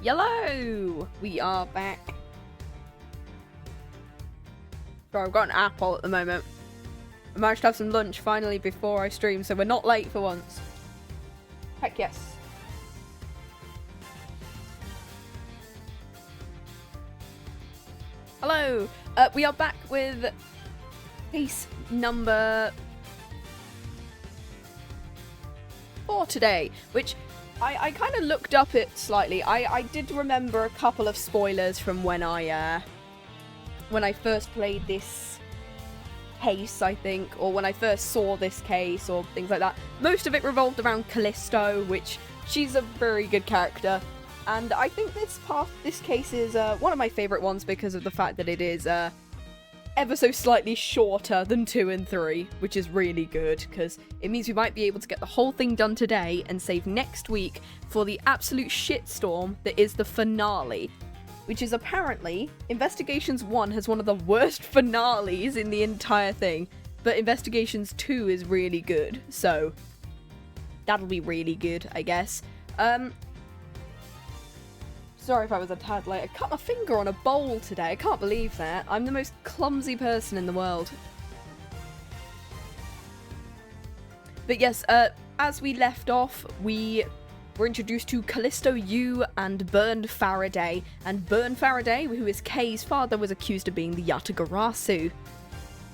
Hello! We are back. Sorry, I've got an apple at the moment. I managed to have some lunch finally before I stream, so we're not late for once. Heck yes. Hello! We are back with case number 4 today, which I kind of looked up it slightly. I did remember a couple of spoilers from when I first played this case, I think, or when I first saw this case, or things like that. Most of it revolved around Callisto, which she's a very good character. And I think this case is one of my favourite ones because of the fact that it is ever so slightly shorter than 2 and 3, which is really good, because it means we might be able to get the whole thing done today and save next week for the absolute shitstorm that is the finale, which is apparently, Investigations 1 has one of the worst finales in the entire thing, but Investigations 2 is really good, so that'll be really good, I guess. Sorry if I was a tad late. I cut my finger on a bowl today. I can't believe that. I'm the most clumsy person in the world. But yes, as we left off, we were introduced to Callisto U and Byrne Faraday. And Byrne Faraday, who is Kay's father, was accused of being the Yatagarasu.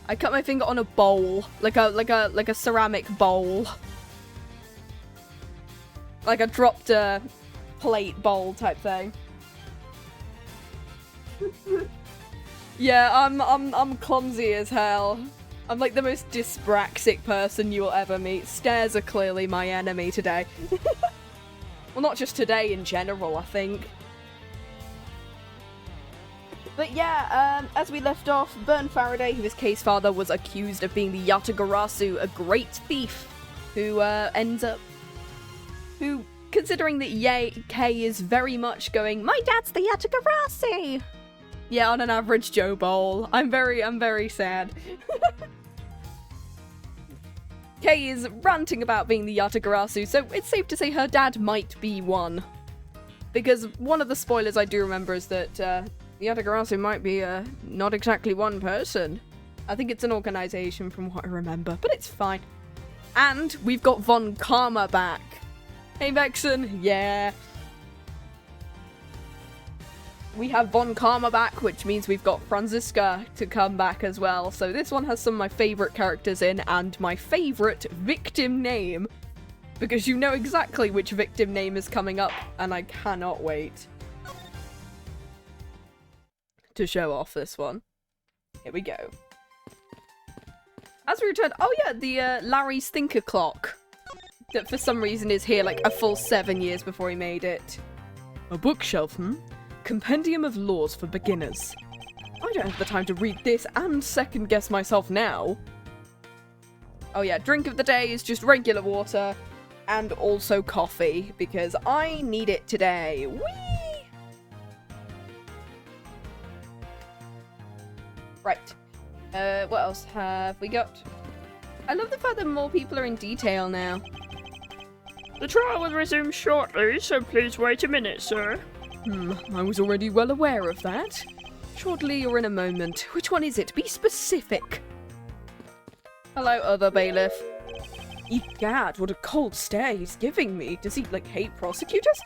I cut my finger on a bowl, like a ceramic bowl. Like a dropped plate bowl type thing. Yeah, I'm clumsy as hell. I'm like the most dyspraxic person you will ever meet. Stairs are clearly my enemy today. Well, not just today, in general, I think. But yeah, as we left off, Byrne Faraday, who is Kay's father, was accused of being the Yatagarasu, a great thief, who considering that Kay is very much going, my dad's the Yatagarasu! Yeah, on an average Joe Bowl. I'm very sad. Kay is ranting about being the Yatagarasu, so it's safe to say her dad might be one. Because one of the spoilers I do remember is that the Yatagarasu might be not exactly one person. I think it's an organization from what I remember, but it's fine. And we've got Von Karma back. Hey Vexen, yeah. We have Von Karma back, which means we've got Franziska to come back as well. So this one has some of my favourite characters in, and my favourite victim name. Because you know exactly which victim name is coming up, and I cannot wait to show off this one. Here we go. As we return, oh yeah, the Larry's Thinker Clock. That for some reason is here like a full 7 years before he made it. A bookshelf, Compendium of Laws for Beginners. I don't have the time to read this and second guess myself now. Oh yeah, drink of the day is just regular water and also coffee because I need it today. Whee! Right. What else have we got? I love the fact that more people are in detail now. The trial will resume shortly, so please wait a minute, sir. I was already well aware of that. Shortly or in a moment. Which one is it? Be specific. Hello, other bailiff. Egad, what a cold stare he's giving me. Does he, like, hate prosecutors?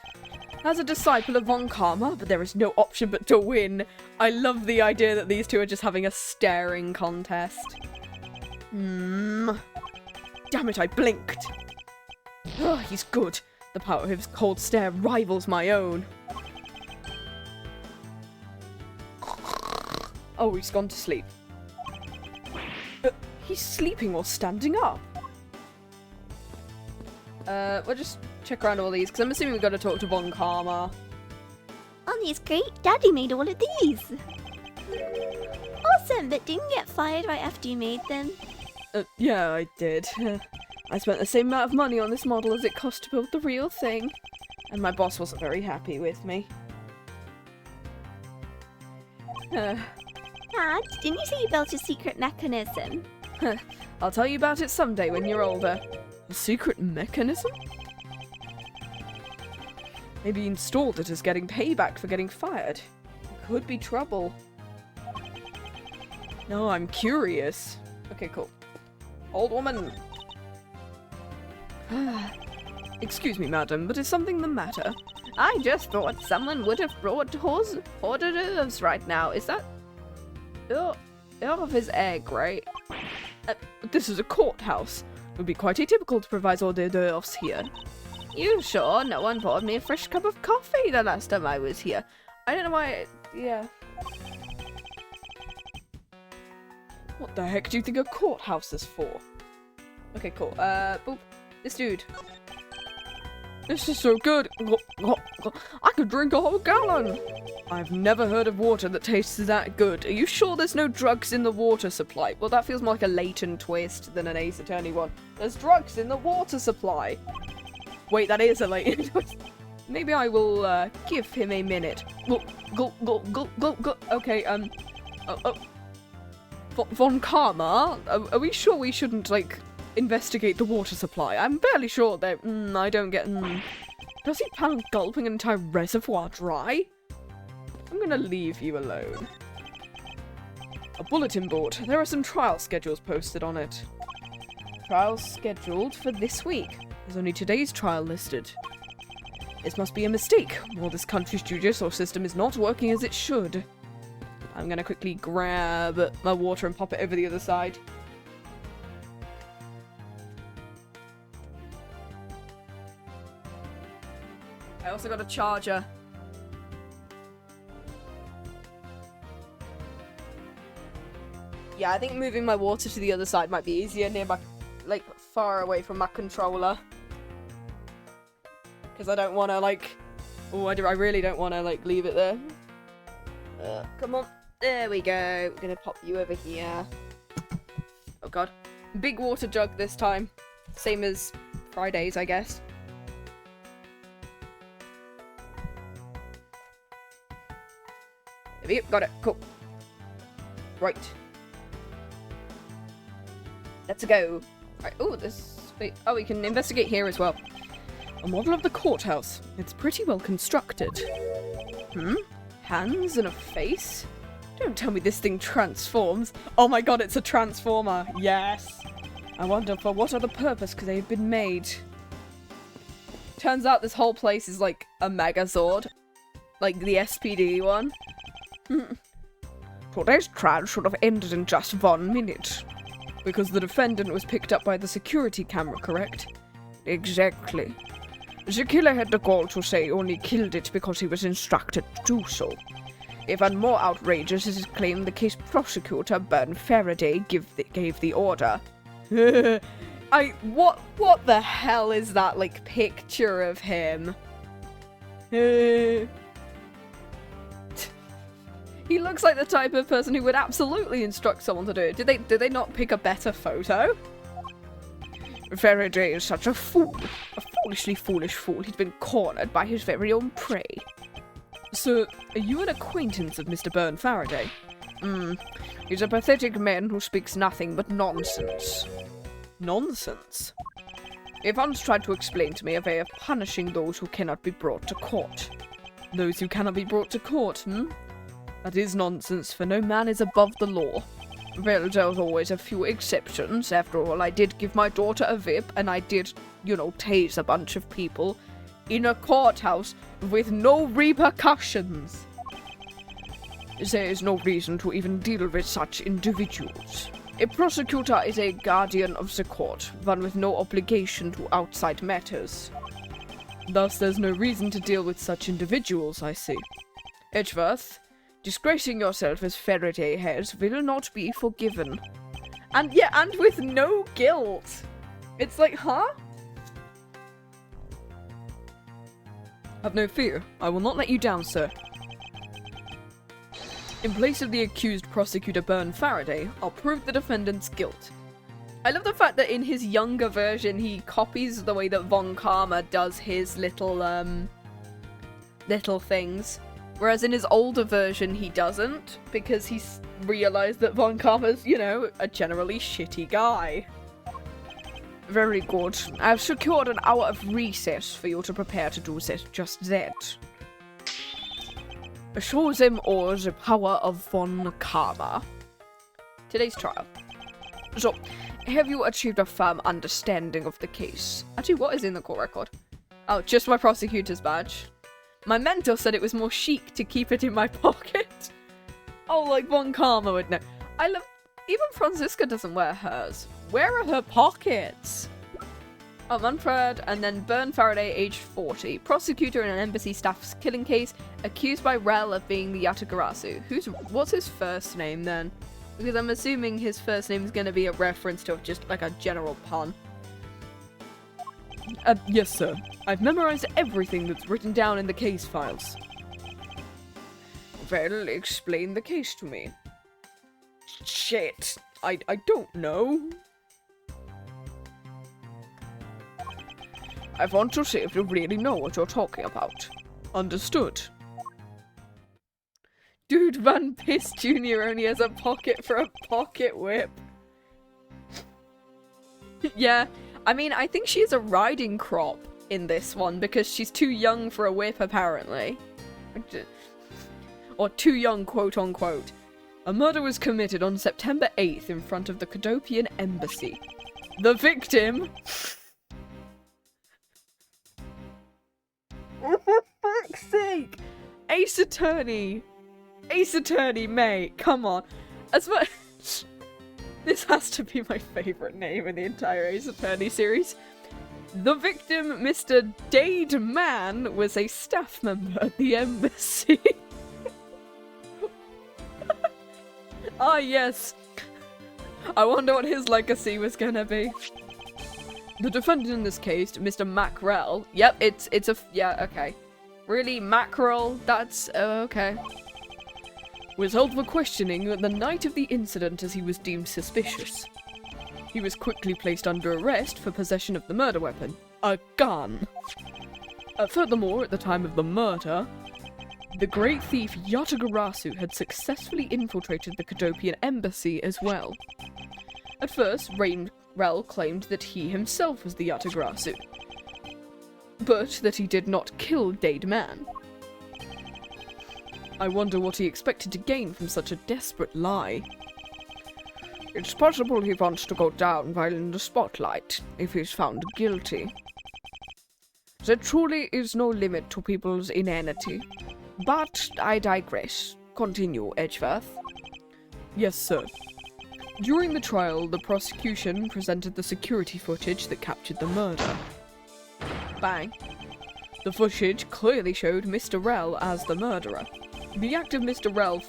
As a disciple of Von Karma, but there is no option but to win. I love the idea that these two are just having a staring contest. Damn it, I blinked. Oh, he's good. The power of his cold stare rivals my own. Oh, he's gone to sleep. He's sleeping while standing up. We'll just check around all these, because I'm assuming we've got to talk to Von Karma. Oh, these great. Daddy made all of these. Awesome, but didn't you get fired right after you made them? Yeah, I did. I spent the same amount of money on this model as it cost to build the real thing. And my boss wasn't very happy with me. Dad, didn't you say you built a secret mechanism? I'll tell you about it someday when you're older. A secret mechanism? Maybe he installed it as getting payback for getting fired. It could be trouble. No, I'm curious. Okay, cool. Old woman. Excuse me, madam, but is something the matter? I just thought someone would have brought hors d'oeuvres right now. Is that... of his egg, right? This is a courthouse. It would be quite atypical to provide hors d'oeuvres here. You sure no one brought me a fresh cup of coffee the last time I was here? I don't know why... yeah. What the heck do you think a courthouse is for? Okay, cool. Boop. This dude. This is so good. I could drink a whole gallon. I've never heard of water that tastes that good. Are you sure there's no drugs in the water supply? Well, that feels more like a latent twist than an Ace Attorney one. There's drugs in the water supply. Wait, that is a latent twist. Maybe I will give him a minute. Go. Okay, Von Karma, are we sure we shouldn't, like, investigate the water supply? I'm fairly sure that, I don't get, Does he plan on gulping an entire reservoir dry? I'm gonna leave you alone. A bulletin board. There are some trial schedules posted on it. Trials scheduled for this week. There's only today's trial listed. This must be a mistake, or this country's judicial system is not working as it should. I'm gonna quickly grab my water and pop it over the other side. I also got a charger. Yeah, I think moving my water to the other side might be easier near my, like, far away from my controller. Because I don't want to, like... Oh, I really don't want to, like, leave it there. Come on. There we go. We're gonna pop you over here. Oh god. Big water jug this time. Same as Fridays, I guess. There we go. Got it. Cool. Right. Let's go. Right. Oh, this... Wait. Oh, we can investigate here as well. A model of the courthouse. It's pretty well constructed. Hands and a face? Don't tell me this thing transforms. Oh my god, it's a transformer. Yes. I wonder for what other purpose could they have been made. Turns out this whole place is like a Megazord. Like the SPD one. Today's trial should have ended in just 1 minute. Because the defendant was picked up by the security camera, correct? Exactly. The killer had the gall to say he only killed it because he was instructed to do so. Even more outrageous is his claim the case prosecutor Byrne Faraday gave the order. What the hell is that, like, picture of him? He looks like the type of person who would absolutely instruct someone to do it. Did they not pick a better photo? Faraday is such a fool. A foolishly foolish fool. He's been cornered by his very own prey. So, are you an acquaintance of Mr. Byrne Faraday? He's a pathetic man who speaks nothing but nonsense. Nonsense? He once tried to explain to me a way of punishing those who cannot be brought to court. Those who cannot be brought to court, That is nonsense, for no man is above the law. Well, there's always a few exceptions. After all, I did give my daughter a whip, and I did, tase a bunch of people in a courthouse with no repercussions. There is no reason to even deal with such individuals. A prosecutor is a guardian of the court, one with no obligation to outside matters. Thus, there's no reason to deal with such individuals, I see. Edgeworth, disgracing yourself as Faraday has will not be forgiven. And with no guilt. It's like, huh? Have no fear. I will not let you down, sir. In place of the accused Prosecutor Byrne Faraday, I'll prove the defendant's guilt. I love the fact that in his younger version, he copies the way that Von Karma does his little things. Whereas in his older version, he doesn't, because he's realized that Von Karma's, a generally shitty guy. Very good. I've secured an hour of recess for you to prepare to do just that. Show them all the power of von Karma. Today's trial. So, have you achieved a firm understanding of the case? Actually, what is in the court record? Oh, just my prosecutor's badge. My mentor said it was more chic to keep it in my pocket. Oh, like von Karma would know. I love... Even Franziska doesn't wear hers. Where are her pockets? Oh, Manfred, and then Byrne Faraday, aged 40. Prosecutor in an embassy staff's killing case, accused by Rell of being the Yatagarasu. What's his first name, then? Because I'm assuming his first name is going to be a reference to just, like, a general pun. Yes, sir. I've memorized everything that's written down in the case files. Well, explain the case to me. Shit. I don't know. I want to see if you really know what you're talking about. Understood. Dude, Van Piss Jr. only has a pocket for a pocket whip. Yeah, I mean, I think she's a riding crop in this one because she's too young for a whip, apparently. Or too young, quote unquote. A murder was committed on September 8th in front of the Cadopian embassy. The victim... Oh, for fuck's sake! Ace Attorney! Ace Attorney, mate! Come on. As much... This has to be my favourite name in the entire Ace Attorney series. The victim, Mr. Dade Mann, was a staff member at the embassy. Ah, yes. I wonder what his legacy was gonna be. The defendant in this case, Mr. Mack Rell. Yep, it's a... Yeah, okay. Really, Mack Rell? That's... okay. Was held for questioning the night of the incident as he was deemed suspicious. He was quickly placed under arrest for possession of the murder weapon. A gun! Furthermore, at the time of the murder, the great thief Yatagarasu had successfully infiltrated the Cadopian embassy as well. At first, Rell claimed that he himself was the Yatagarasu, but that he did not kill Dade Mann. I wonder what he expected to gain from such a desperate lie. It's possible he wants to go down while in the spotlight, if he's found guilty. There truly is no limit to people's inanity. But I digress. Continue, Edgeworth. Yes, sir. During the trial, the prosecution presented the security footage that captured the murder. Bang. The footage clearly showed Mr. Rell as the murderer. The act of Mr. Rell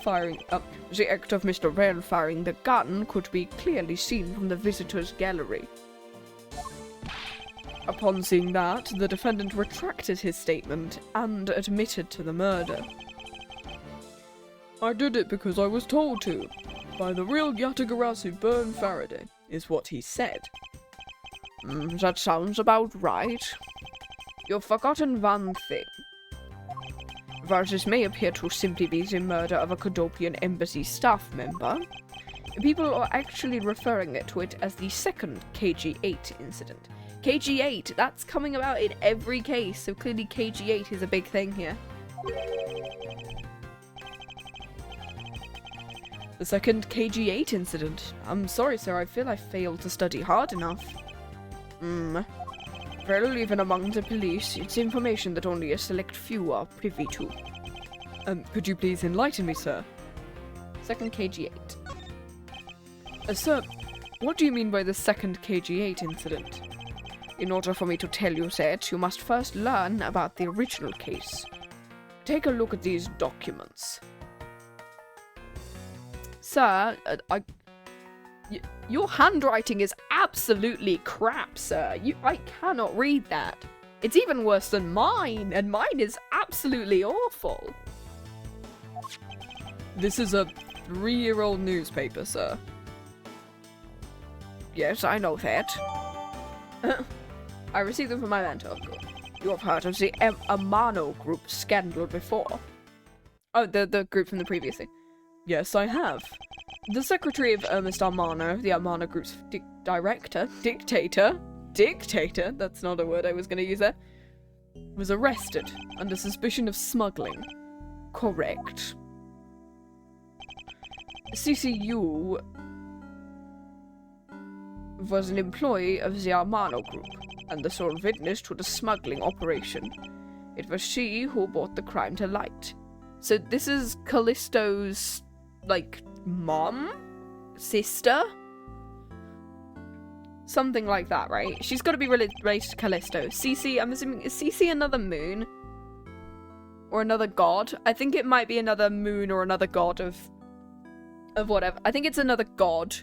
firing the gun could be clearly seen from the visitor's gallery. Upon seeing that, the defendant retracted his statement and admitted to the murder. I did it because I was told to, by the real Yatagarasu Byrne Faraday, is what he said. That sounds about right. You've forgotten one thing. While this may appear to simply be the murder of a Cadopian embassy staff member, people are actually referring to it as the second KG-8 incident. KG-8, that's coming about in every case, so clearly KG-8 is a big thing here. The second KG-8 incident. I'm sorry, sir, I feel I failed to study hard enough. Well, even among the police, it's information that only a select few are privy to. Could you please enlighten me, sir? Second KG-8. Sir, what do you mean by the second KG-8 incident? In order for me to tell you that, you must first learn about the original case. Take a look at these documents. Sir, your handwriting is absolutely crap, sir. I cannot read that. It's even worse than mine, and mine is absolutely awful. This is a 3-year-old newspaper, sir. Yes, I know that. I received them from my mentor. You have heard of the Amano Group scandal before. Oh, the group from the previous thing. Yes, I have. The secretary of Ernest Amano, the Amano Group's dictator, dictator, that's not a word I was going to use there, was arrested under suspicion of smuggling. Correct. CCU was an employee of the Armano Group and the sole witness to the smuggling operation. It was she who brought the crime to light. So this is Callisto's, like, mom? Sister? Something like that, right? She's got to be related to Callisto. Cece, I'm assuming, is Cece another moon? Or another god? I think it might be another moon or another god of whatever. I think it's another god.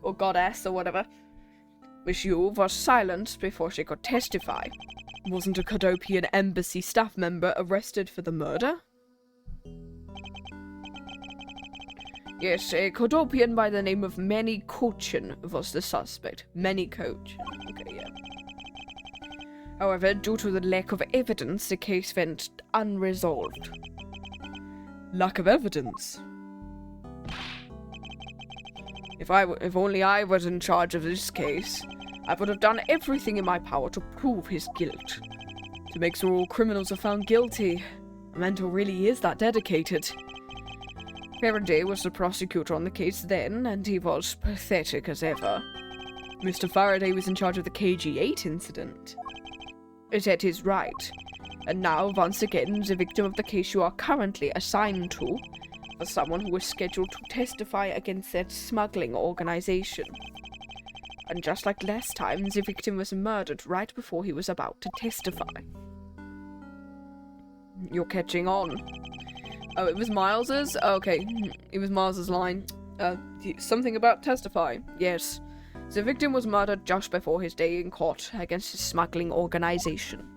Or goddess or whatever. Miss Yu was silent before she could testify. Wasn't a Cadopian embassy staff member arrested for the murder? Yes, a Cadopian by the name of Manny Cochin was the suspect. Manny Coach. Okay, yeah. However, due to the lack of evidence, the case went unresolved. Lack of evidence? If only I was in charge of this case, I would have done everything in my power to prove his guilt. To make sure all criminals are found guilty. A mentor really is that dedicated. Faraday was the prosecutor on the case then, and he was pathetic as ever. Mr. Faraday was in charge of the KG-8 incident. That is right. And now, once again, the victim of the case you are currently assigned to was someone who was scheduled to testify against that smuggling organization. And just like last time, the victim was murdered right before he was about to testify. You're catching on. Oh, it was Miles's? Oh, okay, it was Miles's line. Something about testify. Yes. The victim was murdered just before his day in court against his smuggling organization.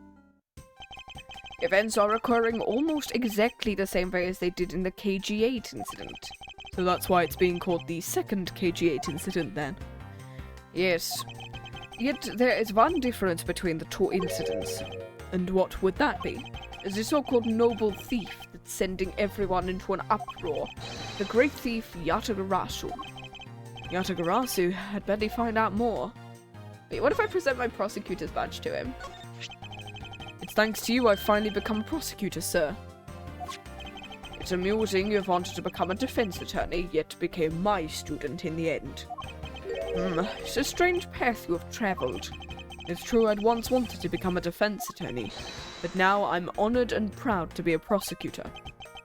Events are occurring almost exactly the same way as they did in the KG-8 incident. So that's why it's being called the second KG-8 incident then? Yes. Yet there is one difference between the two incidents. And what would that be? The so-called noble thief that's sending everyone into an uproar. The great thief Yatagarasu. Yatagarasu? I'd better find out more. Wait, what if I present my prosecutor's badge to him? It's thanks to you I've finally become a prosecutor, sir. It's amusing you've wanted to become a defense attorney, yet became my student in the end. It's a strange path you have traveled. It's true I'd once wanted to become a defense attorney, but now I'm honored and proud to be a prosecutor.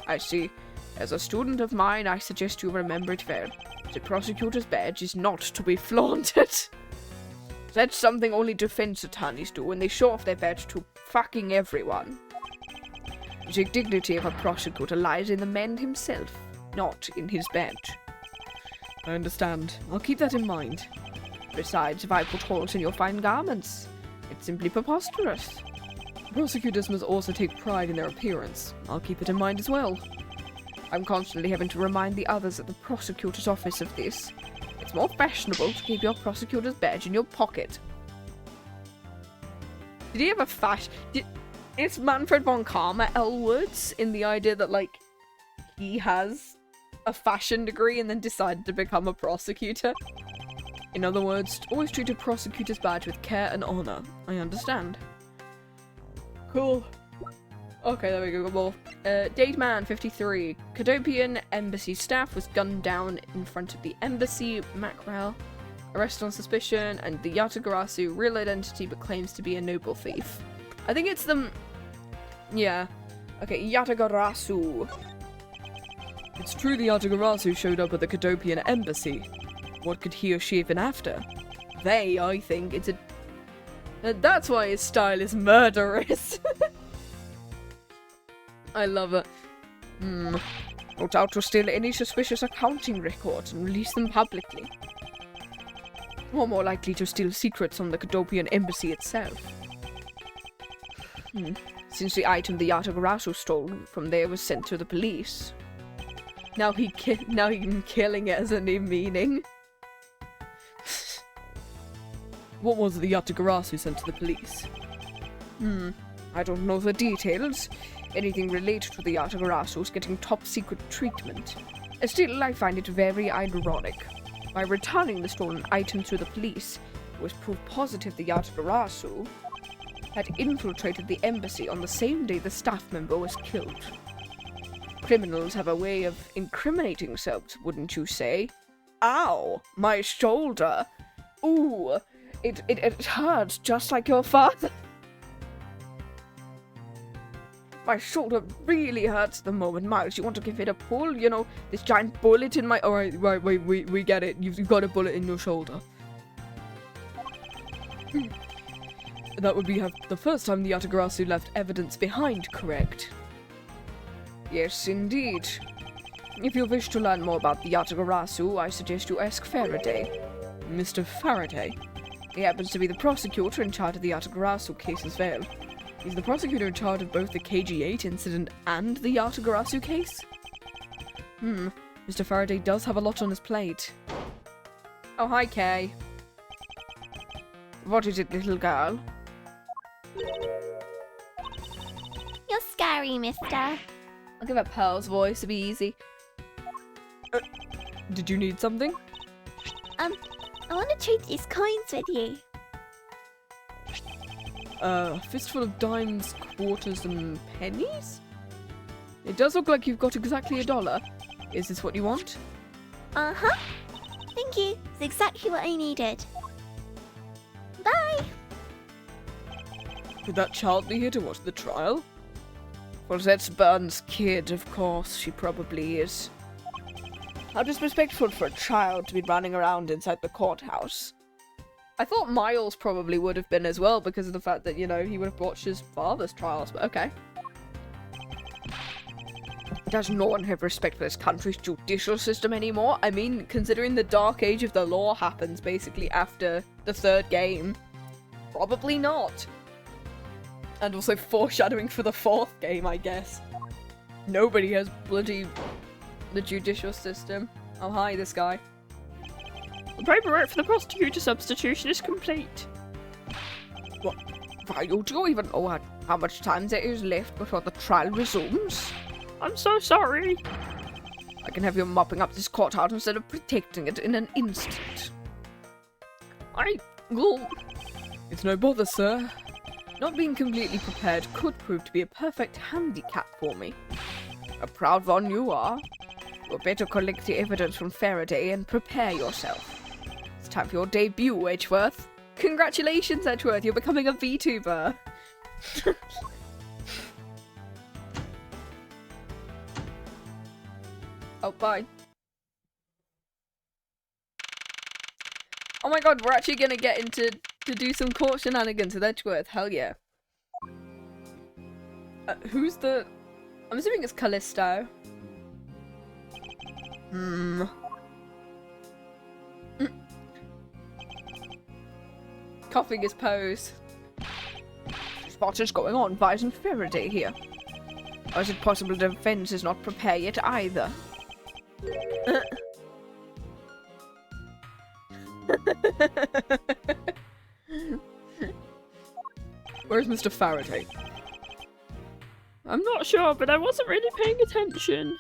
I see. As a student of mine, I suggest you remember it well. The prosecutor's badge is not to be flaunted. That's something only defense attorneys do when they show off their badge to fucking everyone. The dignity of a prosecutor lies in the man himself, not in his badge. I understand. I'll keep that in mind. Besides, if I put holes in your fine garments, it's simply preposterous. Prosecutors must also take pride in their appearance. I'll keep it in mind as well. I'm constantly having to remind the others at the prosecutor's office of this. It's more fashionable to keep your prosecutor's badge in your pocket. Did he have a Is Manfred von Karma Elwoods in the idea that, like, he has a fashion degree and then decided to become a prosecutor? In other words, always treat a prosecutor's badge with care and honor. I understand. Cool. Okay, there we go. Well, Date Man 53. Cadopian embassy staff was gunned down in front of the embassy. Mack Rell arrested on suspicion, and the Yatagarasu, real identity but claims to be a noble thief. I think it's the... Yeah. Okay, Yatagarasu. It's true the Yatagarasu showed up at the Cadopian embassy. What could he or she have been after? They, I think, it's a... That's why his style is murderous. I love it. Not out to steal any suspicious accounting records and release them publicly. Or more likely to steal secrets from the Cadopian embassy itself. Since the item the Yatagarasu stole from there was sent to the police. Now he killing it has a new meaning. What was the Yatagarasu sent to the police? I don't know the details. Anything related to the Yatagarasu is getting top secret treatment. Still, I find it very ironic. By returning the stolen item to the police, it was proof positive the Yatagarasu had infiltrated the embassy on the same day the staff member was killed. Criminals have a way of incriminating themselves, wouldn't you say? Ow! My shoulder! Ooh! It hurts just like your father! My shoulder really hurts at the moment. Miles, you want to give it a pull? You know, this giant bullet in my... Alright, wait, we get it. You've got a bullet in your shoulder. That would be the first time the Yatagarasu left evidence behind, correct? Yes, indeed. If you wish to learn more about the Yatagarasu, I suggest you ask Faraday. Mr. Faraday? He happens to be the prosecutor in charge of the Yatagarasu case as well. He's the prosecutor in charge of both the KG-8 incident and the Yatagarasu case? Mr. Faraday does have a lot on his plate. Oh, hi, Kay. What is it, little girl? You're scary, mister. I'll give it Pearl's voice to be easy. Did you need something? I want to trade these coins with you. A fistful of dimes, quarters, and pennies? It does look like you've got exactly $1. Is this what you want? Uh-huh. Thank you. It's exactly what I needed. Bye. Could that child be here to watch the trial? Well, that's Byrne's kid, of course. She probably is. How disrespectful for a child to be running around inside the courthouse. I thought Miles probably would have been as well because of the fact that, you know, he would have watched his father's trials, but okay. Does no one have respect for this country's judicial system anymore? I mean, considering the dark age of the law happens basically after the 3rd game. Probably not. And also foreshadowing for the 4th game, I guess. Nobody has bloody... the judicial system. Oh, hi, this guy. The paperwork for the prosecutor substitution is complete. What? Vile, do you even know how much time there is left before the trial resumes? I'm so sorry. I can have you mopping up this courthouse instead of protecting it in an instant. It's no bother, sir. Not being completely prepared could prove to be a perfect handicap for me. A proud one you are. You'll better collect the evidence from Faraday and prepare yourself. It's time for your debut, Edgeworth. Congratulations, Edgeworth, you're becoming a VTuber. Oh, bye. Oh my god, we're actually gonna get into to do some court shenanigans with Edgeworth. Hell yeah. Who's the... I'm assuming it's Callisto. Coughing his pose. What is going on? Why isn't Faraday here? Or is it possible the defense is not prepared yet either? Where's Mr. Faraday? I'm not sure, but I wasn't really paying attention.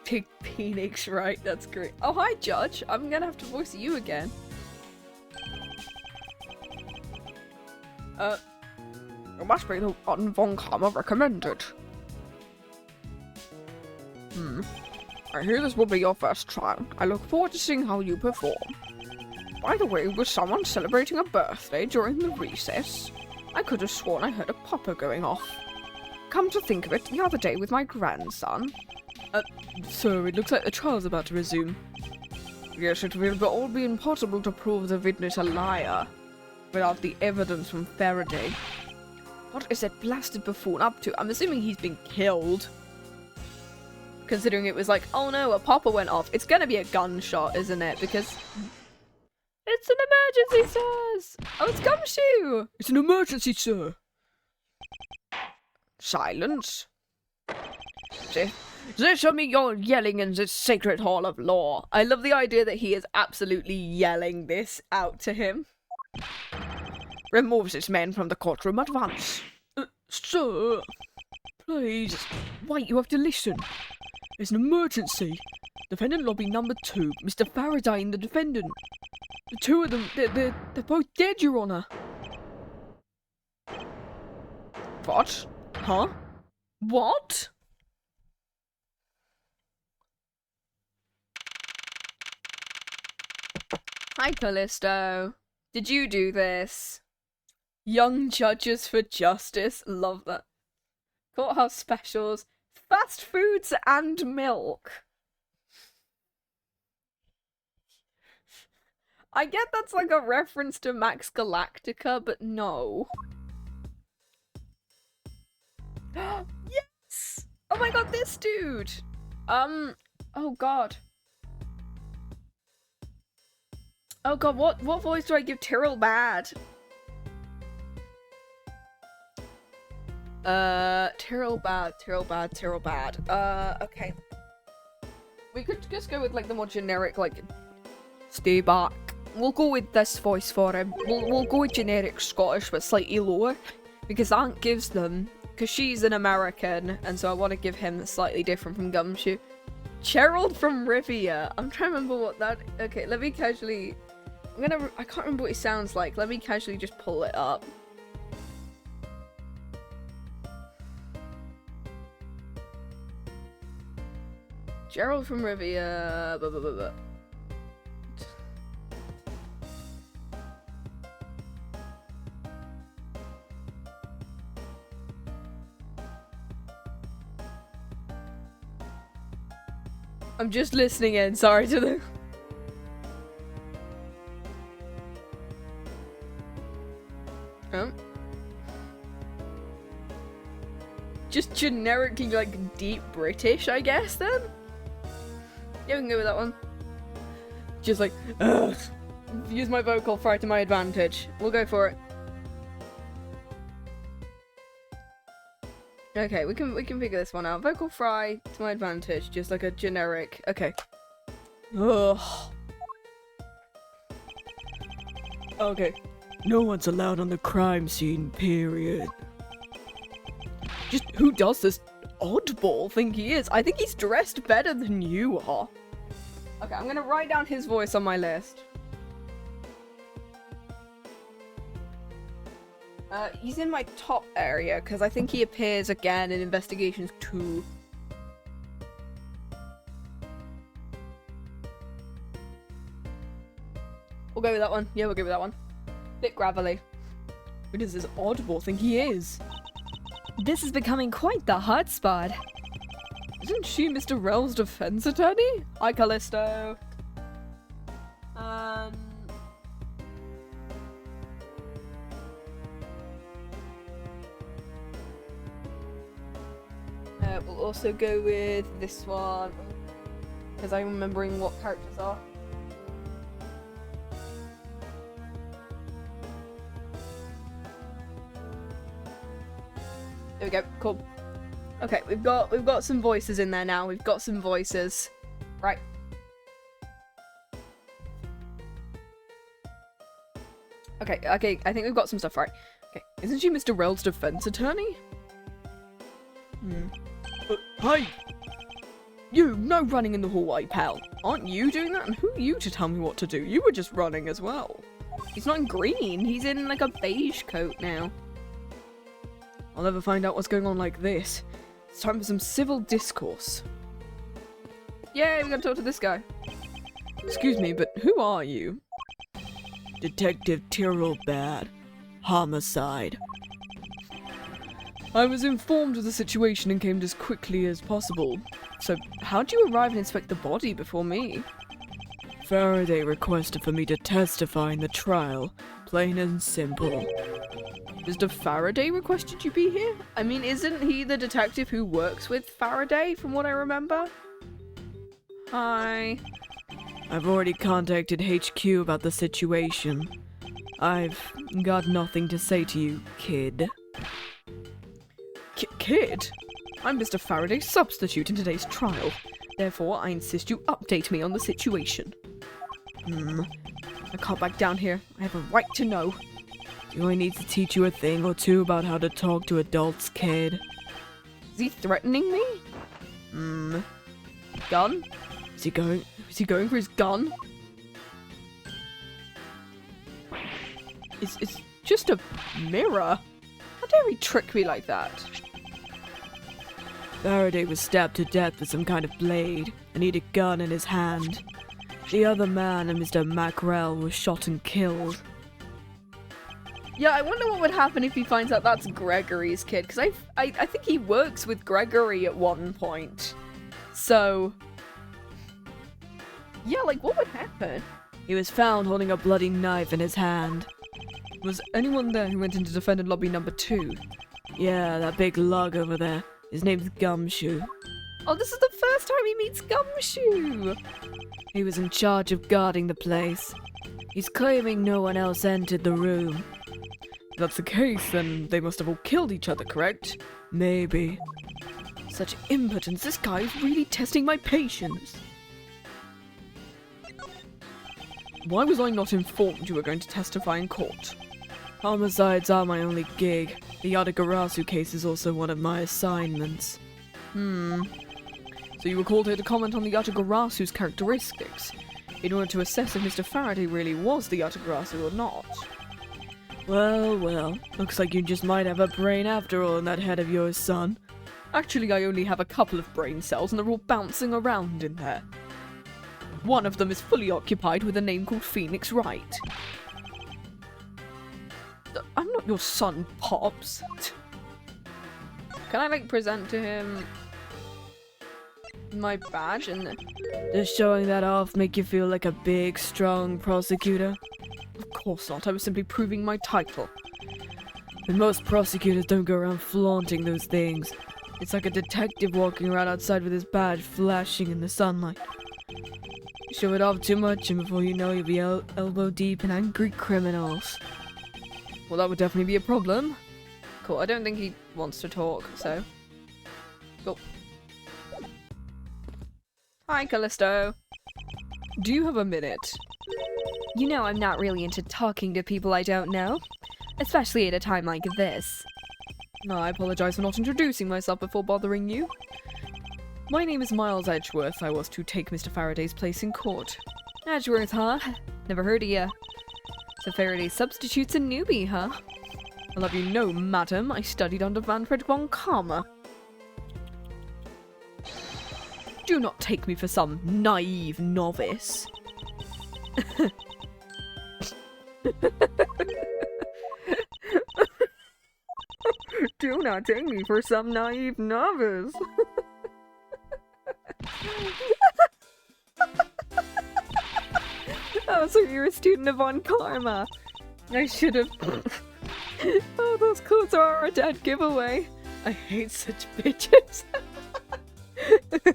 Big Phoenix, right? That's great. Oh, hi, Judge. I'm gonna have to voice you again. It must be the one Von Karma recommended. I hear this will be your first trial. I look forward to seeing how you perform. By the way, was someone celebrating a birthday during the recess? I could have sworn I heard a popper going off. Come to think of it, the other day with my grandson. So it looks like the trial's about to resume. Yes, it will all be impossible to prove the witness a liar without the evidence from Faraday. What is that blasted buffoon up to? I'm assuming he's been killed. Considering it was like, oh no, a popper went off. It's gonna be a gunshot, isn't it? Because... It's an emergency, sirs! Oh, it's Gumshoe! It's an emergency, sir! Silence. Show me your yelling in this sacred hall of law. I love the idea that he is absolutely yelling this out to him. Remove this man from the courtroom at once. Sir, please. Wait, you have to listen. It's an emergency. Defendant lobby number 2, Mr. Faraday and the defendant. The two of them, they're both dead, Your Honor. What? Huh? What? Hi, Callisto. Did you do this? Young Judges for Justice. Love that. Courthouse specials. Fast foods and milk. I get that's like a reference to Max Galactica, but no. Yes! Oh my god, this dude! Oh god. Oh god, what voice do I give Tyrrell Bad? Tyrrell Bad. Okay. We could just go with like the more generic, like, stay back. We'll go with this voice for him. We'll go with generic Scottish, but slightly lower. Because Aunt gives them, because she's an American, and so I want to give him slightly different from Gumshoe. Gerald from Rivia. I'm trying to remember what that... Okay, let me casually... I can't remember what he sounds like. Let me casually just pull it up. Gerald from Rivia... Blah, blah, blah, blah. I'm just listening in, sorry to the... Oh. Just generically, like, deep British, I guess, then? Yeah, we can go with that one. Just like, ugh. Use my vocal fry to my advantage. We'll go for it. Okay, we can figure this one out. Vocal fry to my advantage, just like a generic. Okay. Ugh. Okay. No one's allowed on the crime scene, period. Just who does this oddball think he is? I think he's dressed better than you are. Okay, I'm gonna write down his voice on my list. He's in my top area, because I think he appears again in Investigations 2. We'll go with that one. Yeah, we'll go with that one. Bit gravelly. Who does this oddball think he is? This is becoming quite the hotspot. Isn't she Mr. Rell's defense attorney? Hi, Callisto. We'll also go with this one, because I'm remembering what characters are. There we go, cool. Okay, we've got some voices in there now. We've got some voices. Right. Okay, I think we've got some stuff right. Okay, isn't she Mr. Rell's defense attorney? Hey! You, no running in the hallway, pal. Aren't you doing that? And who are you to tell me what to do? You were just running as well. He's not in green, he's in like a beige coat now. I'll never find out what's going on like this. It's time for some civil discourse. Yay, we're gonna talk to this guy. Excuse me, but who are you? Detective Tyrrell Bad. Homicide. I was informed of the situation and came as quickly as possible. So, how'd you arrive and inspect the body before me? Faraday requested for me to testify in the trial. Plain and simple. Mr. Faraday requested you be here? I mean, isn't he the detective who works with Faraday, from what I remember? Hi. I've already contacted HQ about the situation. I've got nothing to say to you, kid. Kid? I'm Mr. Faraday's substitute in today's trial. Therefore, I insist you update me on the situation. I can't back down here. I have a right to know. Do I need to teach you a thing or two about how to talk to adults, kid? Is he threatening me? Gun? Is he going for his gun? It's just a mirror. How dare he trick me like that? Faraday was stabbed to death with some kind of blade, and he had a gun in his hand. The other man, Mr. Mack Rell, was shot and killed. Yeah, I wonder what would happen if he finds out that's Gregory's kid, because I think he works with Gregory at one point. So... yeah, like, what would happen? He was found holding a bloody knife in his hand. Was anyone there who went into defendant lobby number 2? Yeah, that big lug over there. His name's Gumshoe. Oh, this is the first time he meets Gumshoe! He was in charge of guarding the place. He's claiming no one else entered the room. If that's the case, then they must have all killed each other, correct? Maybe. Such impotence, this guy is really testing my patience. Why was I not informed you were going to testify in court? Homicides are my only gig. The Yatagarasu case is also one of my assignments. So you were called here to comment on the Yatagarasu's characteristics, in order to assess if Mr. Faraday really was the Yatagarasu or not. Well, looks like you just might have a brain after all in that head of yours, son. Actually, I only have a couple of brain cells and they're all bouncing around in there. One of them is fully occupied with a name called Phoenix Wright. I'm not your son, Pops. Can I, like, present to him my badge and... Does showing that off make you feel like a big, strong prosecutor? Of course not, I was simply proving my title. But most prosecutors don't go around flaunting those things. It's like a detective walking around outside with his badge flashing in the sunlight. Show it off too much and before you know you'll be elbow deep in angry criminals. Well, that would definitely be a problem. Cool, I don't think he wants to talk, so... Go. Hi, Callisto. Do you have a minute? You know I'm not really into talking to people I don't know. Especially at a time like this. No, I apologize for not introducing myself before bothering you. My name is Miles Edgeworth. I was to take Mr. Faraday's place in court. Edgeworth, huh? Never heard of ya. So Faraday substitute's a newbie, huh? I'll have you know, madam, I studied under Manfred von Karma. Do not take me for some naive novice. Do not take me for some naive novice. Oh, so you're a student of Von Karma. I should have... Oh, those clothes are a dead giveaway. I hate such bitches.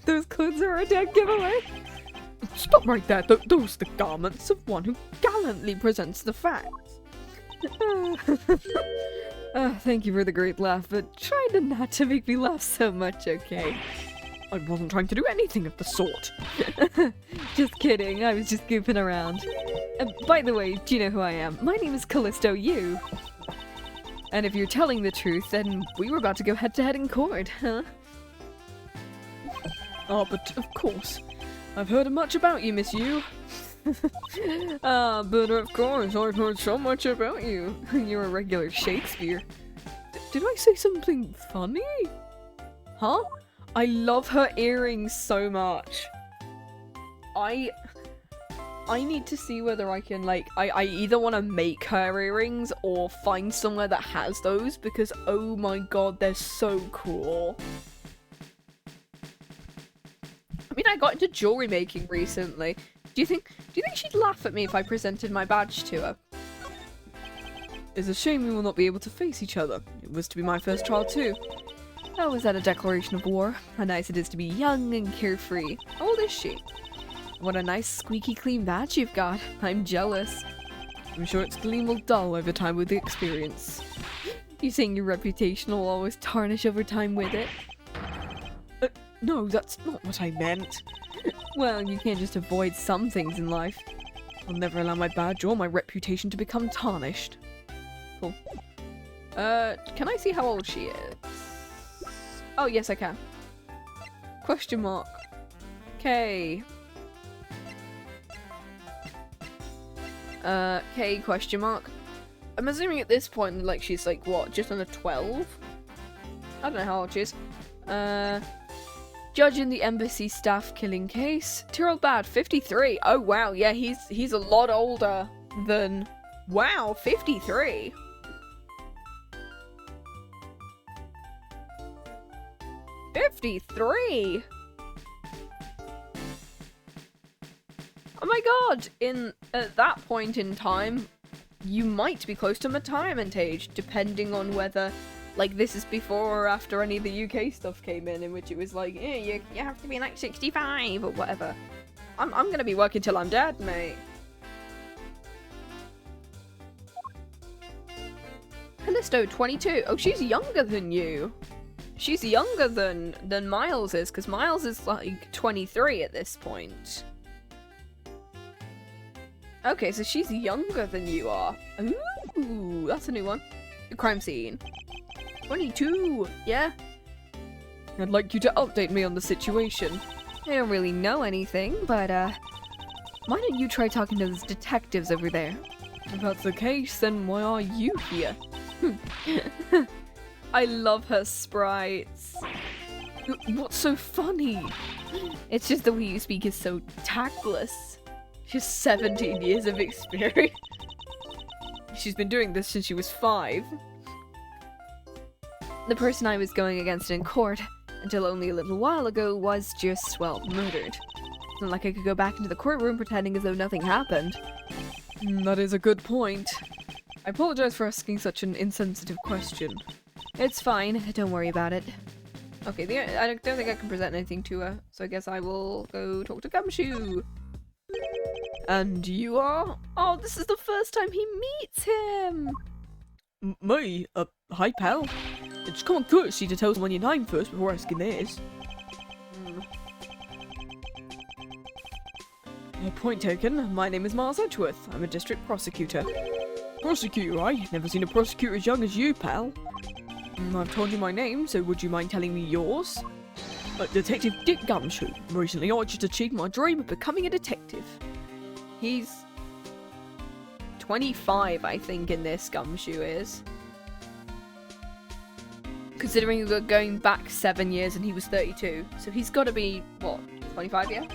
Those clothes are a dead giveaway. Stop right there. Those are the garments of one who gallantly presents the facts. Thank you for the great laugh, but try not to make me laugh so much, okay? I wasn't trying to do anything of the sort. Just kidding, I was just goofing around. By the way, do you know who I am? My name is Callisto Yu. And if you're telling the truth, then we were about to go head-to-head in court, huh? Oh, but of course. I've heard much about you, Miss Yu. But of course, I've heard so much about you. You're a regular Shakespeare. Did I say something funny? Huh? I love her earrings so much. I need to see whether I can, like, I either want to make her earrings or find somewhere that has those because, oh my god, they're so cool. I mean, I got into jewelry making recently. Do you think she'd laugh at me if I presented my badge to her? It's a shame we will not be able to face each other. It was to be my first trial too. Oh, was that a declaration of war? How nice it is to be young and carefree. How old is she? What a nice squeaky clean badge you've got. I'm jealous. I'm sure its gleam will dull over time with the experience. You saying your reputation will always tarnish over time with it? No, that's not what I meant. Well, you can't just avoid some things in life. I'll never allow my badge or my reputation to become tarnished. Cool. Can I see how old she is? Oh, yes, I can. Question mark. Okay. Okay, question mark. I'm assuming at this point, like, she's like, what, just under 12? I don't know how old she is. Judge in the embassy staff killing case. Tyrrell Bad, 53. Oh, wow, yeah, he's a lot older than... Wow, 53. '53. Oh my god! At that point in time, you might be close to retirement age, depending on whether, like, this is before or after any of the UK stuff came in which it was like, you have to be like 65 or whatever. I'm gonna be working till I'm dead, mate. Callisto, 22. Oh, she's younger than you. She's younger than Miles is, because Miles is like 23 at this point. Okay, so she's younger than you are. Ooh, that's a new one. The crime scene. 22, yeah. I'd like you to update me on the situation. I don't really know anything, but why don't you try talking to those detectives over there? If that's the case, then why are you here? I love her sprites. What's so funny? It's just the way you speak is so tactless. She's 17 years of experience. She's been doing this since she was 5. The person I was going against in court, until only a little while ago, was just, well, murdered. It's not like I could go back into the courtroom pretending as though nothing happened. That is a good point. I apologize for asking such an insensitive question. It's fine, don't worry about it. Okay, I don't think I can present anything to her, so I guess I will go talk to Gumshoe. And you are? Oh, this is the first time he meets him! Me? Hi pal. It's common courtesy to tell someone your name first before asking theirs. Point taken. My name is Mars Edgeworth. I'm a district prosecutor. Prosecutor, eh? Never seen a prosecutor as young as you, pal. I've told you my name, so would you mind telling me yours? Detective Dick Gumshoe. Recently I just achieved my dream of becoming a detective. He's 25, I think, in this, Gumshoe is. Considering we're going back 7 years and he was 32, so he's got to be, what, 25, yeah?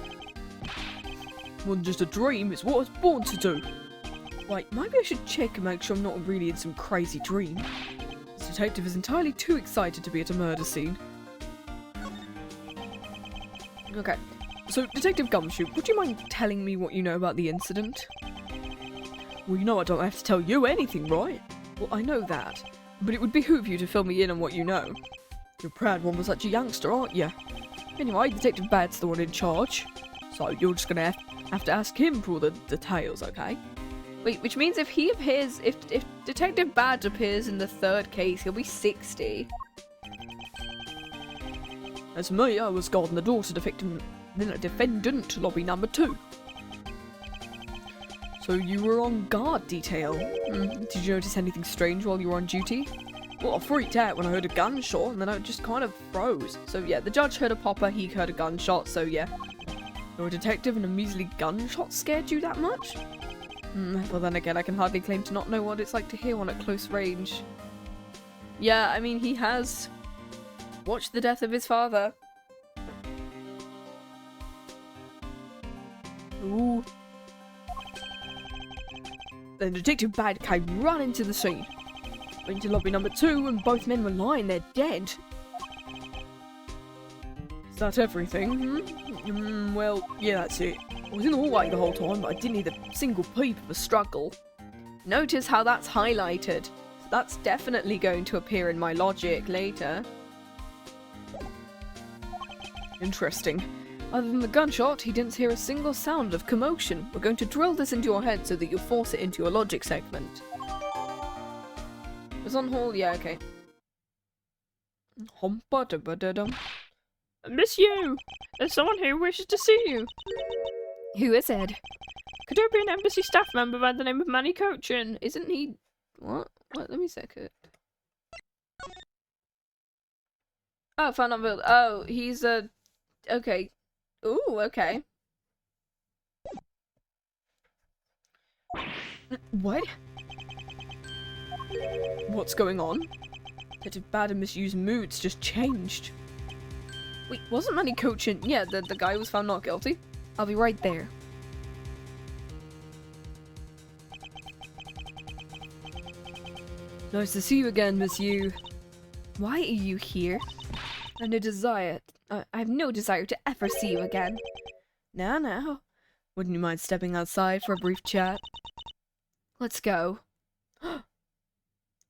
Wasn't just a dream, it's what I was born to do. Wait, maybe I should check and make sure I'm not really in some crazy dream. This detective is entirely too excited to be at a murder scene. Okay, so Detective Gumshoe, would you mind telling me what you know about the incident? Well, you know I don't have to tell you anything, right? Well, I know that, but it would behoove you to fill me in on what you know. You're a proud one for such a youngster, aren't you? Anyway, Detective Bad's the one in charge, so you're just gonna have to ask him for all the details, okay? Wait, which means if he appears, if Detective Bad appears in the 3rd case, he'll be 60. As me, I was guarding the door to defendant lobby number 2. So you were on guard detail. Did you notice anything strange while you were on duty? Well, I freaked out when I heard a gunshot, and then I just kind of froze. So yeah, the judge heard a popper, he heard a gunshot, so yeah. You're a detective and a measly gunshot scared you that much? Well then again, I can hardly claim to not know what it's like to hear one at close range. Yeah, I mean, he has watched the death of his father. Ooh. Then Detective Bad came right into the scene. Went to lobby number 2 and both men were lying there dead. Is that everything? Well, yeah, that's it. I was in the hallway the whole time, but I didn't hear a single peep of a struggle. Notice how that's highlighted. So that's definitely going to appear in my logic later. Interesting. Other than the gunshot, he didn't hear a single sound of commotion. We're going to drill this into your head so that you'll force it into your logic segment. It's on hall, yeah, okay. Monsieur, there's someone here who wishes to see you. Who is it? Could there be an embassy staff member by the name of Manny Cochin? Isn't he... What? What? Let me check it. Oh, found on build. Oh, he's a... Okay. Ooh, okay. What? What's going on? That bad and misused moods just changed. Wait, wasn't Manny coaching? Yeah, the guy who was found not guilty. I'll be right there. Nice to see you again, Miss Yu. Why are you here? I have no desire to ever see you again. Now. Wouldn't you mind stepping outside for a brief chat? Let's go.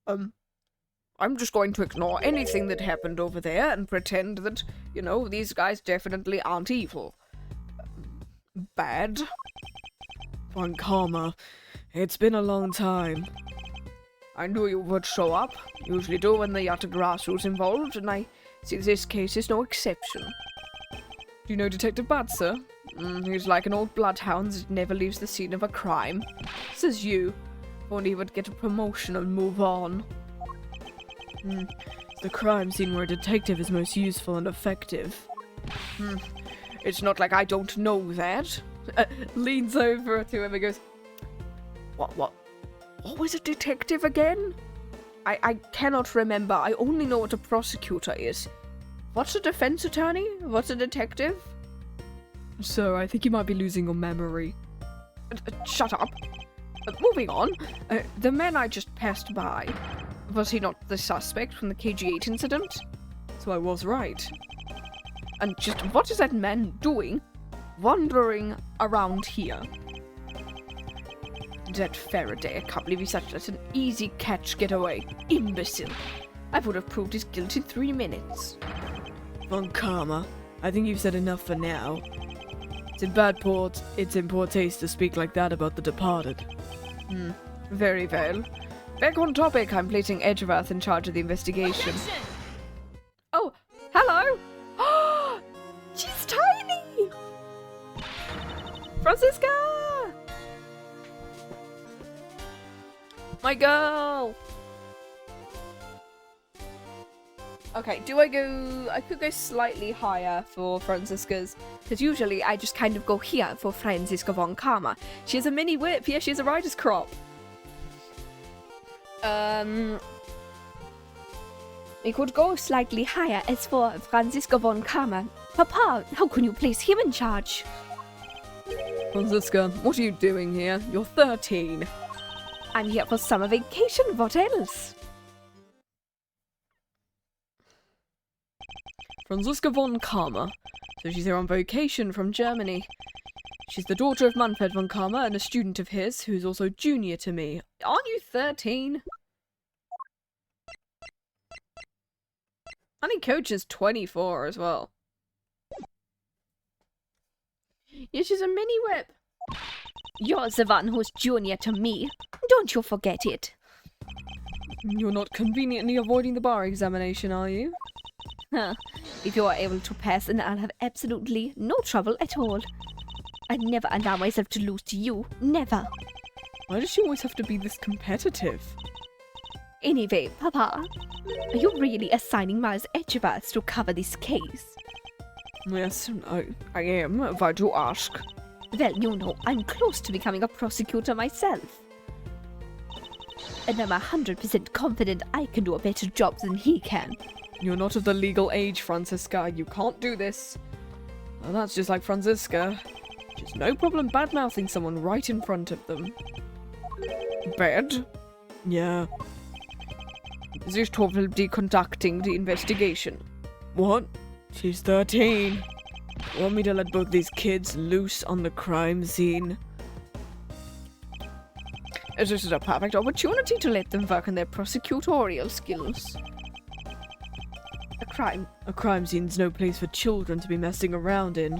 I'm just going to ignore anything that happened over there and pretend that, you know, these guys definitely aren't evil. Bad? Von Karma, it's been a long time. I knew you would show up. Usually do when the Yatagarasu's involved, and I see this case is no exception. Do you know Detective Batsa? He's like an old bloodhound that never leaves the scene of a crime. Says you. Only would get a promotion and move on. It's the crime scene where a detective is most useful and effective. It's not like I don't know that. Leans over to him and goes, What was a detective again? I cannot remember. I only know what a prosecutor is. What's a defense attorney? What's a detective? Sir, I think you might be losing your memory. Shut up. Moving on. The man I just passed by. Was he not the suspect from the KG8 incident? So I was right. And just what is that man doing? Wandering around here. That Faraday, I can't believe he's such an easy catch getaway. Imbecile. I would have proved his guilt in 3 minutes. Von Karma, I think you've said enough for now. It's in poor taste to speak like that about the departed. Very well. Back on topic, I'm placing Edgeworth in charge of the investigation. Oh, hello! She's tiny! Franziska! My girl! Okay, I could go slightly higher for Franziska's, because usually I just kind of go here for Franziska von Karma. She has a mini whip, yeah, she has a rider's crop. We could go slightly higher as for Franziska von Karma. Papa, how can you place him in charge? Franziska, what are you doing here? You're 13. I'm here for summer vacation, what else? Franziska von Karma. So she's here on vacation from Germany. She's the daughter of Manfred von Karma and a student of his who's also junior to me. Aren't you 13? Honey Coach is 24 as well. Yeah, she's a mini whip. You're the one who's junior to me. Don't you forget it. You're not conveniently avoiding the bar examination, are you? Huh. If you are able to pass, then I'll have absolutely no trouble at all. I'd never allow myself to lose to you. Never. Why does she always have to be this competitive? Anyway, Papa, are you really assigning Miles Edgeworth to cover this case? Yes, I am, if I do ask. Well, you know, I'm close to becoming a prosecutor myself. And I'm 100% confident I can do a better job than he can. You're not of the legal age, Franziska. You can't do this. Well, that's just like Franziska. She's no problem bad-mouthing someone right in front of them. Bad? Yeah. This will be conducting the investigation. What? She's 13. Want me to let both these kids loose on the crime scene? This is a perfect opportunity to let them work on their prosecutorial skills. A crime scene's no place for children to be messing around in.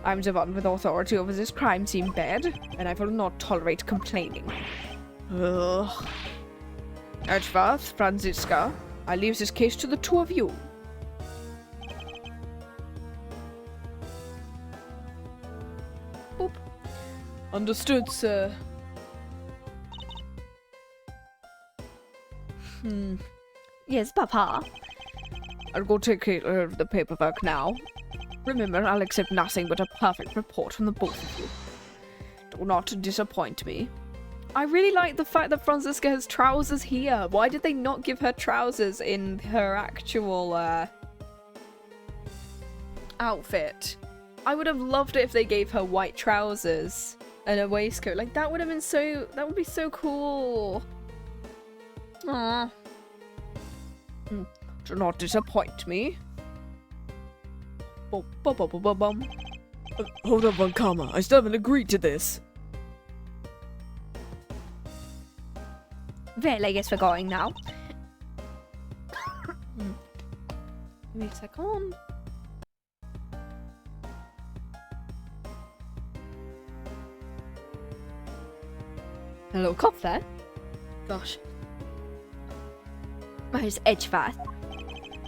I'm the one with authority over this crime scene bed, and I will not tolerate complaining. Ugh. Edgeworth, Franziska, I leave this case to the two of you. Boop. Understood, sir. Yes, Papa. I'll go take care of the paperwork now. Remember, I'll accept nothing but a perfect report from the both of you. Do not disappoint me. I really like the fact that Franziska has trousers here. Why did they not give her trousers in her actual outfit? I would have loved it if they gave her white trousers and a waistcoat. Like, that would have been so... That would be so cool. Aww. Do not disappoint me. Bum. Hold on, Von Karma. I still haven't agreed to this. Well, I guess we're going now. Give me a second. A little cough there. Gosh. Where's Edgeworth?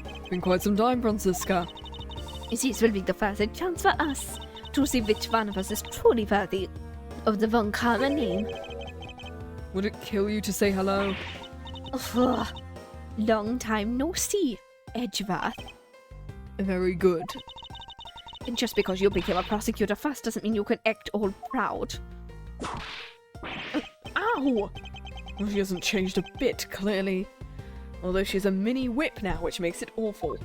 It's been quite some time, Franziska. This will be the first chance for us to see which one of us is truly worthy of the Von Karma name. Would it kill you to say hello? Ugh. Long time no see, Edgeworth. Very good. And just because you became a prosecutor first doesn't mean you can act all proud. Ow! Well, she hasn't changed a bit, clearly. Although she's a mini whip now, which makes it awful.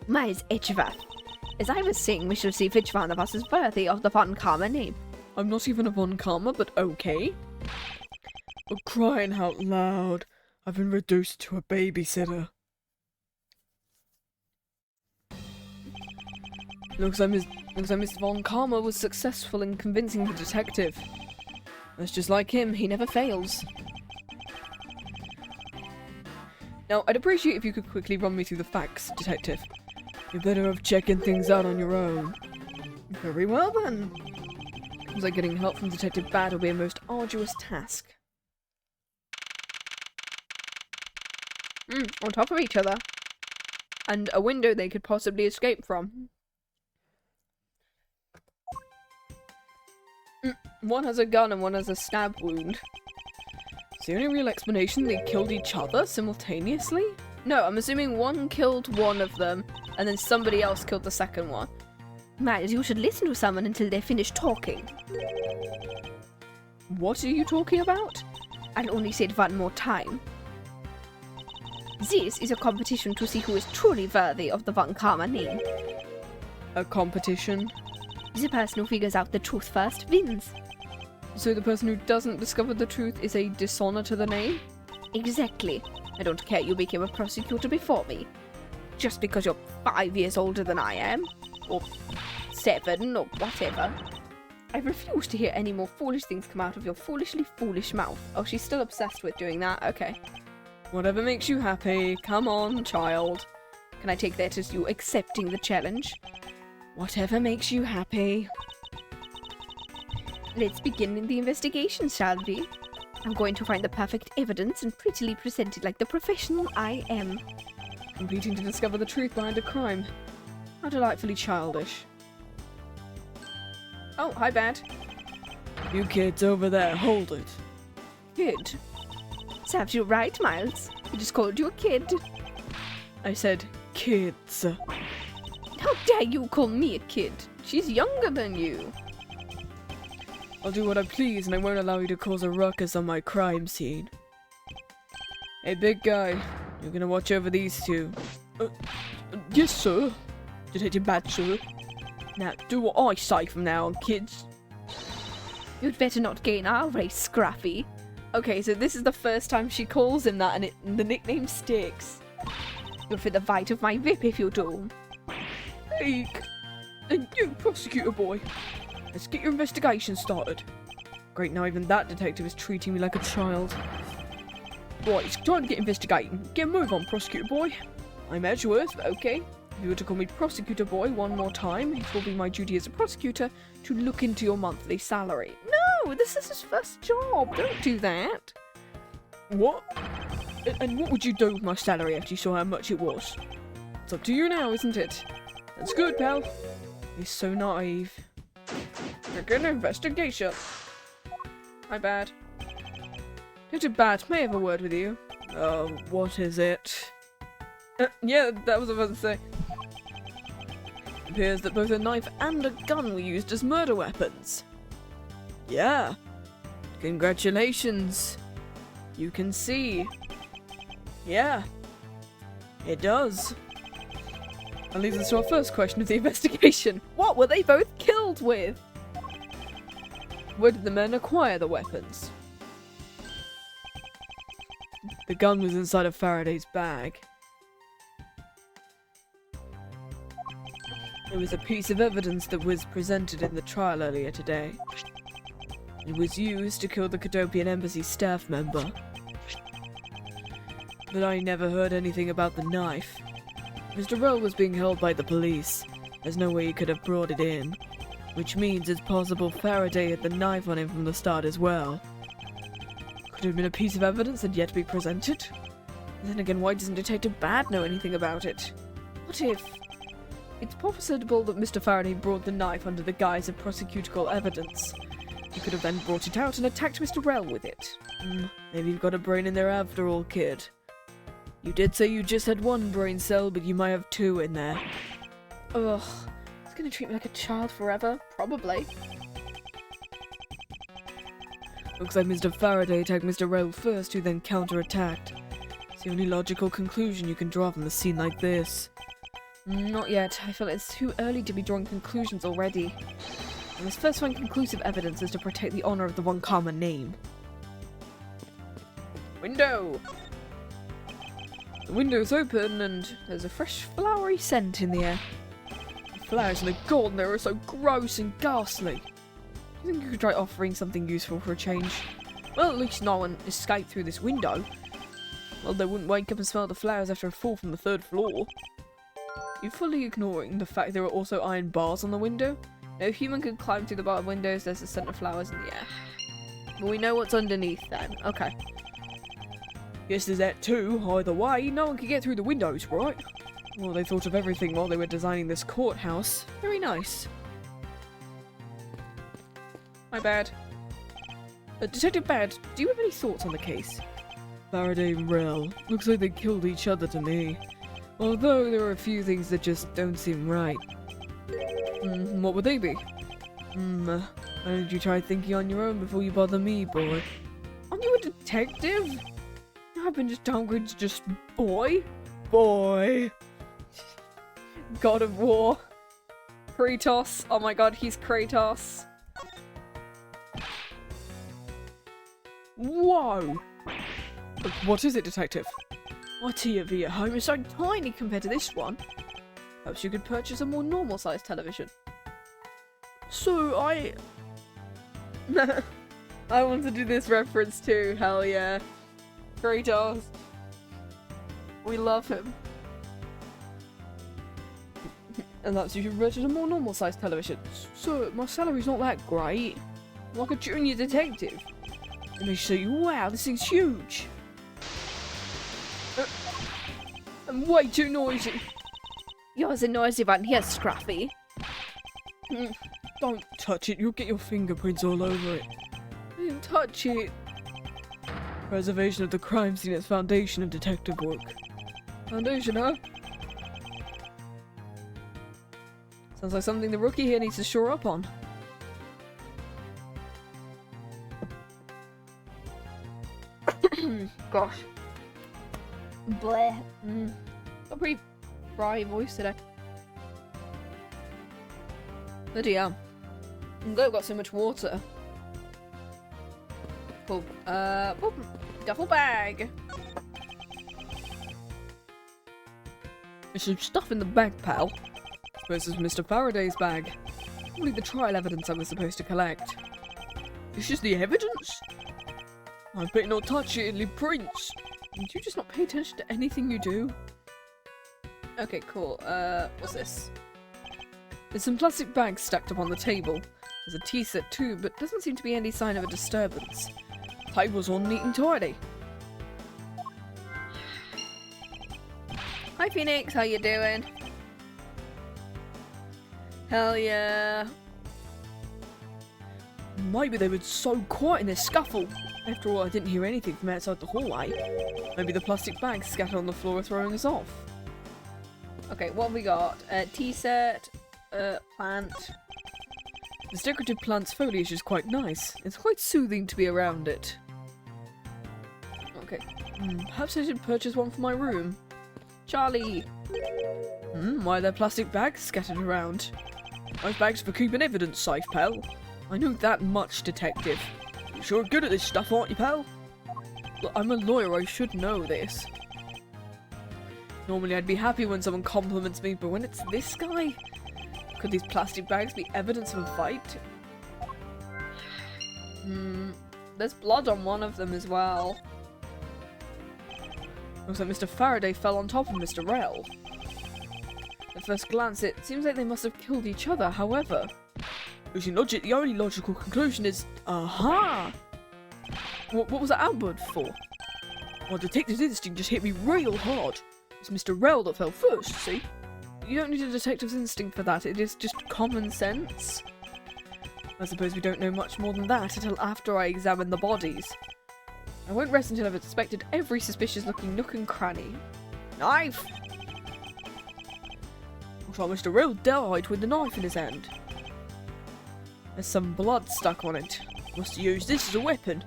Miles Edgeworth. As I was saying, we shall see which one of us is worthy of the Von Karma name. I'm not even a Von Karma, but okay. Oh, crying out loud. I've been reduced to a babysitter. Looks like Mr. Von Karma was successful in convincing the detective. That's just like him, he never fails. Now, I'd appreciate if you could quickly run me through the facts, detective. You're better off checking things out on your own. Very well then. Seems like getting help from Detective Bad will be a most arduous task. On top of each other. And a window they could possibly escape from. One has a gun and one has a stab wound. Is the only real explanation they killed each other simultaneously? No, I'm assuming one killed one of them, and then somebody else killed the second one. Miles, you should listen to someone until they finish talking. What are you talking about? I'll only say it one more time. This is a competition to see who is truly worthy of the Von Karma name. A competition? The person who figures out the truth first wins. So the person who doesn't discover the truth is a dishonor to the name? Exactly. I don't care you became a prosecutor before me. Just because you're 5 years older than I am. Or 7, or whatever. I refuse to hear any more foolish things come out of your foolishly foolish mouth. Oh, she's still obsessed with doing that? Okay. Whatever makes you happy. Come on, child. Can I take that as you accepting the challenge? Whatever makes you happy. Let's begin the investigation, shall we? I'm going to find the perfect evidence and prettily present it like the professional I am. Competing to discover the truth behind a crime. How delightfully childish. Oh, hi, Bad. You kids over there, hold it. Kid? Serves you right, Miles. I just called you a kid. I said kids. How dare you call me a kid? She's younger than you. I'll do what I please and I won't allow you to cause a ruckus on my crime scene. Hey, big guy. You're gonna watch over these two. Yes, sir. Detective Bad, sir. Now, do what I say from now on, kids. You'd better not gain our race, Scruffy. Okay, so this is the first time she calls him that and the nickname sticks. You'll feel the bite of my whip if you do. Hey, and you, prosecutor boy. Let's get your investigation started. Great, now even that detective is treating me like a child. Right, it's time to get investigating. Get a move on, prosecutor boy. I'm Edgeworth, okay? If you were to call me prosecutor boy one more time, it will be my duty as a prosecutor to look into your monthly salary. No, this is his first job. Don't do that. What? And what would you do with my salary after you saw how much it was? It's up to you now, isn't it? That's good, pal. He's so naive. Begin investigation. My bad. Detective Bad, may I have a word with you? What is it? Yeah, that was what I was about to say. It appears that both a knife and a gun were used as murder weapons. Yeah. Congratulations. You can see. Yeah. It does. That leads us to our first question of the investigation. What were they both killed with? Where did the men acquire the weapons? The gun was inside of Faraday's bag. It was a piece of evidence that was presented in the trial earlier today. It was used to kill the Cadopian Embassy staff member. But I never heard anything about the knife. Mr. Rell was being held by the police. There's no way he could have brought it in. Which means it's possible Faraday had the knife on him from the start as well. Could it have been a piece of evidence and yet to be presented? And then again, why doesn't Detective Bad know anything about it? What if... It's possible that Mr. Faraday brought the knife under the guise of prosecutorial evidence. He could have then brought it out and attacked Mr. Rell with it. Maybe you've got a brain in there after all, kid. You did say you just had one brain cell, but you might have two in there. Ugh. It's gonna treat me like a child forever? Probably. Looks like Mr. Faraday attacked Mr. Rell first, who then counter-attacked. It's the only logical conclusion you can draw from a scene like this. Not yet. I feel it's too early to be drawing conclusions already. I must first find conclusive evidence as to protect the honor of the one common name. Window! The window's open and there's a fresh flowery scent in the air. The flowers in the garden there are so gross and ghastly. Do you think you could try offering something useful for a change? Well, at least no one escaped through this window. Well, they wouldn't wake up and smell the flowers after a fall from the 3rd floor. You're fully ignoring the fact there are also iron bars on the window. No human could climb through the bar windows, there's a scent of flowers in the air. But we know what's underneath then. Okay. Yes, there's that too. Either way, no one could get through the windows, right? Well, they thought of everything while they were designing this courthouse. Very nice. My bad. Detective Bad, do you have any thoughts on the case? Faraday and Rell. Looks like they killed each other to me. Although there are a few things that just don't seem right. What would they be? Why don't you try thinking on your own before you bother me, boy? Aren't you a detective? I've been just downgraded to just boy? Boy. God of War. Kratos. Oh my god, he's Kratos. Whoa! What is it, detective? My TV at home is so tiny compared to this one. Perhaps you could purchase a more normal-sized television. So, I want to do this reference too, hell yeah. Kratos. We love him. And that's you should purchase a more normal-sized television. So, my salary's not that great. I'm like a junior detective. Let me show you. Wow, this thing's huge. I'm way too noisy. You're a noisy one here, Scruffy. Don't touch it, you'll get your fingerprints all over it. Don't touch it. Preservation of the crime scene is foundation of detective work. Foundation, huh? Sounds like something the rookie here needs to shore up on. Gosh. Bleh. Got a pretty dry voice today. Bloody hell. I'm glad I've got so much water. Cool. Duffel bag. There's some stuff in the bag, pal. Suppose it's Mr. Faraday's bag. Probably the trial evidence I was supposed to collect. It's just the evidence? I better not touch it, it'll leave prints. Did you just not pay attention to anything you do? Okay, cool. What's this? There's some plastic bags stacked up on the table. There's a tea set too, but doesn't seem to be any sign of a disturbance. Table's all neat and tidy. Hi Phoenix, how you doing? Hell yeah. Maybe they were so quiet in their scuffle. After all, I didn't hear anything from outside the hallway. Maybe the plastic bags scattered on the floor are throwing us off. Okay, what have we got? Tea set, plant. This decorative plant's foliage is quite nice. It's quite soothing to be around it. Okay. Perhaps I should purchase one for my room. Charlie! Why are there plastic bags scattered around? Those bags for keeping evidence safe, pal. I know that much, detective. You're sure good at this stuff, aren't you, pal? Look, I'm a lawyer, I should know this. Normally I'd be happy when someone compliments me, but when it's this guy? Could these plastic bags be evidence of a fight? There's blood on one of them as well. Looks like Mr. Faraday fell on top of Mr. Rell. At first glance, it seems like they must have killed each other, however. Using logic, the only logical conclusion is... Aha! What was that outburst for? My detective's instinct just hit me real hard. It's Mr. Rell that fell first, see? You don't need a detective's instinct for that, it is just common sense. I suppose we don't know much more than that until after I examine the bodies. I won't rest until I've inspected every suspicious-looking nook and cranny. Knife! Looks like Mr. Rell died with the knife in his hand. There's some blood stuck on it. Must have used this as a weapon.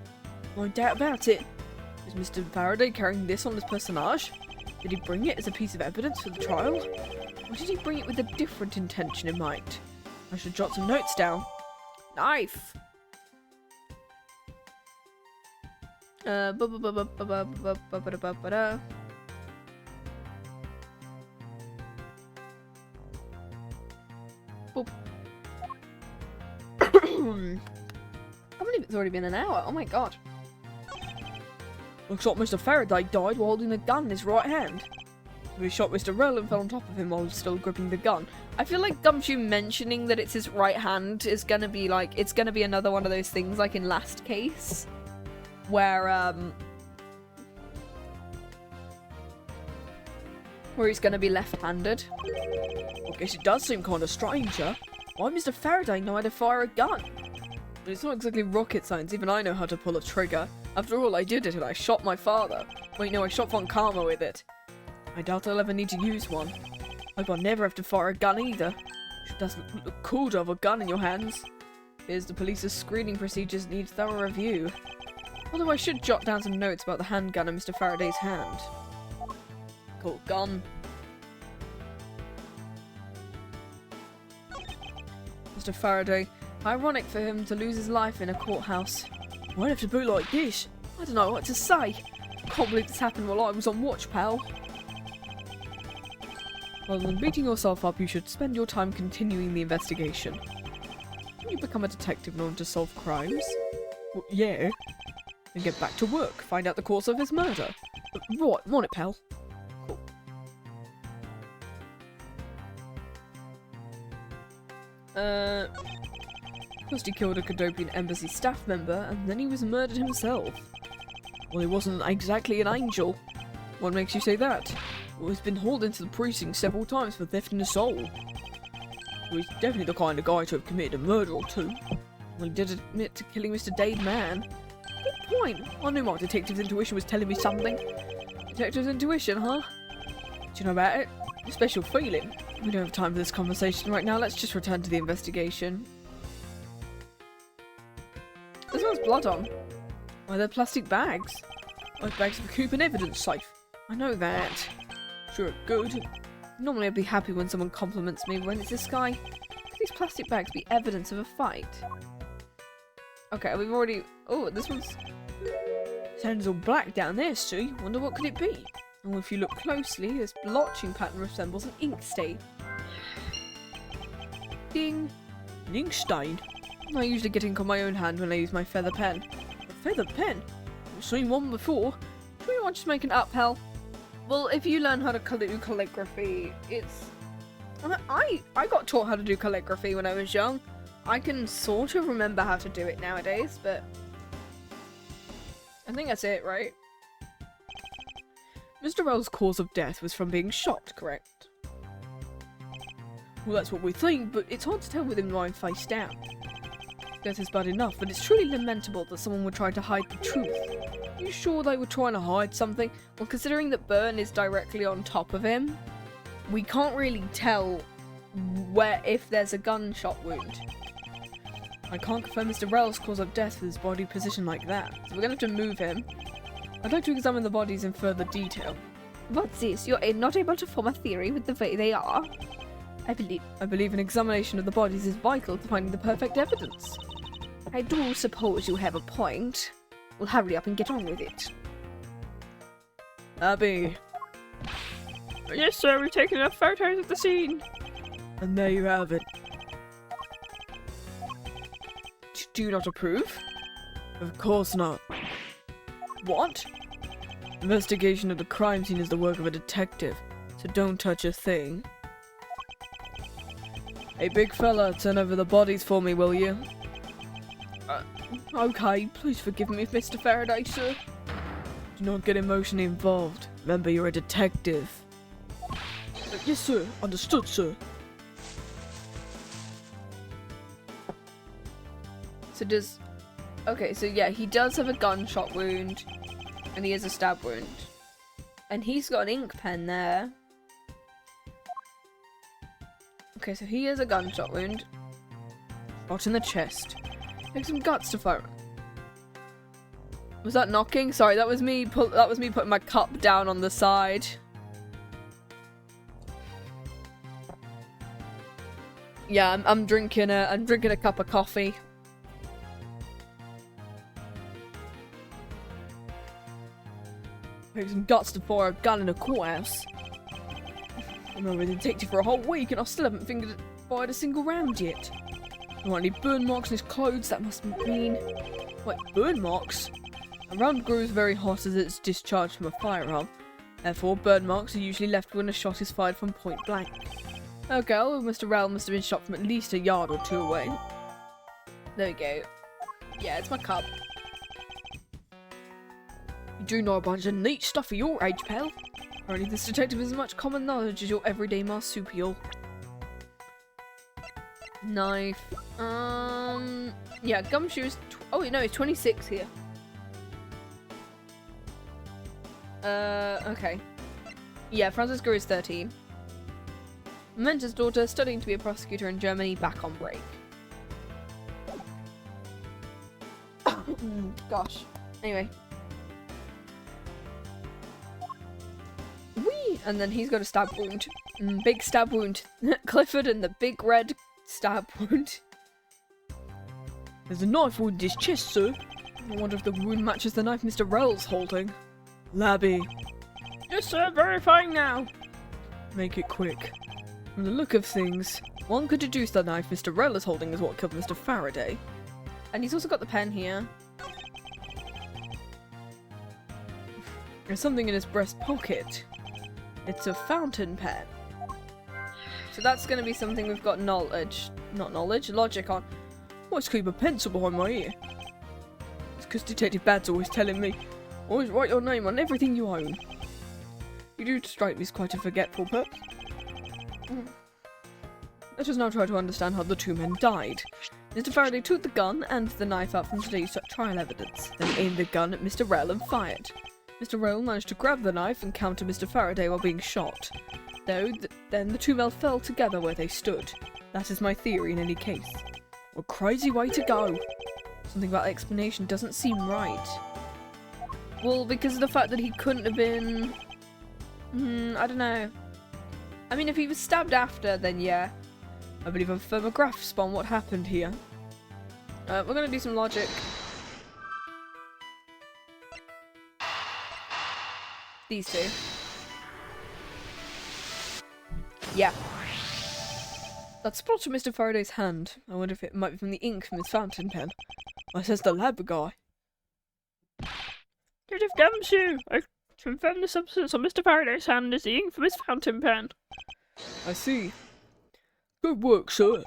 No doubt about it. Is Mr. Faraday carrying this on his personage? Did he bring it as a piece of evidence for the trial? Or did he bring it with a different intention in mind? I should jot some notes down. Knife! Boop. I believe it's already been an hour. Oh my god. Looks like Mr. Faraday died while holding a gun in his right hand. So he shot Mr. Rell and fell on top of him while still gripping the gun. I feel like Gumshoe mentioning that it's his right hand is gonna be like, it's gonna be another one of those things like in Last Case. Where he's gonna be left-handed. I guess it does seem kind of strange, huh? Why Mr. Faraday know how to fire a gun? But it's not exactly rocket science, even I know how to pull a trigger. After all, I did it and I shot my father. Wait, no, I shot Von Karma with it. I doubt I'll ever need to use one. Hope I'll never have to fire a gun either. It doesn't look cool to have a gun in your hands. Here's the police's screening procedures need thorough review. Although I should jot down some notes about the handgun in Mr. Faraday's hand. Cool, gun. Mr. Faraday. Ironic for him to lose his life in a courthouse. Why'd have to be like this? I don't know what to say. Can't believe this happened while I was on watch, pal. Rather than beating yourself up, you should spend your time continuing the investigation. Can you become a detective in order to solve crimes? Well, yeah. Then get back to work, find out the cause of his murder. Right, I'm on it, pal. Cool. First he killed a Cadopian embassy staff member, and then he was murdered himself. Well, he wasn't exactly an angel. What makes you say that? Well, he's been hauled into the precinct several times for theft and assault. Well, he's definitely the kind of guy to have committed a murder or two. Well, he did admit to killing Mr. Dade Mann. Good point. I knew my detective's intuition was telling me something. Detective's intuition, huh? Do you know about it? A special feeling. We don't have time for this conversation right now. Let's just return to the investigation. This one's blood on. Why, they're plastic bags. Those bags are keeping evidence safe. I know that. Sure, good. Normally I'd be happy when someone compliments me, but when it's this guy, could these plastic bags be evidence of a fight? Okay, we've already... Oh, this one's... Sounds all black down there, see? Wonder what could it be? Oh, if you look closely, this blotching pattern resembles an ink stain. Ding! An ink stain? I usually get ink on my own hand when I use my feather pen. A feather pen? I've seen one before. Do you want to just make an up, Hal? Well, if you learn how to do calligraphy, it's... I got taught how to do calligraphy when I was young. I can sort of remember how to do it nowadays, but... I think that's it, right? Mr. Rell's cause of death was from being shot, correct? Well, that's what we think, but it's hard to tell with him lying face down. Death is bad enough, but it's truly lamentable that someone would try to hide the truth. Are you sure they were trying to hide something? Well, considering that Byrne is directly on top of him, we can't really tell where if there's a gunshot wound. I can't confirm Mr. Rell's cause of death with his body positioned like that, so we're gonna have to move him. I'd like to examine the bodies in further detail. What's this? You're not able to form a theory with the way they are? I believe an examination of the bodies is vital to finding the perfect evidence. I do suppose you have a point. Well, hurry up and get on with it. Abby. Yes, sir, we've taken enough photos of the scene. And there you have it. Do you not approve? Of course not. What? Investigation of the crime scene is the work of a detective, so don't touch a thing. Hey, big fella, turn over the bodies for me, will you? Okay, please forgive me, Mr. Faraday, sir. Do not get emotionally involved. Remember, you're a detective. Yes, sir. Understood, sir. So does... Okay, so yeah, he does have a gunshot wound. And he has a stab wound. And he's got an ink pen there. Okay, so he has a gunshot wound. Shot in the chest. Take some guts to fire. Was that knocking? Sorry, that was me. That was me putting my cup down on the side. Yeah, I'm drinking a cup of coffee. Take some guts to fire a gun in a courthouse. I've been a detective for a whole week and I still haven't fired a single round yet. There aren't any burn marks on his clothes, that must mean... Wait, burn marks? A round grows very hot as it's discharged from a firearm. Therefore, burn marks are usually left when a shot is fired from point blank. Okay, well, Mr. Rell must have been shot from at least a yard or two away. There we go. Yeah, it's my cup. You do know a bunch of neat stuff for your age, pal. Apparently this detective has as much common knowledge as your everyday marsupial. Knife. Yeah, gumshoes. Oh, wait, no, it's 26 here. Okay. Yeah, Franziska is 13. Mentor's daughter, studying to be a prosecutor in Germany, back on break. Gosh. Anyway. Whee! And then he's got a stab wound. Big stab wound. Clifford and the big red stab wound. There's a knife wound in his chest, sir. I wonder if the wound matches the knife Mr. Rell's holding. Labby. Yes, sir, verifying now. Make it quick. From the look of things, one could deduce the knife Mr. Rell is holding is what killed Mr. Faraday. And he's also got the pen here. There's something in his breast pocket. It's a fountain pen. So that's going to be something we've got logic on. Always keep a pencil behind my ear. It's because Detective Bad's always telling me, always write your name on everything you own. You do strike me as quite a forgetful person. Let us now try to understand how the two men died. Mr. Faraday took the gun and the knife out from today's trial evidence, then aimed the gun at Mr. Rell and fired. Mr. Rell managed to grab the knife and counter Mr. Faraday while being shot. Then the two men fell together where they stood. That is my theory in any case. What a crazy way to go. Something about the explanation doesn't seem right. Well, because of the fact that he couldn't have been... I don't know. I mean, if he was stabbed after, then yeah. I believe a firmer grasp on what happened here. We're gonna do some logic. These two. Yeah. That spot on Mr. Faraday's hand. I wonder if it might be from the ink from his fountain pen. Or says the lab guy. Detective Gumshoe, I confirm the substance on Mr. Faraday's hand is the ink from his fountain pen. I see. Good work, sir.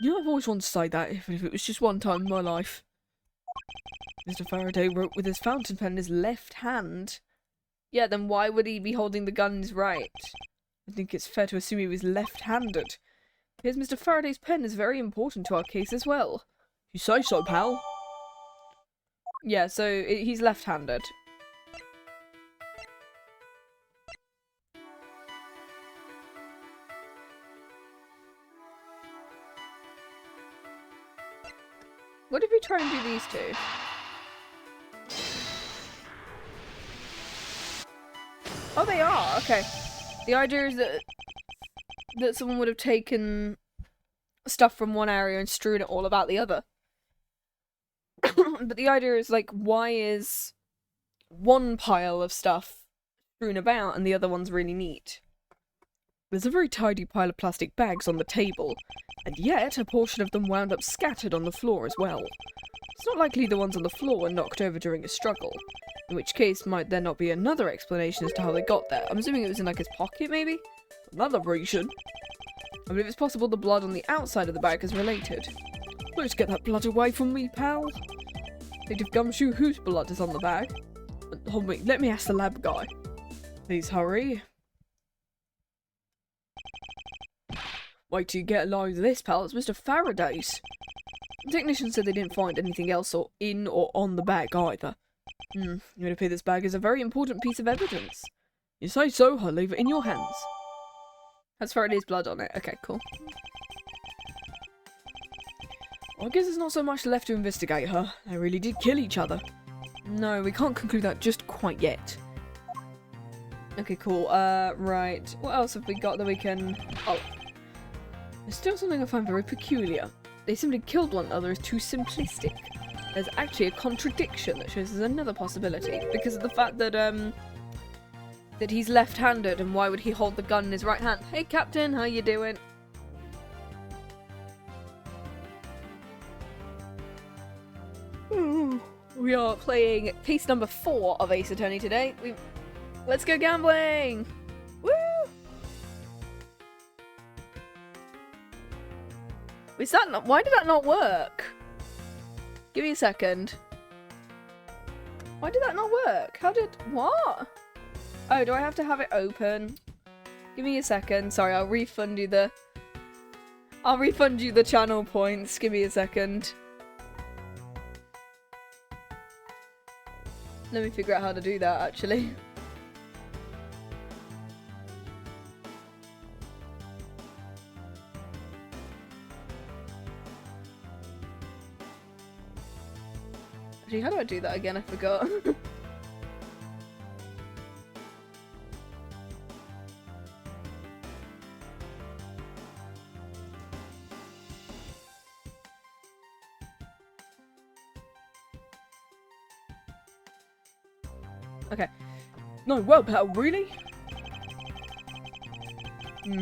You know, I've always wanted to say that, even if it was just one time in my life. Mr. Faraday wrote with his fountain pen in his left hand. Yeah, then why would he be holding the gun in his right? I think it's fair to assume he was left-handed. Here's Mr. Faraday's pen is very important to our case as well. You say so, pal. Yeah, so he's left-handed. try and do these two. Oh, they are. Okay. The idea is that someone would have taken stuff from one area and strewn it all about the other. But the idea is, like, why is one pile of stuff strewn about and the other one's really neat? There's a very tidy pile of plastic bags on the table, and yet a portion of them wound up scattered on the floor as well. It's not likely the ones on the floor were knocked over during a struggle, in which case might there not be another explanation as to how they got there. I'm assuming it was in, like, his pocket, maybe? Another reason. I believe it's possible the blood on the outside of the bag is related. Let's get that blood away from me, pal. Native Gumshoe, whose blood is on the bag? Hold me, let me ask the lab guy. Please hurry. Wait till you get a load of this, pal. It's Mr. Faraday's. The technician said they didn't find anything else or in or on the bag either. It would appear this bag is a very important piece of evidence. You say so, I'll leave it in your hands. Has Faraday's blood on it. Okay, cool. Well, I guess there's not so much left to investigate, huh? They really did kill each other. No, we can't conclude that just quite yet. Okay, cool. Right. What else have we got that we can... Oh. There's still something I find very peculiar. They simply killed one another is too simplistic. There's actually a contradiction that shows there's another possibility. Because of the fact that, that he's left-handed, and why would he hold the gun in his right hand? Hey, Captain, how you doing? We are playing case number 4 of Ace Attorney today. Let's go gambling! Woo! Is that not- why did that not work? Give me a second. Why did that not work? How did- what? Oh, do I have to have it open? Give me a second. Sorry, I'll refund you the channel points. Give me a second. Let me figure out how to do that, actually. Actually, how do I do that again? I forgot. Okay. No, well, pal, really?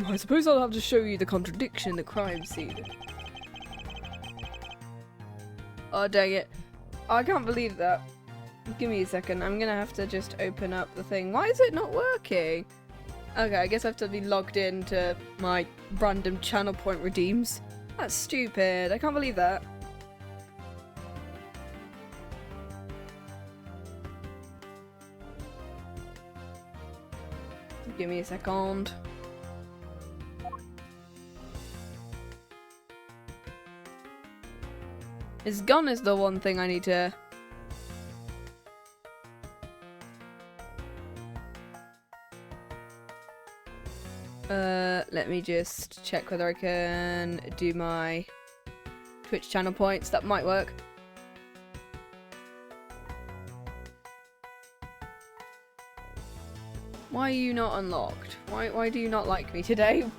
I suppose I'll have to show you the contradiction in the crime scene. Oh, dang it. I can't believe that. Give me a second. I'm gonna have to just open up the thing. Why is it not working? Okay, I guess I have to be logged in to my random channel point redeems. That's stupid. I can't believe that. Give me a second. His gun is the one thing I need to... let me just check whether I can do my Twitch channel points. That might work. Why are you not unlocked? Why do you not like me today?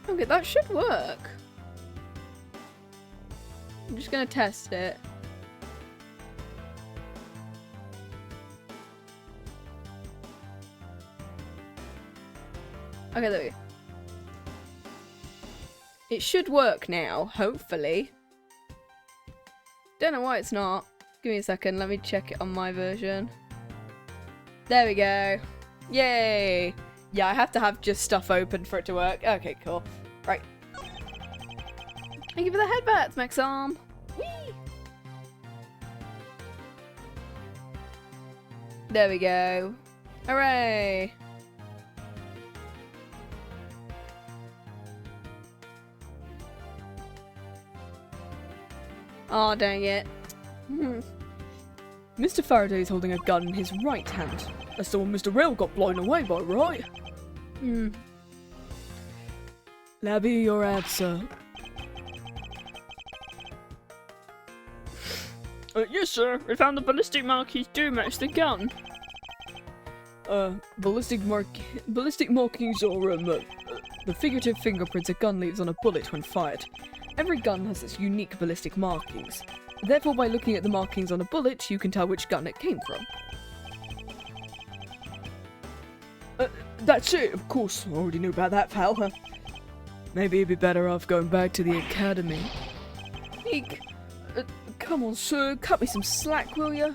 Okay, that should work. I'm just gonna test it. Okay, there we go. It should work now, hopefully. Don't know why it's not. Give me a second, let me check it on my version. There we go. Yay! Yeah, I have to have just stuff open for it to work. Okay, cool. Right. Thank you for the headbats, Maxarm. Whee! There we go. Hooray! Oh, dang it. Mr. Faraday is holding a gun in his right hand. That's the one Mr. Rell got blown away by, right? The Labby, your answer. Yes, sir. We found the ballistic markings do match the gun. Ballistic markings are, the figurative fingerprints a gun leaves on a bullet when fired. Every gun has its unique ballistic markings. Therefore, by looking at the markings on a bullet, you can tell which gun it came from. That's it, of course. I already knew about that, pal. Maybe you'd be better off going back to the academy. Eek. Come on, sir. Cut me some slack, will ya?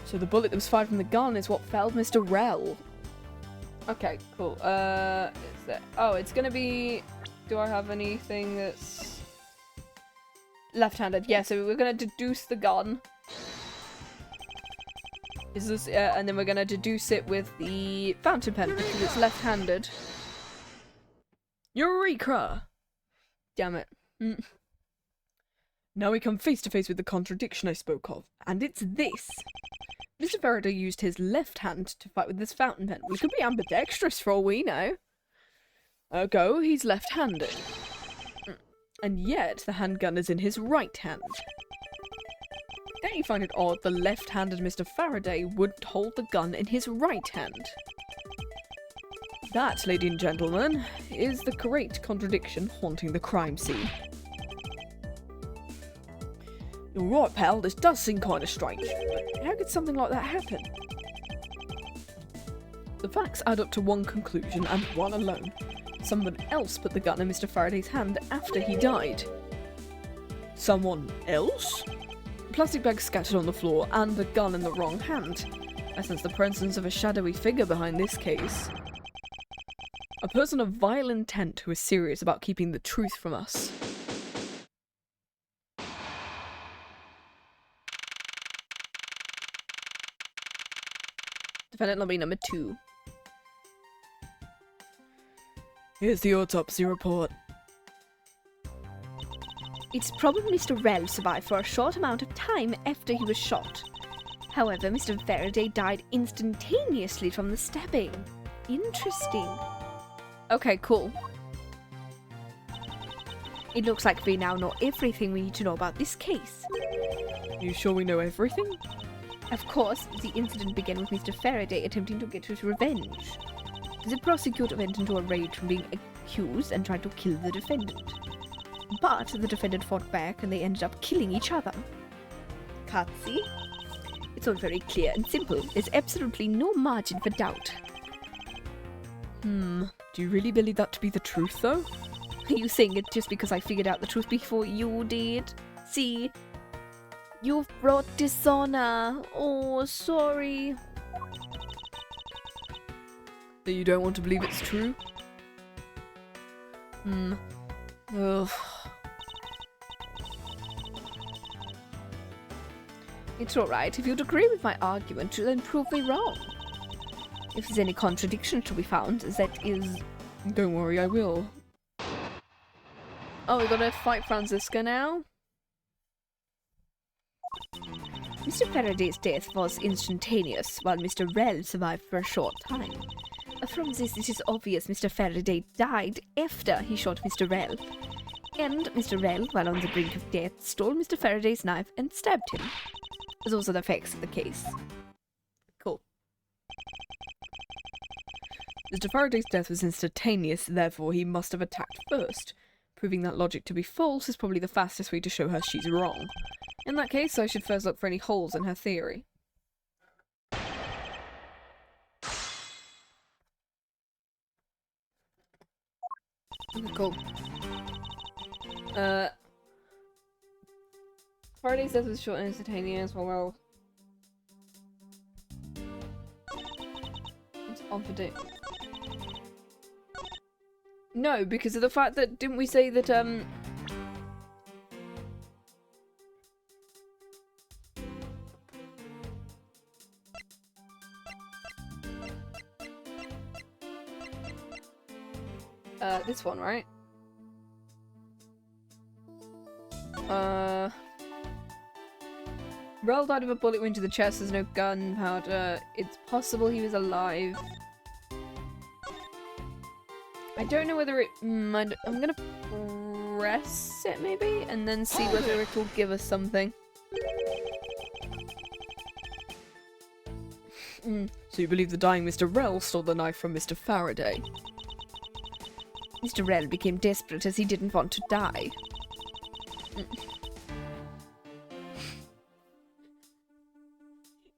So the bullet that was fired from the gun is what felled Mr. Rell. Okay, cool. Is there... Oh, it's gonna be... Do I have anything that's... left-handed? Yeah, so we're gonna deduce the gun. Is this... and then we're gonna deduce it with the fountain pen because it's left-handed. Eureka! Damn it. Now we come face to face with the contradiction I spoke of, and it's this. Mr. Faraday used his left hand to fight with this fountain pen. We could be ambidextrous for all we know. Ergo, he's left-handed. And yet, the handgun is in his right hand. Don't you find it odd the left-handed Mr. Faraday would hold the gun in his right hand? That, ladies and gentlemen, is the great contradiction haunting the crime scene. You're right, pal, this does seem kind of strange. But how could something like that happen? The facts add up to one conclusion, and one alone. Someone else put the gun in Mr. Faraday's hand after he died. Someone else? Plastic bags scattered on the floor, and the gun in the wrong hand. I sense the presence of a shadowy figure behind this case. A person of vile intent who is serious about keeping the truth from us. Defendant lobby number 2. Here's the autopsy report. It's probably Mr. Rell survived for a short amount of time after he was shot. However, Mr. Faraday died instantaneously from the stabbing. Interesting. Okay, cool. It looks like we now know everything we need to know about this case. You sure we know everything? Of course, the incident began with Mr. Faraday attempting to get his revenge. The prosecutor went into a rage from being accused and tried to kill the defendant. But the defendant fought back and they ended up killing each other. Katsi? It's all very clear and simple. There's absolutely no margin for doubt. Do you really believe that to be the truth, though? Are you saying it just because I figured out the truth before you did? See? You've brought dishonor. Oh, sorry. That you don't want to believe it's true? Ugh. It's alright. If you'd agree with my argument, then prove me wrong. If there's any contradiction to be found, that is... Don't worry, I will. Oh, we gotta fight Franziska now? Mr. Faraday's death was instantaneous, while Mr. Rell survived for a short time. From this, it is obvious Mr. Faraday died after he shot Mr. Rell. And Mr. Rell, while on the brink of death, stole Mr. Faraday's knife and stabbed him. Those are the facts of the case. Cool. Mr. Faraday's death was instantaneous, therefore he must have attacked first. Proving that logic to be false is probably the fastest way to show her she's wrong. In that case, I should first look for any holes in her theory. Cool. Faraday's death was short and instantaneous. Well, it's on for day. No, because of the fact that didn't we say that this one, right? Rell died of a bullet wound to the chest. There's no gunpowder. It's possible he was alive. I don't know whether it... I'm gonna press it, maybe? And then see whether it'll give us something. So you believe the dying Mr. Rell stole the knife from Mr. Faraday? Mr. Rell became desperate as he didn't want to die.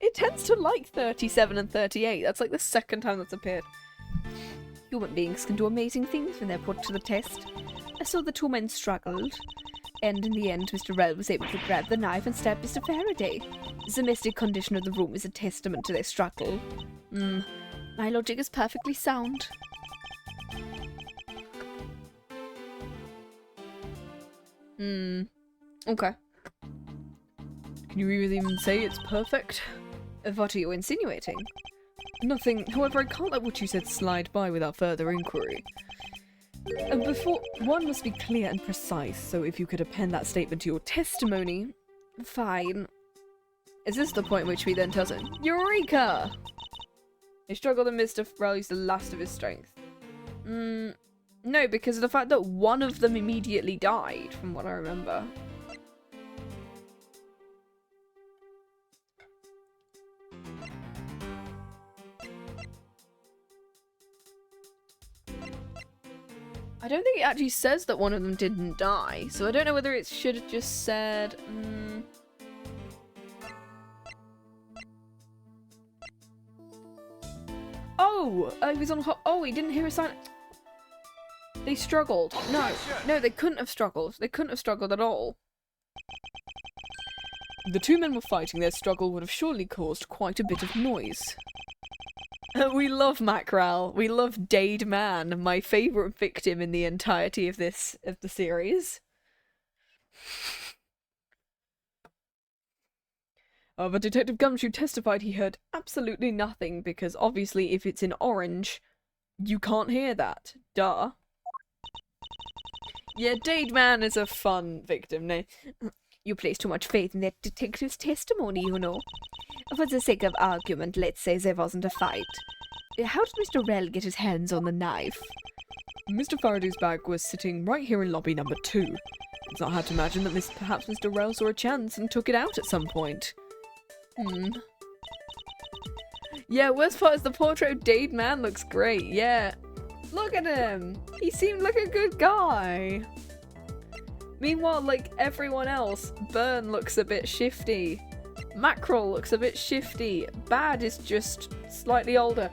It tends to like 37 and 38. That's like the second time that's appeared. Human beings can do amazing things when they're put to the test. I saw the two men struggled, and in the end Mr. Rell was able to grab the knife and stab Mr. Faraday. The domestic condition of the room is a testament to their struggle. My logic is perfectly sound. Okay. Can you really even say it's perfect? What are you insinuating? Nothing. However, I can't let what you said slide by without further inquiry. Before, one must be clear and precise, so if you could append that statement to your testimony... Fine. Is this the point at which we then tell him, Eureka! He struggled and Mr. Rell used the last of his strength. No, because of the fact that one of them immediately died, from what I remember. I don't think it actually says that one of them didn't die, so I don't know whether it should have just said... Oh! He was on oh, he didn't hear a sign... They struggled. No, they couldn't have struggled. They couldn't have struggled at all. The two men were fighting. Their struggle would have surely caused quite a bit of noise. We love Mack Rell. We love Dade Man, my favourite victim in the entirety of the series. But Detective Gumshoe testified he heard absolutely nothing because obviously if it's in orange, you can't hear that. Duh. Yeah, Dade Man is a fun victim. No. You place too much faith in that detective's testimony, you know. For the sake of argument, let's say there wasn't a fight. How did Mr. Rell get his hands on the knife? Mr. Faraday's bag was sitting right here in lobby number 2. It's not hard to imagine that perhaps Mr. Rell saw a chance and took it out at some point. Yeah, worst part is the portrait of Dade Man looks great, yeah. Look at him! He seemed like a good guy! Meanwhile, like everyone else, Byrne looks a bit shifty. Mack Rell looks a bit shifty. Bad is just slightly older,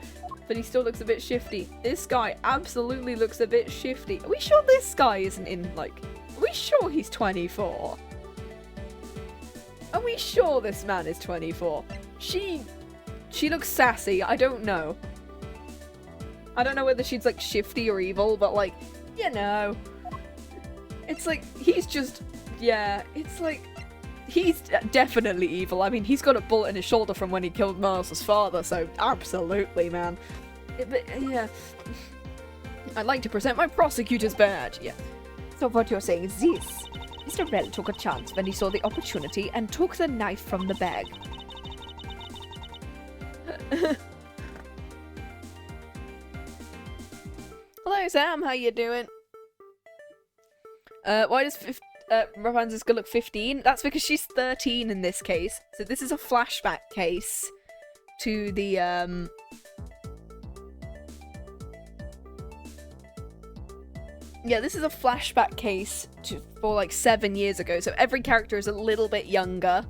but he still looks a bit shifty. This guy absolutely looks a bit shifty. Are we sure this guy isn't in, like... Are we sure he's 24? Are we sure this man is 24? She looks sassy. I don't know. I don't know whether she's, like, shifty or evil, but, like, you know. It's like, he's just... Yeah, it's like... He's definitely evil. I mean, he's got a bullet in his shoulder from when he killed Miles' father, so absolutely, man. But, yeah. I'd like to present my prosecutor's badge. Yeah. So what you're saying is this. Mr. Rell took a chance when he saw the opportunity and took the knife from the bag. Hello, Sam. How you doing? Why does Franziska look 15? That's because she's 13 in this case. So this is a flashback case to the, Yeah, this is a flashback case for like 7 years ago. So every character is a little bit younger.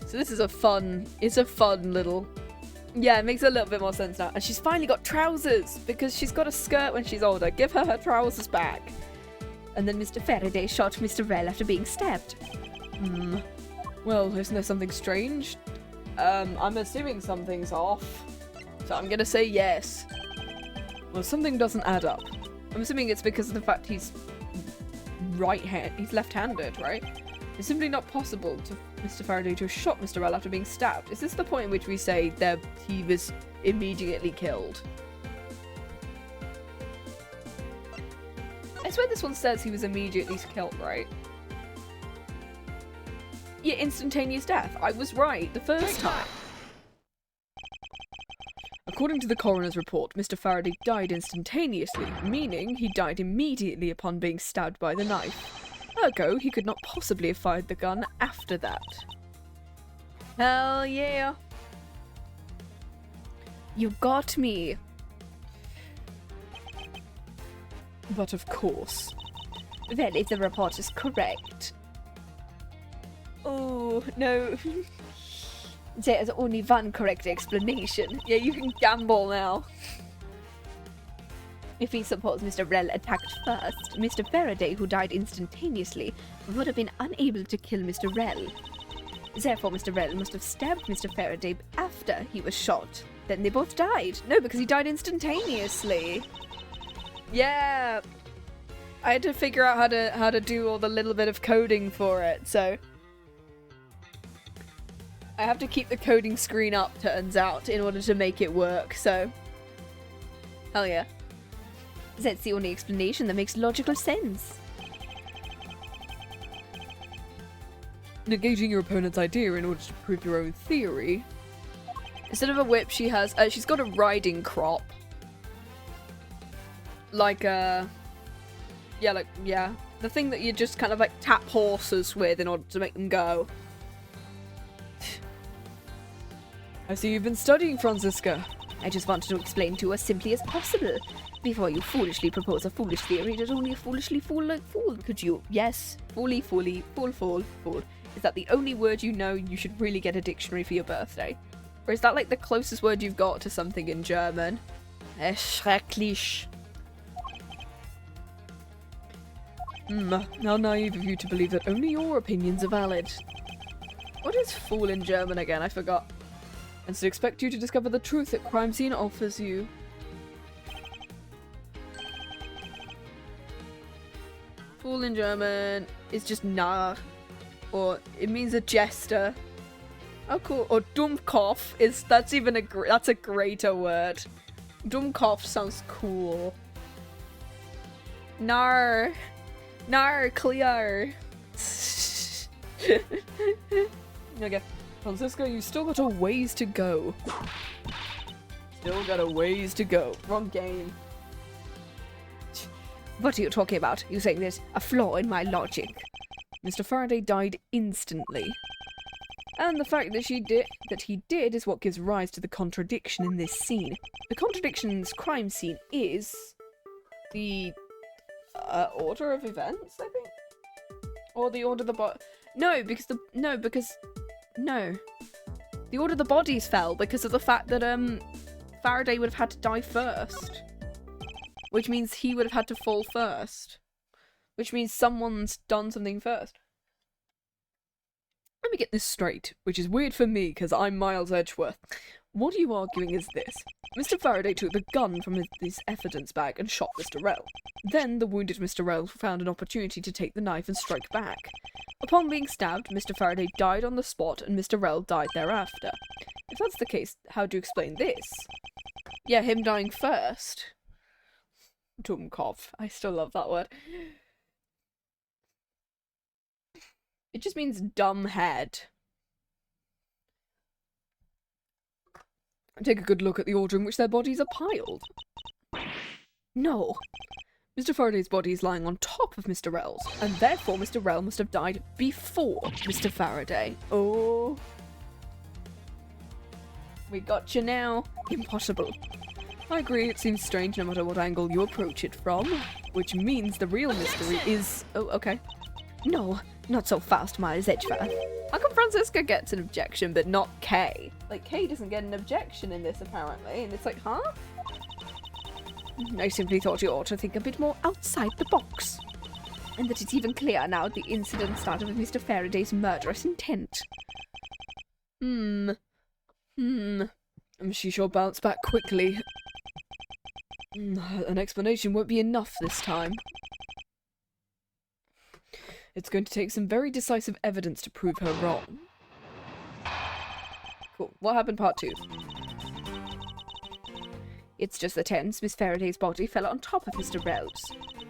So this is a fun little... Yeah, it makes a little bit more sense now. And she's finally got trousers, because she's got a skirt when she's older. Give her her trousers back. And then Mr. Faraday shot Mr. Rell after being stabbed. Well, isn't there something strange? I'm assuming something's off. So I'm gonna say yes. Well, something doesn't add up. I'm assuming it's because of the fact he's left-handed, right? It's simply not possible for Mr. Faraday to have shot Mr. Rell after being stabbed. Is this the point in which we say that he was immediately killed? I swear this one says he was immediately killed, right? Yeah, instantaneous death. I was right the first time. According to the coroner's report, Mr. Faraday died instantaneously, meaning he died immediately upon being stabbed by the knife. Ergo, he could not possibly have fired the gun after that. Hell yeah. You got me. But of course. Well, if the report is correct, Oh, no. there's only one correct explanation. Yeah, you can gamble now. If we suppose Mr. Rell attacked first, Mr. Faraday, who died instantaneously, would have been unable to kill Mr. Rell. Therefore, Mr. Rell must have stabbed Mr. Faraday after he was shot. Then they both died. No, because he died instantaneously. Yeah. I had to figure out how to do all the little bit of coding for it, so I have to keep the coding screen up, turns out, in order to make it work, so hell yeah. That's the only explanation that makes logical sense. Negating your opponent's idea in order to prove your own theory. Instead of a whip, she's got a riding crop. Like the thing that you just kind of like tap horses with in order to make them go. I see you've been studying, Franziska. I just wanted to explain to you as simply as possible, before you foolishly propose a foolish theory that only a foolishly fool could you. Yes, fool. Is that the only word you know? You should really get a dictionary for your birthday. Or is that like the closest word you've got to something in German? Schrecklich. How naive of you to believe that only your opinions are valid. What is fool in German again? I forgot. And so expect you to discover the truth that crime scene offers you. Fool in German is just Narr. Or it means a jester. Oh cool. Or Dummkopf that's even that's a greater word. Dummkopf sounds cool. Narr. Narr, clear. Okay. Franziska, you still got a ways to go. Still got a ways to go. Wrong game. What are you talking about? You saying there's a flaw in my logic? Mr. Faraday died instantly. And the fact that he did is what gives rise to the contradiction in this scene. The contradiction in this crime scene is the order of events, I think? Or the order of the The order the bodies fell because of the fact that Faraday would have had to die first. Which means he would have had to fall first. Which means someone's done something first. Let me get this straight, which is weird for me because I'm Miles Edgeworth. What are you arguing is this? Mr. Faraday took the gun from his evidence bag and shot Mr. Rell. Then the wounded Mr. Rell found an opportunity to take the knife and strike back. Upon being stabbed, Mr. Faraday died on the spot and Mr. Rell died thereafter. If that's the case, how do you explain this? Yeah, him dying first. Dummkopf. I still love that word. It just means dumb head. Take a good look at the order in which their bodies are piled. No. Mr. Faraday's body is lying on top of Mr. Rell's, and therefore Mr. Rell must have died before Mr. Faraday. Oh. We got you now. Impossible. I agree, it seems strange no matter what angle you approach it from, which means the real mystery is... Oh, okay. No, not so fast, Miles Edgeworth. How come Franziska gets an objection but not Kay? Like, Kay doesn't get an objection in this, apparently, and it's like, huh? I simply thought you ought to think a bit more outside the box. And that it's even clear now the incident started with Mr. Faraday's murderous intent. She shall bounce back quickly. An explanation won't be enough this time. It's going to take some very decisive evidence to prove her wrong. Cool. What happened part 2? It's just that hence Miss Faraday's body fell on top of Mr. Rell's.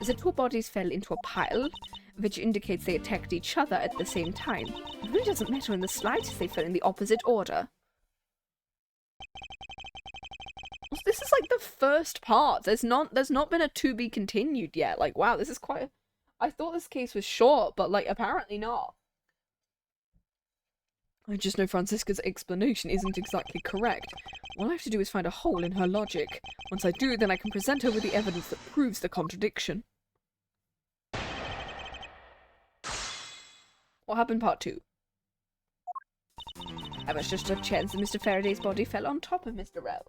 The two bodies fell into a pile, which indicates they attacked each other at the same time. It really doesn't matter in the slightest they fell in the opposite order. this is like the first part. There's not been a to be continued yet. Like, wow, this is quite. I thought this case was short, but like apparently not. I just know Franziska's explanation isn't exactly correct. All I have to do is find a hole in her logic. Once I do, then I can present her with the evidence that proves the contradiction. What happened part 2? There was just a chance that Mr. Faraday's body fell on top of Mr. Rell.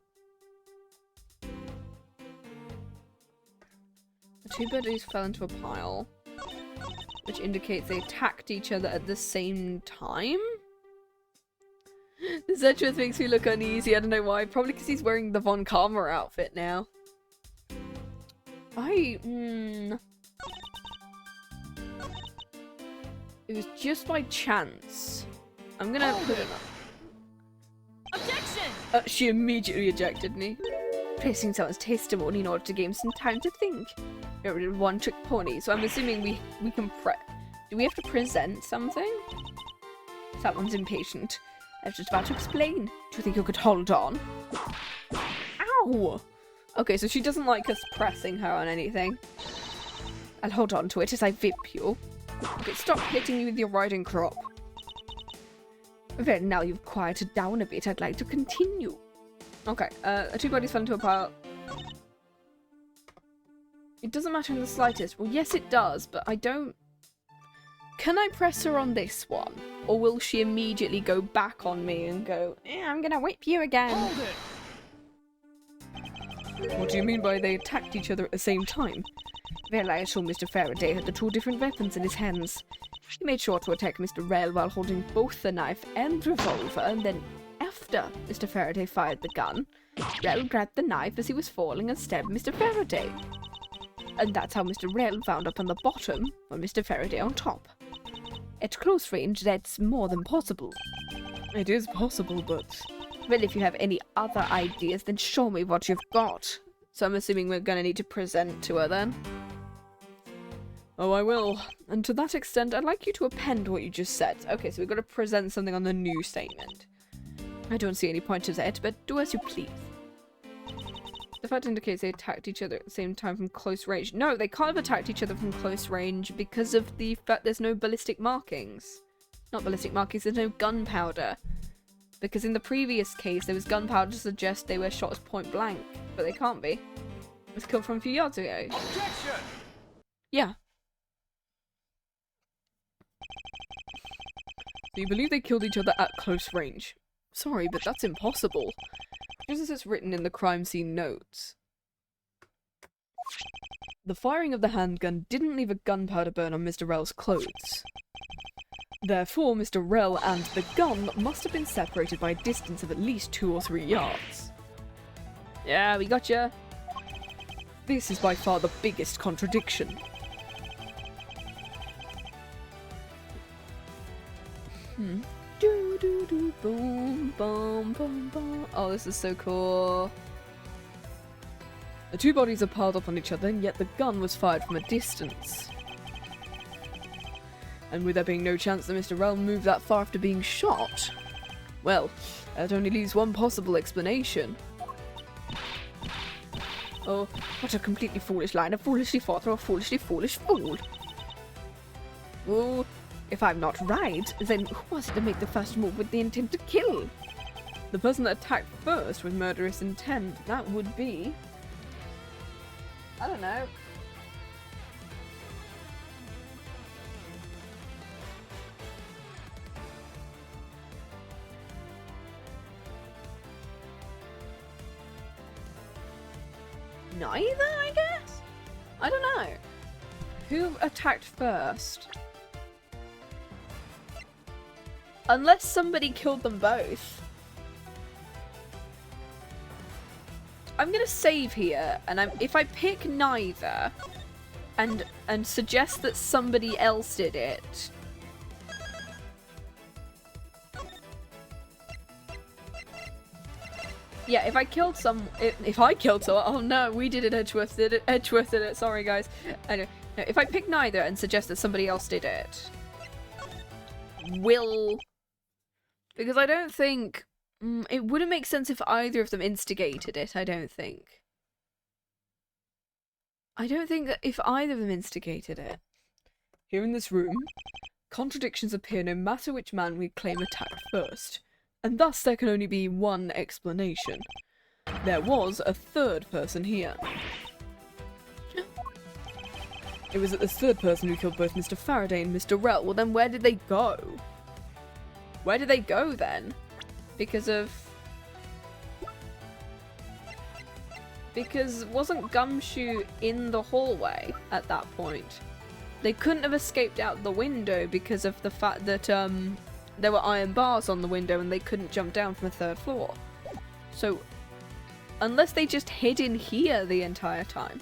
The two bodies fell into a pile, which indicates they attacked each other at the same time? This Edgeworth makes me look uneasy, I don't know why. Probably because he's wearing the Von Karma outfit now. It was just by chance. I'm gonna put it up. Objection! She immediately ejected me. Placing someone's testimony in order to gain some time to think. You're a one-trick pony, so I'm assuming we can do we have to present something? Someone's impatient. I was just about to explain. Do you think you could hold on? Ow! Okay, so she doesn't like us pressing her on anything. I'll hold on to it as I whip you. Okay, stop hitting me with your riding crop. Well, now you've quieted down a bit, I'd like to continue. Okay, two bodies fell into a pile. It doesn't matter in the slightest. Well, yes it does, but I don't... Can I press her on this one? Or will she immediately go back on me and go, I'm gonna whip you again? Hold it! What do you mean by they attacked each other at the same time? Well, I assure Mr. Faraday had the two different weapons in his hands. He made sure to attack Mr. Rell while holding both the knife and revolver, and then after Mr. Faraday fired the gun, Rell grabbed the knife as he was falling and stabbed Mr. Faraday. And that's how Mr. Rell wound up on the bottom, while Mr. Faraday on top. At close range, that's more than possible. It is possible, but... Well, if you have any other ideas, then show me what you've got. So I'm assuming we're gonna need to present to her then. Oh, I will. And to that extent, I'd like you to append what you just said. Okay, so we've got to present something on the new statement. I don't see any point to that, but do as you please. The fact indicates they attacked each other at the same time from close range. No, they can't have attacked each other from close range because of the fact there's no ballistic markings. Not ballistic markings, there's no gunpowder. Because in the previous case, there was gunpowder to suggest they were shot as point blank. But they can't be. It was killed from a few yards ago. Objection! Yeah. Do you believe they killed each other at close range? Sorry, but that's impossible. Just as it's written in the crime scene notes. The firing of the handgun didn't leave a gunpowder burn on Mr. Rell's clothes. Therefore, Mr. Rell and the gun must have been separated by a distance of at least 2 or 3 yards. Yeah, we gotcha. This is by far the biggest contradiction. Do do do boom boom boom boom. Oh, this is so cool. The two bodies are piled up on each other, and yet the gun was fired from a distance. And with there being no chance that Mr. Rell moved that far after being shot, well, that only leaves one possible explanation. Oh, what a completely foolish line. A foolishly fought or a foolishly foolish fool. Oh, if I'm not right, then who was it to make the first move with the intent to kill? The person that attacked first with murderous intent, that would be... I don't know. Neither, I guess? I don't know. Who attacked first? Unless somebody killed them both. I'm gonna save here, and if I pick neither, and suggest that somebody else did it. Yeah, if I killed someone, oh no, we did it, Edgeworth did it, sorry guys. I know. No, if I pick neither and suggest that somebody else did it, because I don't think It wouldn't make sense if either of them instigated it, I don't think. I don't think that if either of them instigated it. Here in this room, contradictions appear no matter which man we claim attacked first, and thus there can only be one explanation. There was a third person here. It was this third person who killed both Mr. Faraday and Mr. Rell. Well, then where did they go? Where did they go then? Because wasn't Gumshoe in the hallway at that point? They couldn't have escaped out the window because of the fact that there were iron bars on the window and they couldn't jump down from a third floor. So, unless they just hid in here the entire time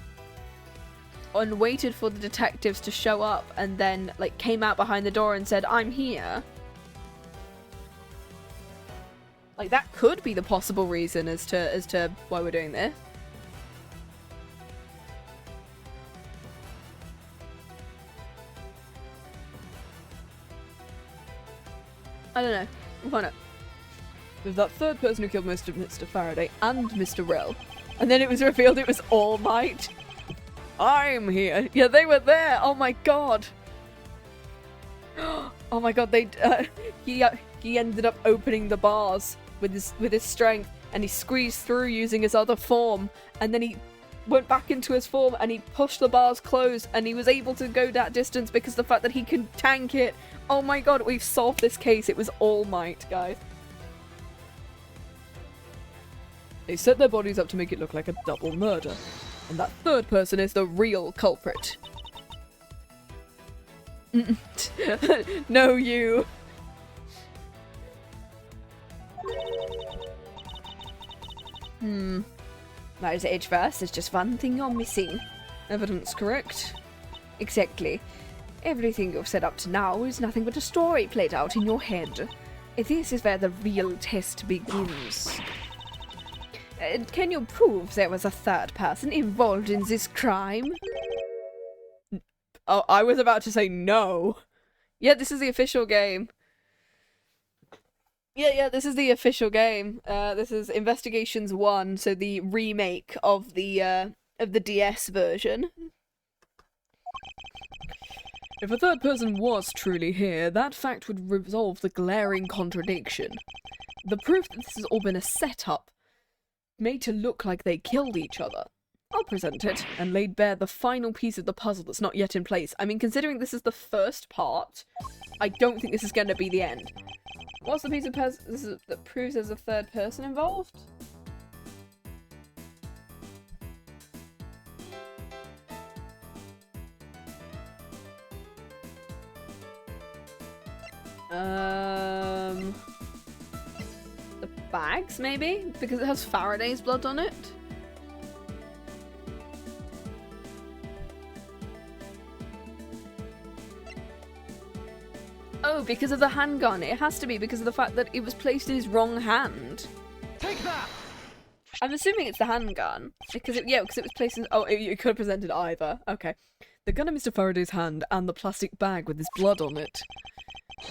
and waited for the detectives to show up and then like came out behind the door and said, "I'm here." Like, that could be the possible reason as to why we're doing this. I don't know. We'll find out. There's that third person who killed Mr. Faraday and Mr. Rell. And then it was revealed it was All Might. I'm here. Yeah, they were there. Oh my god. Oh my god, he ended up opening the bars with his strength, and he squeezed through using his other form, and then he went back into his form and he pushed the bars closed, and he was able to go that distance because of the fact that he can tank it. Oh my god, we've solved this case. It was All Might, guys. They set their bodies up to make it look like a double murder, and that third person is the real culprit. No, you. Matters age first, there's just one thing you're missing. Evidence, correct? Exactly. Everything you've set up to now is nothing but a story played out in your head. This is where the real test begins. Can you prove there was a third person involved in this crime? Oh, I was about to say no. Yeah, this is the official game. Yeah, this is the official game. This is Investigations 1, so the remake of the DS version. If a third person was truly here, that fact would resolve the glaring contradiction. The proof that this has all been a setup, made to look like they killed each other. I'll present it, and laid bare the final piece of the puzzle that's not yet in place. I mean, considering this is the first part, I don't think this is going to be the end. What's the piece of that proves there's a third person involved? The bags, maybe? Because it has Faraday's blood on it? Oh, because of the handgun. It has to be because of the fact that it was placed in his wrong hand. Take that! I'm assuming it's the handgun. Because it was placed in... Oh, you could have presented either. Okay. The gun in Mr. Faraday's hand and the plastic bag with his blood on it.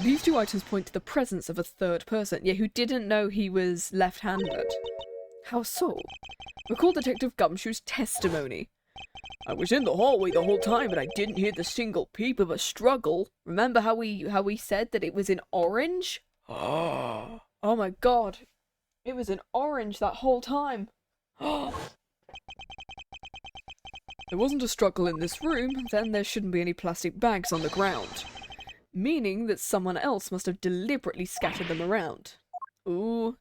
These two items point to the presence of a third person, who didn't know he was left-handed. How so? Recall Detective Gumshoe's testimony. I was in the hallway the whole time, but I didn't hear the single peep of a struggle. Remember how we said that it was in orange? Oh my god. It was in orange that whole time. There wasn't a struggle in this room, then there shouldn't be any plastic bags on the ground. Meaning that someone else must have deliberately scattered them around. Ooh.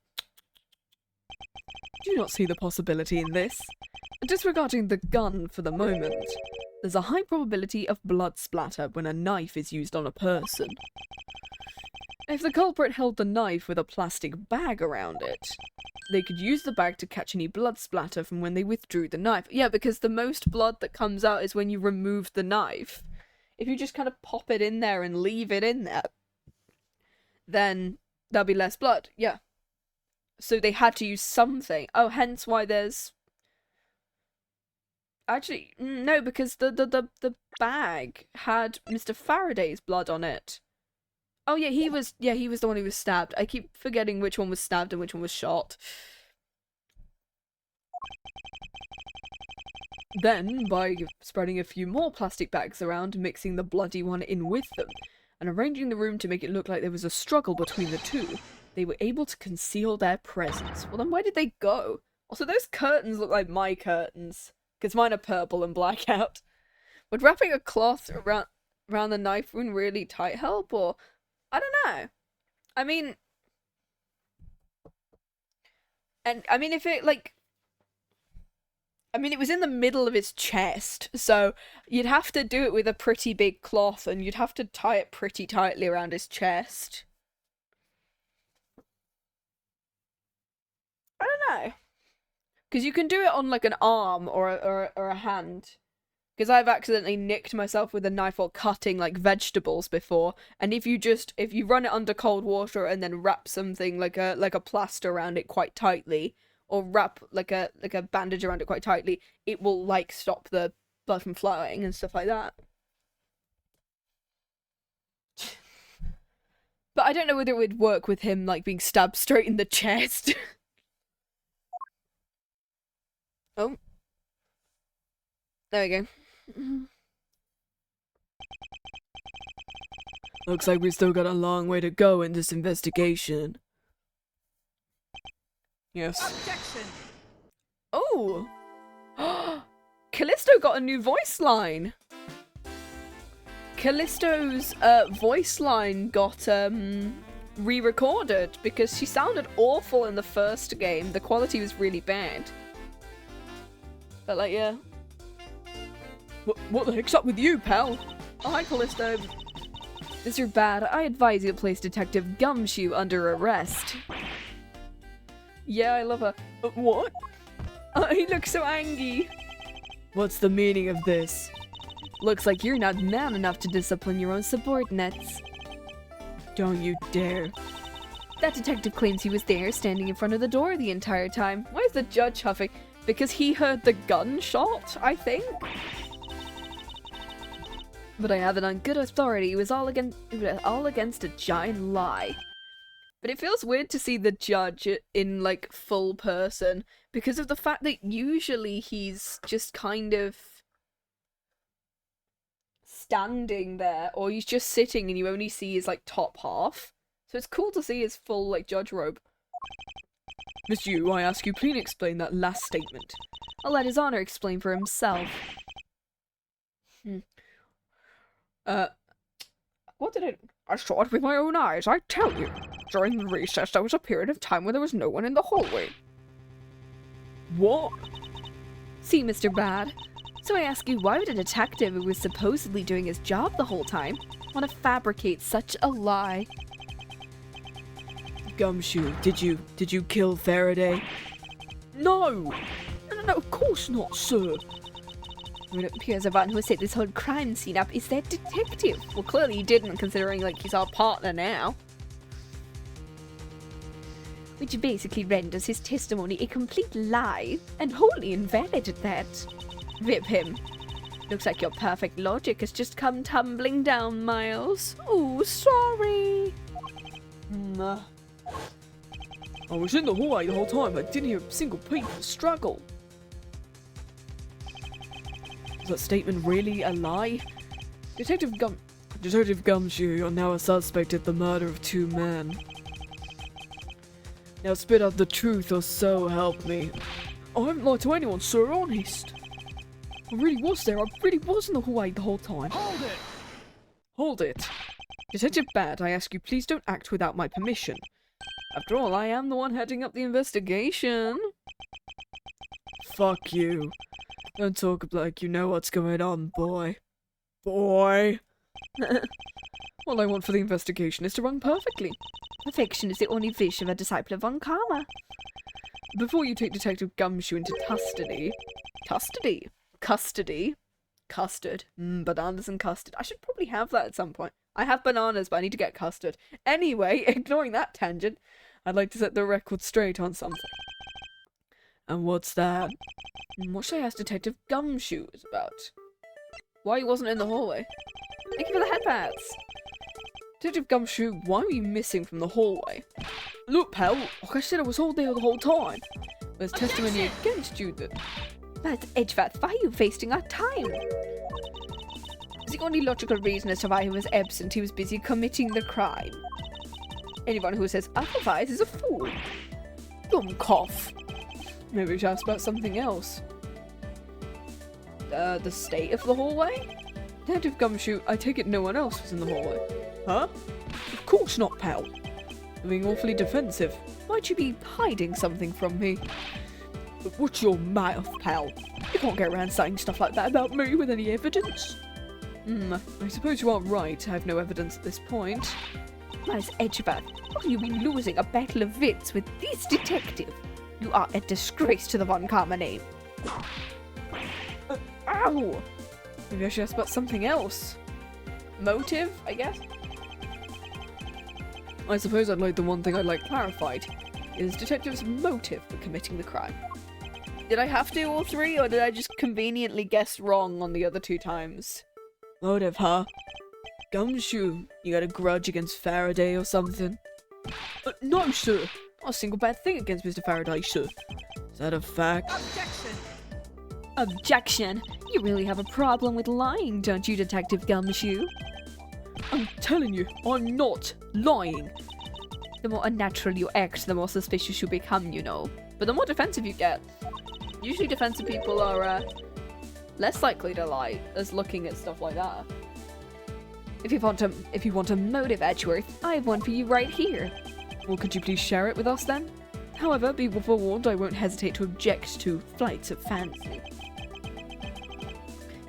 Do you not see the possibility in this? Disregarding the gun for the moment, there's a high probability of blood splatter when a knife is used on a person. If the culprit held the knife with a plastic bag around it, they could use the bag to catch any blood splatter from when they withdrew the knife. Yeah, because the most blood that comes out is when you remove the knife. If you just kind of pop it in there and leave it in there, then there'll be less blood. Yeah. So they had to use something. Oh, hence why there's... Actually, no, because the bag had Mr. Faraday's blood on it. Oh yeah, he was the one who was stabbed. I keep forgetting which one was stabbed and which one was shot. Then, by spreading a few more plastic bags around, mixing the bloody one in with them, and arranging the room to make it look like there was a struggle between the two, they were able to conceal their presence. Well then where did they go? Also, those curtains look like my curtains, because mine are purple and black out. Would wrapping a cloth around the knife wound really tight help, or... I don't know. I mean... And, I mean, if it, like... I mean, it was in the middle of his chest, so you'd have to do it with a pretty big cloth, and you'd have to tie it pretty tightly around his chest. I don't know. Because you can do it on, like, an arm or a hand. Because I've accidentally nicked myself with a knife while cutting, like, vegetables before, and if you run it under cold water and then wrap something like a plaster around it quite tightly, or wrap like a bandage around it quite tightly, it will, like, stop the blood from flowing and stuff like that. But I don't know whether it would work with him, like, being stabbed straight in the chest. Oh. There we go. Looks like we still got a long way to go in this investigation. Yes. Objection! Oh! Callisto got a new voice line! Callisto's voice line got re-recorded because she sounded awful in the first game. The quality was really bad. But like, yeah. What the heck's up with you, pal? Oh, hi, Callisto. Mr. Bad, I advise you to place Detective Gumshoe under arrest. Yeah, I love her. What? He looks so angry. What's the meaning of this? Looks like you're not man enough to discipline your own subordinates. Don't you dare. That detective claims he was there, standing in front of the door the entire time. Why is the judge huffing? Because he heard the gunshot, I think? But I have it on good authority, it was all against a giant lie. But it feels weird to see the judge in, like, full person, because of the fact that usually he's just kind of standing there, or he's just sitting and you only see his, like, top half. So it's cool to see his full, like, judge robe. Miss Yu, I ask you, please explain that last statement. I'll let His Honor explain for himself. What did I saw it with my own eyes, I tell you. During the recess, there was a period of time where there was no one in the hallway. What? See, Mr. Bad. So I ask you, why would a detective who was supposedly doing his job the whole time want to fabricate such a lie? Gumshoe, did you kill Faraday? No! No, of course not, sir. It appears the one who set this whole crime scene up is that detective. Well, clearly he didn't, considering, like, he's our partner now. Which basically renders his testimony a complete lie, and wholly invalid at that. Rip him. Looks like your perfect logic has just come tumbling down, Miles. Ooh, sorry. I was in the hallway the whole time, but didn't hear a single peep of the struggle. Is that statement really a lie? Detective Gumshoe, you're now a suspect in the murder of 2 men. Now spit out the truth or so help me. I haven't lied to anyone, sir, honest. I really was there, I really was in the hallway the whole time. Hold it! Hold it. Detective Bad, I ask you, please don't act without my permission. After all, I am the one heading up the investigation. Fuck you. Don't talk like you know what's going on, boy. Boy! All I want for the investigation is to run perfectly. Perfection is the only wish of a disciple of Von Karma. Before you take Detective Gumshoe into custody... Custody? Custard. Bananas and custard. I should probably have that at some point. I have bananas, but I need to get custard. Anyway, ignoring that tangent, I'd like to set the record straight on something. And what's that? What should I ask Detective Gumshoe about? Why he wasn't in the hallway? Thank you for the headpats! Detective Gumshoe, why were you missing from the hallway? Look, pal, like I said, I was all there the whole time. There's testimony against you that... But Edgeworth, why are you wasting our time? The only logical reason as to why he was absent, he was busy committing the crime. Anyone who says otherwise is a fool. Don't cough. Maybe we should ask about something else. The state of the hallway? Detective Gumshoe, I take it no one else was in the hallway. Huh? Of course not, pal. You're being awfully defensive. Might you be hiding something from me? But watch your mouth, pal. You can't get around saying stuff like that about me with any evidence. I suppose you are right. I have no evidence at this point. Miss Edgeworth, how can you be losing a battle of wits with this detective? You are a disgrace to the Von Karma name. Ow! Maybe I should ask about something else. Motive, I guess? I suppose I'd like the one thing I'd like clarified. Is detective's motive for committing the crime? Did I have to all three, or did I just conveniently guess wrong on the other 2 times? Motive, huh? Gumshoe, you got a grudge against Faraday or something? No, sir. Not a single bad thing against Mr. Faraday, sir. Is that a fact? Objection! Objection! You really have a problem with lying, don't you, Detective Gumshoe? I'm telling you, I'm not lying. The more unnatural you act, the more suspicious you become, you know. But the more defensive you get. Usually defensive people are less likely to lie as looking at stuff like that. If you want a motive, Edgeworth, I have one for you right here. Well, could you please share it with us then? However, be forewarned, I won't hesitate to object to flights of fancy.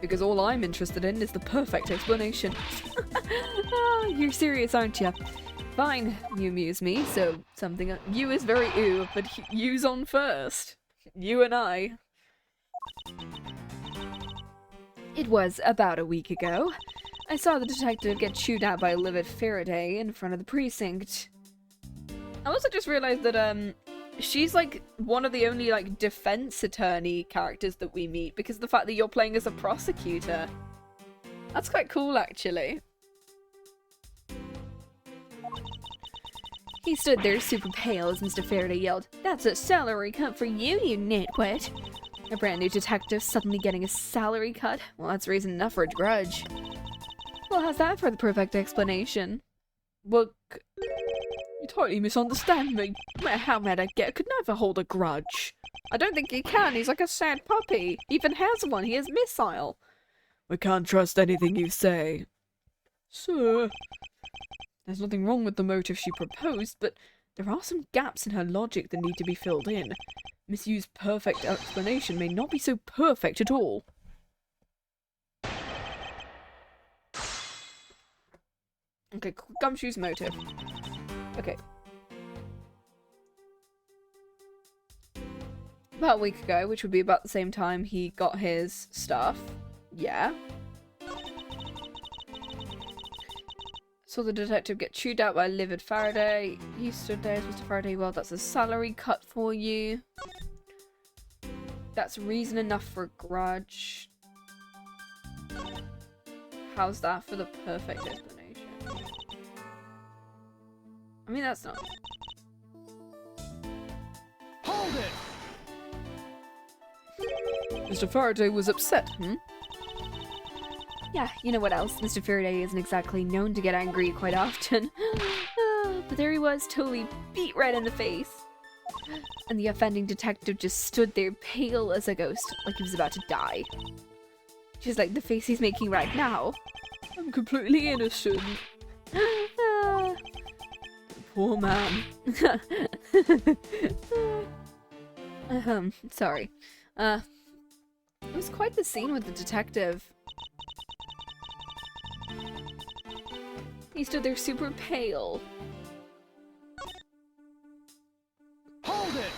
Because all I'm interested in is the perfect explanation. You're serious, aren't you? Fine, you amuse me, so something... You is very ew, but you's on first. You and I. It was about a week ago. I saw the detective get chewed out by a livid Faraday in front of the precinct. I also just realized that, she's, like, one of the only, like, defense attorney characters that we meet because of the fact that you're playing as a prosecutor. That's quite cool, actually. He stood there super pale as Mr. Faraday yelled, "That's a salary cut for you, you nitwit!" A brand new detective suddenly getting a salary cut? Well, that's reason enough for a grudge. Well, how's that for the perfect explanation? Look, you totally misunderstand me. No matter how mad I get, I could never hold a grudge. I don't think he can. He's like a sad puppy. He even has one. He is missile. I can't trust anything you say. Sir. There's nothing wrong with the motive she proposed, but there are some gaps in her logic that need to be filled in. Misused perfect explanation may not be so perfect at all. Okay, Gumshoe's motive. Okay. About a week ago, which would be about the same time he got his stuff. Yeah. Saw the detective get chewed out by a livid Faraday. He stood there as Mr. Faraday. Well, that's a salary cut for you. That's reason enough for a grudge. How's that for the perfect explanation? I mean, that's not... Hold it! Mr. Faraday was upset, Yeah, you know what else? Mr. Faraday isn't exactly known to get angry quite often. But there he was, totally beat red in the face. And the offending detective just stood there pale as a ghost, like he was about to die. Just like the face he's making right now. I'm completely innocent. Poor man. Sorry. It was quite the scene with the detective. He stood there super pale. Hold it!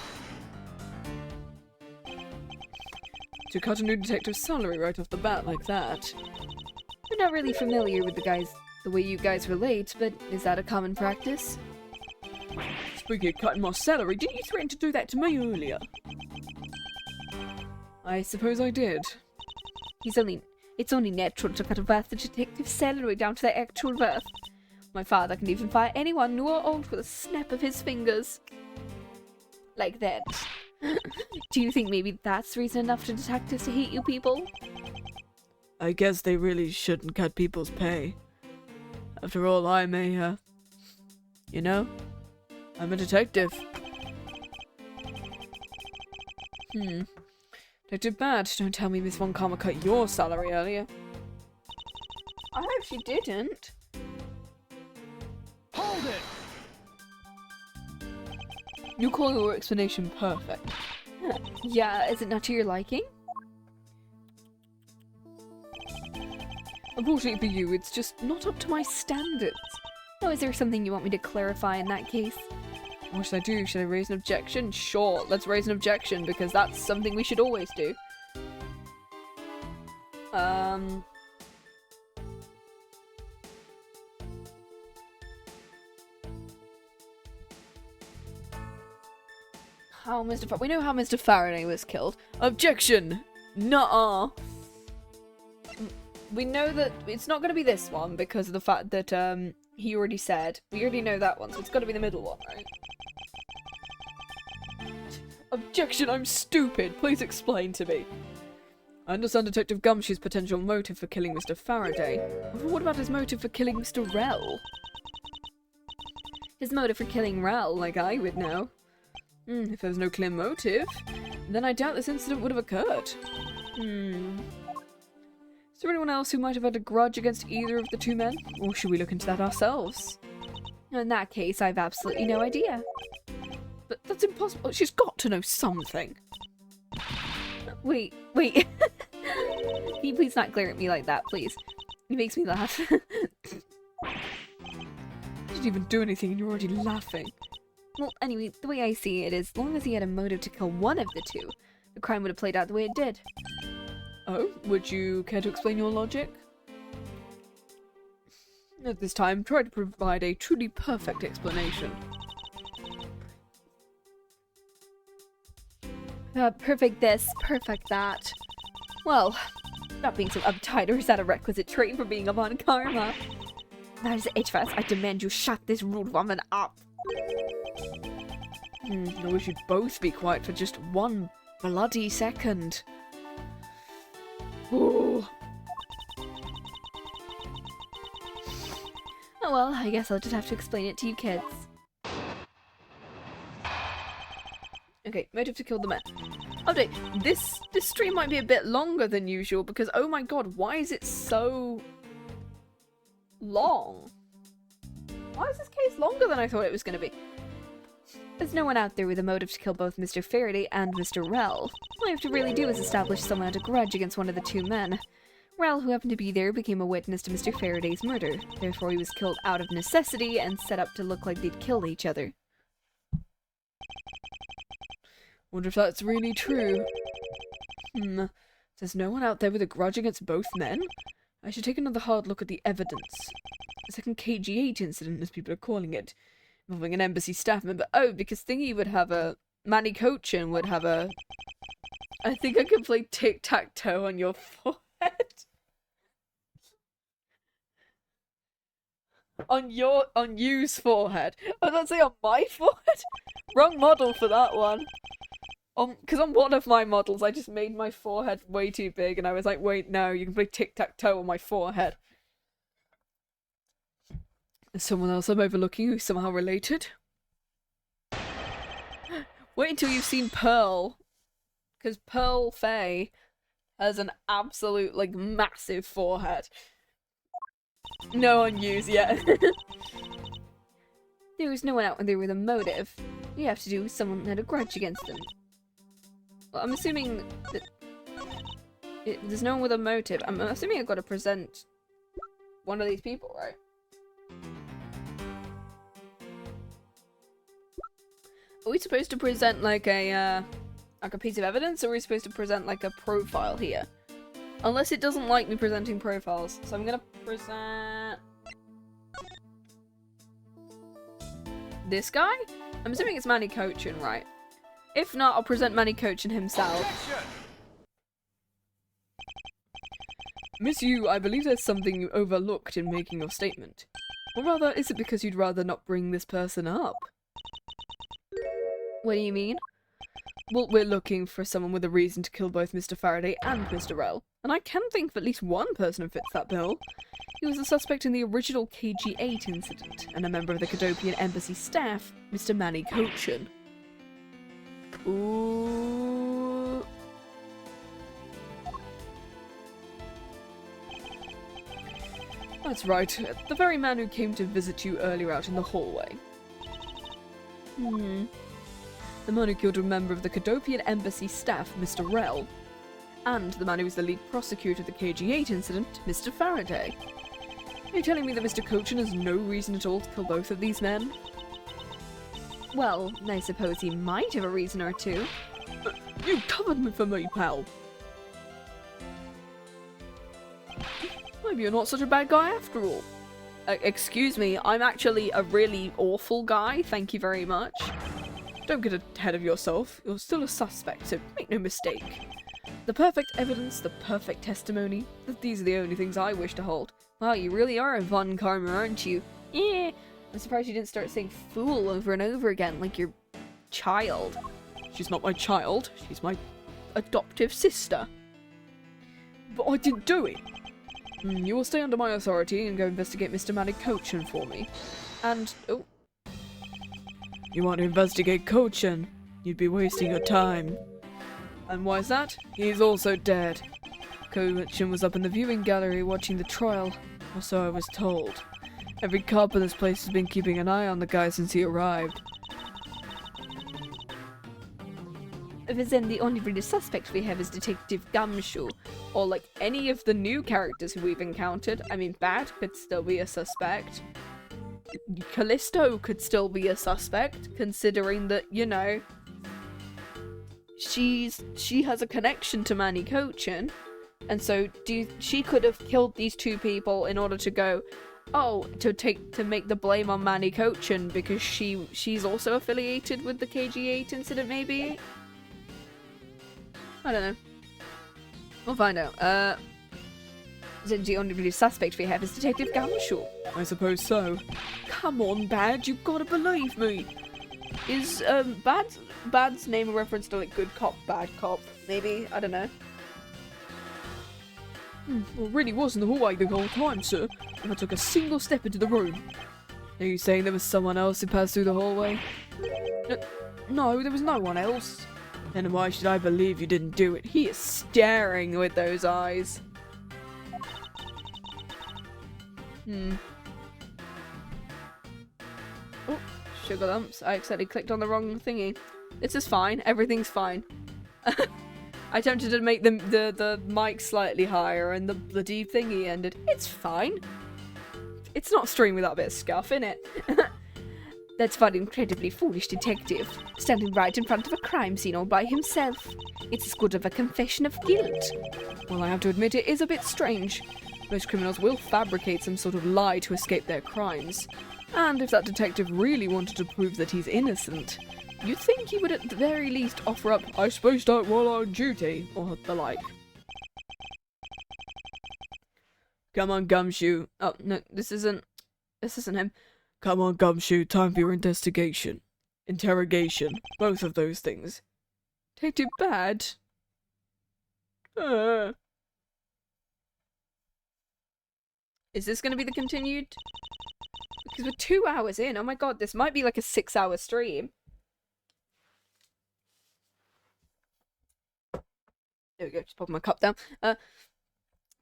To cut a new detective's salary right off the bat like that. I'm not really familiar with the way you guys relate, but is that a common practice? Speaking of cutting my salary, didn't you threaten to do that to me earlier? I suppose I did. It's only natural to cut a worth the detective's salary down to their actual worth. My father can even fire anyone, new or old, with a snap of his fingers. Like that. Do you think maybe that's reason enough for detectives to hate you people? I guess they really shouldn't cut people's pay. After all, I'm a, you know, I'm a detective. Detective Bad, don't tell me Miss Von Karma cut your salary earlier. I hope she didn't. Hold it! You call your explanation perfect. Yeah, is it not to your liking? Unfortunately for you, it's just not up to my standards. Oh, is there something you want me to clarify in that case? What should I do? Should I raise an objection? Sure, let's raise an objection, because that's something we should always do. We know how Mr. Faraday was killed. Objection! Nuh-uh! We know that it's not going to be this one because of the fact that he already said. We already know that one, so it's got to be the middle one, right? Objection, I'm stupid! Please explain to me. I understand Detective Gumshoe's potential motive for killing Mr. Faraday. But what about his motive for killing Mr. Rell? His motive for killing Rell, Like I would know. If there was no clear motive, then I doubt this incident would have occurred. Is there anyone else who might have had a grudge against either of the two men? Or should we look into that ourselves? in that case, I've absolutely no idea. But that's impossible. She's got to know something. Wait. Can you please not glare at me like that, please? It makes me laugh. You didn't even do anything and you're already laughing. Well, anyway, the way I see it is, as long as he had a motive to kill one of the two, the crime would have played out the way it did. Oh, would you care to explain your logic? At this time, try to provide a truly perfect explanation. Perfect this, perfect that. Well, not being so uptight, or is that a requisite trait for being a Von Karma? That is HFS, I demand you shut this rude woman up. I wish you'd both be quiet for just one bloody second. Ooh. Oh well, I guess I'll just have to explain it to you kids. Okay, motive to kill the men. Update. This stream might be a bit longer than usual because, oh my god, why is it so long? Why is this case longer than I thought it was going to be? There's no one out there with a motive to kill both Mr. Faraday and Mr. Rell. All I have to really do is establish someone had a grudge against one of the two men. Rell, who happened to be there, became a witness to Mr. Faraday's murder. Therefore, he was killed out of necessity and set up to look like they'd killed each other. Wonder if that's really true. There's no one out there with a grudge against both men? I should take another hard look at the evidence. The second KG8 incident, as people are calling it, involving an embassy staff member. Oh, because Thingy would have a... Manny Cochin would have a... I think I can play tic-tac-toe on your forehead. On you's forehead. I was about to say on my forehead. Wrong model for that one. Because on one of my models, I just made my forehead way too big, and I was like, wait, no, you can play tic-tac-toe on my forehead. There's someone else I'm overlooking who's somehow related. Wait until you've seen Pearl. Because Pearl Faye has an absolute, like, massive forehead. No one used yet. There was no one out there with a motive. All you have to do is someone had a grudge against them. Well, I'm assuming that there's no one with a motive. I'm assuming I've got to present one of these people, right? Are we supposed to present like a piece of evidence, or are we supposed to present like a profile here? Unless it doesn't like me presenting profiles. So I'm gonna present this guy? I'm assuming it's Manny Cochin, right? If not, I'll present Manny Cochin himself. Objection! Miss Yu, I believe there's something you overlooked in making your statement. Or rather, is it because you'd rather not bring this person up? What do you mean? Well, we're looking for someone with a reason to kill both Mr. Faraday and Mr. Rell, and I can think of at least one person who fits that bill. He was a suspect in the original KG-8 incident, and a member of the Cadopian Embassy staff, Mr. Manny Cochin. Ooh. That's right, the very man who came to visit you earlier out in the hallway. The man who killed a member of the Cadopian Embassy staff, Mr. Rell, and the man who was the lead prosecutor of the KG-8 incident, Mr. Faraday. Are you telling me that Mr. Cochin has no reason at all to kill both of these men? Well, I suppose he might have a reason or two. You covered me for me, pal. Maybe you're not such a bad guy after all. Excuse me, I'm actually a really awful guy, thank you very much. Don't get ahead of yourself, you're still a suspect, so make no mistake. The perfect evidence, the perfect testimony, these are the only things I wish to hold. Wow, you really are a Von Karma, aren't you? Yeah. I'm surprised you didn't start saying fool over and over again, like your child. She's not my child, she's my adoptive sister. But I didn't do it. You will stay under my authority and go investigate Mr. Manny Cochin for me. And, oh. You want to investigate Cochin? You'd be wasting your time. And why is that? He's also dead. Cochin was up in the viewing gallery watching the trial, or so I was told. Every cop in this place has been keeping an eye on the guy since he arrived. But then the only really suspect we have is Detective Gumshoe, or like any of the new characters who we've encountered. I mean, Bat could still be a suspect. Callisto could still be a suspect, considering that, you know, she has a connection to Manny Cochin, and so she could have killed these two people in order to go, oh, to make the blame on Manny Cochin because she's also affiliated with the KG-8 incident, maybe. I don't know. We'll find out. The only really suspect we have is Detective Gumshoe. I suppose so. Come on, Bad, you've got to believe me. Is Bad's name a reference to like good cop, bad cop? Maybe? I don't know. Well, really was in the hallway the whole time, sir, and I took a single step into the room. Are you saying there was someone else who passed through the hallway? No, there was no one else. Then why should I believe you didn't do it? He is staring with those eyes. Oh, sugar lumps. I accidentally clicked on the wrong thingy. This is fine. Everything's fine. I attempted to make the mic slightly higher and the bloody thingy ended. It's fine. It's not stream without a bit of scuff, innit? That's one incredibly foolish detective, standing right in front of a crime scene all by himself. It's as good of a confession of guilt. Well, I have to admit it is a bit strange. Most criminals will fabricate some sort of lie to escape their crimes. And if that detective really wanted to prove that he's innocent, you'd think he would at the very least offer up, I spaced out while on duty, or the like. Come on, Gumshoe. Oh, no, this isn't him. Come on, Gumshoe, time for your investigation. Interrogation. Both of those things. Detective Bad? Is this going to be the continued? Because we're 2 hours in. Oh my god, this might be like a 6-hour stream. There we go, just popping my cup down. Because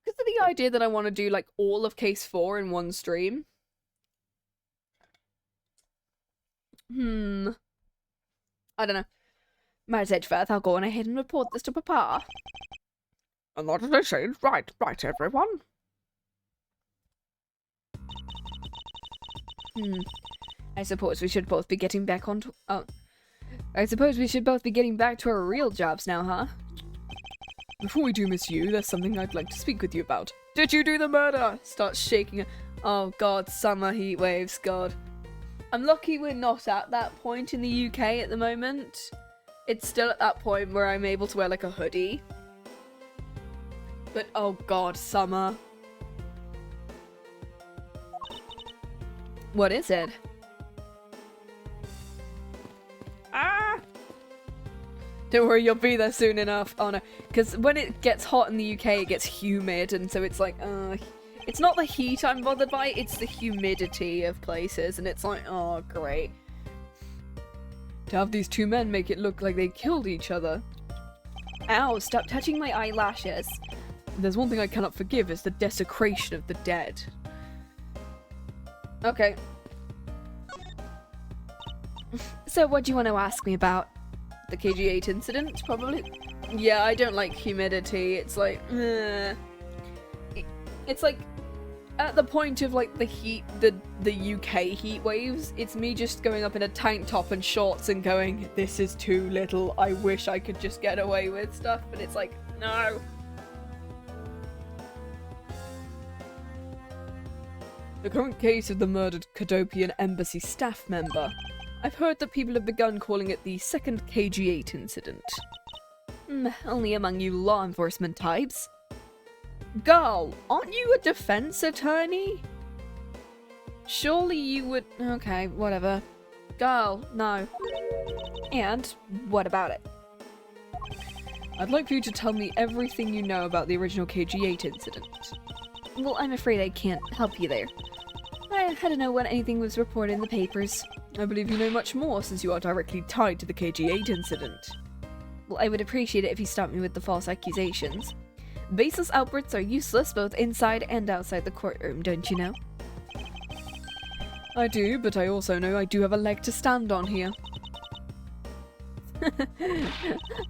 of the idea that I want to do like all of case 4 in one stream. I don't know. Might edge further, I'll go on ahead and report this to Papa. And what did I say? Right, everyone. I suppose we should both be getting back on to... Oh. I suppose we should both be getting back to our real jobs now, huh? Before we do, Miss Yu, there's something I'd like to speak with you about. Did you do the murder? Start shaking. Oh god, summer heat waves, god. I'm lucky we're not at that point in the UK at the moment. It's still at that point where I'm able to wear like a hoodie. But oh god, summer. What is it? Ah! Don't worry, you'll be there soon enough. Oh no, because when it gets hot in the UK, it gets humid, and so it's like, it's not the heat I'm bothered by, it's the humidity of places, and it's like, oh, great. To have these two men make it look like they killed each other. Ow, stop touching my eyelashes. There's one thing I cannot forgive, is the desecration of the dead. Okay. So what do you want to ask me about? The KG8 incident, probably? Yeah, I don't like humidity. It's like, it's like, at the point of like the heat, the UK heat waves, it's me just going up in a tank top and shorts and going, this is too little, I wish I could just get away with stuff, but it's like, no. The current case of the murdered Cadopian embassy staff member. I've heard that people have begun calling it the second KG8 incident. Only among you law enforcement types. Girl, aren't you a defense attorney? Surely you would... Okay, whatever. Girl, no. And what about it? I'd like for you to tell me everything you know about the original KG8 incident. Well, I'm afraid I can't help you there. I had to know when anything was reported in the papers. I believe you know much more since you are directly tied to the KG8 incident. Well, I would appreciate it if you stopped me with the false accusations. Baseless outbursts are useless both inside and outside the courtroom, don't you know? I do, but I also know I do have a leg to stand on here.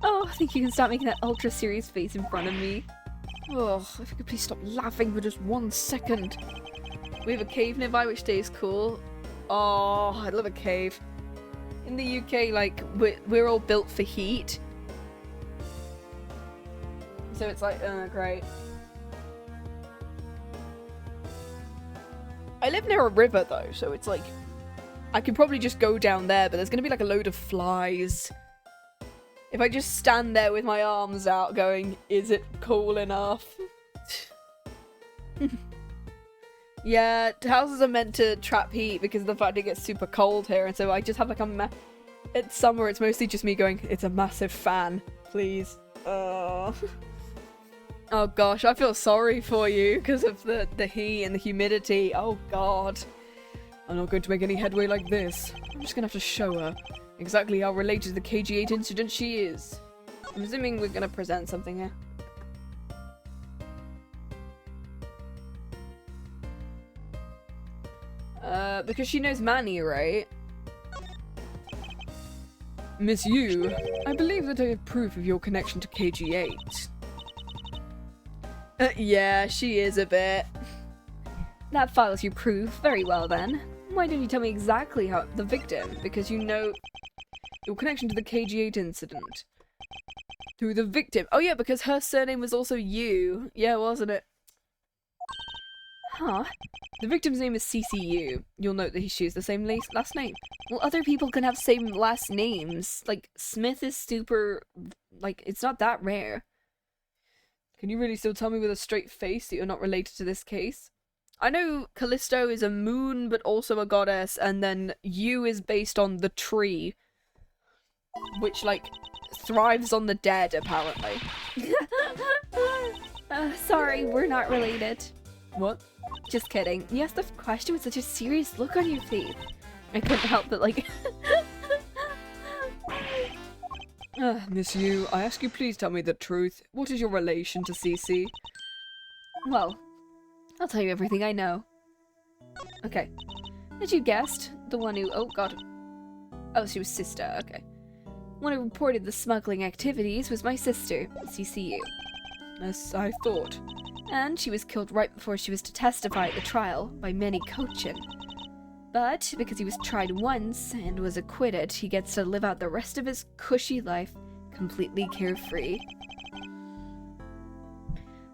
Oh, I think you can stop making that ultra serious face in front of me. Oh, if you could please stop laughing for just 1 second. We have a cave nearby which stays cool. Oh, I love a cave. In the UK, like, we're all built for heat. So it's like, great. I live near a river though, so it's like, I could probably just go down there, but there's gonna be like a load of flies. If I just stand there with my arms out going, is it cool enough? Yeah, houses are meant to trap heat because of the fact it gets super cold here, and so I just have like it's summer, it's mostly just me going, it's a massive fan, please. Oh gosh, I feel sorry for you because of the heat and the humidity. Oh god. I'm not going to make any headway like this. I'm just gonna have to show her exactly how related to the KG8 incident she is. I'm assuming we're gonna present something here. Because she knows Manny, right? Miss Yu, I believe that I have proof of your connection to KG8. Yeah, she is a bit. That files your proof. Very well then. Why don't you tell me exactly how The victim, because you know your connection to the KG8 incident. To the victim. Oh yeah, because her surname was also Yu. Yeah, wasn't it? Huh? The victim's name is CCU. You'll note that she has the same last name. Well, other people can have same last names. Like, Smith is super... Like, it's not that rare. Can you really still tell me with a straight face that you're not related to this case? I know Callisto is a moon, but also a goddess, and then Yu is based on the tree, which, like, thrives on the dead, apparently. Sorry, we're not related. What? Just kidding. You asked the question with such a serious look on your face. I couldn't help but, like... Miss Yu, I ask you please tell me the truth. What is your relation to CC? Well, I'll tell you everything I know. Okay. As you guessed, the one who... Oh, God. Oh, she was sister. Okay. One who reported the smuggling activities was my sister, CCU. As I thought. And she was killed right before she was to testify at the trial by Manny Cochin. But because he was tried once and was acquitted, he gets to live out the rest of his cushy life completely carefree.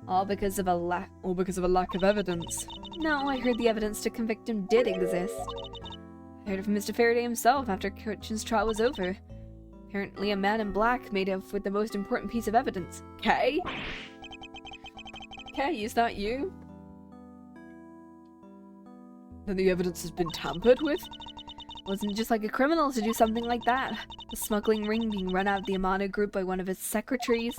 All because of a lack of evidence. No, I heard the evidence to convict him did exist. I heard it from Mr. Faraday himself after Cochin's trial was over. Apparently a man in black made off with the most important piece of evidence. Kay? Kay, is that you? Then the evidence has been tampered with? Wasn't just like a criminal to do something like that. The smuggling ring being run out of the Amano group by one of his secretaries.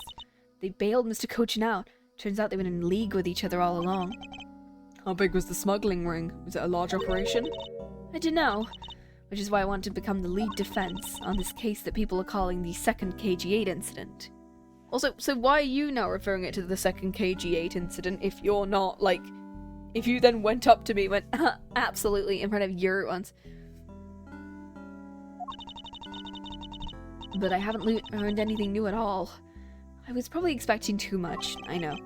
They bailed Mr. Cochin out. Turns out they were in league with each other all along. How big was the smuggling ring? Was it a large operation? I don't know. Which is why I want to become the lead defense on this case that people are calling the second KG8 incident. Also, so why are you now referring it to the second KG8 incident if you're not, like, if you then went up to me and went, Absolutely, in front of your ones. But I haven't learned anything new at all. I was probably expecting too much, I know.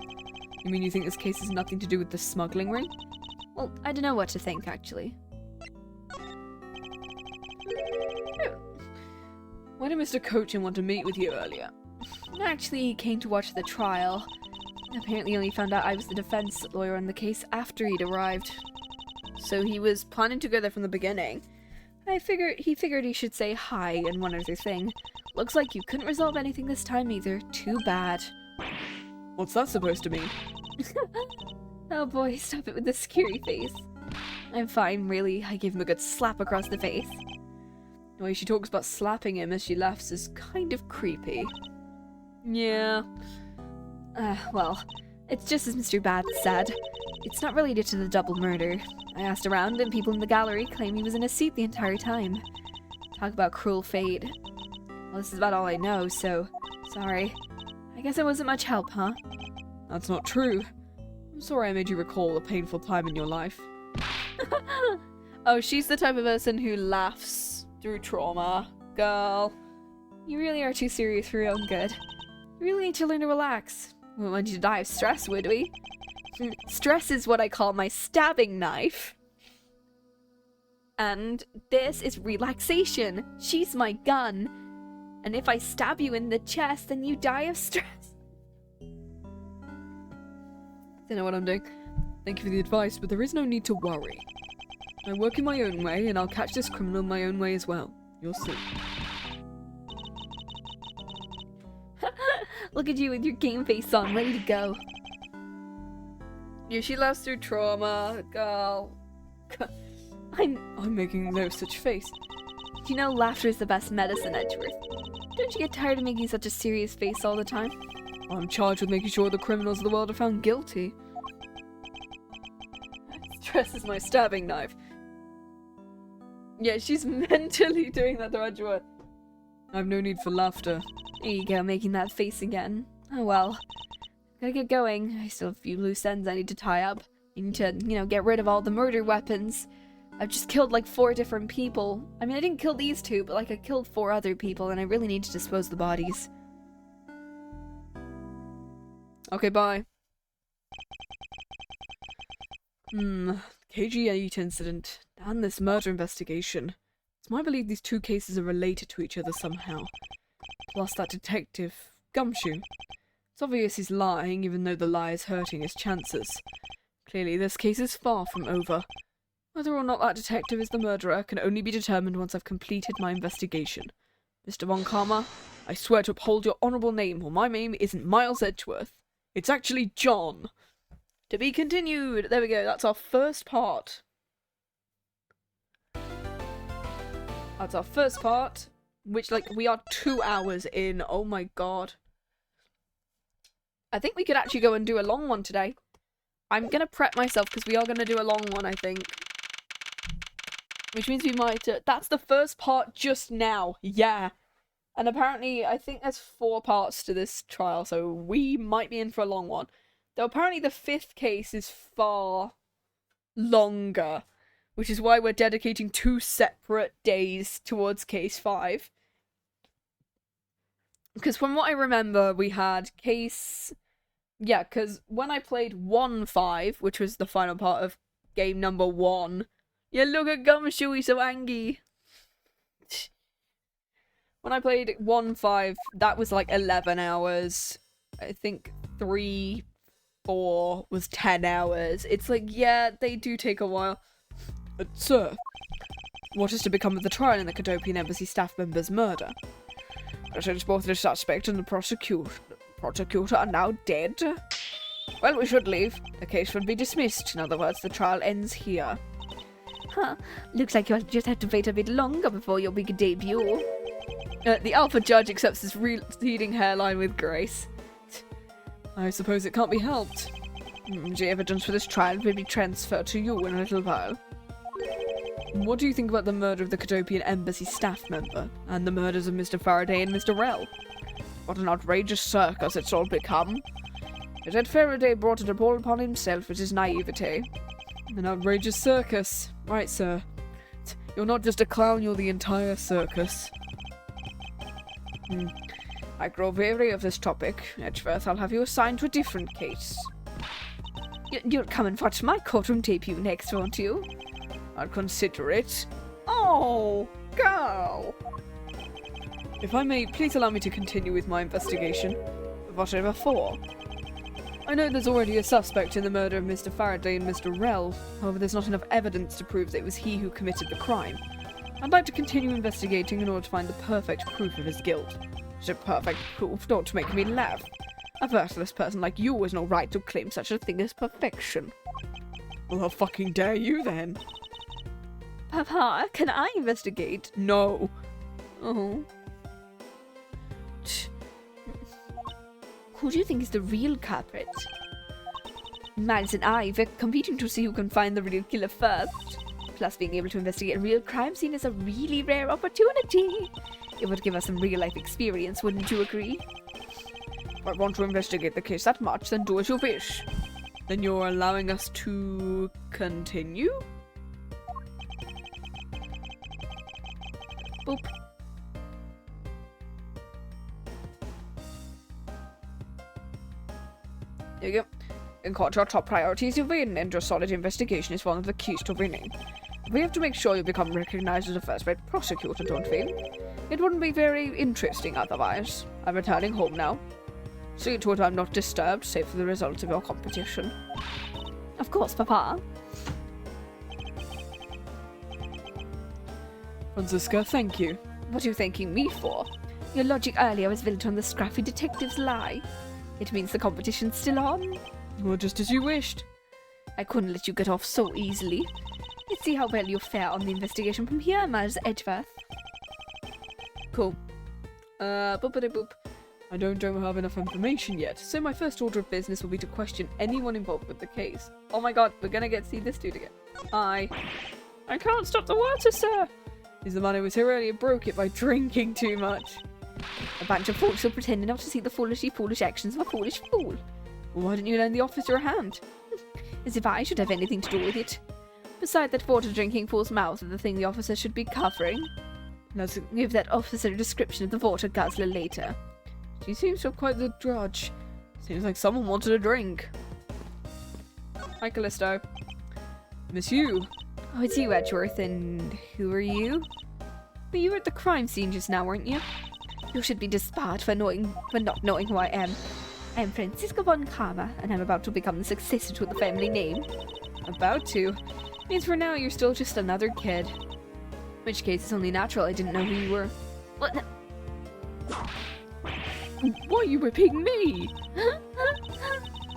You mean you think this case has nothing to do with the smuggling ring? Well, I don't know what to think, actually. Why did Mr. Cochin want to meet with you earlier? Actually, he came to watch the trial. Apparently only found out I was the defense lawyer on the case after he'd arrived. So he was planning to go there from the beginning. He figured he should say hi and one other thing. Looks like you couldn't resolve anything this time either. Too bad. What's that supposed to mean? Oh boy, stop it with the scary face. I'm fine, really. I gave him a good slap across the face. The way she talks about slapping him as she laughs is kind of creepy. Yeah. Well, it's just as Mr. Bat said. It's not related to the double murder. I asked around and people in the gallery claim he was in a seat the entire time. Talk about cruel fate. Well, this is about all I know, so sorry. I guess I wasn't much help, huh? That's not true. I'm sorry I made you recall a painful time in your life. Oh, she's the type of person who laughs through trauma. Girl. You really are too serious for your own good. You really need to learn to relax. We wouldn't want you to die of stress, would we? Stress is what I call my stabbing knife. And this is relaxation. She's my gun. And if I stab you in the chest, then you die of stress. Don't know what I'm doing. Thank you for the advice, but there is no need to worry. I work in my own way, and I'll catch this criminal in my own way as well. You'll see. Look at you with your game face on, ready to go. Yeah, she laughs through trauma, girl. I'm making no such face. You know laughter is the best medicine, Edgeworth. Don't you get tired of making such a serious face all the time? I'm charged with making sure the criminals of the world are found guilty. Stress is my stabbing knife. Yeah, she's mentally doing that to Edgeworth. I've no need for laughter. There you go, making that face again. Oh well. Gotta get going. I still have a few loose ends I need to tie up. I need to, get rid of all the murder weapons. I've just killed like 4 different people. I mean, I didn't kill these 2, but like I killed 4 other people and I really need to dispose the bodies. Okay, bye. KG8 incident and this murder investigation. It's my belief these 2 cases are related to each other somehow. Plus that detective, Gumshoe. It's obvious he's lying, even though the lie is hurting his chances. Clearly this case is far from over. Whether or not that detective is the murderer can only be determined once I've completed my investigation. Mr. Von Karma, I swear to uphold your honourable name, or my name isn't Miles Edgeworth. It's actually John. To be continued. There we go, that's our first part. That's our first part, which, we are 2 hours in. Oh my god. I think we could actually go and do a long one today. I'm gonna prep myself, because we are gonna do a long one, I think. Which means we might... that's the first part just now. Yeah. And apparently, I think there's 4 parts to this trial, so we might be in for a long one. Though apparently the 5th case is far longer, which is why we're dedicating 2 separate days towards case 5. Because from what I remember, we had case... Yeah, because when I played 1-5, which was the final part of game number 1... Yeah, look at Gumshoe, he's so angry. When I played 1-5, that was like 11 hours. I think 3-4 was 10 hours. It's like, yeah, they do take a while. Sir, what is to become of the trial in the Cadopian Embassy staff member's murder? Since both the suspect and the prosecutor are now dead, well, we should leave. The case would be dismissed. In other words, the trial ends here. Huh. Looks like you'll just have to wait a bit longer before your big debut. The Alpha Judge accepts his receding hairline with grace. I suppose it can't be helped. The evidence for this trial will be transferred to you in a little while. What do you think about the murder of the Cadopian Embassy staff member, and the murders of Mr. Faraday and Mr. Rell? What an outrageous circus it's all become. Yet Faraday brought it all upon himself with his naivete. An outrageous circus. Right, sir. You're not just a clown, you're the entire circus. I grow weary of this topic. Edgeworth, I'll have you assigned to a different case. You'll come and watch my courtroom debut next, won't you? I'll consider it. Oh, go! If I may, please allow me to continue with my investigation. Whatever for? I know there's already a suspect in the murder of Mr. Faraday and Mr. Rell. However, there's not enough evidence to prove that it was he who committed the crime. I'd like to continue investigating in order to find the perfect proof of his guilt. Is it perfect proof? Don't make me laugh. A worthless person like you has no right to claim such a thing as perfection. Well, how fucking dare you then? Papa, can I investigate? No. Oh. Who do you think is the real culprit? Miles and I, we're competing to see who can find the real killer first. Plus, being able to investigate a real crime scene is a really rare opportunity. It would give us some real-life experience, wouldn't you agree? If I want to investigate the case that much, then do as you wish. Then you're allowing us to continue? Boop. There you go. In court, your top priority is to win, and your solid investigation is one of the keys to winning. We have to make sure you become recognized as a first-rate prosecutor, don't we? It wouldn't be very interesting otherwise. I'm returning home now. See to it I'm not disturbed, save for the results of your competition. Of course, Papa. Franziska, thank you. What are you thanking me for? Your logic earlier was built on the scruffy detective's lie. It means the competition's still on. Well, just as you wished. I couldn't let you get off so easily. Let's see how well you fare on the investigation from here, Miles Edgeworth. Cool. Boop-a-de-boop. I don't have enough information yet, so my first order of business will be to question anyone involved with the case. Oh my god, we're gonna see this dude again. I can't stop the water, sir. He's the man who was here earlier broke it by drinking too much. A bunch of fools who pretended not to see the foolish actions of a foolish fool. Well, why didn't you lend the officer a hand? As if I should have anything to do with it. Besides, that water-drinking fool's mouth is the thing the officer should be covering. Let's give that officer a description of the water guzzler later. She seems to have quite the drudge. Seems like someone wanted a drink. Hi, Callisto. Miss you. Oh, it's you, Edgeworth, and who are you? Well, you were at the crime scene just now, weren't you? You should be disbarred for not knowing who I am. I am Franziska von Karma, and I'm about to become the successor to the family name. About to? Means for now you're still just another kid. In which case, it's only natural I didn't know who you were. What? Why are you whipping me?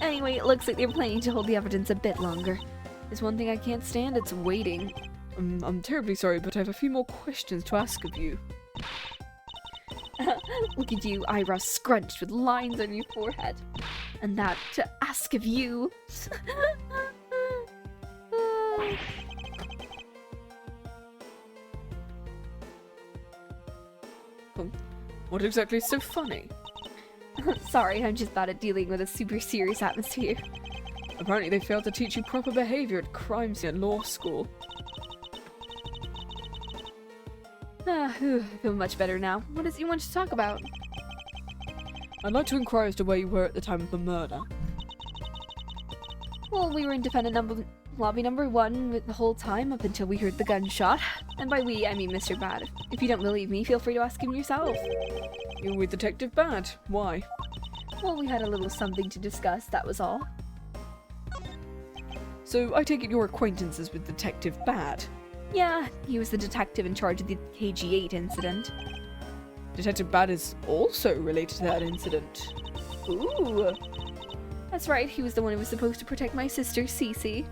Anyway, it looks like they're planning to hold the evidence a bit longer. There's one thing I can't stand, it's waiting. I'm terribly sorry, but I have a few more questions to ask of you. Look at you, eyebrows scrunched with lines on your forehead. And that to ask of you. What exactly is so funny? Sorry, I'm just bad at dealing with a super serious atmosphere. Apparently they failed to teach you proper behavior at crime scene at law school. I feel much better now. What is it you want to talk about? I'd like to inquire as to where you were at the time of the murder. Well, we were in defendant lobby number 1 the whole time up until we heard the gunshot. And by we, I mean Mr. Bad. If you don't believe me, feel free to ask him yourself. You were with Detective Bad. Why? Well, we had a little something to discuss, that was all. So, I take it your acquaintances with Detective Bad? Yeah, he was the detective in charge of the KG8 incident. Detective Bad is also related to that incident. Ooh! That's right, he was the one who was supposed to protect my sister, Cece.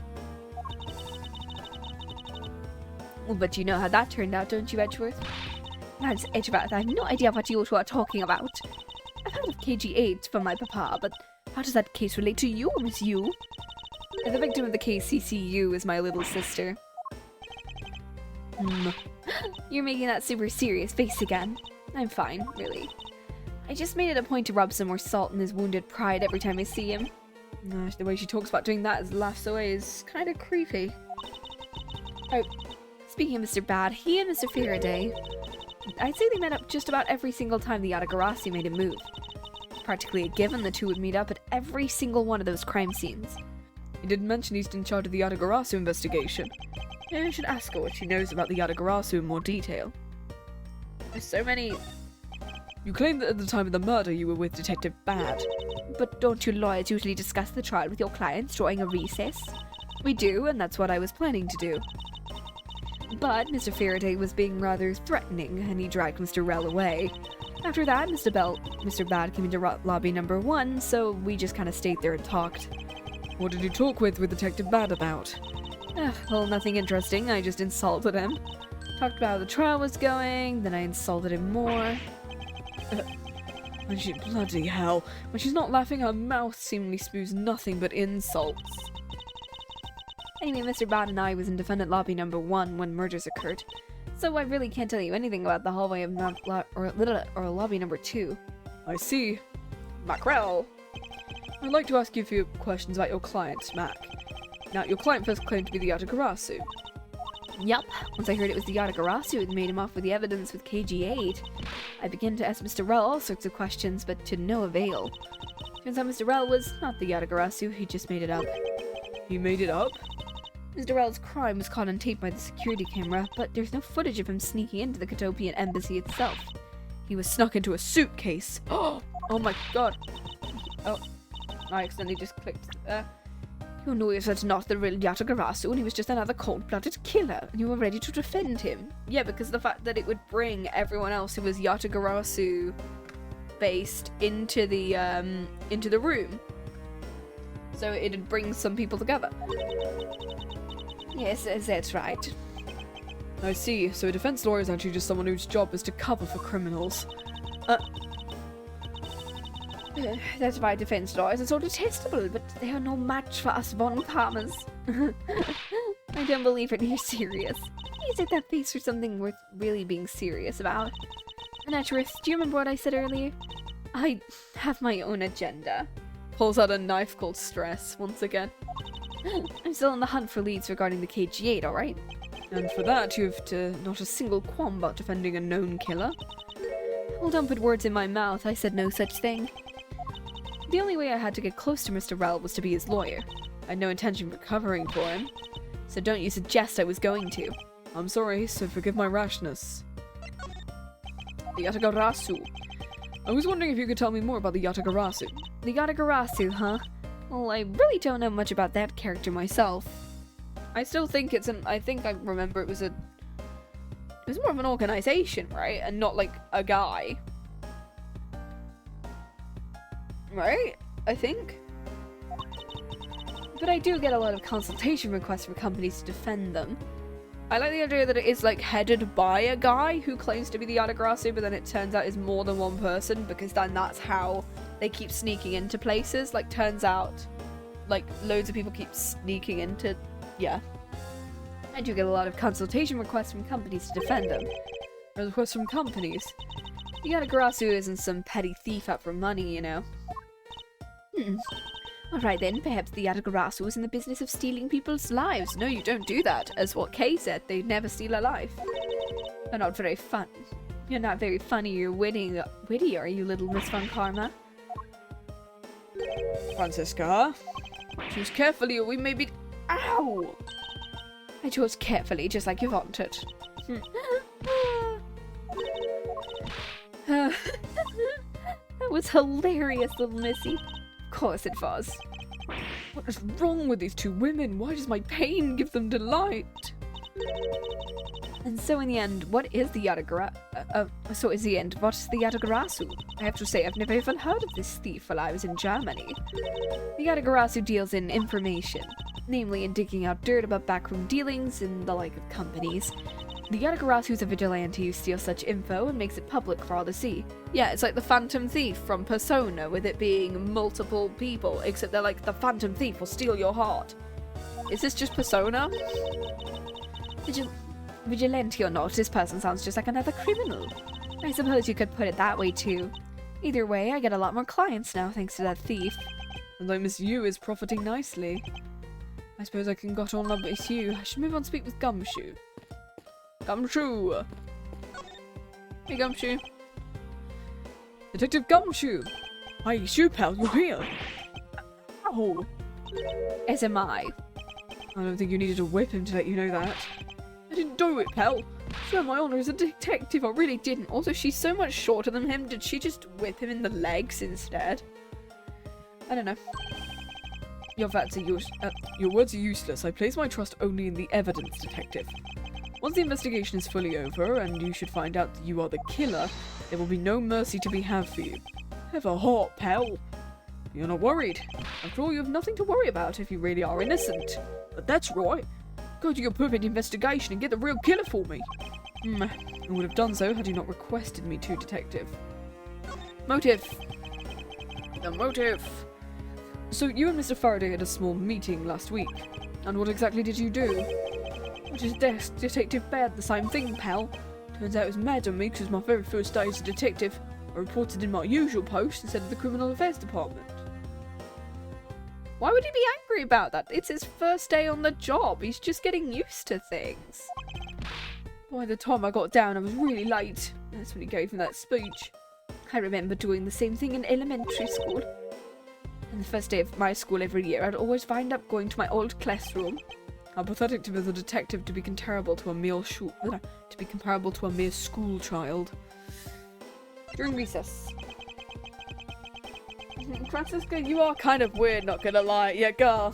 Well, but you know how that turned out, don't you, Edgeworth? That's Edgeworth, I have no idea what you two are talking about. I've heard of KG8 from my papa, but how does that case relate to you, Miss Yu? The victim of the case CCU is my little sister. You're making that super serious face again. I'm fine, really. I just made it a point to rub some more salt in his wounded pride every time I see him. Gosh, the way she talks about doing that as laughs away is kind of creepy. Oh, speaking of Mr. Bad, he and Mr. Faraday, I'd say they met up just about every single time the Yatagarasu made a move. It's practically a given the two would meet up at every single one of those crime scenes. He didn't mention he's in charge of the Yatagarasu investigation. Yeah, I should ask her what she knows about the Yatagarasu in more detail. There's so many... You claim that at the time of the murder you were with Detective Bad. But don't you lawyers usually discuss the trial with your clients during a recess? We do, and that's what I was planning to do. But Mr. Faraday was being rather threatening, and he dragged Mr. Rell away. After that, Mr. Bad came into lobby number 1, so we just kind of stayed there and talked. What did you talk with Detective Bad about? Well, nothing interesting. I just insulted him. Talked about how the trial was going, then I insulted him more. When she bloody hell. When she's not laughing, her mouth seemingly spews nothing but insults. Anyway, Mr. Bad and I was in defendant lobby number 1 when murders occurred, so I really can't tell you anything about the hallway of lobby number 2. I see. Mack Rell. I'd like to ask you a few questions about your client, Mack. Now, your client first claimed to be the Yatagarasu. Yup. Once I heard it was the Yatagarasu that made him off with the evidence with KG8, I began to ask Mr. Rell all sorts of questions, but to no avail. Turns out Mr. Rell was not the Yatagarasu, he just made it up. He made it up? Mr. Rell's crime was caught on tape by the security camera, but there's no footage of him sneaking into the Katopian embassy itself. He was snuck into a suitcase. Oh my god. Oh, I accidentally just clicked. You knew that's not the real Yatagarasu, and he was just another cold-blooded killer, and you were ready to defend him. Yeah, because the fact that it would bring everyone else who was Yatagarasu based into the room. So it'd bring some people together. Yes, that's right. I see. So a defense lawyer is actually just someone whose job is to cover for criminals. That's why defense lawyers are so detestable, but they are no match for us Von Karmas. I don't believe it. You're serious. You said that face for something worth really being serious about. Naturist, do you remember what I said earlier? I have my own agenda. Pulls out a knife called Stress once again. I'm still on the hunt for leads regarding the KG8, alright? And for that, you have not a single qualm about defending a known killer. Well, don't put words in my mouth. I said no such thing. The only way I had to get close to Mr. Rell was to be his lawyer. I had no intention of covering for him, so don't you suggest I was going to. I'm sorry, so forgive my rashness. The Yatagarasu. I was wondering if you could tell me more about the Yatagarasu. The Yatagarasu, huh? Well, I really don't know much about that character myself. I still think I think I remember it was more of an organization, right? And not like a guy. Right? I think. But I do get a lot of consultation requests from companies to defend them. I like the idea that it is like headed by a guy who claims to be the Yatagarasu, but then it turns out is more than one person, because then that's how they keep sneaking into places. Like, turns out, like, loads of people keep sneaking into, yeah. I do get a lot of consultation requests from companies to defend them. Requests from companies? The Yatagarasu isn't some petty thief out for money, you know. Alright then, perhaps the Yatagarasu is in the business of stealing people's lives. No, you don't do that. As what Kay said, they never steal a life. They're not very fun. You're not very funny or witty, are you, little Miss Von Karma? Franziska, choose carefully or we may be— Ow! I chose carefully, just like you wanted. That was hilarious, little missy. Of course it was. What is wrong with these two women? Why does my pain give them delight? And so in the end, what is the Yatagarasu? I have to say, I've never even heard of this thief while I was in Germany. The Yatagarasu deals in information, namely in digging out dirt about backroom dealings and the like of companies. The Yatagarasu is a vigilante who steals such info and makes it public for all to see. Yeah, it's like the Phantom Thief from Persona, with it being multiple people, except they're like, the Phantom Thief will steal your heart. Is this just Persona? Vigilante or not, this person sounds just like another criminal. I suppose you could put it that way too. Either way, I get a lot more clients now thanks to that thief. Although Miss Yu is profiting nicely. I suppose I can got on up with Yu. I should move on to speak with Gumshoe. Gumshoe! Hey Gumshoe. Detective Gumshoe! Hi, Shoe Pal, you're here! Ow! As am I. I don't think you needed to whip him to let you know that. I didn't do it, pal. Swear my honour as a detective, I really didn't. Also, she's so much shorter than him. Did she just whip him in the legs instead? I don't know. Your words are useless. I place my trust only in the evidence, detective. Once the investigation is fully over, and you should find out that you are the killer, there will be no mercy to be had for you. Have a heart, pal. You're not worried. After all, you have nothing to worry about if you really are innocent. But that's right. Go do your perfect investigation and get the real killer for me. I would have done so had you not requested me to, detective. Motive. The motive. So you and Mr. Faraday had a small meeting last week. And what exactly did you do? Which is Detective Bad, the same thing, pal. Turns out it was mad on me because it was my very first day as a detective. I reported in my usual post instead of the Criminal Affairs Department. Why would he be angry about that? It's his first day on the job. He's just getting used to things. By the time I got down, I was really late. That's when he gave me that speech. I remember doing the same thing in elementary school. And the first day of my school every year, I'd always wind up going to my old classroom. How pathetic to be the detective to be comparable to a mere school child. During recess. Franziska, you are kind of weird, not gonna lie. Yeah, girl.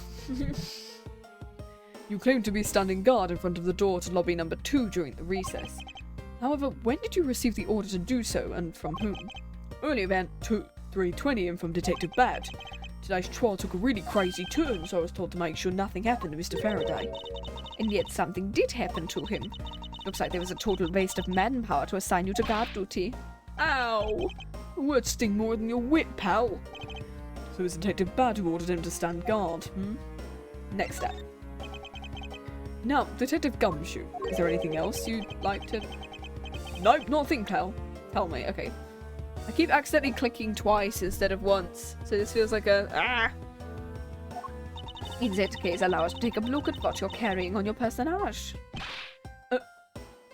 You claim to be standing guard in front of the door to lobby number 2 during the recess. However, when did you receive the order to do so, and from whom? Early about 3:20 and from Detective Bad. Today's trial took a really crazy turn, so I was told to make sure nothing happened to Mr. Faraday. And yet something did happen to him. Looks like there was a total waste of manpower to assign you to guard duty. Ow! Words sting more than your whip, pal. So it was Detective Bad who ordered him to stand guard, Next step. Now, Detective Gumshoe, is there anything else you'd like to... Nope, not a thing, pal. Tell me, okay. I keep accidentally clicking twice instead of once, so this feels like a... In that case, allow us to take a look at what you're carrying on your personage.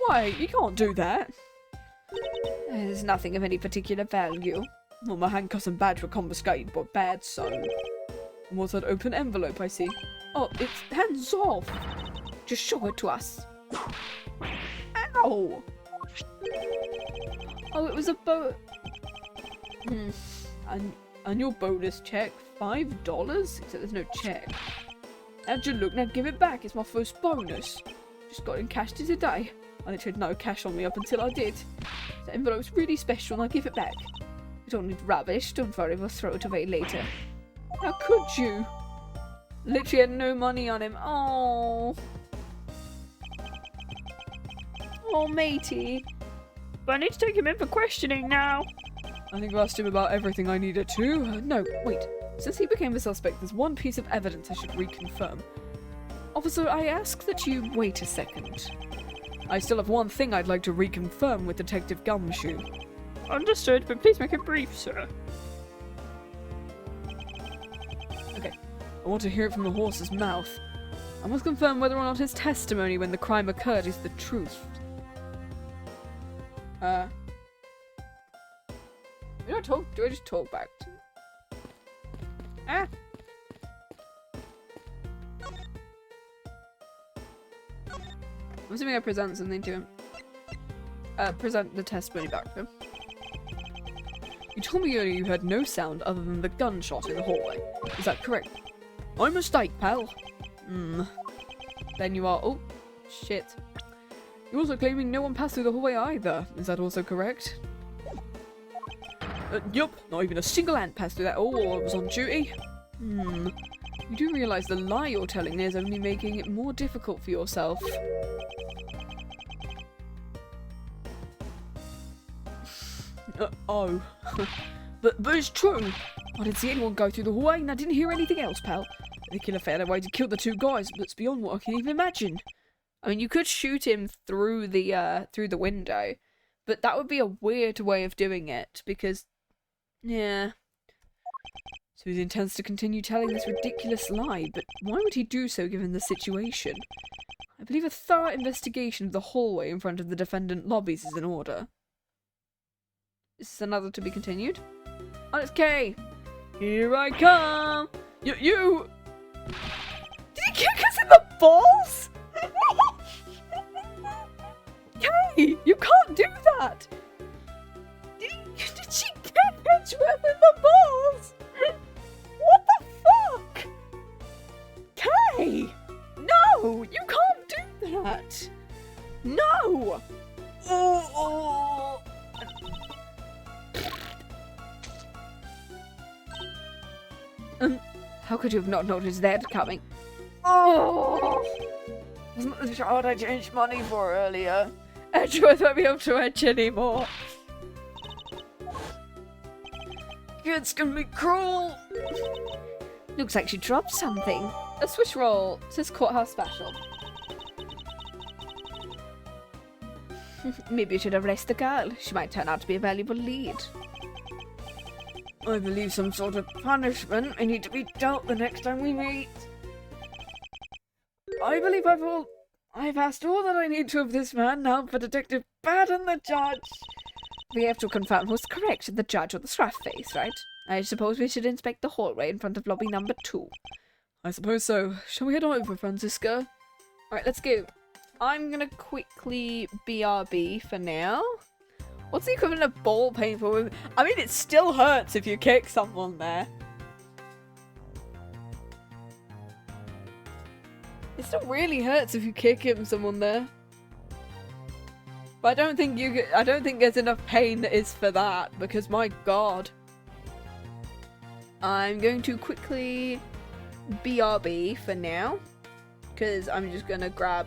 Why? You can't do that. There's nothing of any particular value. Well, my handcuffs and badge were confiscated by Bad, so... And what's that open envelope I see? Oh, it's hands off! Just show it to us. Ow! Oh, it was a Annual bonus check, $5? Except there's no check. How'd you look? Now give it back, it's my first bonus. Just got it cashed today. I literally had no cash on me up until I did. The envelope's really special and I'll give it back. You don't need rubbish, don't worry, we'll throw it away later. How could you? Literally had no money on him. Oh. Oh, matey. But I need to take him in for questioning now. I think I asked him about everything I needed to. No, wait. Since he became a suspect, there's one piece of evidence I should reconfirm. Officer, I ask that you wait a second. I still have one thing I'd like to reconfirm with Detective Gumshoe. Understood, but please make it brief, sir. Okay, I want to hear it from the horse's mouth. I must confirm whether or not his testimony when the crime occurred is the truth. Do I just talk back to him? I'm assuming I present something to him. Present the testimony back to him. You told me earlier you heard no sound other than the gunshot in the hallway. Is that correct? My mistake, pal. Then you are... Oh, shit. You're also claiming no one passed through the hallway either. Is that also correct? Yup, not even a single ant passed through that hall or was on duty. You do realise the lie you're telling is only making it more difficult for yourself. Oh. but it's true. I didn't see anyone go through the hallway and I didn't hear anything else, pal. The killer found a way to kill the two guys, but it's beyond what I can even imagine. I mean, you could shoot him through the window, but that would be a weird way of doing it, because, yeah. So he intends to continue telling this ridiculous lie, but why would he do so given the situation? I believe a thorough investigation of the hallway in front of the defendant lobbies is in order. Is this another to be continued? On its K! Here I come! You! Did he kick us in the balls? Kay! You can't do that! Did she kick Edgeworth in the balls? What the fuck? Kay! No! You can't do that! No! Oh. How could you have not noticed that coming? Oh! Wasn't the child I changed money for earlier? Edgeworth won't be able to edge anymore. Kids can be cruel. Looks like she dropped something. A swish roll. It says courthouse special. Maybe you should arrest the girl. She might turn out to be a valuable lead. I believe some sort of punishment may need to be dealt the next time we meet. I believe I've asked all that I need to of this man now for Detective Bad and the judge. We have to confirm who's correct, the judge or the scruff face, right? I suppose we should inspect the hallway in front of lobby number 2. I suppose so. Shall we head over, Franziska? Alright, let's go. I'm gonna quickly BRB for now. What's the equivalent of ball painful? I mean, it still hurts if you kick someone there. It still really hurts if you kick someone there. But I don't think there's enough pain that is for that, because my god. I'm going to quickly BRB for now, because I'm just gonna grab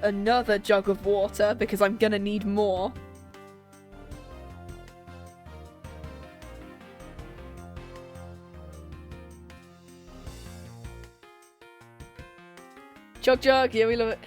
another jug of water because I'm gonna need more. Jug, yeah, we love it.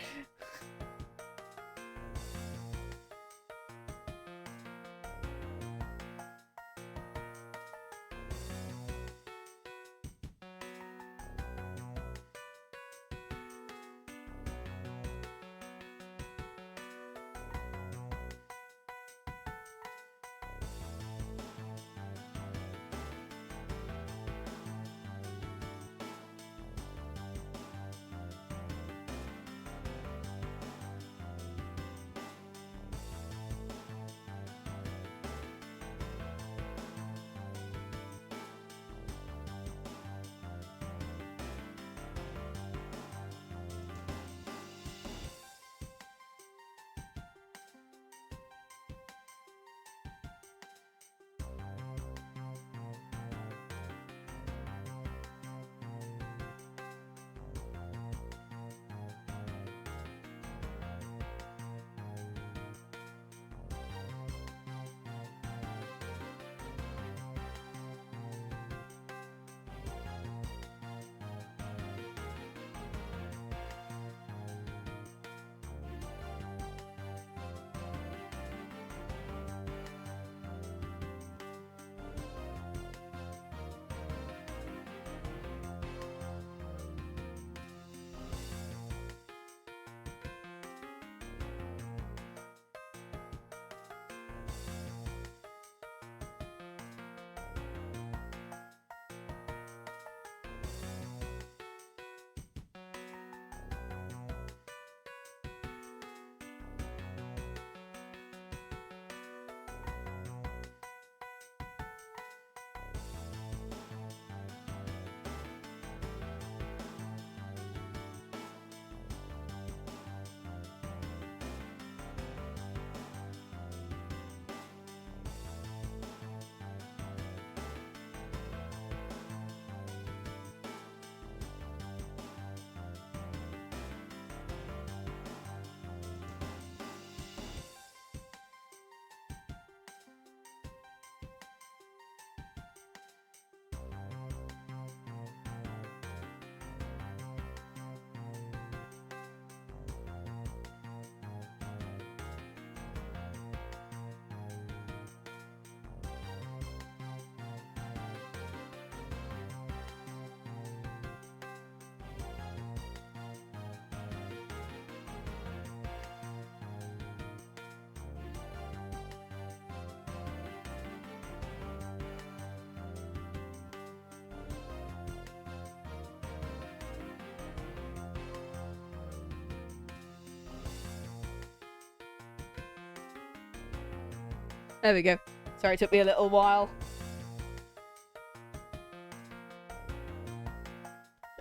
There we go. Sorry, it took me a little while.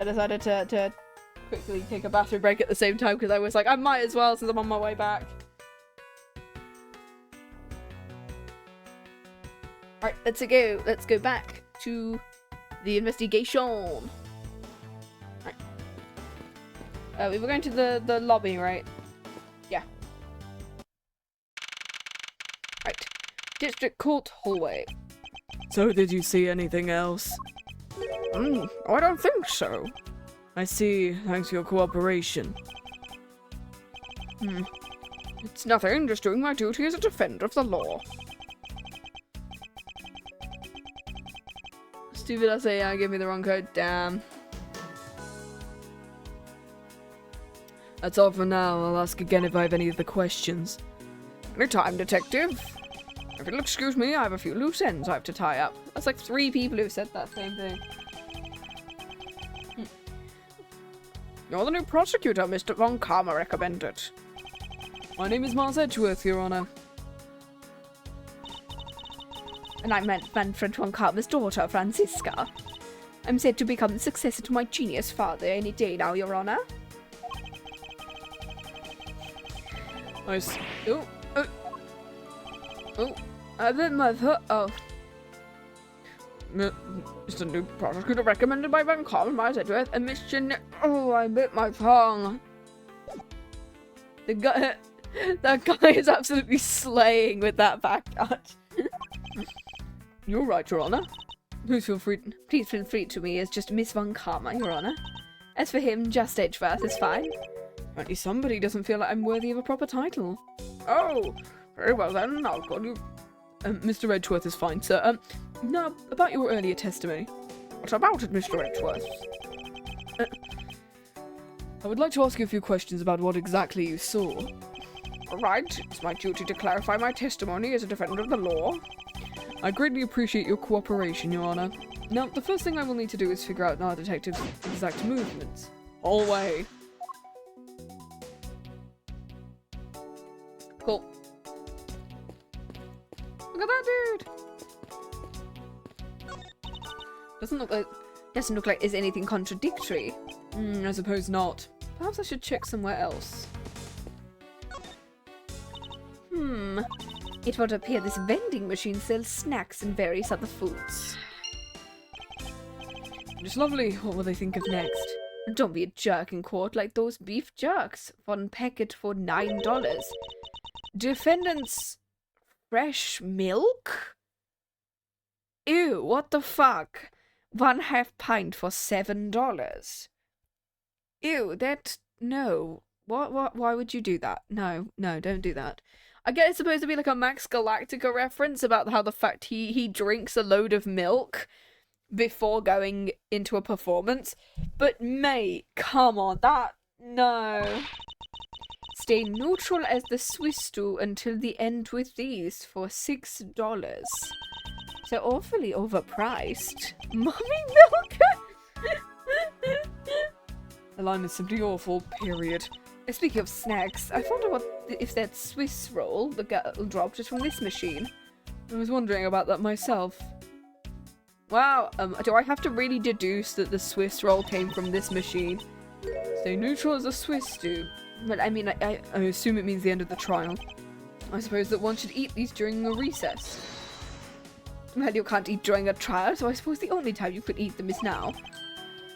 I decided to quickly take a bathroom break at the same time because I was like, I might as well since I'm on my way back. Alright, let's go. Let's go back to the investigation. Alright. We were going to the lobby, right? Yeah. Right. District Court hallway. So did you see anything else? I don't think so. I see, thanks for your cooperation. It's nothing, just doing my duty as a defender of the law. Stupid SAI gave me the wrong code. Damn. That's all for now. I'll ask again if I have any other questions. Anytime, detective. If you'll excuse me, I have a few loose ends I have to tie up. That's like 3 people who've said that same thing. You're the new prosecutor, Mr. Von Karma recommended. My name is Mars Edgeworth, Your Honor. And I'm Manfred von Karma's daughter, Franziska. I'm said to become the successor to my genius father any day now, Your Honor. Nice. I bit my foot. Oh. Mr. New Prosecutor recommended by Von Karma, Mars Edgeworth, a mission. Oh, I bit my tongue. That guy is absolutely slaying with that backcut. You're right, Your Honor. Please feel free to me as just Miss Von Karma, Your Honor. As for him, just Edgeworth is fine. Apparently somebody doesn't feel like I'm worthy of a proper title. Oh, very well then, I'll call you. Mr. Edgeworth is fine, sir. Now, about your earlier testimony. What about it, Mr. Edgeworth? I would like to ask you a few questions about what exactly you saw. Right, it's my duty to clarify my testimony as a defender of the law. I greatly appreciate your cooperation, Your Honor. Now, the first thing I will need to do is figure out our detective's exact movements. Hallway. Cool. Look at that dude! Doesn't look like there's anything contradictory. I suppose not. Perhaps I should check somewhere else. It would appear this vending machine sells snacks and various other foods. Just lovely. What will they think of next? Don't be a jerk in court like those beef jerks. 1 packet for $9. Defendant's fresh milk? Ew, what the fuck? 1/2 pint for $7. Ew, no. What, why would you do that? No, don't do that. I guess it's supposed to be like a Max Galactica reference about how the fact he drinks a load of milk before going into a performance. But mate, come on, no. Stay neutral as the Swiss do until the end with these for $6. So awfully overpriced. Mummy milk? The line is simply awful, period. Speaking of snacks, I wonder if that Swiss roll the girl dropped is from this machine. I was wondering about that myself. Wow, do I have to really deduce that the Swiss roll came from this machine? Stay neutral as the Swiss do. But I mean, I assume it means the end of the trial. I suppose that one should eat these during a recess. Well, you can't eat during a trial, so I suppose the only time you could eat them is now.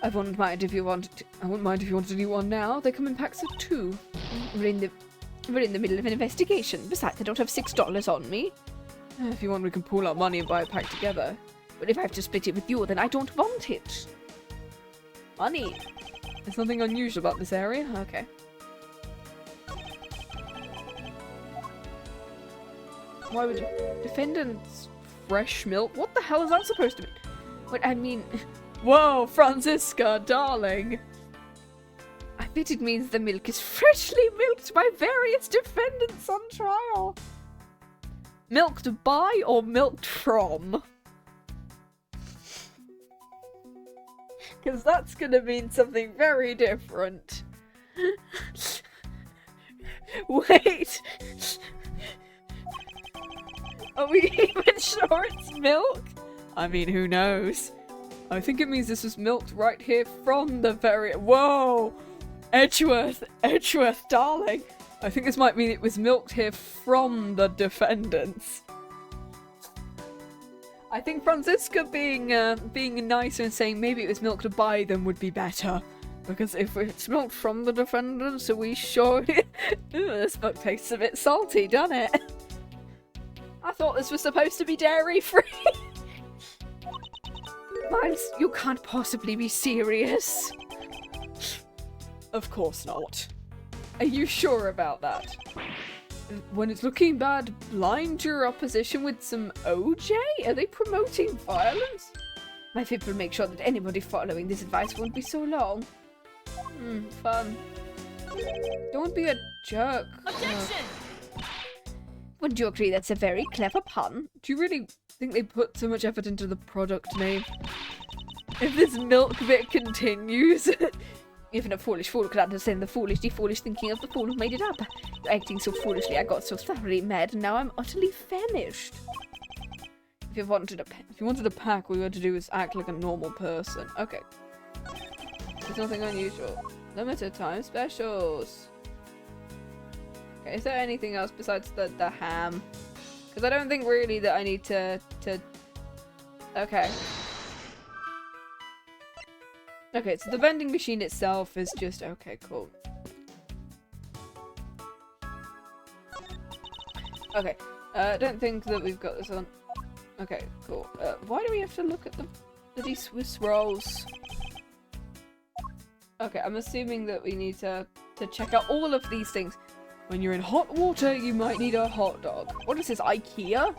I wouldn't mind if you wanted to do one now. They come in packs of 2. We're in the middle of an investigation. Besides, I don't have $6 on me. If you want, we can pool our money and buy a pack together. But if I have to split it with you, then I don't want it. Money. There's nothing unusual about this area. Okay. Why would you... Defendant's fresh milk? What the hell is that supposed to mean? What I mean... Whoa, Franziska, darling. I bet it means the milk is freshly milked by various defendants on trial. Milked by or milked from? Because that's going to mean something very different. Wait. Are we even sure it's milk? I mean, who knows? I think it means this was milked right here from the very... Whoa! Edgeworth, darling. I think this might mean it was milked here from the defendants. I think Franziska being nice and saying maybe it was milked by them would be better. Because if it's milked from the defendants, are we sure... this milk tastes a bit salty, doesn't it? I thought this was supposed to be dairy-free. Miles, you can't possibly be serious. Of course not. Are you sure about that? When it's looking bad, blind your opposition with some OJ? Are they promoting violence? My fib will make sure that anybody following this advice won't be so long. Fun. Don't be a jerk. Objection! Wouldn't you agree that's a very clever pun? Do you really think they put so much effort into the product name? If this milk bit continues... Even a foolish fool could understand the foolishly foolish thinking of the fool who made it up. You're acting so foolishly, I got so thoroughly mad, and now I'm utterly famished. If you wanted a pack, all you had to do was act like a normal person. Okay. There's nothing unusual. Limited time specials. Okay, is there anything else besides the ham? Because I don't think really that I need to... Okay. Okay, so the vending machine itself is just... Okay, cool. Okay, I don't think that we've got this on. Okay, cool. Why do we have to look at the bloody Swiss rolls? Okay, I'm assuming that we need to check out all of these things. When you're in hot water, you might need a hot dog. What is this, IKEA?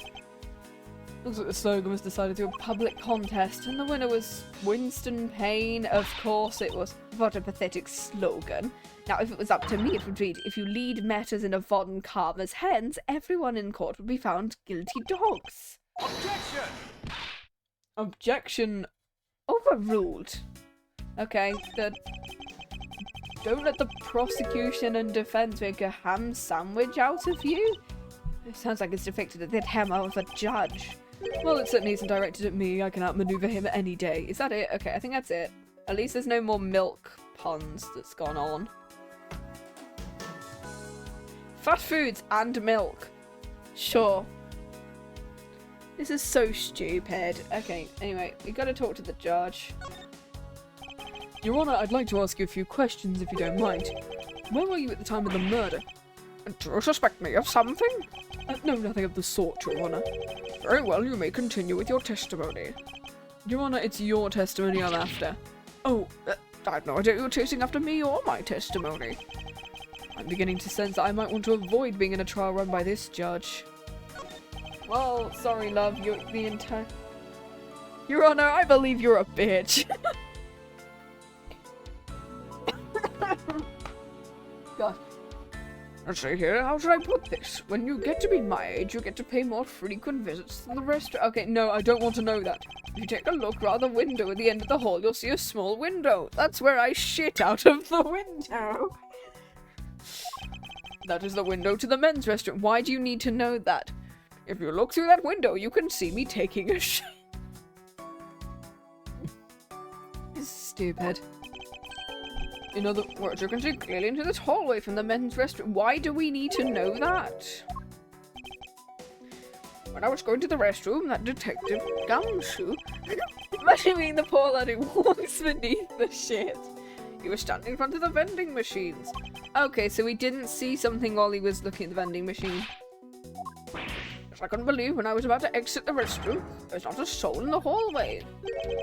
Looks like the slogan was decided through a public contest, and the winner was Winston Payne. Of course it was. What a pathetic slogan. Now, if it was up to me, it would read, if you lead matters in a von Karma's hands, everyone in court would be found guilty dogs. Objection! Objection. Overruled. Okay, don't let the prosecution and defense make a ham sandwich out of you. It sounds like it's depicted at that hammer of a judge. Well, it certainly isn't directed at me. I can outmaneuver him any day. Is that it? Okay, I think that's it. At least there's no more milk puns that's gone on. Fast foods and milk. Sure. This is so stupid. Okay, anyway, we gotta talk to the judge. Your Honour, I'd like to ask you a few questions if you don't mind. Where were you at the time of the murder? Do you suspect me of something? No, nothing of the sort, Your Honour. Very well, you may continue with your testimony. Your Honour, it's your testimony I'm after. Oh, I had no idea you were chasing after me or my testimony. I'm beginning to sense that I might want to avoid being in a trial run by this judge. Well, sorry, love, you're the entire... Your Honour, I believe you're a bitch. God. Let's see here, how should I put this? When you get to be my age, you get to pay more frequent visits than the rest. Okay, no, I don't want to know that. If you take a look round the window at the end of the hall, you'll see a small window. That's where I shit out of the window. That is the window to the men's restroom. Why do you need to know that? If you look through that window, you can see me taking a shit. This is stupid. In other words, you can see clearly into this hallway from the men's restroom. Why do we need to know that? When I was going to the restroom, that detective Gumshoe... Imagining the poor lad who walks beneath the shit. He was standing in front of the vending machines. Okay, so he didn't see something while he was looking at the vending machine. I couldn't believe when I was about to exit the restroom, there's not a soul in the hallway.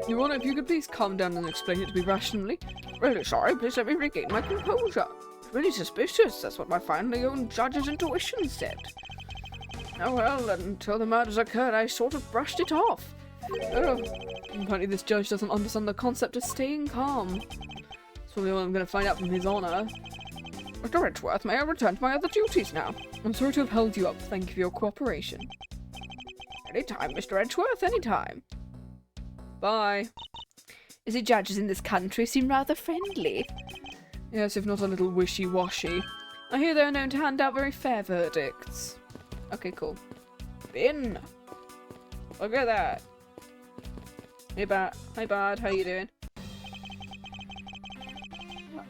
Your Honour, if you could please calm down and explain it to me rationally. Really sorry, please let me regain my composure. It's really suspicious, that's what my finely owned judge's intuition said. Oh well, until the murders occurred, I sort of brushed it off. Oh, apparently this judge doesn't understand the concept of staying calm. That's probably what I'm going to find out from His Honour. Mr. Edgeworth, may I return to my other duties now? I'm sorry to have held you up. Thank you for your cooperation. Anytime, Mr. Edgeworth, anytime. Bye. Is it judges in this country seem rather friendly? Yes, if not a little wishy-washy. I hear they're known to hand out very fair verdicts. Okay, cool. Bin. Look at that. Hey, Bad, how you doing?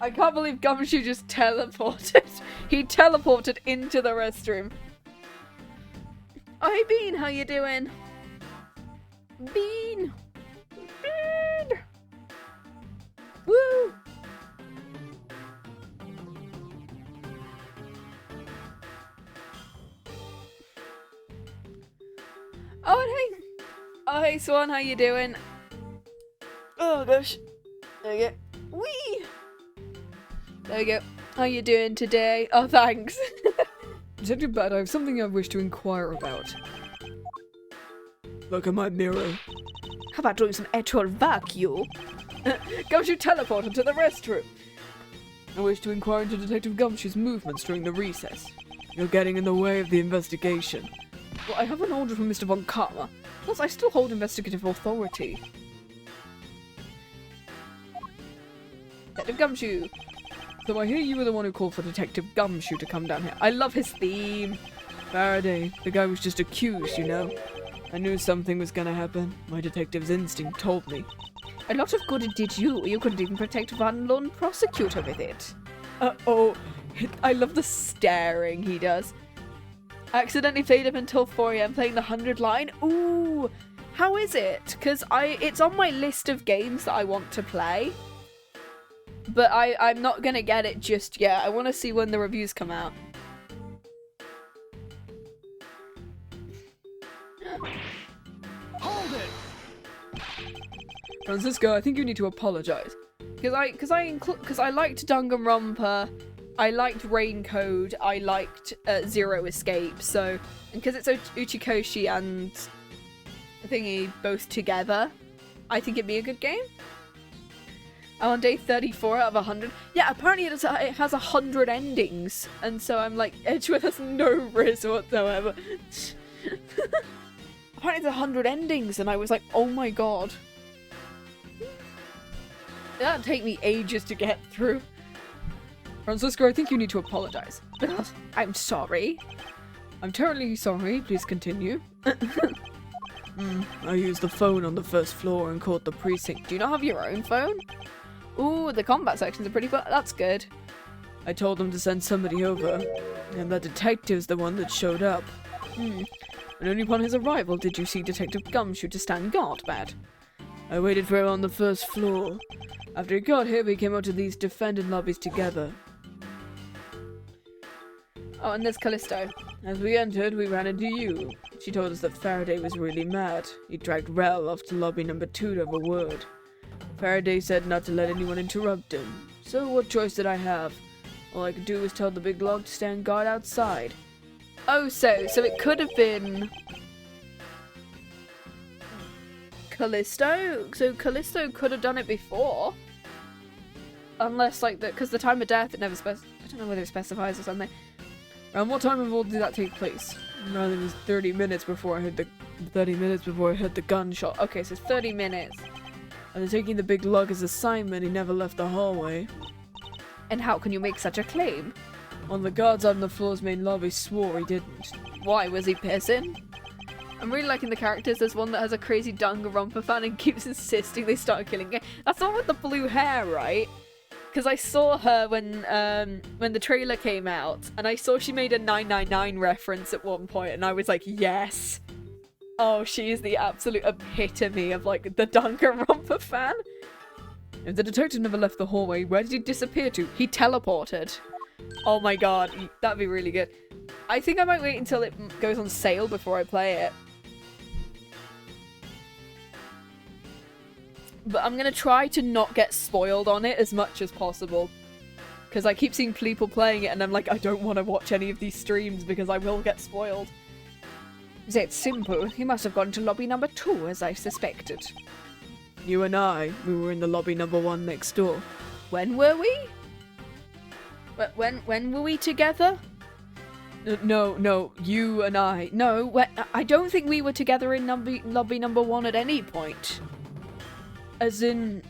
I can't believe Gumshoe just teleported. He teleported into the restroom. Oh, hey, Bean, how you doing? Bean! Bean! Woo! Oh, and hey! Oh, hey, Swan, how you doing? Oh, gosh. There you go. Whee! There you go. How you doing today? Oh, thanks. Detective Bad, I have something I wish to inquire about. Look at my mirror. How about doing some actual work, you? Gumshoe teleported to the restroom. I wish to inquire into Detective Gumshoe's movements during the recess. You're getting in the way of the investigation. Well, I have an order from Mr. Von Karma. Plus, I still hold investigative authority. Detective Gumshoe. So I hear you were the one who called for Detective Gumshoe to come down here. I love his theme. Faraday, the guy was just accused, you know. I knew something was gonna happen. My detective's instinct told me. A lot of good it did you. You couldn't even protect one lone prosecutor with it. Oh, I love the staring he does. I accidentally played him until 4 AM playing the 100 line. Ooh, how is it? Because it's on my list of games that I want to play. But I'm not gonna get it just yet. I want to see when the reviews come out. Hold it! Franziska, I think you need to apologize. Because I liked Danganronpa, I liked Rain Code, I liked Zero Escape, so, and because it's Uchikoshi and thingy both together, I think it'd be a good game. I'm on day 34 out of 100. Yeah, apparently it has 100 endings, and so I'm like, Edgeworth has no risk whatsoever. Apparently it's 100 endings, and I was like, oh my god. That'd take me ages to get through. Francisco, I think you need to apologize. I'm sorry. I'm terribly sorry. Please continue. I used the phone on the first floor and called the precinct. Do you not have your own phone? Ooh, the combat sections are pretty fun. That's good. I told them to send somebody over, and the detective's the one that showed up. And only upon his arrival did you see Detective Gumshoe to stand guard, Bad. I waited for him on the first floor. After he got here, we came out to these defendant lobbies together. Oh, and there's Callisto. As we entered, we ran into you. She told us that Faraday was really mad. He dragged Rell off to lobby number 2 over word. Faraday said not to let anyone interrupt him. So what choice did I have? All I could do was tell the big log to stand guard outside. Oh, so it could have been Callisto? So Callisto could have done it before. Unless, like, because the time of death, it never I don't know whether it specifies or something. Around what time of all did that take place? Around it was 30 minutes before I heard the gunshot. Okay, so it's 30 minutes. After taking the big lug as assignment, he never left the hallway. And how can you make such a claim? One of the guards on the floor's main lobby swore he didn't. Why, was he pissing? I'm really liking the characters. There's one that has a crazy Danganronpa fan and keeps insisting they start killing him. That's the one with the blue hair, right? Because I saw her when the trailer came out, and I saw she made a 999 reference at one point, and I was like, yes! Oh, she is the absolute epitome of, like, the Danganronpa fan. If the detective never left the hallway, where did he disappear to? He teleported. Oh my god, that'd be really good. I think I might wait until it goes on sale before I play it. But I'm gonna try to not get spoiled on it as much as possible. Because I keep seeing people playing it and I'm like, I don't want to watch any of these streams because I will get spoiled. That's simple. He must have gone to lobby number 2, as I suspected. You and I, we were in the lobby number 1 next door. When were we? When were we together? No, you and I. No, I don't think we were together in lobby number 1 at any point. As in...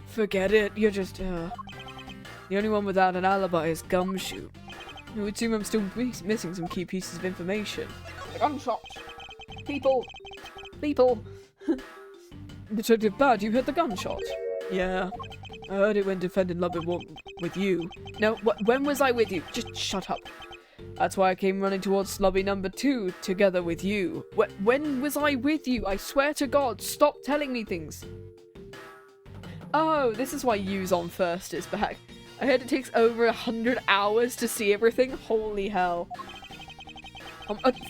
Forget it, you're just, The only one without an alibi is Gumshoe. It would seem I'm still missing some key pieces of information. The gunshot. People People! Detective Bad, you heard the gunshot? Yeah. I heard it when defendant Lubby with you. No, when was I with you? Just shut up. That's why I came running towards lobby number 2 together with you. When was I with you? I swear to God, stop telling me things. Oh, this is why Yu's on first is back. I heard it takes over 100 hours to see everything. Holy hell.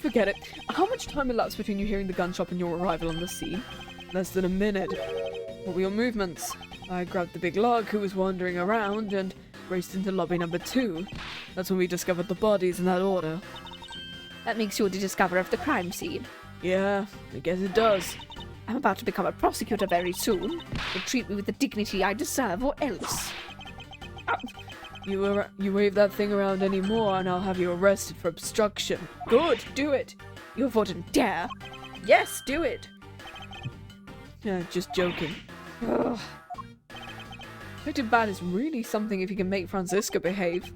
Forget it. How much time elapsed between you hearing the gunshot and your arrival on the scene? Less than a minute. What were your movements? I grabbed the big log who was wandering around and raced into lobby number 2. That's when we discovered the bodies in that order. That makes you the discoverer of the crime scene. Yeah, I guess it does. I'm about to become a prosecutor very soon. You'll treat me with the dignity I deserve or else. You wave that thing around anymore and I'll have you arrested for obstruction. Good, do it. You wouldn't dare. Yes, do it. Yeah, just joking. Ugh. Detective Bad is really something if he can make Franziska behave.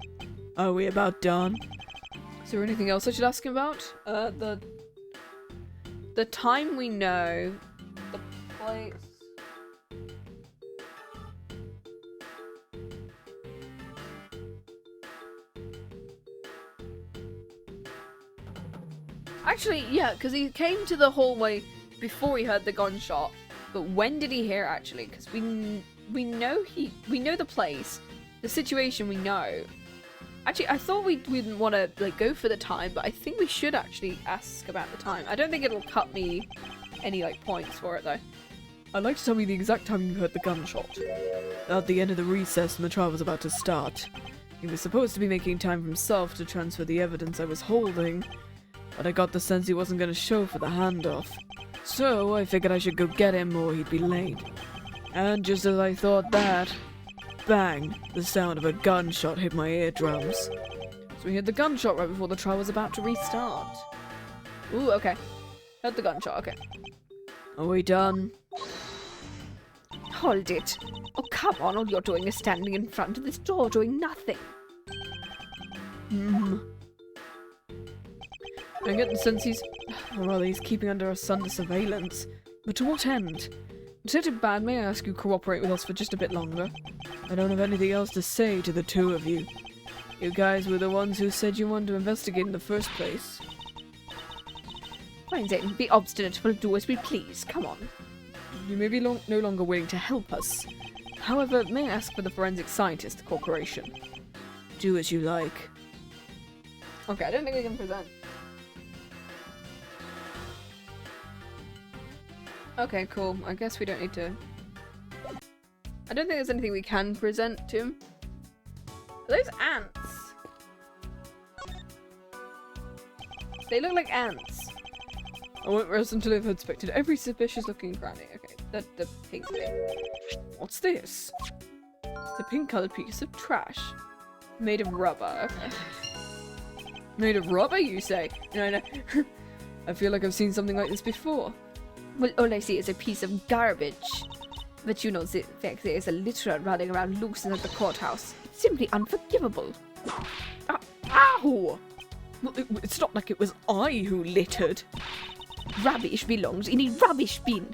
Are we about done? Is there anything else I should ask him about? The time we know. The place. Actually, yeah, because he came to the hallway before he heard the gunshot. But when did he hear it, actually? Because we know the place, the situation we know. Actually, I thought we didn't want to like go for the time, but I think we should actually ask about the time. I don't think it'll cut me any like points for it though. I'd like to tell me the exact time you heard the gunshot. At the end of the recess when the trial was about to start. He was supposed to be making time for himself to transfer the evidence I was holding, but I got the sense he wasn't going to show for the handoff. So I figured I should go get him or he'd be late. And just as I thought that, bang, the sound of a gunshot hit my eardrums. So we heard the gunshot right before the trial was about to restart. Ooh, okay. Heard the gunshot, okay. Are we done? Hold it. Oh, come on, all you're doing is standing in front of this door doing nothing. I get the sense he's keeping under us under surveillance. But to what end? Detective Bad, may I ask you cooperate with us for just a bit longer? I don't have anything else to say to the two of you. You guys were the ones who said you wanted to investigate in the first place. Fine then, be obstinate, we'll do as we please, come on. You may be no longer willing to help us. However, may I ask for the forensic scientist corporation? Do as you like. Okay, I don't think we can present. Okay, cool. I guess we don't need to... I don't think there's anything we can present to him. Are those ants? They look like ants. I won't rest until I've inspected every suspicious looking granny. Okay, the pink thing. What's this? It's a pink coloured piece of trash. Made of rubber. Okay. Made of rubber, you say? No. I feel like I've seen something like this before. Well, all I see is a piece of garbage. But you know the fact there is a litterer running around loose in the courthouse. It's simply unforgivable. Ow! Well, it's not like it was I who littered. Rubbish belongs in a rubbish bin.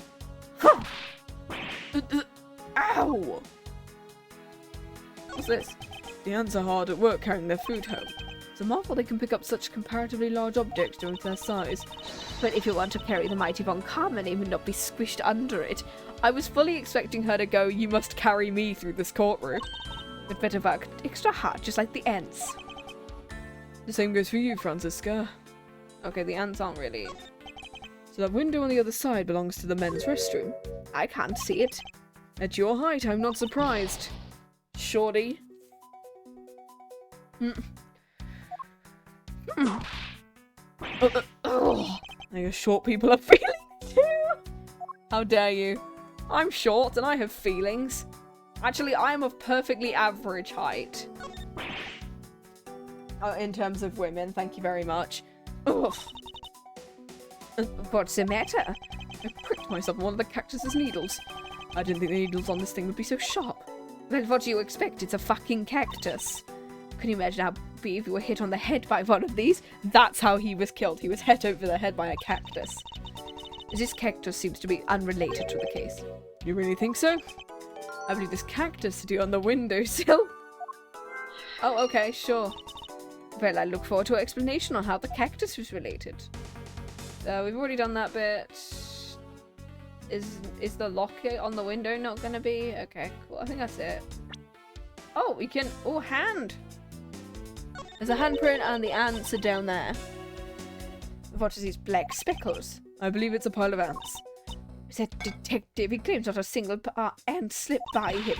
Ow! What's this? The ants are hard at work carrying their food home. It's a marvel they can pick up such comparatively large objects due to their size. But if you want to carry the mighty Von Carmen, it would not be squished under it. I was fully expecting her to go, you must carry me through this courtroom. But better work extra hard, just like the ants. The same goes for you, Franziska. Okay, the ants aren't really... So that window on the other side belongs to the men's restroom. I can't see it. At your height, I'm not surprised. Shorty. I guess short people have feelings too. How dare you? I'm short and I have feelings. Actually, I am of perfectly average height. In terms of women, thank you very much. Ugh. What's the matter? I pricked myself on one of the cactus's needles. I didn't think the needles on this thing would be so sharp. Well, what do you expect? It's a fucking cactus. Can you imagine how it'd be if you were hit on the head by one of these? That's how he was killed. He was hit over the head by a cactus. This cactus seems to be unrelated to the case. You really think so? I believe this cactus sitting on the windowsill. Oh, okay, sure. Well, I look forward to an explanation on how the cactus was related. We've already done that bit. Is the lock on the window not gonna be? Okay, cool. I think that's it. Oh, we can... Oh, hand! There's a handprint and the ants are down there. What are these black speckles? I believe it's a pile of ants. That detective, he claims not a single ant slipped by him.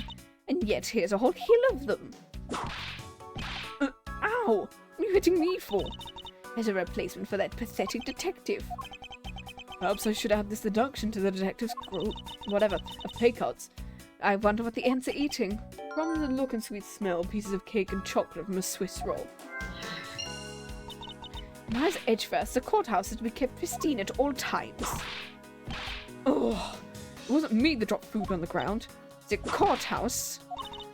And yet here's a whole hill of them. Ow! What are you hitting me for? As a replacement for that pathetic detective. Perhaps I should add this deduction to the detective's group. Whatever. Of pay cards. I wonder what the ants are eating. From the look and sweet smell, pieces of cake and chocolate from a Swiss roll. Now as Edgeverse, the courthouse is to be kept pristine at all times. Oh, it wasn't me that dropped food on the ground. The courthouse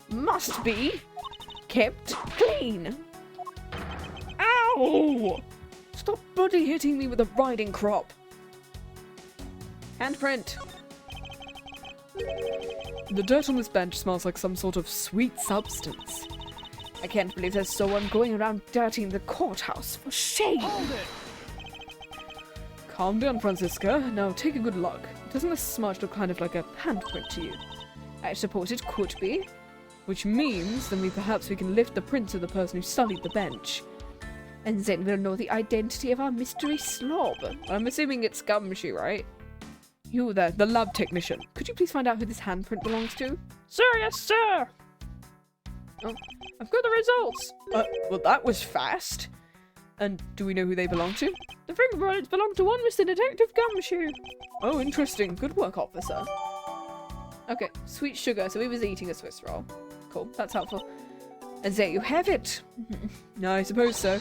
must be kept clean. Ow! Stop bloody hitting me with a riding crop. Handprint. The dirt on this bench smells like some sort of sweet substance. I can't believe there's someone going around dirtying the courthouse. For shame! Hold it! Calm down, Franziska. Now take a good look. Doesn't this smudge look kind of like a handprint to you? I suppose it could be. Which means then perhaps we can lift the prints of the person who sullied the bench. And then we'll know the identity of our mystery slob. I'm assuming it's Gumshoe, right? You there, the lab technician. Could you please find out who this handprint belongs to? Sir, yes, sir. Oh, I've got the results. Well, that was fast. And do we know who they belong to? The fingerprints belong to one Mr. Detective Gumshoe. Oh, interesting. Good work, officer. Okay, sweet sugar. So he was eating a Swiss roll. Cool, that's helpful. And there you have it. No, I suppose so.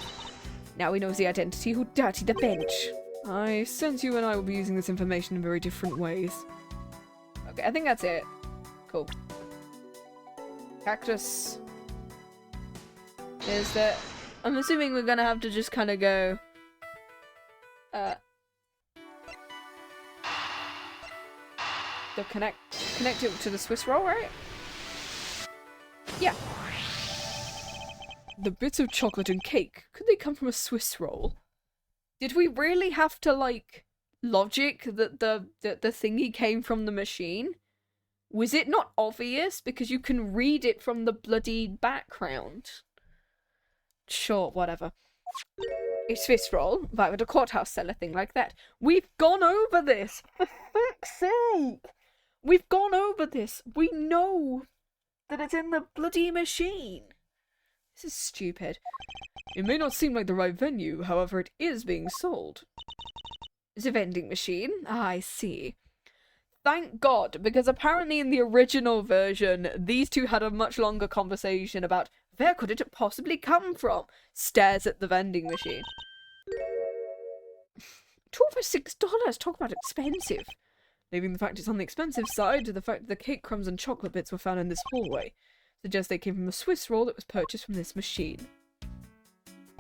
Now we know the identity who dirtied the bench. I sense you and I will be using this information in very different ways. Okay, I think that's it. Cool. Cactus. Is that... I'm assuming we're gonna have to just kind of go... So connect it to the Swiss roll, right? Yeah. The bits of chocolate and cake, could they come from a Swiss roll? Did we really have to, like, logic that the thingy came from the machine? Was it not obvious? Because you can read it from the bloody background. Sure, whatever. A Swiss roll, why would a courthouse sell a thing like that? We've gone over this! For fuck's sake! We've gone over this! We know that it's in the bloody machine! This is stupid. It may not seem like the right venue, however it is being sold. The vending machine? Ah, I see. Thank God, because apparently in the original version, these two had a much longer conversation about where could it possibly come from? Stares at the vending machine. $2 for $6, talk about expensive. Leaving the fact it's on the expensive side to the fact that the cake crumbs and chocolate bits were found in this hallway. Suggests they came from a Swiss roll that was purchased from this machine.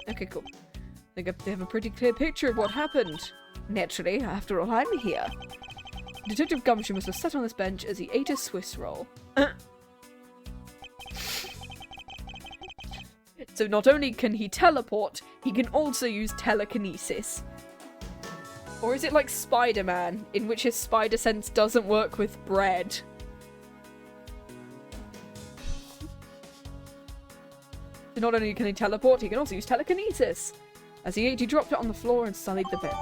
Okay, cool. I think they have a pretty clear picture of what happened. Naturally, after all, I'm here. Detective Gumshoe must have sat on this bench as he ate a Swiss roll. So not only can he teleport, he can also use telekinesis. Or is it like Spider-Man, in which his spider sense doesn't work with bread? So not only can he teleport, he can also use telekinesis. As he ate, he dropped it on the floor and sullied the bench.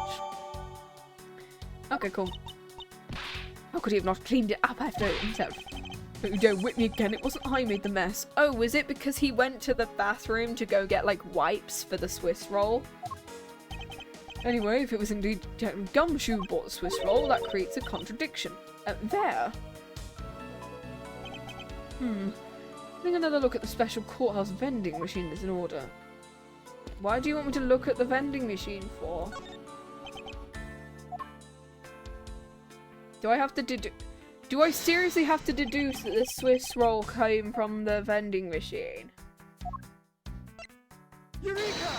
Okay, cool. How could he have not cleaned it up after himself? But you don't whip me again, it wasn't I made the mess. Oh, was it because he went to the bathroom to go get, like, wipes for the Swiss roll? Anyway, if it was indeed Gumshoe who bought the Swiss roll, that creates a contradiction. There. Having another look at the special courthouse vending machine is in order. Why do you want me to look at the vending machine for? Do I have to do I seriously have to deduce that the Swiss roll came from the vending machine? Eureka!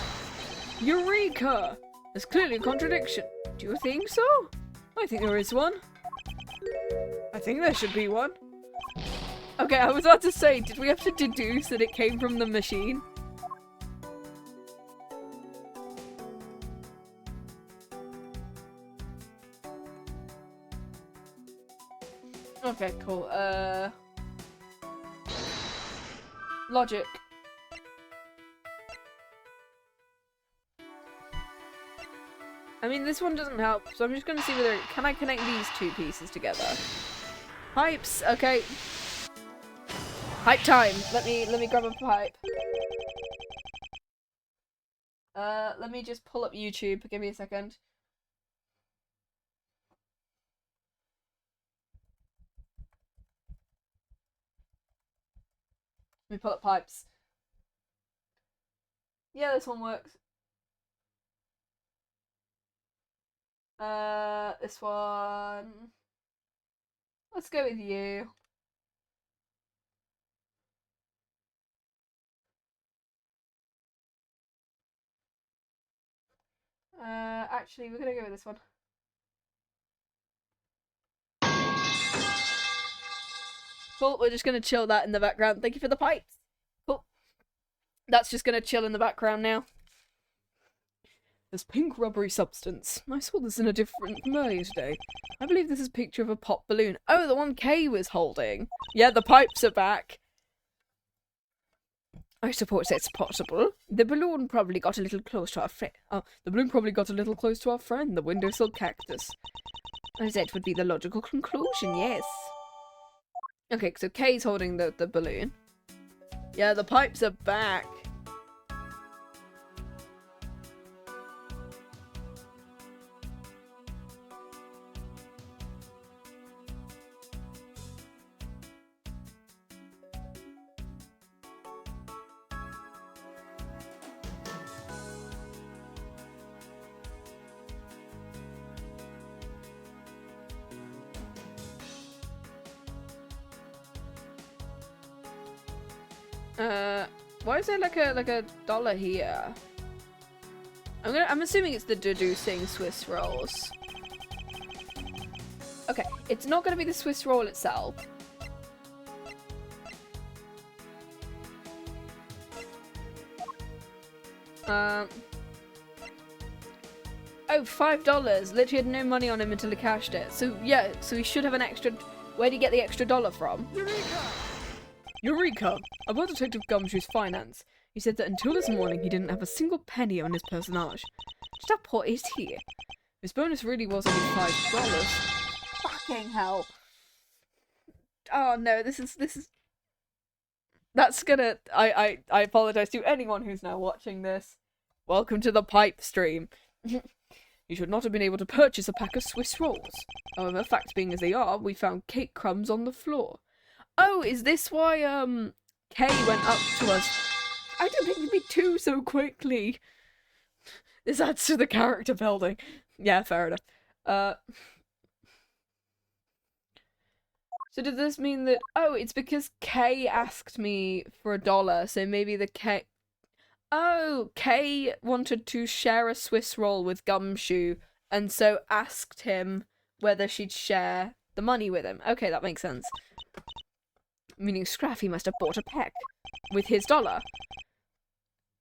Eureka! There's clearly a contradiction. Do you think so? I think there is one. I think there should be one. Okay, I was about to say, did we have to deduce that it came from the machine? Okay, cool. Logic. I mean, this one doesn't help, so I'm just gonna see whether... Can I connect these two pieces together? Pipes, okay. Pipe time. Let me grab a pipe. Let me just pull up YouTube. Give me a second. Let me pull up pipes. Yeah, this one works. This one. Let's go with you. Actually, we're gonna go with this one. Cool, we're just gonna chill that in the background. Thank you for the pipes. Cool. That's just gonna chill in the background now. This pink rubbery substance. I saw this in a different way today. I believe this is a picture of a pop balloon. Oh, the one Kay was holding. Yeah, the pipes are back. I suppose it's possible. The balloon probably got a little close to our friend. Oh, the balloon probably got a little close to our friend, the windowsill cactus. That would be the logical conclusion, yes. Okay, so Kay's holding the balloon. Yeah, the pipes are back. Why is there like a dollar here? I'm assuming it's the deducing Swiss rolls. Okay, it's not gonna be the Swiss roll itself. Oh, $5. Literally had no money on him until he cashed it. So yeah, so he should have an extra. Where did he get the extra dollar from? Eureka! About Detective Gumshoe's finance. He said that until this morning he didn't have a single penny on his personage. Just how poor is he? His bonus really was only $5. Fucking hell. Oh no, this is... That's gonna... I apologize to anyone who's now watching this. Welcome to the pipe stream. You should not have been able to purchase a pack of Swiss rolls. However, facts being as they are, we found cake crumbs on the floor. Oh, is this why, Kay went up to us? I don't think it'd be two so quickly. This adds to the character building. Yeah, fair enough. So does this mean that... Oh, it's because Kay asked me for $1, so maybe the Kay... Oh, Kay wanted to share a Swiss roll with Gumshoe, and so asked him whether she'd share the money with him. Okay, that makes sense. Meaning Scraffy must have bought a peck with his $1.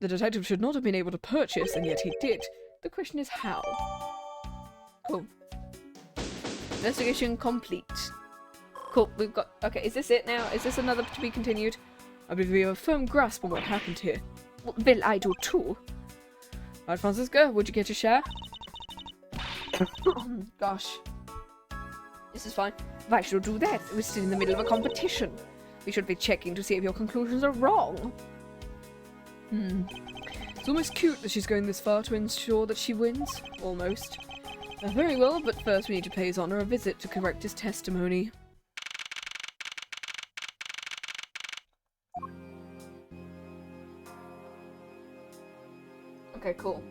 The detective should not have been able to purchase, and yet he did. The question is how. Cool. Investigation complete. Cool, we've got... Okay, is this it now? Is this another to be continued? I believe we have a firm grasp on what happened here. Well, I do too. Alright, Franziska, would you get your share? Gosh. This is fine. Why should we do that? We're still in the middle of a competition. We should be checking to see if your conclusions are wrong. It's almost cute that she's going this far to ensure that she wins. Almost. Very well, but first we need to pay His Honor a visit to correct his testimony. Okay, cool.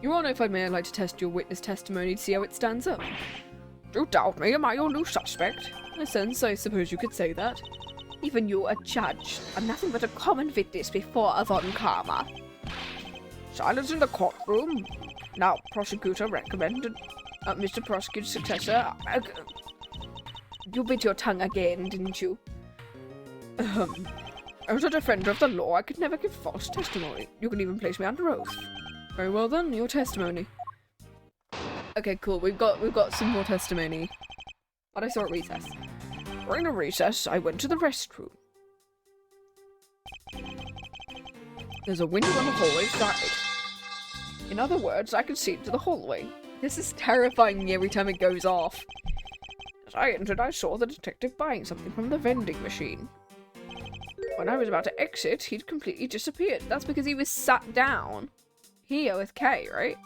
Your Honor, if I may, I'd like to test your witness testimony to see how it stands up. Do you doubt me? Am I your new suspect? In a sense, I suppose you could say that. Even you, a judge, are nothing but a common witness before a Von Karma. Silence in the courtroom. Now, prosecutor recommended Mr. Prosecutor's successor, you bit your tongue again, didn't you? As a defender of the law, I could never give false testimony. You can even place me under oath. Very well then, your testimony. Okay, cool. We've got some more testimony. What I saw at recess. During a recess, I went to the restroom. There's a window on the hallway side. In other words, I could see into the hallway. This is terrifying me every time it goes off. As I entered, I saw the detective buying something from the vending machine. When I was about to exit, he'd completely disappeared. That's because he was sat down. Here with K, right?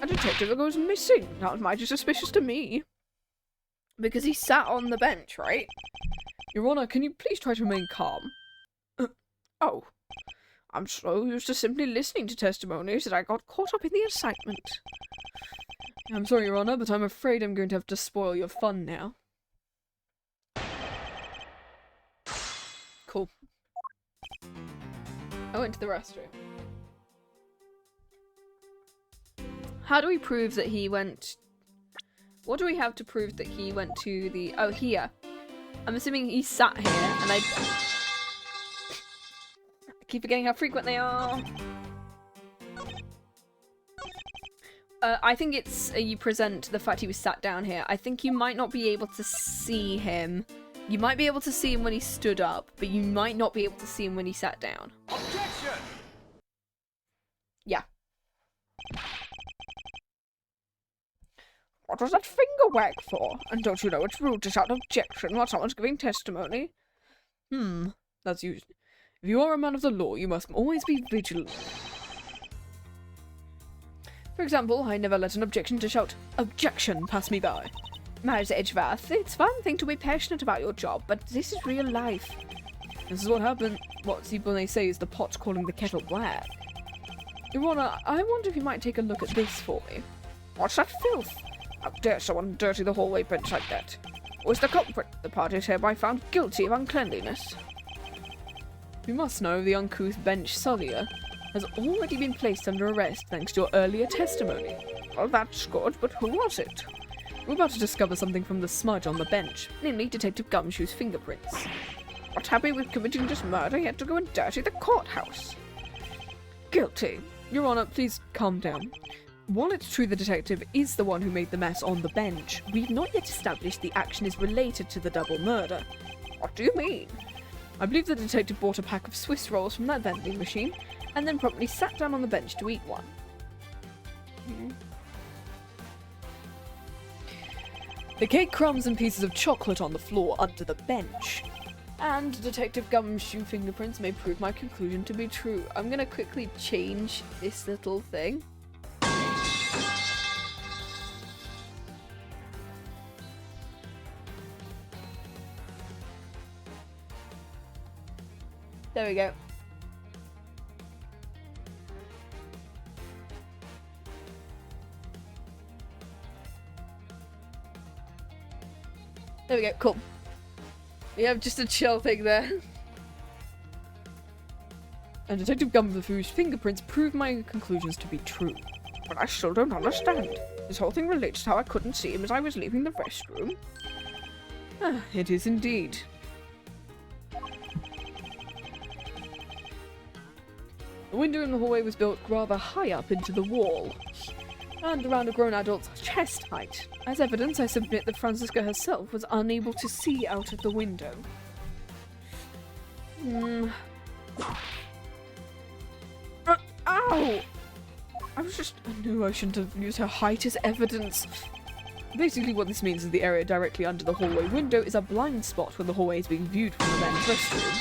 A detective goes missing. That was mighty suspicious to me. Because he sat on the bench, right? Your Honor, can you please try to remain calm? Oh. I'm so used to simply listening to testimonies that I got caught up in the excitement. I'm sorry, Your Honor, but I'm afraid I'm going to have to spoil your fun now. Cool. I went to the restroom. How do we prove that he went... What do we have to prove that he went to the... Oh, here. I'm assuming he sat here, and I keep forgetting how frequent they are. I think it's you present the fact he was sat down here. I think you might not be able to see him. You might be able to see him when he stood up, but you might not be able to see him when he sat down. Objection! Yeah. What was that finger wag for? And don't you know it's rude to shout objection while someone's giving testimony? That's usually... If you are a man of the law, you must always be vigilant. For example, I never let an objection to shout, "Objection!" pass me by. Miles Edgeworth, it's one thing to be passionate about your job, but this is real life. This is what happened. What people they say is the pot calling the kettle black. Your Honor, I wonder if you might take a look at this for me. What's that filth? How dare someone dirty the hallway bench like that? Who is the culprit? The party is hereby found guilty of uncleanliness. You must know the uncouth bench sullier has already been placed under arrest thanks to your earlier testimony. Well, that's good, but who was it? We're about to discover something from the smudge on the bench, namely Detective Gumshoe's fingerprints. Not happy with committing this murder, he had to go and dirty the courthouse. Guilty. Your Honor, please calm down. While it's true the detective is the one who made the mess on the bench, we've not yet established the action is related to the double murder. What do you mean? I believe the detective bought a pack of Swiss rolls from that vending machine, and then promptly sat down on the bench to eat one. The cake crumbs and pieces of chocolate on the floor under the bench. And Detective Gumshoe fingerprints may prove my conclusion to be true. I'm gonna quickly change this little thing. There we go. There we go, cool. We have just a chill thing there. And Detective Gumshoe's fingerprints prove my conclusions to be true. But I still don't understand. This whole thing relates to how I couldn't see him as I was leaving the restroom. Ah, it is indeed. The window in the hallway was built rather high up into the wall, and around a grown adult's chest height. As evidence, I submit that Franziska herself was unable to see out of the window. Ow! I knew I shouldn't have used her height as evidence. Basically what this means is the area directly under the hallway window is a blind spot when the hallway is being viewed from the men's restroom.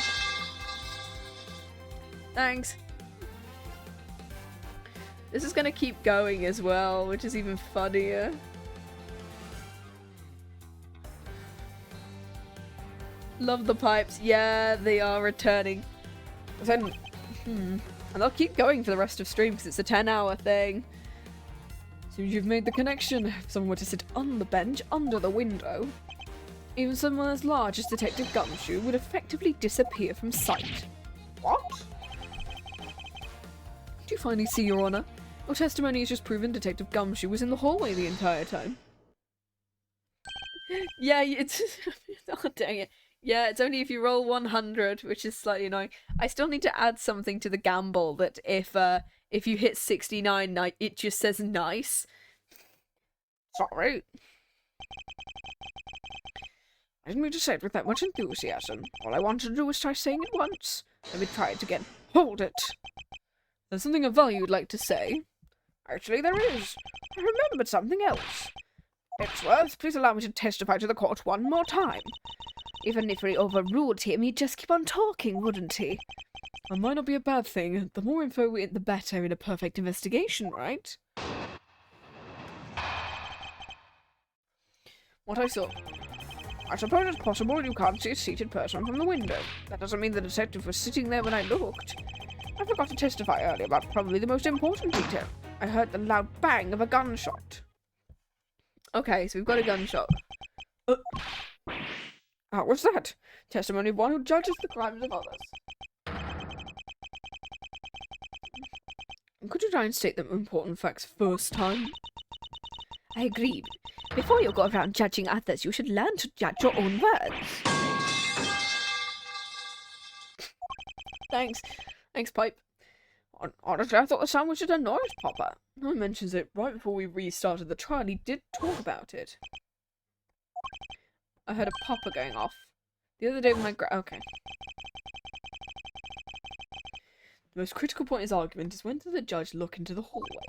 Thanks. This is gonna keep going as well, which is even funnier. Love the pipes. Yeah, they are returning. Then, and they'll keep going for the rest of stream because it's a 10-hour thing. So you've made the connection. If someone were to sit on the bench under the window, even someone as large as Detective Gumshoe would effectively disappear from sight. What? Do you finally see, Your Honor? Well, testimony has just proven Detective Gumshoe was in the hallway the entire time. Yeah, it's... oh, dang it. Yeah, it's only if you roll 100, which is slightly annoying. I still need to add something to the gamble that if you hit 69, it just says nice. Sorry. I didn't mean to say it with that much enthusiasm. All I wanted to do was try saying it once. Let me try it again. Hold it! There's something of value you'd like to say? Actually, there is. I remembered something else. Edgeworth, please allow me to testify to the court one more time. Even if we overruled him, he'd just keep on talking, wouldn't he? That might not be a bad thing. The more info we get, the better in a perfect investigation, right? What I saw. I suppose it's possible you can't see a seated person from the window. That doesn't mean the detective was sitting there when I looked. I forgot to testify earlier about probably the most important detail. I heard the loud bang of a gunshot. Okay, so we've got a gunshot. How was that? Testimony of one who judges the crimes of others. Could you try and state the important facts first time? I agree. Before you go around judging others, you should learn to judge your own words. Thanks. Thanks, Pipe. Honestly, I thought the sandwich had a noise popper. I mentions it right before we restarted the trial. He did talk about it. I heard a popper going off. The other day when my okay. The most critical point in his argument is when did the judge look into the hallway?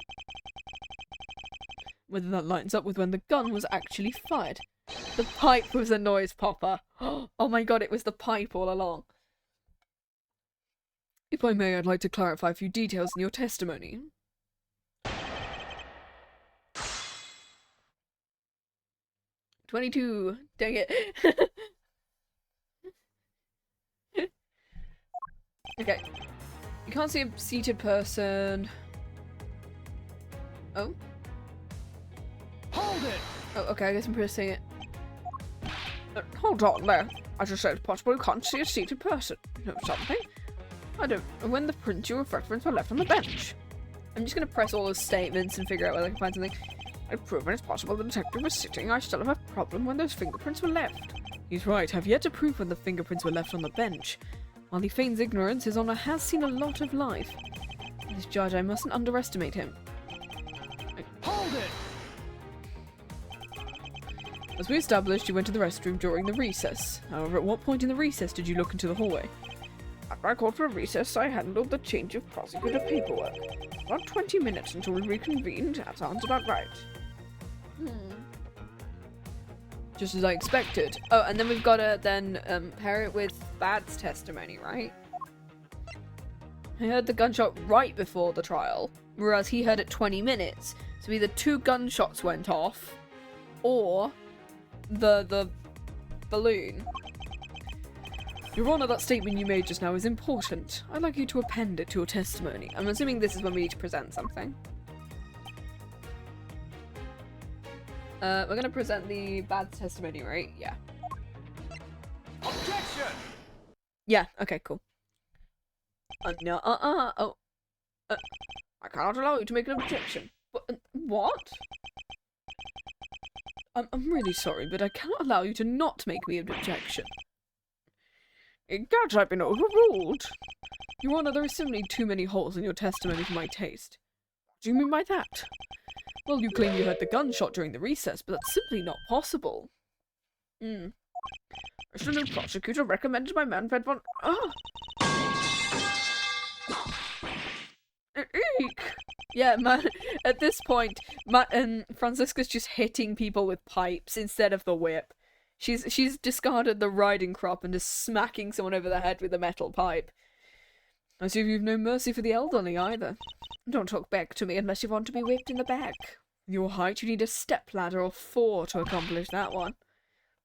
Whether that lines up with when the gun was actually fired. The pipe was a noise popper. Oh my god, it was the pipe all along. If I may, I'd like to clarify a few details in your testimony. $22. Dang it. Okay. You can't see a seated person. Oh? Hold it! Oh, okay, I guess I'm pressing it. Hold on there. I just said it's possible you can't see a seated person. You know something? I don't know when the prints you reference were left on the bench. I'm just gonna press all those statements and figure out whether I can find something. I've proven it's possible the detective was sitting. I still have a problem when those fingerprints were left. He's right. I've yet to prove when the fingerprints were left on the bench. While he feigns ignorance, his honour has seen a lot of life. This judge, I mustn't underestimate him. Hold it! As we established, you went to the restroom during the recess. However, at what point in the recess did you look into the hallway? After I called for a recess, I handled the change of prosecutor paperwork. About 20 minutes until we reconvened. That sounds about right. Just as I expected. Oh, and then we've got to then pair it with Bad's testimony, right? I heard the gunshot right before the trial, whereas he heard it 20 minutes. So either 2 gunshots went off, or the balloon. Your Honour, that statement you made just now is important. I'd like you to append it to your testimony. I'm assuming this is when we need to present something. We're gonna present the bad testimony, right? Yeah. Objection! Yeah, okay, cool. No, oh. I cannot allow you to make an objection. What? I'm really sorry, but I cannot allow you to not make me an objection. It can't have been overruled. Your Honour, there are simply too many holes in your testimony for my taste. What do you mean by that? Well, you claim you heard the gunshot during the recess, but that's simply not possible. A new prosecutor recommended my man Fred von... Eek! Yeah, man, at this point, Franziska's just hitting people with pipes instead of the whip. She's discarded the riding crop and is smacking someone over the head with a metal pipe. I see you've no mercy for the elderly either. Don't talk back to me unless you want to be whipped in the back. With your height, you need a stepladder or 4 to accomplish that one.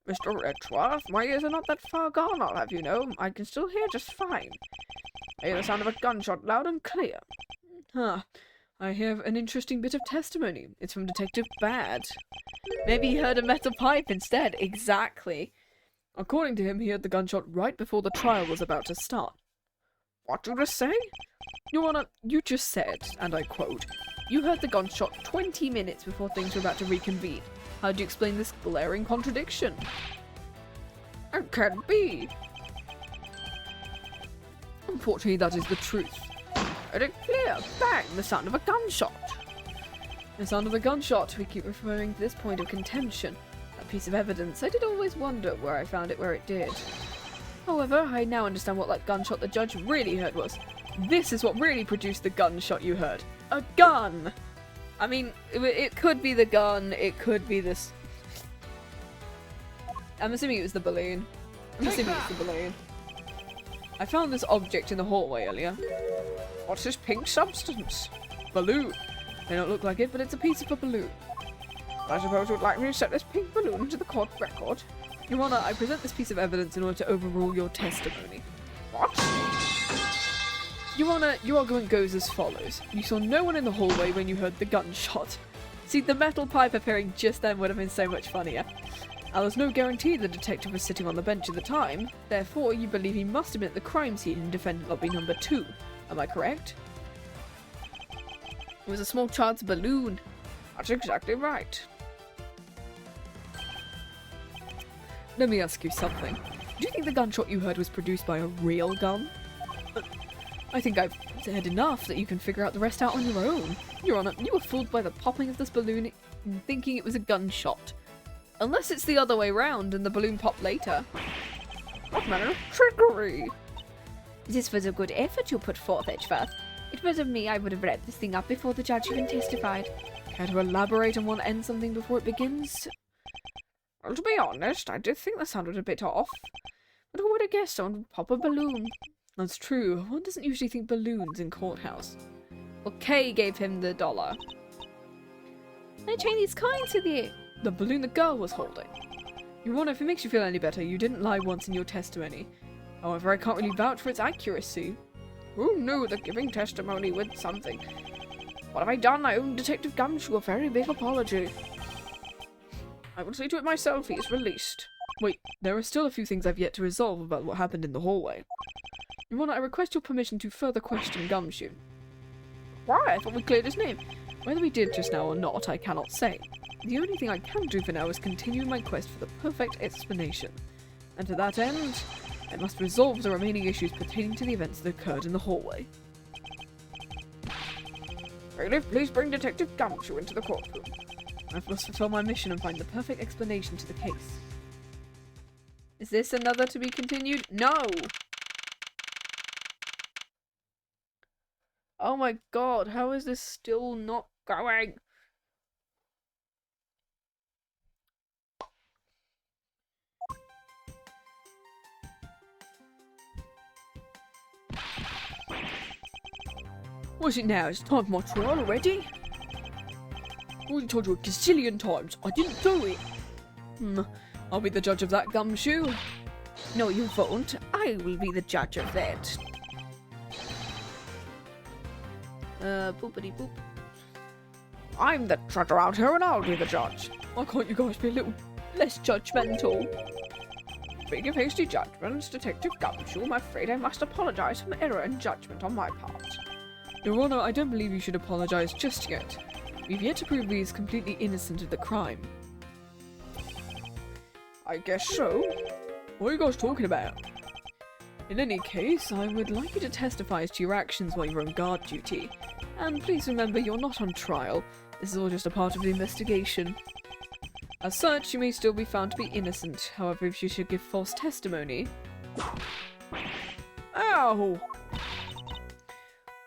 Mr. Edgeworth, my ears are not that far gone, I'll have you know. I can still hear just fine. I hear the sound of a gunshot loud and clear. Huh. I have an interesting bit of testimony. It's from Detective Bad. Maybe he heard a metal pipe instead. Exactly. According to him, he heard the gunshot right before the trial was about to start. What did you just say? Your Honour, you just said, and I quote, You heard the gunshot 20 minutes before things were about to reconvene. How do you explain this glaring contradiction? It can't be. Unfortunately, that is the truth. It is clear. Bang! The sound of a gunshot. The sound of a gunshot. We keep referring to this point of contention. That piece of evidence. I did always wonder where I found it where it did. However, I now understand what that gunshot the judge really heard was. This is what really produced the gunshot you heard. A gun! I mean, it could be the gun, it could be this... I'm assuming it was the balloon. I'm assuming it's the balloon. I found this object in the hallway earlier. What's this pink substance? Balloon. May not look like it, but it's a piece of a balloon. I suppose you'd like me to set this pink balloon into the court record? Your Honor, I present this piece of evidence in order to overrule your testimony. What? Your Honor, your argument goes as follows. You saw no one in the hallway when you heard the gunshot. See, the metal pipe appearing just then would have been so much funnier. Now, there's no guarantee the detective was sitting on the bench at the time. Therefore, you believe he must have been at the crime scene in defendant lobby number 2. Am I correct? It was a small child's balloon. That's exactly right. Let me ask you something. Do you think the gunshot you heard was produced by a real gun? I think I've said enough that you can figure out the rest out on your own. Your Honor, you were fooled by the popping of this balloon in thinking it was a gunshot. Unless it's the other way round and the balloon popped later. What manner of trickery? This was a good effort you put forth, Edgeworth. If it was of me, I would have read this thing up before the judge even testified. Care to elaborate on what ends something before it begins? Well, to be honest, I did think that sounded a bit off. But who would have guessed someone would pop a balloon? That's true. One doesn't usually think balloons in courthouse. Well, Kay gave him the $1. I chained these coins with you. The balloon the girl was holding. Your Honor, if it makes you feel any better, you didn't lie once in your testimony. However, I can't really vouch for its accuracy. Who knew that giving testimony with something? What have I done? I owe Detective Gumshoe a very big apology. I will see to it myself he is released. Wait, there are still a few things I've yet to resolve about what happened in the hallway. Your Honor, I request your permission to further question Gumshoe. Why? I thought we cleared his name. Whether we did just now or not, I cannot say. The only thing I can do for now is continue my quest for the perfect explanation. And to that end, I must resolve the remaining issues pertaining to the events that occurred in the hallway. Bailiff, please bring Detective Gumshoe into the courtroom. I must fulfill my mission and find the perfect explanation to the case. Is this another to be continued? No! Oh my god, how is this still not going? What's it now? It's time for my trial already? I already told you a gazillion times. I didn't do it. I'll be the judge of that, Gumshoe. No, you won't. I will be the judge of that. Boopity boop. I'm the judge around here and I'll be the judge. Why can't you guys be a little less judgmental? Speaking of hasty judgments, Detective Gumshoe, I'm afraid I must apologise for my error in judgment on my part. Your Honor, I don't believe you should apologise just yet. We've yet to prove he is completely innocent of the crime. I guess so. What are you guys talking about? In any case, I would like you to testify as to your actions while you're on guard duty. And please remember, you're not on trial. This is all just a part of the investigation. As such, you may still be found to be innocent. However, if you should give false testimony... Ow!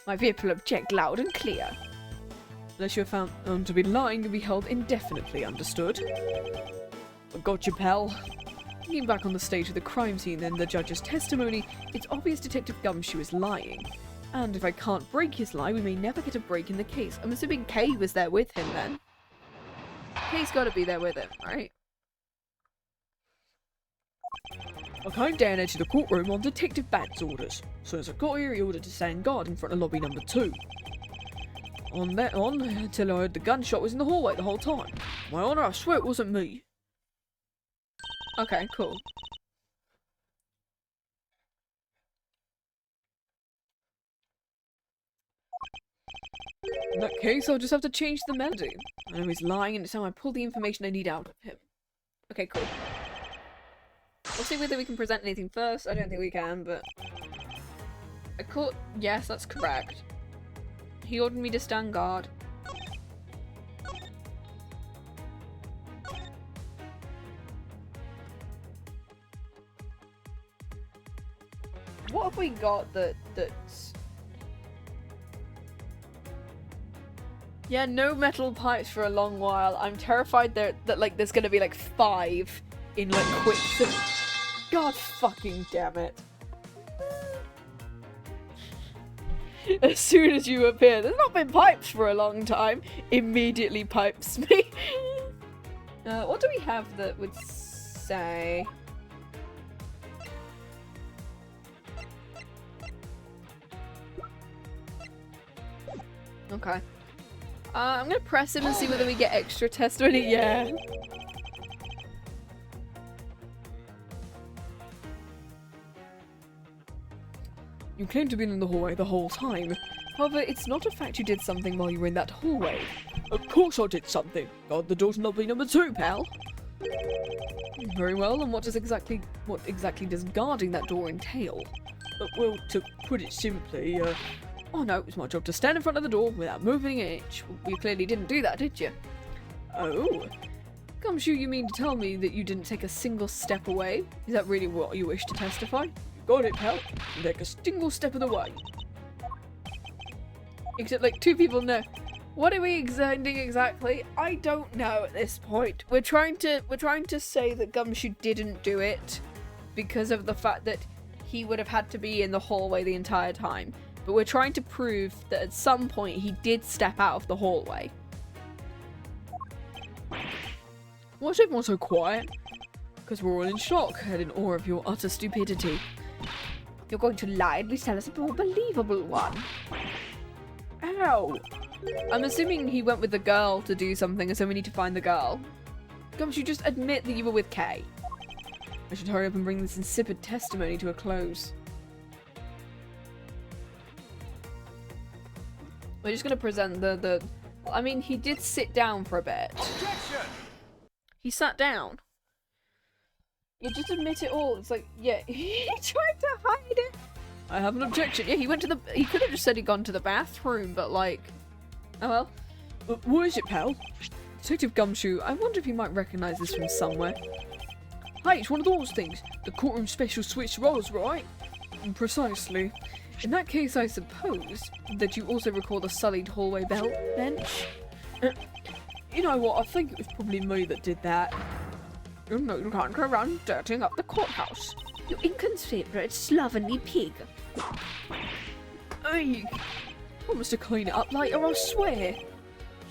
My vehicle object loud and clear. Unless you're found to be lying, you'll be held indefinitely, understood? I got you, pal. Looking back on the stage of the crime scene and the judge's testimony, it's obvious Detective Gumshoe is lying. And if I can't break his lie, we may never get a break in the case. I'm assuming Kay was there with him then. Kay's gotta be there with him, right? I came down into the courtroom on Detective Bad's orders, so as I got here he ordered to stand guard in front of lobby number 2. On that on, until I heard the gunshot was in the hallway the whole time. My Honor, I swear it wasn't me. Okay, cool. In that case, I'll just have to change the melody. I know he's lying and it's time I pull the information I need out of him. Okay, cool. We'll see whether we can present anything first. I don't think we can, but... I caught... Yes, that's correct. He ordered me to stand guard. What have we got that's... Yeah, no metal pipes for a long while. I'm terrified that like there's gonna be like 5 in like quick. God fucking damn it! As soon as you appear, there's not been pipes for a long time. Immediately pipes me. What do we have that would say? Okay. I'm gonna press him and see whether we get extra testimony. Yeah. You claim to be in the hallway the whole time. However, it's not a fact you did something while you were in that hallway. Of course I did something. Guard the door to lobby number 2, pal. Very well, and what exactly does guarding that door entail? Well, to put it simply, oh no, it's my job to stand in front of the door without moving an inch. Well, you clearly didn't do that, did you? Oh. Gumshoe, you mean to tell me that you didn't take a single step away? Is that really what you wish to testify? You got it, pal. You take a single step of the way. Except like 2 people know. What are we examining exactly? I don't know at this point. We're trying to say that Gumshoe didn't do it because of the fact that he would have had to be in the hallway the entire time. But we're trying to prove that at some point he did step out of the hallway. Why's everyone so quiet? Because we're all in shock and in awe of your utter stupidity. You're going to lie and tell us a more believable one. Ow! I'm assuming he went with the girl to do something, and so we need to find the girl. Gumshoe, just admit that you were with Kay. I should hurry up and bring this insipid testimony to a close. We're just gonna present the... I mean, he did sit down for a bit. Objection! He sat down. You just admit it all. It's like, yeah, he tried to hide it. I have an objection. Yeah, he went to the... He could have just said he'd gone to the bathroom, but like... Oh well. What is it, pal? Detective Gumshoe, I wonder if you might recognise this from somewhere. Hey, it's one of those things. The courtroom special switch roles, right? Precisely. In that case, I suppose that you also recall the sullied hallway bench? You know what, I think it was probably me that did that. You know you can't go around dirtying up the courthouse. You inconsiderate, slovenly pig. Hey, promise to clean it up later, I swear.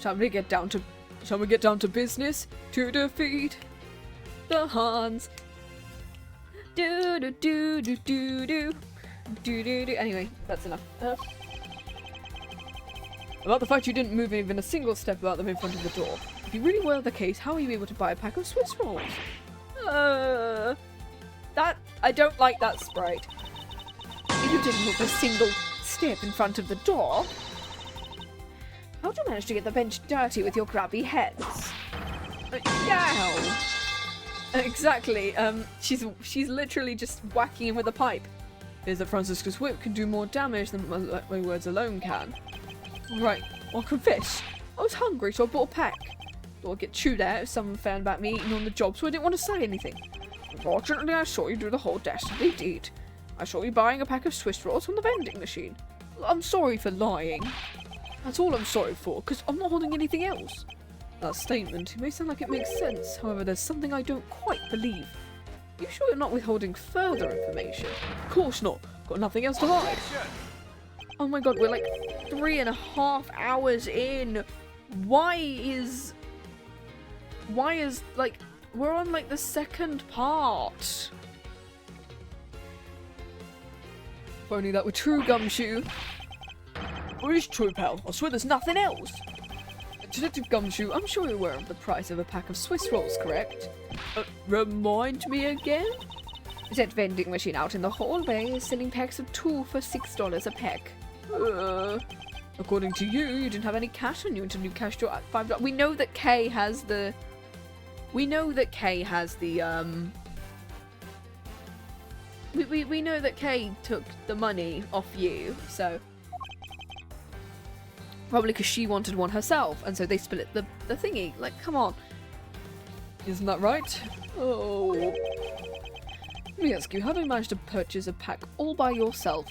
Shall we get down to business to defeat the Hans? Do do do do do do. Do. Anyway, that's enough. About the fact you didn't move even a single step about them in front of the door. If you really were the case, how are you able to buy a pack of Swiss rolls? That... I don't like that sprite. If you didn't move a single step in front of the door, how'd you manage to get the bench dirty with your grubby hands? Yow! Exactly. She's literally just whacking him with a pipe. Is that Franziska's whip can do more damage than my words alone can. Right, I'll confess. I was hungry, so I bought a pack. Thought I'd get chewed out if someone found about me eating on the job, so I didn't want to say anything. Unfortunately, I saw you do the whole dastardly deed. I saw you buying a pack of Swiss rolls from the vending machine. I'm sorry for lying. That's all I'm sorry for, because I'm not holding anything else. That statement, it may sound like it makes sense, however, there's something I don't quite believe. You sure you're not withholding further information? Of course not. Got nothing else to hide. Oh my god, we're like 3.5 hours in. Why is like we're on like the second part? If only that were true, Gumshoe. It is true, pal. I swear there's nothing else. Detective Gumshoe, I'm sure you're aware of the price of a pack of Swiss rolls, correct? Remind me again? That vending machine out in the hallway is selling packs of 2 for $6 a pack. According to you, you didn't have any cash on you until you cashed your $5. We know that Kay has the... We know that Kay has the, We know that Kay took the money off you, so... Probably because she wanted one herself, and so they split the thingy. Like, come on. Isn't that right? Oh. Let me ask you, how do you manage to purchase a pack all by yourself?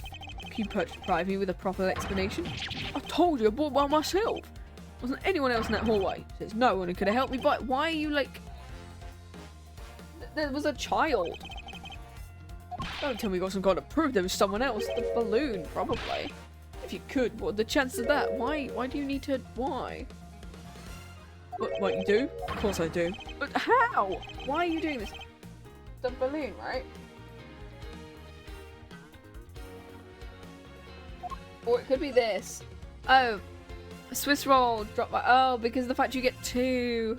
Can you provide me with a proper explanation? I told you I bought one myself. Wasn't anyone else in that hallway? Says no one could have helped me, but why are you like... There was a child. Don't tell me you got some kind of proof there was someone else. The balloon, probably. If you could, what are the chances of that? Why do you need to... Why? What you do? Of course I do. But how? Why are you doing this? The balloon, right? Or it could be this. Oh. A Swiss roll dropped by... Oh, because of the fact you get 2.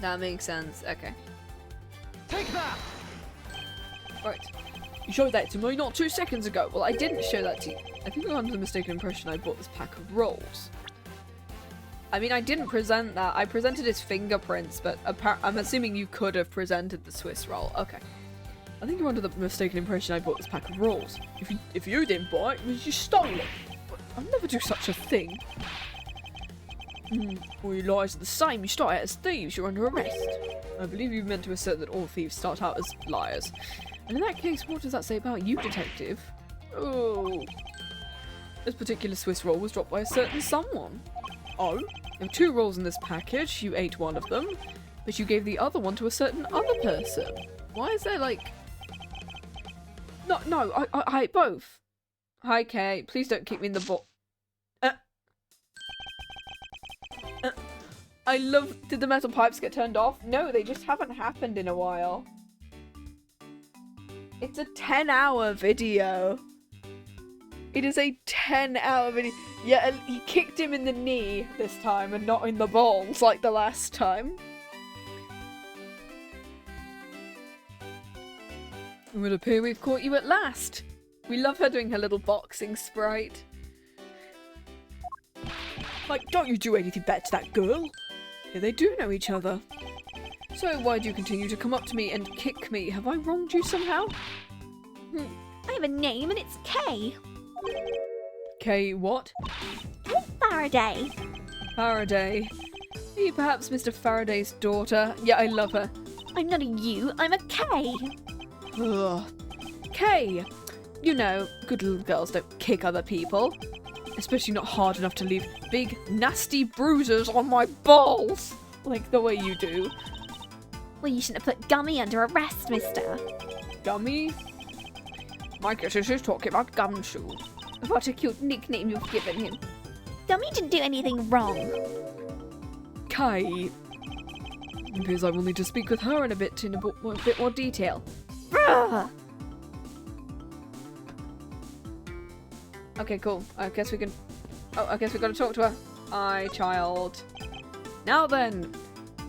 That makes sense. Okay. Take that! Right. You showed that to me not 2 seconds ago. Well, I didn't show that to you. I think I'm under the mistaken impression I bought this pack of rolls. I mean, I didn't present that. I presented his fingerprints, but I'm assuming you could have presented the Swiss roll. Okay. I think you're under the mistaken impression I bought this pack of rolls. If you didn't buy it, it means you stole it. But I'll never do such a thing. All your lies are the same. You start out as thieves. You're under arrest. I believe you meant to assert that all thieves start out as liars. And in that case, what does that say about you, detective? Oh. This particular Swiss roll was dropped by a certain someone. Oh? There were 2 rolls in this package. You ate one of them, but you gave the other one to a certain other person. Why is there like... No, I ate both. Hi, Kay. Please don't kick me in the butt. I love... Did the metal pipes get turned off? No, they just haven't happened in a while. It's a 10-hour video. It is a 10-hour video. Yeah, and he kicked him in the knee this time and not in the balls like the last time. It would appear we've caught you at last. We love her doing her little boxing sprite. Like, don't you do anything bad to that girl? Yeah, they do know each other. So why do you continue to come up to me and kick me? Have I wronged you somehow? I have a name and it's Kay. Kay what? Kay Faraday. Faraday. Are you perhaps Mr. Faraday's daughter? Yeah, I love her. I'm not a you, I'm a Kay. Ugh. Kay! You know, good little girls don't kick other people. Especially not hard enough to leave big, nasty bruises on my balls. Like the way you do. Well, you shouldn't have put Gummy under arrest, mister. Gummy? My guess is he's talking about Gumshoe. What a cute nickname you've given him. Gummy didn't do anything wrong. Kay. Because I will need to speak with her in a bit more detail. Bruh! Okay, cool. I guess we can... Oh, I guess we gotta talk to her. Hi, child. Now then,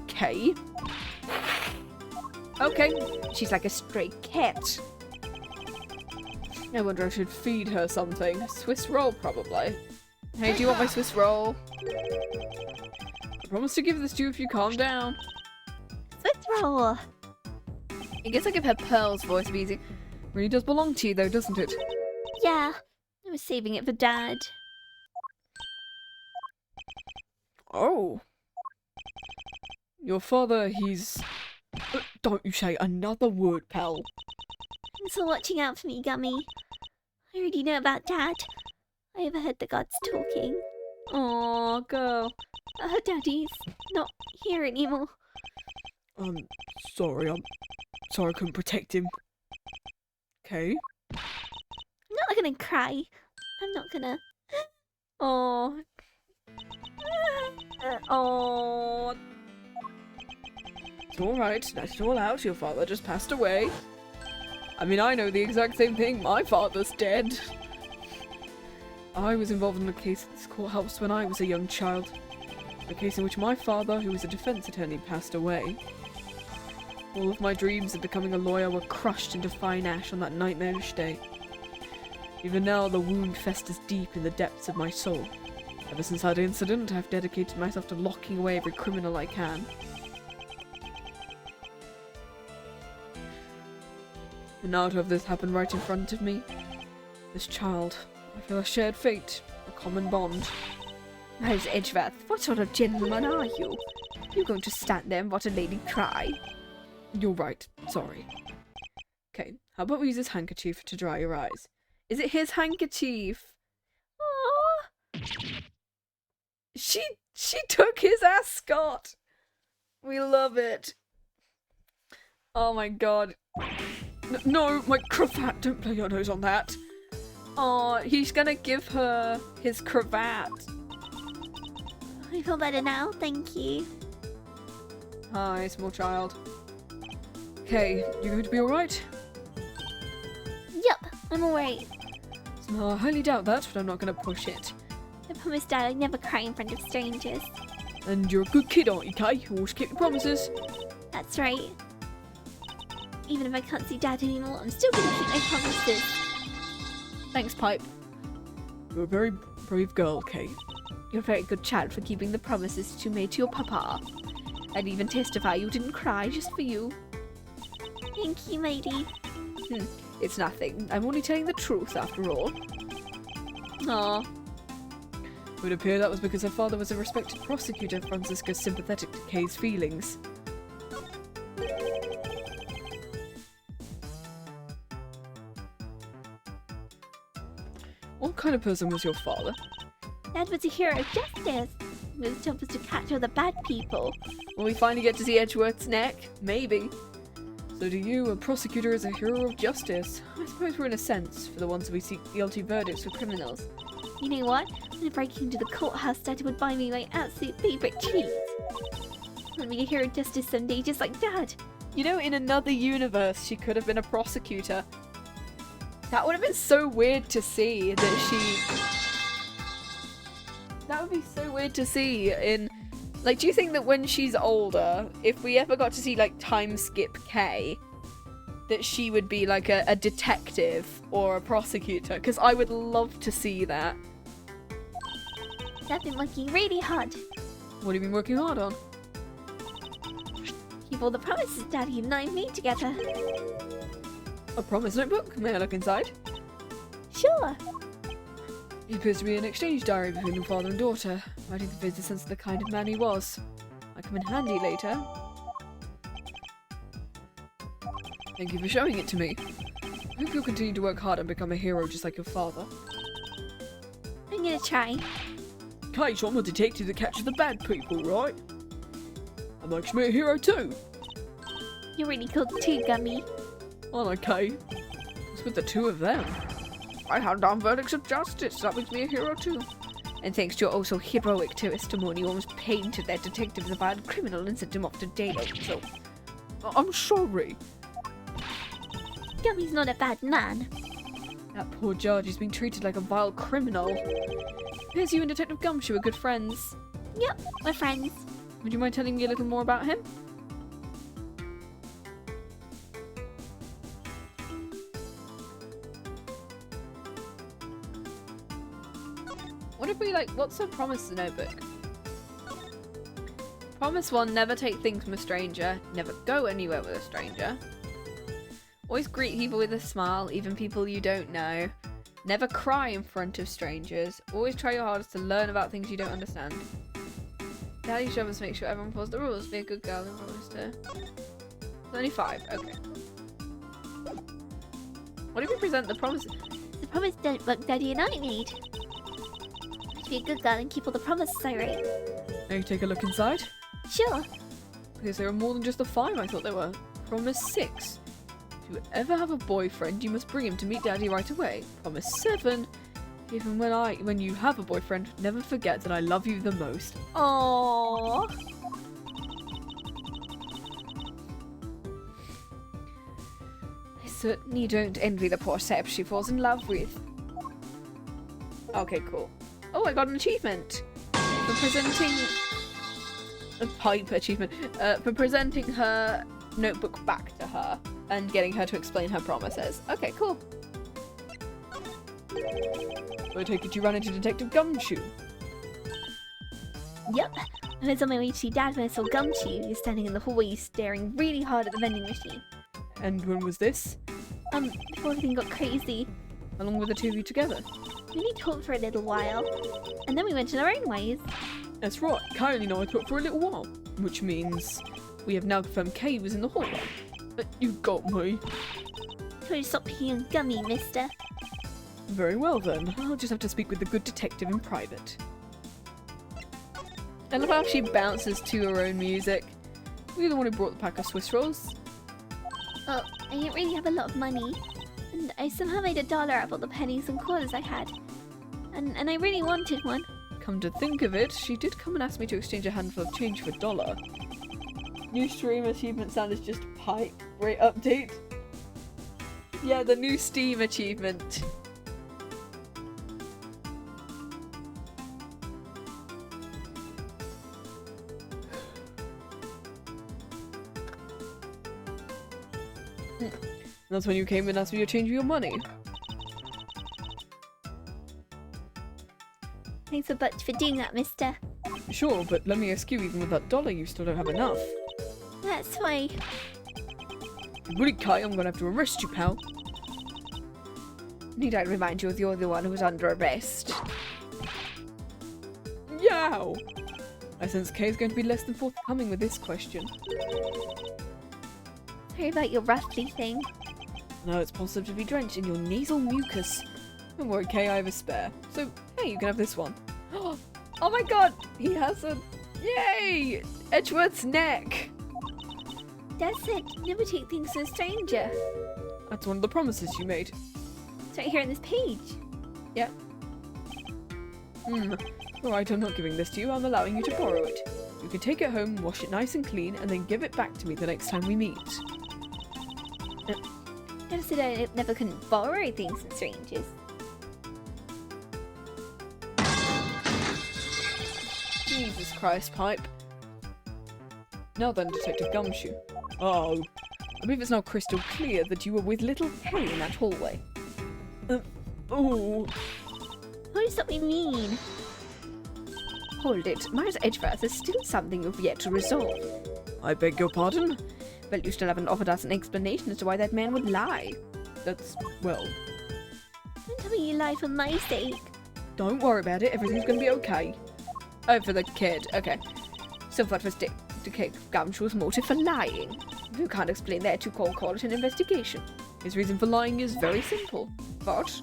Kay. Okay. She's like a stray cat. I wonder I should feed her something. Swiss roll, probably. Hey, do you want my Swiss roll? I promise to give this to you if you calm down. Swiss roll. I guess I give her Pearl's voice easy. Really does belong to you though, doesn't it? Yeah, I was saving it for Dad. Oh. Your father, he's... Don't you say another word, pal. Thanks for watching out for me, Gummy. I already know about Dad. I overheard the gods talking. Aw, girl. Daddy's not here anymore. Sorry, I'm sorry I couldn't protect him. Okay. I'm not gonna cry. I'm not gonna... Aw. Aw. It's alright, let it all out. Your father just passed away. I mean, I know the exact same thing. My father's dead. I was involved in a case at this courthouse when I was a young child. A case in which my father, who was a defense attorney, passed away. All of my dreams of becoming a lawyer were crushed into fine ash on that nightmarish day. Even now, the wound festers deep in the depths of my soul. Ever since that incident, I've dedicated myself to locking away every criminal I can. And now to have this happen right in front of me, this child, I feel a shared fate, a common bond. Miles Edgeworth, what sort of gentleman are you? You're going to stand there and watch a lady cry? You're right, sorry. Okay, how about we use this handkerchief to dry your eyes? Is it his handkerchief? Aww. She took his ascot! We love it. Oh my god. No, my cravat, don't play your nose on that. Oh, he's gonna give her his cravat. I feel better now, thank you. Hi, small child. Okay, you going to be alright? Yup, I'm alright. No, I highly doubt that, but I'm not gonna push it. I promised Dad I'd never cry in front of strangers. And you're a good kid, aren't you, Kay? You always keep your promises. That's right. Even if I can't see Dad anymore, I'm still gonna keep my promises. Thanks, Pipe. You're a very brave girl, Kay. You're a very good child for keeping the promises that you made to your papa. I'd even testify you didn't cry just for you. Thank you, matey. It's nothing. I'm only telling the truth after all. Aw. It would appear that was because her father was a respected prosecutor, Franziska sympathetic to Kay's feelings. What kind of person was your father? Dad was a hero of justice. His job was to catch all the bad people. Will we finally get to see Edgeworth's neck? Maybe. So to you, a prosecutor is a hero of justice. I suppose we're in a sense, for the ones we seek guilty verdicts for criminals. You know what? Whenever I came to the courthouse, Dad would buy me my absolute favourite cheese. I want to be a hero of justice someday, just like Dad. You know, in another universe, she could have been a prosecutor. That would have been so weird to see that she... That would be so weird to see in... Like, do you think that when she's older, if we ever got to see, like, time skip Kay, that she would be, like, a detective or a prosecutor? Because I would love to see that. I've been working really hard. What have you been working hard on? Keep all the promises Daddy and I made together. A promise notebook? May I look inside? Sure. It appears to be an exchange diary between your father and daughter, writing the business sense of the kind of man he was. Might come in handy later. Thank you for showing it to me. I hope you'll continue to work hard and become a hero just like your father. I'm gonna try. Kay, so I'm a detective that catches the bad people, right? That makes me a hero too. You're really cool too, Gummy. Aren't I, Kay? What's with the two of them? I hand down verdicts of justice. That makes me a hero too. And thanks to your also heroic testimony, you almost painted that detective as a bad criminal and sent him off to jail. So, I'm sorry. Gummy's not a bad man. That poor judge is being treated like a vile criminal. Here's you and Detective Gumshoe are good friends. Yep, we're friends. Would you mind telling me a little more about him? What if we, like, what's the promise notebook? Promise 1, never take things from a stranger. Never go anywhere with a stranger. Always greet people with a smile, even people you don't know. Never cry in front of strangers. Always try your hardest to learn about things you don't understand. Daddy shows make sure everyone follows the rules. Be a good girl and promise to... There's only 5, okay. What if we present the promises? The promise notebook Daddy and I made. To be a good girl and keep all the promises I wrote. May you take a look inside? Sure. Because there are more than just the 5 I thought there were. Promise 6. If you ever have a boyfriend, you must bring him to meet Daddy right away. Promise 7. Even when you have a boyfriend, never forget that I love you the most. Aww. I certainly don't envy the poor sap she falls in love with. Okay, cool. Oh, I got an achievement for presenting Pipe achievement for presenting her notebook back to her and getting her to explain her promises. Okay, cool. I take it you ran into Detective Gumshoe. Yep. I was on my way to see Dad when I saw Gumshoe. He was standing in the hallway staring really hard at the vending machine. And when was this? Before everything got crazy. How long were the two of you together? We only talked for a little while. And then we went in our own ways. That's right, Kay and I talked for a little while. Which means we have now confirmed Kay was in the hallway. But you got me. So you stop picking on Gummy, mister. Very well then, I'll just have to speak with the good detective in private. I love how she bounces to her own music. Were you the one who brought the pack of Swiss rolls? Well, I didn't really have a lot of money. And I somehow made $1 out of all the pennies and quarters I had. And I really wanted one. Come to think of it, she did come and ask me to exchange a handful of change for $1. New stream achievement sound is just pipe. Great update. Yeah, the new Steam achievement. That's when you came and asked me to change your money. Thanks so much for doing that, mister. Sure, but let me ask you, even with that $1, you still don't have enough. That's why. Really, Kay, I'm gonna have to arrest you, pal. Need I remind you you're the one who was under arrest? Yow! I sense Kay's going to be less than forthcoming with this question. Sorry about your roughly thing. Now it's possible to be drenched in your nasal mucus. Don't worry, Kay, I have a spare. So, hey, you can have this one. Oh my god! He has a... Yay! Edgeworth's neck! Dad said never take things from a stranger. That's one of the promises you made. It's right here on this page. Yep. Alright, I'm not giving this to you, I'm allowing you to borrow it. You can take it home, wash it nice and clean, and then give it back to me the next time we meet. Dad said I never couldn't borrow things from strangers. Jesus Christ, Pipe. Now then, Detective Gumshoe. Oh, I believe it's now crystal clear that you were with little Kay in that hallway. Oh. What does that mean? Hold it. Myers Edgeworth is still something you've yet to resolve. I beg your pardon? Well, you still haven't offered us an explanation as to why that man would lie. That's, well... Don't tell me you lie for my sake. Don't worry about it, everything's gonna be okay. Oh, for the kid. Okay. So what was Detective Gumshoe's motive for lying? If you can't explain that, you call it an investigation. His reason for lying is very simple. But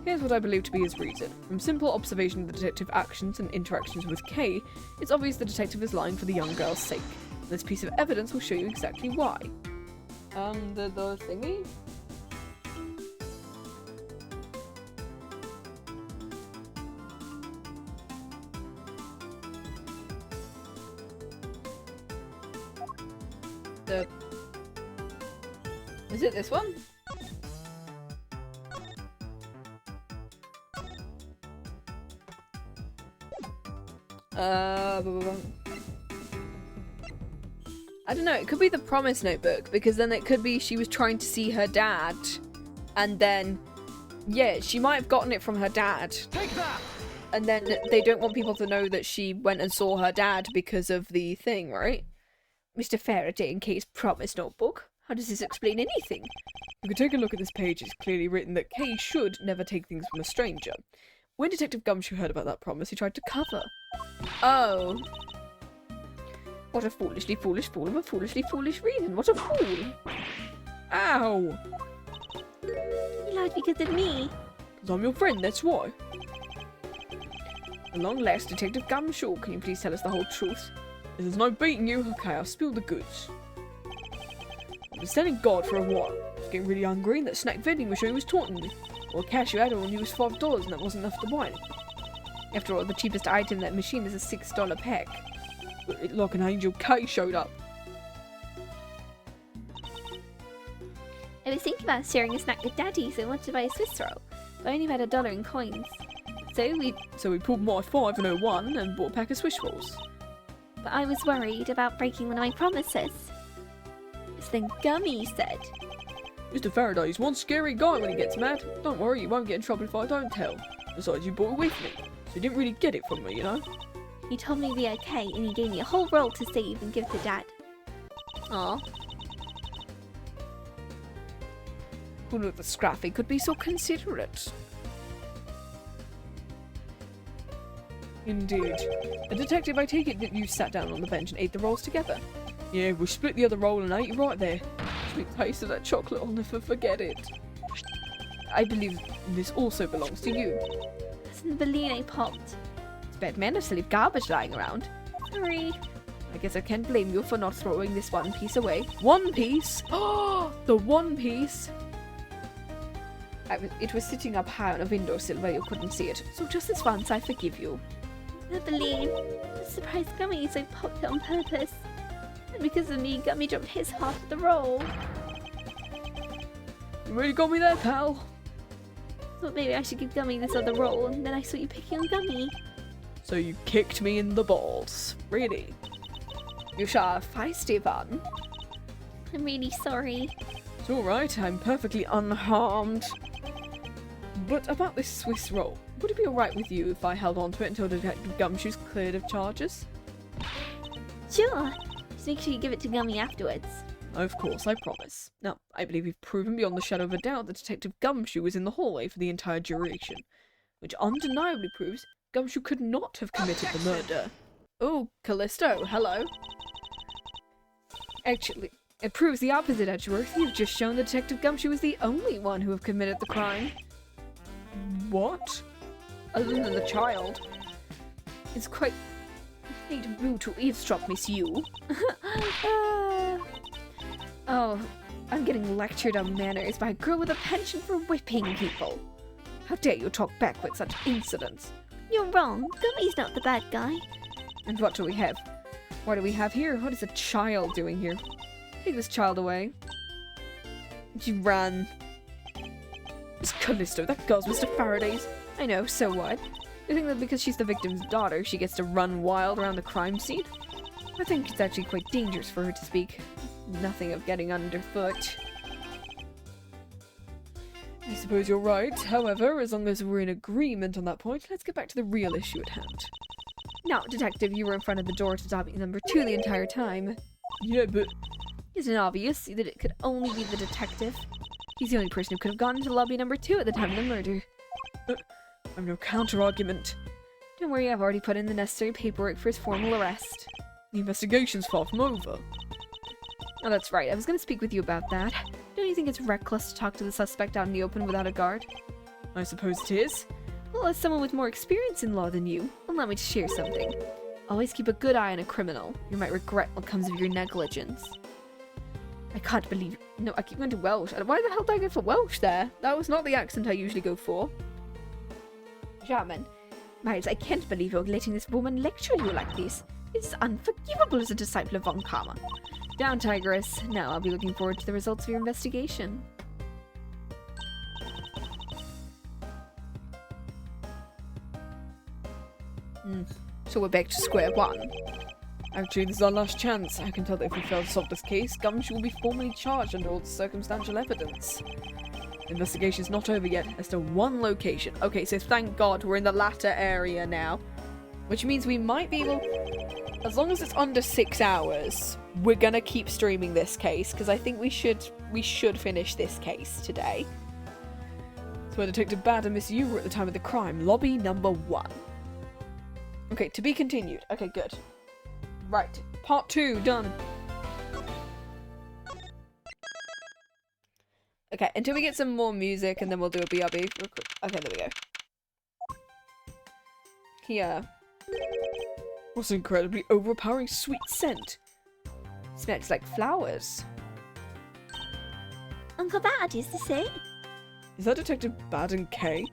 Here's what I believe to be his reason. From simple observation of the detective's actions and interactions with Kay, it's obvious the detective is lying for the young girl's sake. This piece of evidence will show you exactly why. the thingy? Is it this one? I don't know, it could be the promise notebook, because then it could be she was trying to see her dad, and then, yeah, she might have gotten it from her dad. Take that! And then they don't want people to know that she went and saw her dad because of the thing, right? Mr. Faraday and Kay's promise notebook. How does this explain anything? You can take a look at this page. It's clearly written that Kay should never take things from a stranger. When Detective Gumshoe heard about that promise, he tried to cover. Oh. What a foolishly foolish fool of a foolishly foolish reason. What a fool. Ow! You lied because of me. Because I'm your friend, that's why. At long last, Detective Gumshoe, can you please tell us the whole truth? There's no beating you. Okay, I'll spill the goods. I've been standing guard for a while. I was getting really hungry and that snack vending machine was taunting me. Well, the cashier had on you was $5 and that wasn't enough to buy it. After all, the cheapest item in that machine is a $6 pack. But it, like an angel, Kay showed up. I was thinking about sharing a snack with Daddy, so I wanted to buy a Swiss roll. But I only had $1 in coins. So we pulled my 5 and 01 and bought a pack of Swiss rolls. but I was worried about breaking one of my promises. As then Gummy said. Mr. Faraday's one scary guy when he gets mad. Don't worry, you won't get in trouble if I don't tell. Besides, you brought it with me, so you didn't really get it from me, you know? He told me to be okay, and he gave me a whole roll to save and give to Dad. Aw. Who knew that Scrappy could be so considerate? Indeed. A detective, I take it that you sat down on the bench and ate the rolls together. Yeah, we split the other roll and ate it right there. Sweet taste of that chocolate, I'll never forget it. I believe this also belongs to you. That's in the balloon I popped. It's bad manners to leave garbage lying around. Sorry. I guess I can't blame you for not throwing this one piece away. One piece? Oh, the one piece! It was sitting up high on a windowsill where you couldn't see it, so just this once I forgive you. The balloon. The surprise Gummy, so I popped it on purpose. And because of me, Gummy dropped his half of the roll. You really got me there, pal. Thought maybe I should give Gummy this other roll, and then I saw you picking on Gummy. So you kicked me in the balls. Really? You shall feisty one. I'm really sorry. It's alright, I'm perfectly unharmed. But about this Swiss roll, would it be alright with you if I held on to it until Detective Gumshoe's cleared of charges? Sure. Just make sure you give it to Gummy afterwards. Of course, I promise. Now, I believe we've proven beyond the shadow of a doubt that Detective Gumshoe was in the hallway for the entire duration, which undeniably proves Gumshoe could not have committed the murder. Oh, Callisto, hello. Actually, it proves the opposite, Edgeworth. You've just shown that Detective Gumshoe was the only one who have committed the crime. What? Other than the child. It's quite rude to eavesdrop, Miss You. Oh, I'm getting lectured on manners by a girl with a penchant for whipping people. How dare you talk back with such insolence? You're wrong. Gummy's not the bad guy. And what do we have? What do we have here? What is a child doing here? Take this child away. She ran. Miss Callisto, that girl's Mr. Faraday's. I know, so what? You think that because she's the victim's daughter, she gets to run wild around the crime scene? I think it's actually quite dangerous for her to speak. Nothing of getting underfoot. I suppose you're right. However, as long as we're in agreement on that point, let's get back to the real issue at hand. Now, Detective, you were in front of the door to lobby number 2 the entire time. Yeah, but... Isn't it obvious that it could only be the detective? He's the only person who could have gone into lobby number 2 at the time of the murder. I've no counter-argument. Don't worry, I've already put in the necessary paperwork for his formal arrest. The investigation's far from over. Oh, that's right. I was going to speak with you about that. Don't you think it's reckless to talk to the suspect out in the open without a guard? I suppose it is. Well, as someone with more experience in law than you, allow me to share something. Always keep a good eye on a criminal. You might regret what comes of your negligence. I can't believe... No, I keep going to Welsh. Why the hell did I go for Welsh there? That was not the accent I usually go for. German. Miles, I can't believe you're letting this woman lecture you like this. It's unforgivable as a disciple of Von Karma. Down, Tigress. Now I'll be looking forward to the results of your investigation. So we're back to square one. Actually, this is our last chance. I can tell that if we fail to solve this case, Gumshoe will be formally charged under all the circumstantial evidence. The investigation's not over yet. There's still one location. Okay, so thank God we're in the latter area now. Which means we might be able... As long as it's under 6 hours, we're gonna keep streaming this case, because I think we should finish this case today. So where Detective Bad and Miss Yu were at the time of the crime. Lobby number 1. Okay, to be continued. Okay, good. Right. Part 2, done. Okay, until we get some more music, and then we'll do a BRB. Real quick. Okay, there we go. Here. What's an incredibly overpowering sweet scent? Smells like flowers. Uncle Bad, is this it? Is that Detective Bad and Kay?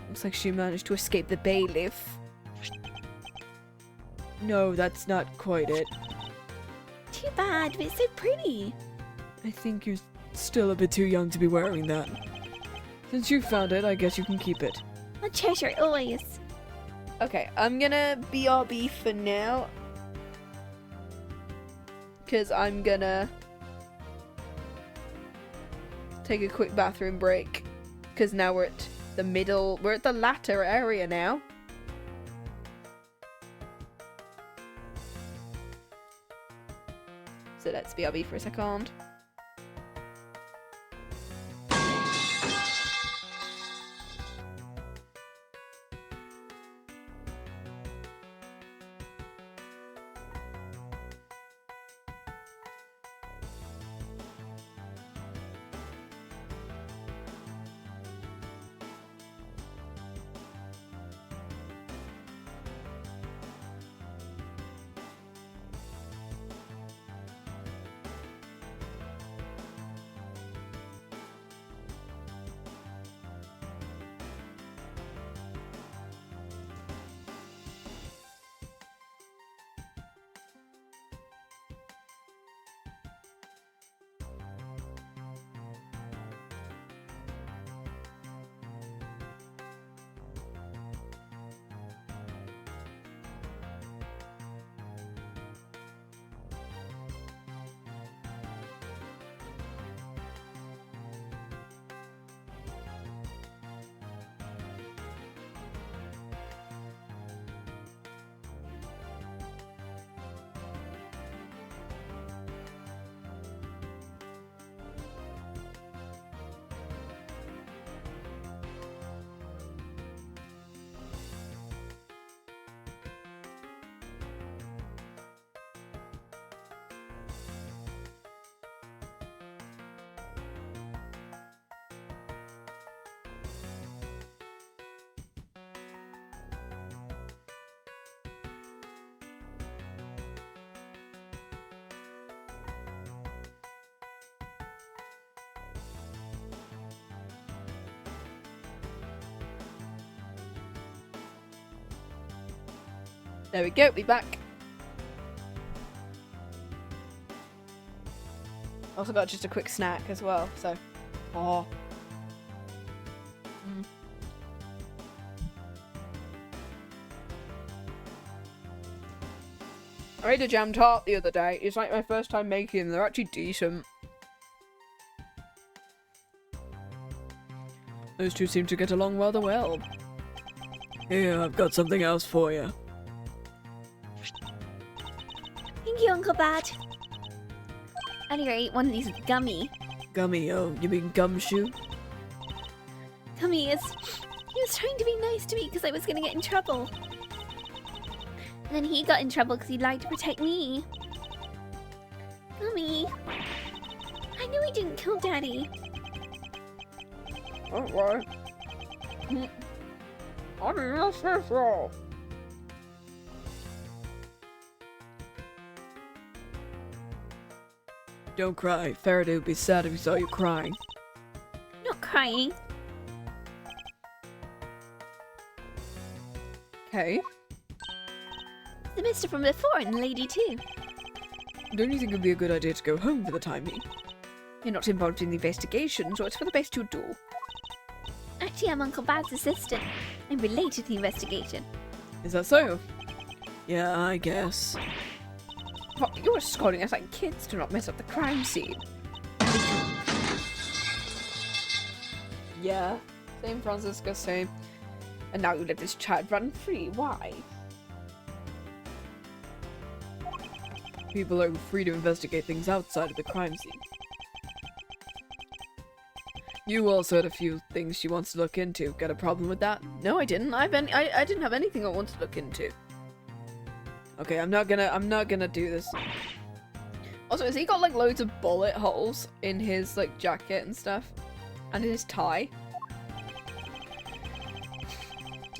Looks like she managed to escape the bailiff. No, that's not quite it. Too bad, but it's so pretty. I think you're still a bit too young to be wearing that. Since you found it, I guess you can keep it. I'll treasure it always. Okay, I'm gonna BRB for now. because I'm gonna take a quick bathroom break, because now we're at the latter area now. So let's BRB for a second. There we go, we back. Also got just a quick snack as well, so. Oh. I made a jam tart the other day. It's like my first time making them. They're actually decent. Those two seem to get along rather well. Here, I've got something else for you. Thank you, Uncle Bad. Anyway, one of these is Gummy. Gummy, oh, you mean gumshoe? Gummy is... He was trying to be nice to me because I was going to get in trouble. And then he got in trouble because he lied to protect me. Gummy. I knew he didn't kill Daddy. Don't worry. I didn't say so. Don't cry. Faraday would be sad if he saw you crying. I'm not crying. Okay. The mister from before and the lady too. Don't you think it would be a good idea to go home for the time being? You're not involved in the investigation, so it's for the best you do. Actually, I'm Uncle Bad's assistant. I'm related to the investigation. Is that so? Yeah, I guess. What, you're scolding us like kids to not mess up the crime scene. Yeah. Same, Franziska, same. And now you let this child run free. Why? People are free to investigate things outside of the crime scene. You also had a few things she wants to look into. Got a problem with that? No, I didn't. I didn't have anything I wanted to look into. Okay, I'm not gonna do this. Also, has he got like loads of bullet holes in his like jacket and stuff? And in his tie?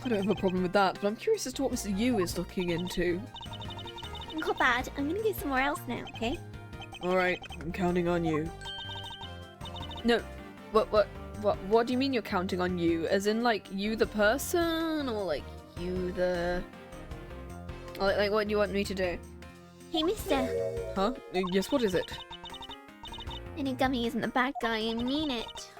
I don't have a problem with that, but I'm curious as to what Mr. Yu is looking into. Uncle Bad, I'm gonna go somewhere else now, okay? Alright, I'm counting on you. No, what do you mean you're counting on you? As in like you the person, or like you the... Like what do you want me to do? Hey, mister. Huh? Yes, what is it? I know Gummy isn't the bad guy, I mean it.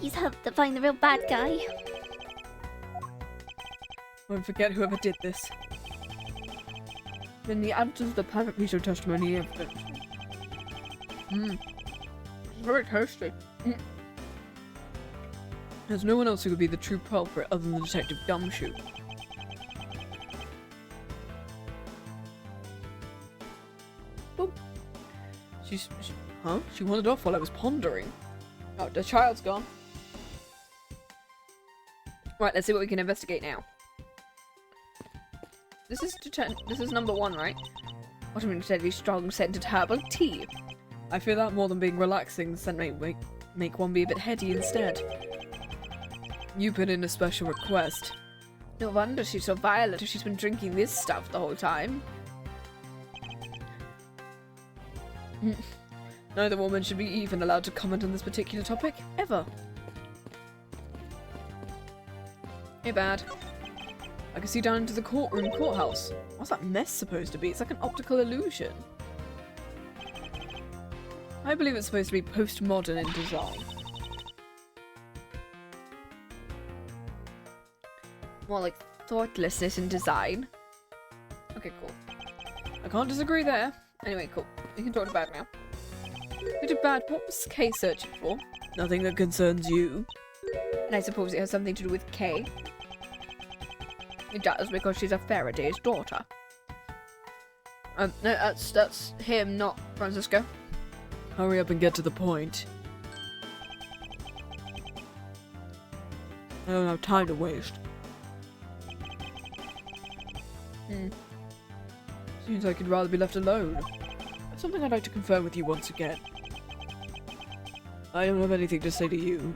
Please help to find the real bad guy. Won't forget whoever did this. In the absence of the perfect piece of testimony evidence. Very tasty. There's no one else who could be the true culprit other than Detective Gumshoe. Oh. Huh? She wandered off while I was pondering. Oh, the child's gone. Right, let's see what we can investigate now. This is number 1, right? Vitamin steady strong scented herbal tea. I feel that more than being relaxing, the scent may make one be a bit heady instead. You put in a special request. No wonder she's so violent if she's been drinking this stuff the whole time. Neither woman should be even allowed to comment on this particular topic, ever. Hey, bad. I can see down into the courthouse. What's that mess supposed to be? It's like an optical illusion. I believe it's supposed to be postmodern in design. More like thoughtlessness in design. Okay, cool. I can't disagree there. Anyway, cool. We can talk about it now. Detective Bad, what was Kay searching for? Nothing that concerns you. And I suppose it has something to do with Kay. It does, because she's a Faraday's daughter. No, that's him, not Franziska. Hurry up and get to the point. I don't have time to waste. Seems like you'd rather be left alone. That's something I'd like to confirm with you once again. I don't have anything to say to you.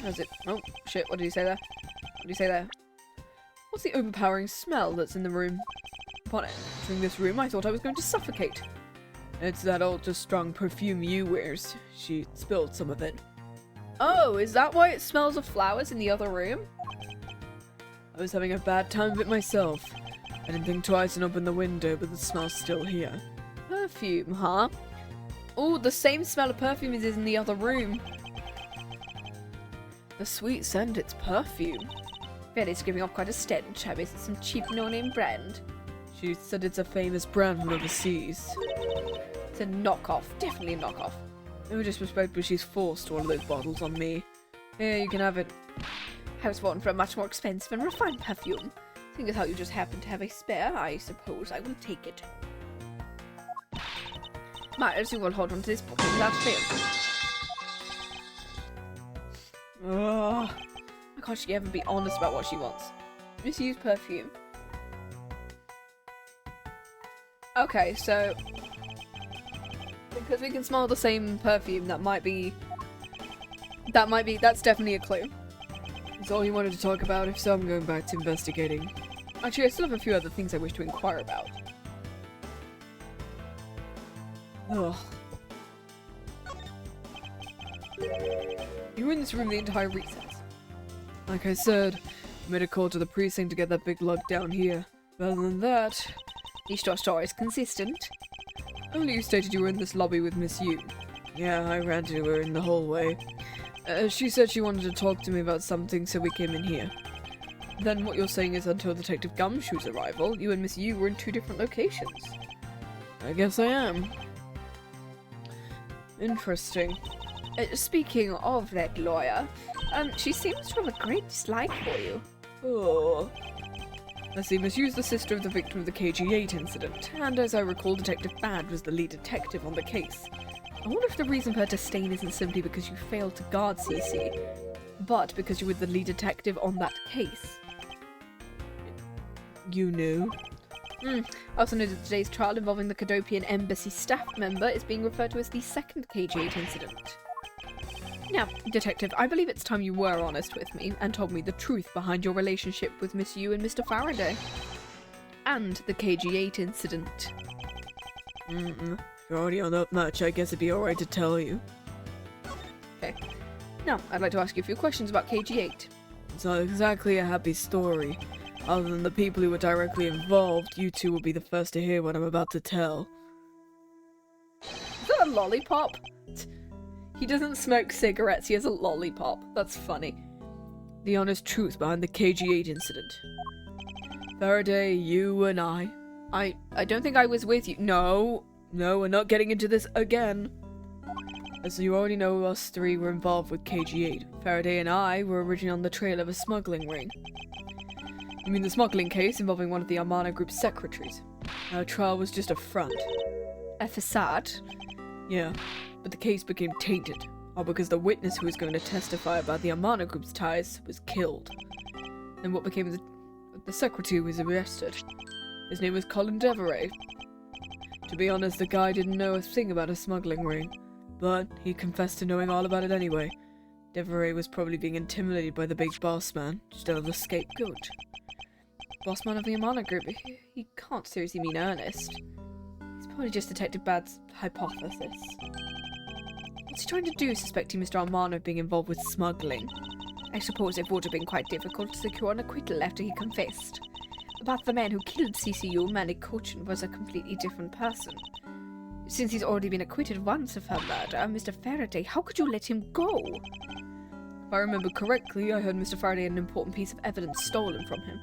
How's it? Oh, shit, what did he say there? What did he say there? What's the overpowering smell that's in the room? Upon entering this room, I thought I was going to suffocate. It's that ultra-strong perfume you wears. She spilled some of it. Oh, is that why it smells of flowers in the other room? I was having a bad time of it myself. I didn't think twice and opened the window, but the smell's still here. Perfume, huh? Oh, the same smell of perfume as is in the other room. The sweet scent, it's perfume. It's giving off quite a stench. I bet it's some cheap no-name brand. She said it's a famous brand from overseas. It's a knockoff. Definitely a knockoff. No disrespect, but she's forced one of those bottles on me. Here, you can have it. I was wanting for a much more expensive and refined perfume. Seeing as how you just happen to have a spare, I suppose I will take it. Miles, you will hold on to this bottle without fail. Ugh. Why can't she ever be honest about what she wants? Misuse perfume. Okay, so because we can smell the same perfume, that's definitely a clue. That's all you wanted to talk about. If so, I'm going back to investigating. Actually, I still have a few other things I wish to inquire about. Ugh. You were in this room the entire recess. Like I said, I made a call to the precinct to get that big lug down here. Other than that, At least your story is consistent. only you stated you were in this lobby with Miss Yu. Yeah, I ran to her in the hallway. She said she wanted to talk to me about something, so we came in here. Then what you're saying is until Detective Gumshoe's arrival, you and Miss Yu were in 2 different locations. I guess I am. Interesting. Speaking of that lawyer, she seems to have a great dislike for you. Oh. I see, Miss Yu's the sister of the victim of the KG8 incident, and as I recall, Detective Bad was the lead detective on the case. I wonder if the reason for her disdain isn't simply because you failed to guard CC, but because you were the lead detective on that case. You knew? I also know that today's trial involving the Cadopian embassy staff member is being referred to as the second KG8 incident. Now, Detective, I believe it's time you were honest with me and told me the truth behind your relationship with Miss Yu and Mr. Faraday. And the KG8 incident. If you're already on that much, I guess it'd be alright to tell you. Okay. Now, I'd like to ask you a few questions about KG8. It's not exactly a happy story. Other than the people who were directly involved, you two will be the first to hear what I'm about to tell. Is that a lollipop? He doesn't smoke cigarettes, he has a lollipop. That's funny. The honest truth behind the KG8 incident. Faraday, you and I don't think I was with you. No, we're not getting into this again. As you already know, us three were involved with KG8. Faraday and I were originally on the trail of a smuggling ring. You mean the smuggling case involving one of the Amana Group's secretaries? Our trial was just a front. A facade? Yeah, but the case became tainted, all because the witness who was going to testify about the Amana Group's ties was killed. And what became the secretary was arrested. His name was Colin Deveray. To be honest, the guy didn't know a thing about a smuggling ring, but he confessed to knowing all about it anyway. Deveray was probably being intimidated by the big boss man, instead of the scapegoat. Boss man of the Amana Group, he can't seriously mean Ernest. He's probably just Detective Bad's hypothesis. What's he trying to do, suspecting Mr. Amana of being involved with smuggling? I suppose it would have been quite difficult to secure an acquittal after he confessed. But the man who killed CCU, Manny Cochin, was a completely different person. Since he's already been acquitted once of her murder, Mr. Faraday, how could you let him go? If I remember correctly, I heard Mr. Faraday had an important piece of evidence stolen from him.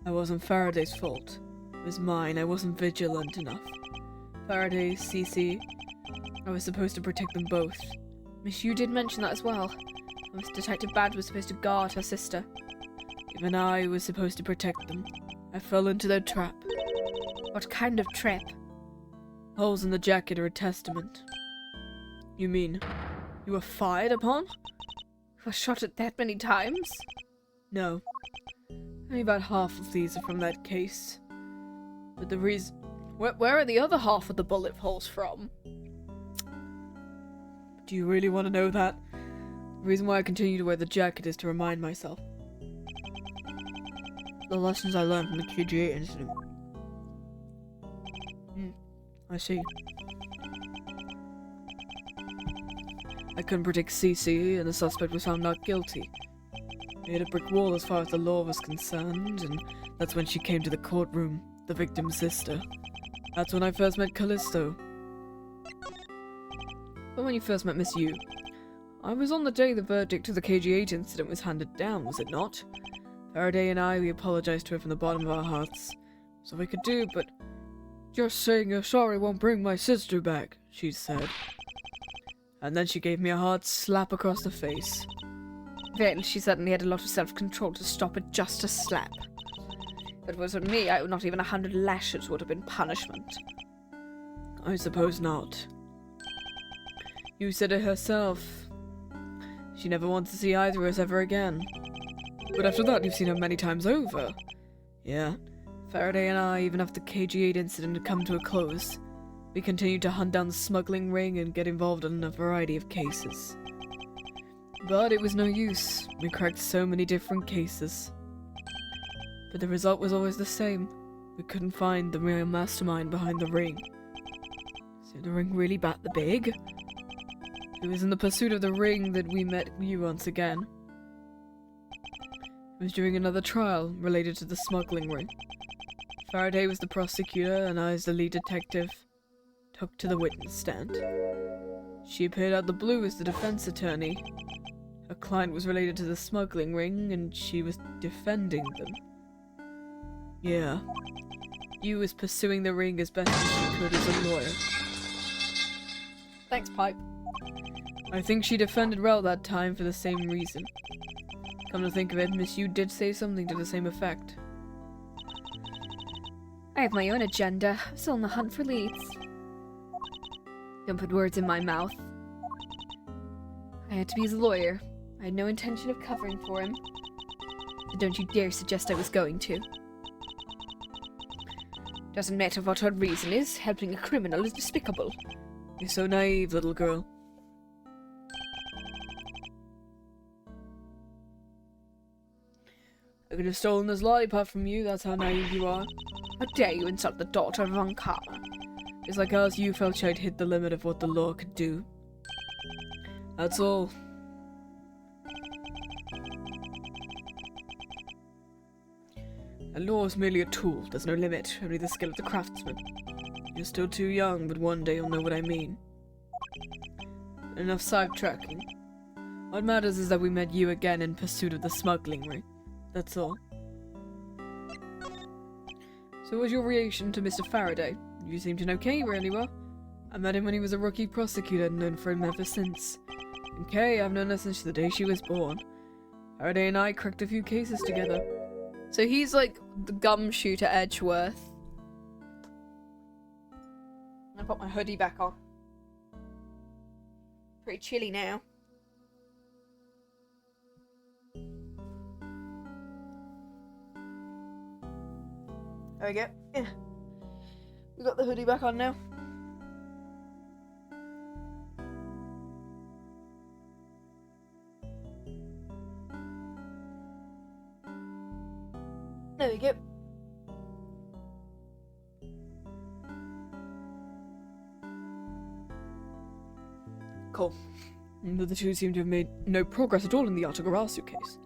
That wasn't Faraday's fault. It was mine. I wasn't vigilant enough. Faraday, CC, I was supposed to protect them both. Miss, you did mention that as well. Miss Detective Bad was supposed to guard her sister. Even I was supposed to protect them. I fell into their trap. What kind of trap? Holes in the jacket are a testament. You mean, you were fired upon? You were shot at that many times? No. Only about half of these are from that case. But the reason... Where are the other half of the bullet holes from? Do you really want to know that? The reason why I continue to wear the jacket is to remind myself. The lessons I learned from the KGA incident. I see. I couldn't predict CC, and the suspect was found not guilty. We hit a brick wall as far as the law was concerned, and that's when she came to the courtroom, the victim's sister. That's when I first met Callisto. But when you first met Miss Yu, I was on the day the verdict to the KG8 incident was handed down, was it not? Faraday and I, we apologized to her from the bottom of our hearts. That's all we could do, but... Just saying you're sorry won't bring my sister back, she said. And then she gave me a hard slap across the face. Well, she certainly had a lot of self-control to stop at just a slap. If it was with me, not even 100 lashes would have been punishment. I suppose not. You said it herself. She never wants to see either of us ever again. But after that, you've seen her many times over. Yeah. Faraday and I, even after the KG8 incident had come to a close, we continued to hunt down the smuggling ring and get involved in a variety of cases. But it was no use. We cracked so many different cases. But the result was always the same. We couldn't find the real mastermind behind the ring. So the ring really that big? It was in the pursuit of the ring that we met you once again. It was during another trial related to the smuggling ring. Faraday was the prosecutor and I, as the lead detective, took to the witness stand. She appeared out the blue as the defense attorney. Her client was related to the smuggling ring and she was defending them. Yeah. You was pursuing the ring as best as she could as a lawyer. Thanks, Pipe. I think she defended Rell that time for the same reason. Come to think of it, Miss Yu did say something to the same effect. I have my own agenda. I'm still on the hunt for leads. Don't put words in my mouth. I had to be his lawyer. I had no intention of covering for him. But don't you dare suggest I was going to. Doesn't matter what her reason is, helping a criminal is despicable. You're so naive, little girl. I could have stolen this lollipop from you, that's how naive you are. How dare you insult the daughter of Ankama? Just like us, you felt I'd hit the limit of what the law could do. That's all. A law is merely a tool, there's no limit, only the skill of the craftsman. You're still too young, but one day you'll know what I mean. enough sidetracking. What matters is that we met you again in pursuit of the smuggling ring. That's all. So what was your reaction to Mr. Faraday? You seemed to know Kay really well. I met him when he was a rookie prosecutor and known for him ever since. And Kay, I've known her since the day she was born. Faraday and I cracked a few cases together. So he's like the gumshoe to Edgeworth. I put my hoodie back on. Pretty chilly now. There we go. Yeah. We got the hoodie back on now. There we go. Cool. The two seem to have made no progress at all in the Yatagarasu case.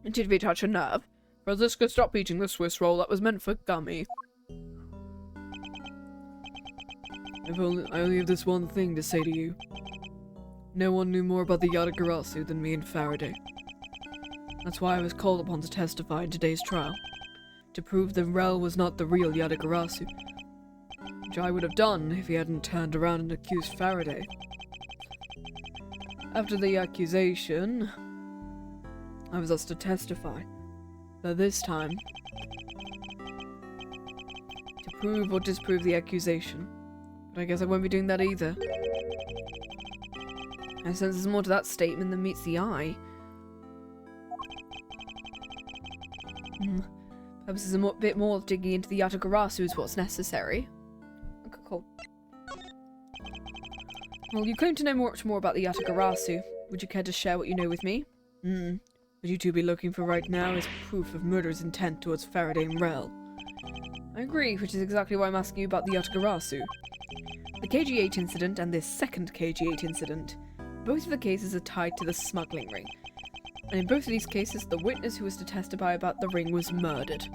Did we touch a nerve? Franziska, stop eating the Swiss roll that was meant for Gummy. I only have this one thing to say to you. No one knew more about the Yatagarasu than me and Faraday. That's why I was called upon to testify in today's trial. To prove that Rell was not the real Yatagarasu. Which I would have done if he hadn't turned around and accused Faraday. After the accusation, I was asked to testify. But this time, to prove or disprove the accusation. But I guess I won't be doing that either. I sense there's more to that statement than meets the eye. Perhaps there's a bit more digging into the Yatagarasu is what's necessary. Okay, cool. Well, you claim to know much more about the Yatagarasu. Would you care to share what you know with me? What you two be looking for right now is proof of murder's intent towards Faraday and Rell. I agree, which is exactly why I'm asking you about the Yatagarasu. The KG-8 incident and this second KG-8 incident, both of the cases are tied to the smuggling ring. And in both of these cases, the witness who was to testify about the ring was murdered.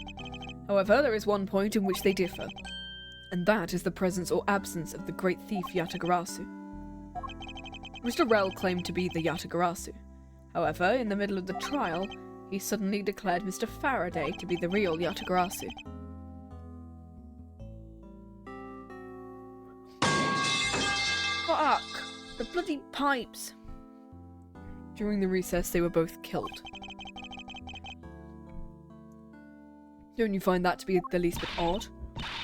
However, there is one point in which they differ, and that is the presence or absence of the great thief Yatagarasu. Mr. Rell claimed to be the Yatagarasu. However, in the middle of the trial, he suddenly declared Mr. Faraday to be the real Yatagarasu. Fuck! The bloody pipes! During the recess, they were both killed. Don't you find that to be the least bit odd?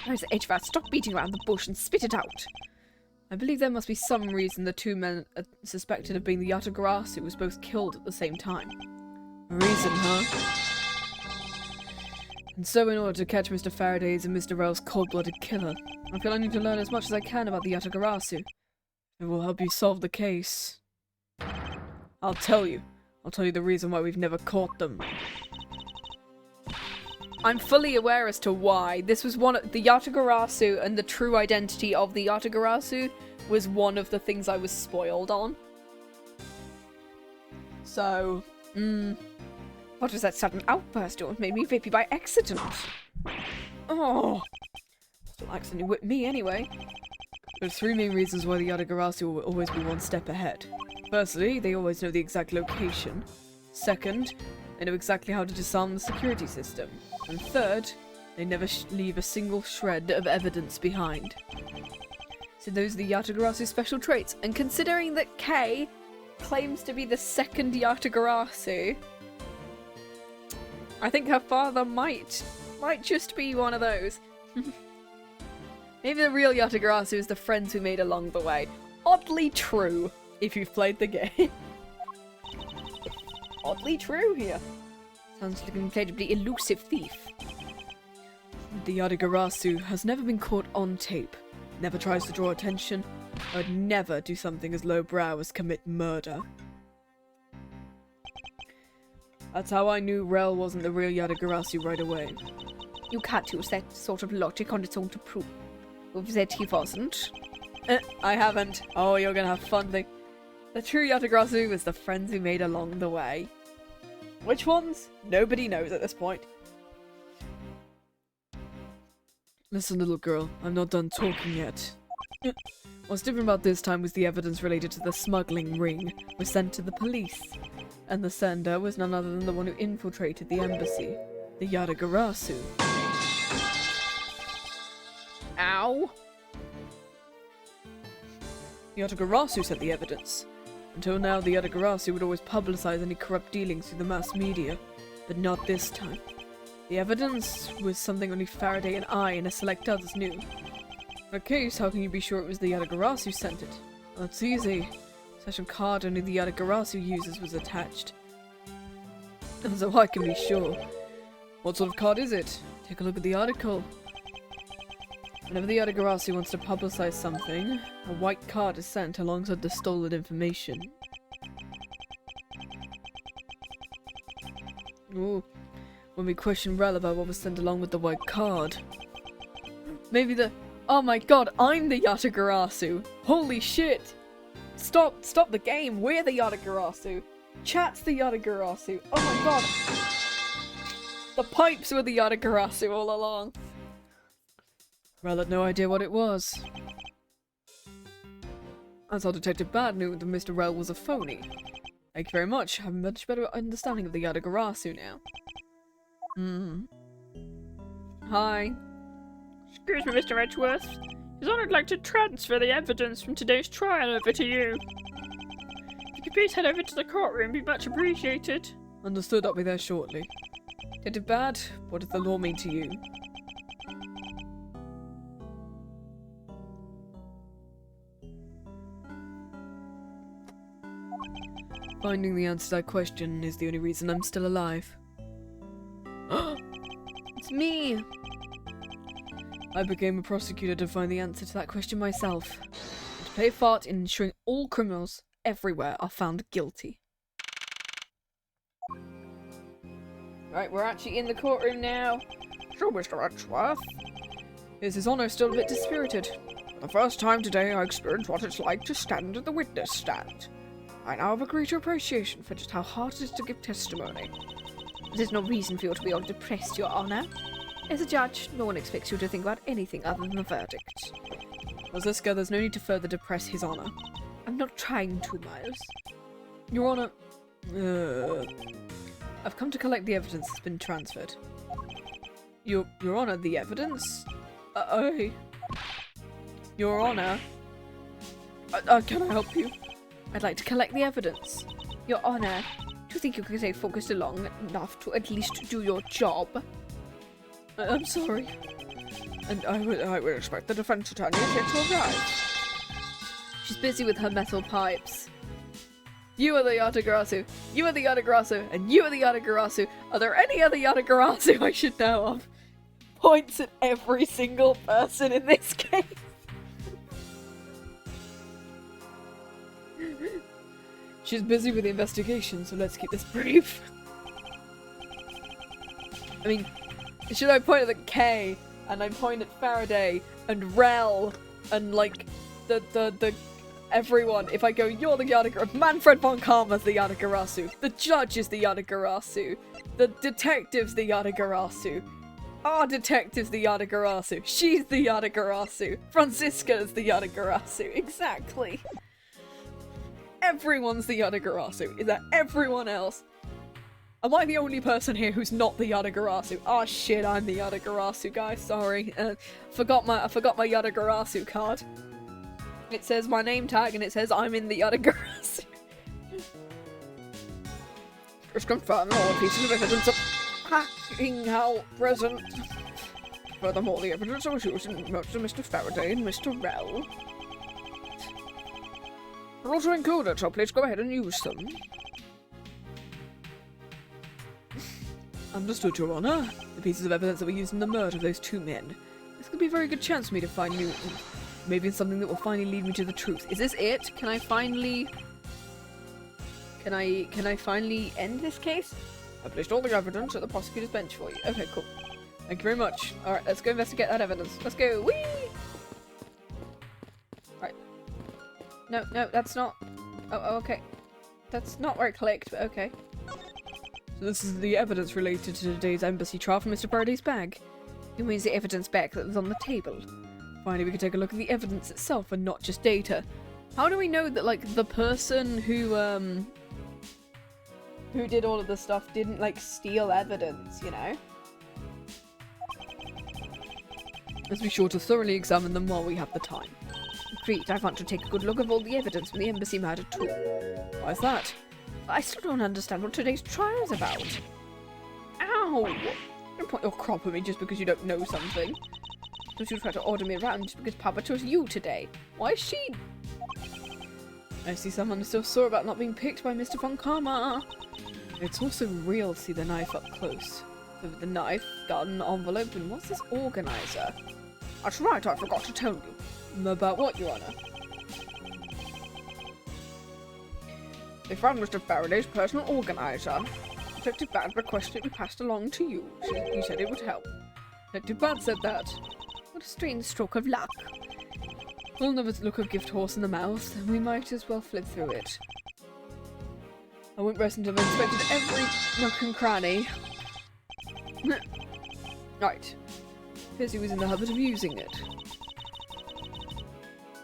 Where's the Edgeworth? Stop beating around the bush and spit it out! I believe there must be some reason the two men suspected of being the Yatagarasu was both killed at the same time. A reason, huh? And so in order to catch Mr. Faraday's and Mr. Rell's cold-blooded killer, I feel I need to learn as much as I can about the Yatagarasu. It will help you solve the case. I'll tell you the reason why we've never caught them. I'm fully aware as to why. This was one of the Yatagarasu, and the true identity of the Yatagarasu was one of the things I was spoiled on. So, what was that sudden outburst? It made me vapey by accident. Oh, still accidentally whipped me anyway. There's three main reasons why the Yatagarasu will always be one step ahead. Firstly, they always know the exact location. Second, they know exactly how to disarm the security system. And third, they never leave a single shred of evidence behind. So those are the Yatagarasu's special traits. And considering that Kay claims to be the second Yatagarasu, I think her father might just be one of those. Maybe the real Yatagarasu is the friends we made along the way. Oddly true, if you've played the game. Oddly true here. Sounds like an incredibly elusive thief. The Yatagarasu has never been caught on tape, never tries to draw attention, or would never do something as lowbrow as commit murder. That's how I knew Rell wasn't the real Yatagarasu right away. You can't use that sort of logic on its own to prove that he wasn't. I haven't. Oh, you're gonna have fun. The true Yatagarasu was the friends we made along the way. Which ones? Nobody knows at this point. Listen, little girl, I'm not done talking yet. What's different about this time was the evidence related to the smuggling ring was sent to the police. And the sender was none other than the one who infiltrated the embassy, the Yatagarasu. Ow! The Yatagarasu sent the evidence. Until now, the Yatagarasu would always publicize any corrupt dealings through the mass media, but not this time. The evidence was something only Faraday and I and a select others knew. For a case, how can you be sure it was the Yatagarasu who sent it? Well, that's easy. Such a card only the Yatagarasu uses was attached. And so I can be sure. What sort of card is it? Take a look at the article. Whenever the Yatagarasu wants to publicize something, a white card is sent alongside the stolen information. Ooh. When we questioned Rell about what was sent along with the white card. Maybe the— oh my god, I'm the Yatagarasu! Holy shit! Stop the game, we're the Yatagarasu! Chat's the Yatagarasu! Oh my god! The pipes were the Yatagarasu all along! Rell had no idea what it was. I thought Detective Bad knew that Mr. Rell was a phony. Thank you very much, I have a much better understanding of the Yatagarasu now. Hi. Excuse me, Mr. Edgeworth. His Honour would like to transfer the evidence from today's trial over to you. If you could please head over to the courtroom, it'd be much appreciated. Understood, I'll be there shortly. Detective Bad, what does the law mean to you? Finding the answer to that question is the only reason I'm still alive. It's me! I became a prosecutor to find the answer to that question myself, and to play a part in ensuring all criminals everywhere are found guilty. Right, we're actually in the courtroom now. So, Mr. Edgeworth, is His Honour still a bit dispirited? For the first time today, I experienced what it's like to stand at the witness stand. I now have a greater appreciation for just how hard it is to give testimony. There's no reason for you to be all depressed, Your Honour. As a judge, no one expects you to think about anything other than the verdict. Franziska, there's no need to further depress His Honour. I'm not trying to, Miles. Your Honour, I've come to collect the evidence that's been transferred. Your Honour, the evidence? Your Honour, can I help you? I'd like to collect the evidence. Your Honour, do you think you can stay focused long enough to at least do your job? I'm sorry. And I would expect the defense attorney to arrive. She's busy with her metal pipes. You are the Yatagarasu, you are the Yatagarasu, and you are the Yatagarasu. Are there any other Yatagarasu I should know of? Points at every single person in this case. She's busy with the investigation, so let's keep this brief. I mean, should I point at the K, and I point at Faraday, and Rell, and like, the everyone, if I go, you're the Yatagarasu, Manfred von Karma's the Yatagarasu, the judge is the Yatagarasu, the detective's the Yatagarasu, our detective's the Yatagarasu, she's the Yatagarasu, Franziska's the Yatagarasu, exactly. Everyone's the Yatagarasu. Is that everyone else? Am I the only person here who's not the Yatagarasu? Oh shit, I'm the Yatagarasu, guys. Sorry. Forgot my Yatagarasu card. It says my name tag and it says I'm in the Yatagarasu. Just confirm all the pieces of evidence of hacking how present. Furthermore, the evidence was used in murders of Mr. Faraday and Mr. Rell. They're also encoded, so please go ahead and use them. Understood, Your Honour. The pieces of evidence that were used in the murder of those two men. This could be a very good chance for me to find new... maybe something that will finally lead me to the truth. Is this it? Can I finally... Can I finally end this case? I placed all the evidence at the prosecutor's bench for you. Okay, cool. Thank you very much. Alright, let's go investigate that evidence. Let's go. Whee! Right. No, that's not... Oh, okay. That's not where it clicked, but okay. So this is the evidence related to today's embassy trial from Mr. Faraday's bag. It means the evidence back that was on the table. Finally, we can take a look at the evidence itself and not just data. How do we know that, like, the person who did all of this stuff didn't, like, steal evidence, you know? Let's be sure to thoroughly examine them while we have the time. Agreed, I want to take a good look at all the evidence from the embassy matter too. Why's that? I still don't understand what today's trial is about. Ow! Don't point your crop at me just because you don't know something. Don't you try to order me around just because Papa chose you today. Why is she... I see someone is still sore about not being picked by Mr. Von Karma. It's also real to see the knife up close. So the knife, gun, envelope, and what's this organizer? That's right, I forgot to tell you. About what, Your Honor? They found Mr. Faraday's personal organizer. Detective Bad requested it be passed along to you. He said it would help. Detective Bad said that. What a strange stroke of luck. Full of its look of gift horse in the mouth, and we might as well flip through it. I won't rest until I've inspected every nook and cranny. Right. Appears he was in the habit of using it.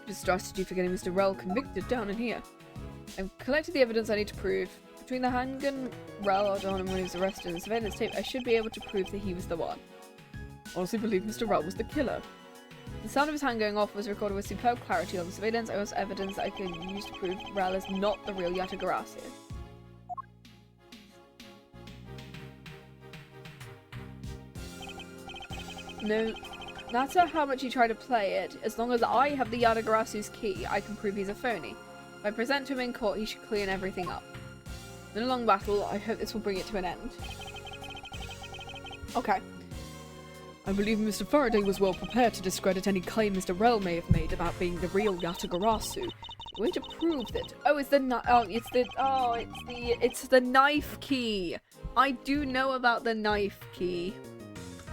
Good strategy for getting Mr. Rell convicted down in here. I've collected the evidence I need to prove. Between the handgun, Rell, O'Donnell, and when he was arrested, and the surveillance tape, I should be able to prove that he was the one. I honestly believe Mr. Rell was the killer. The sound of his hand going off was recorded with superb clarity on the surveillance. I also have evidence that I could use to prove Rell is not the real Yatagarasu. No matter how much you try to play it, as long as I have the Yatagarasu's key, I can prove he's a phony. If I present to him in court, he should clean everything up. In a long battle, I hope this will bring it to an end. Okay. I believe Mr. Faraday was well prepared to discredit any claim Mr. Rell may have made about being the real Yatagarasu. We're going to prove that. Oh, it's the knife key. I do know about the knife key.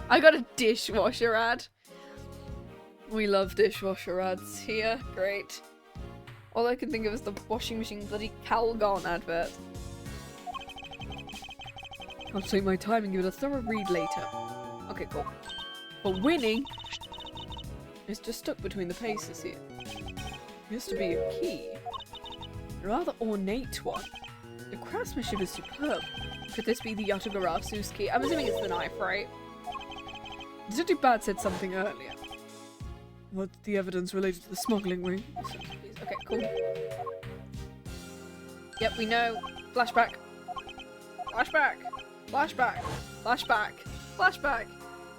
I got a dishwasher ad. We love dishwasher ads here. Great. All I can think of is the washing machine bloody Calgon advert. I'll take my time and give it a thorough read later. Okay, cool. But winning is just stuck between the paces here. Used to be a key. A rather ornate one. The craftsmanship is superb. Could this be the Yatagarasu's key? I'm assuming it's the knife, right? Detective Bad said something earlier. What's the evidence related to the smuggling ring? Okay, cool. Yep, we know. Flashback. Flashback. Flashback. Flashback. Flashback.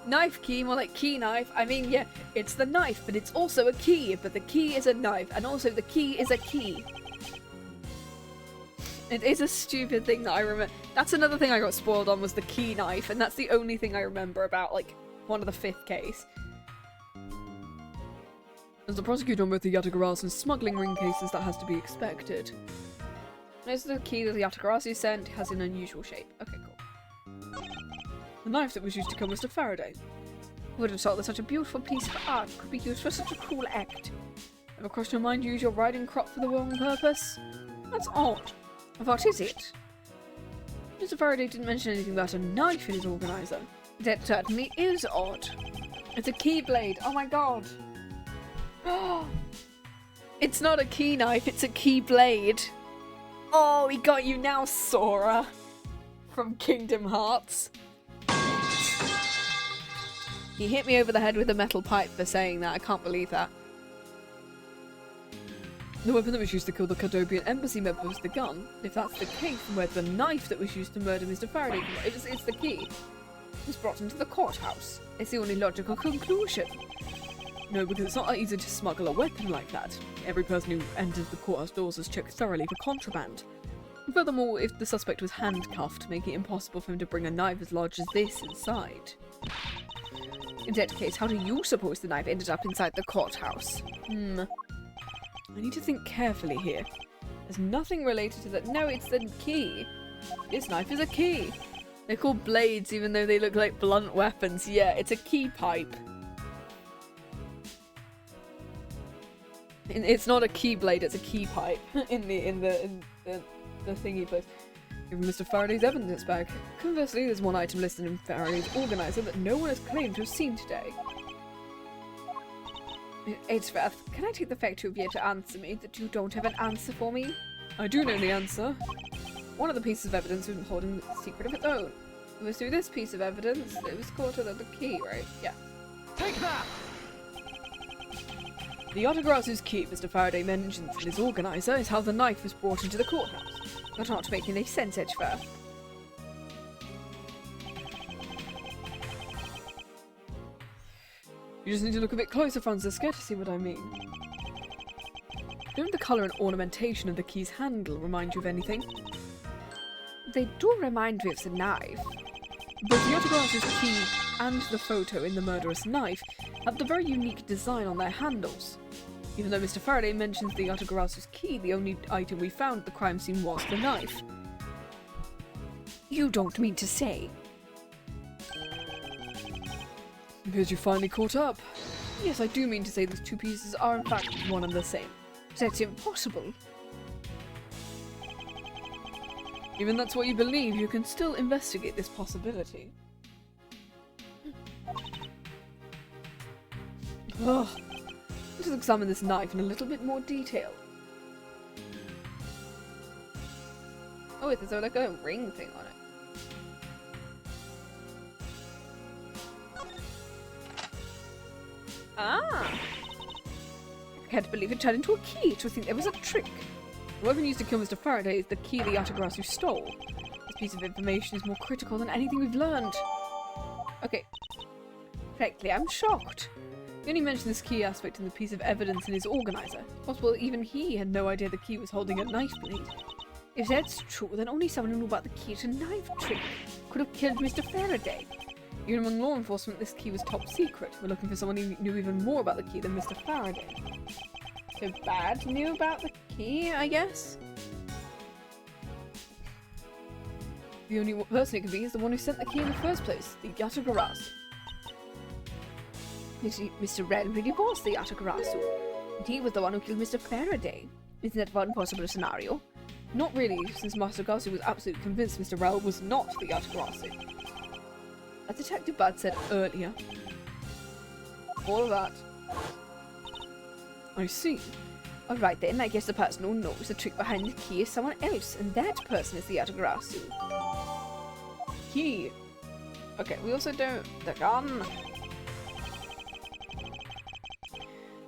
Knife key, more like key knife. I mean, yeah, it's the knife, but it's also a key. But the key is a knife, and also the key is a key. It is a stupid thing that I remember. That's another thing I got spoiled on, was the key knife, and that's the only thing I remember about, like, one of the 5th case. As the prosecutor on both the Yatagarasu and smuggling ring cases, that has to be expected. This is the key that the Yatagarasu sent, has an unusual shape. Okay, cool. The knife that was used to kill Mr. Faraday. Who would have thought that such a beautiful piece of art could be used for such a cruel act? Ever crossed your mind to use your riding crop for the wrong purpose? That's odd. What is it? Mr. Faraday didn't mention anything about a knife in his organizer. That certainly is odd. It's a keyblade. Oh my god. It's not a key knife, it's a key blade. Oh, he got you now, Sora. From Kingdom Hearts. He hit me over the head with a metal pipe for saying that. I can't believe that. The weapon that was used to kill the Cardobian embassy member was the gun. If that's the case, then where's the knife that was used to murder Mr. Faraday? It's the key. It was brought into the courthouse. It's the only logical conclusion. No, because it's not that easy to smuggle a weapon like that. Every person who enters the courthouse doors is checked thoroughly for contraband. And furthermore, if the suspect was handcuffed, making it impossible for him to bring a knife as large as this inside. In that case, how do you suppose the knife ended up inside the courthouse? I need to think carefully here. There's nothing related to that. No, it's the key. This knife is a key. They're called blades even though they look like blunt weapons. Yeah, it's a key pipe. It's not a key blade, it's a key pipe in the thingy place. Given Mr. Faraday's evidence back. Conversely, there's one item listed in Faraday's organizer that no one has claimed to have seen today. Edgeworth, can I take the fact you have yet to answer me that you don't have an answer for me? I do know the answer. One of the pieces of evidence has been holding a secret of its own. It was through this piece of evidence that it was caught at the key, right? Yeah. Take that! The Yatagarasu's key Mr. Faraday mentions in his organizer is how the knife was brought into the courthouse. But not making any sense, Edgeworth. You just need to look a bit closer, Franziska, to see what I mean. Don't the colour and ornamentation of the key's handle remind you of anything? They do remind me of the knife. Both the Yatagarasu's key and the photo in the murderous knife have the very unique design on their handles. Even though Mr. Faraday mentions the Yatagarasu's key, the only item we found at the crime scene was the knife. You don't mean to say? Appears you finally caught up. Yes, I do mean to say these two pieces are in fact one and the same. That's impossible. Even that's what you believe, you can still investigate this possibility. Ugh. Let us examine this knife in a little bit more detail. Oh, wait, there's like a ring thing on it. Ah! I can't believe it turned into a key. To think there was a trick. The weapon used to kill Mr. Faraday is the key the Yatagarasu stole. This piece of information is more critical than anything we've learned. Okay. Frankly, I'm shocked. He only mentioned this key aspect in the piece of evidence in his organizer. It's possible even he had no idea the key was holding a knife blade. If that's true, then only someone who knew about the key to knife trick could have killed Mr. Faraday. Even among law enforcement, this key was top secret. We're looking for someone who knew even more about the key than Mr. Faraday. So Bad knew about the key, I guess? The only person it could be is the one who sent the key in the first place, the Yatagarasu. Mr. Rell really was the Yatagarasu. And he was the one who killed Mr. Faraday. Isn't that one possible scenario? Not really, since Master Gasu was absolutely convinced Mr. Rell was not the Yatagarasu. As Detective Bad said earlier. All of that. I see. Alright then, I guess the person who knows the trick behind the key is someone else, and that person is the Yatagarasu. Key. Okay, we also don't... The gun.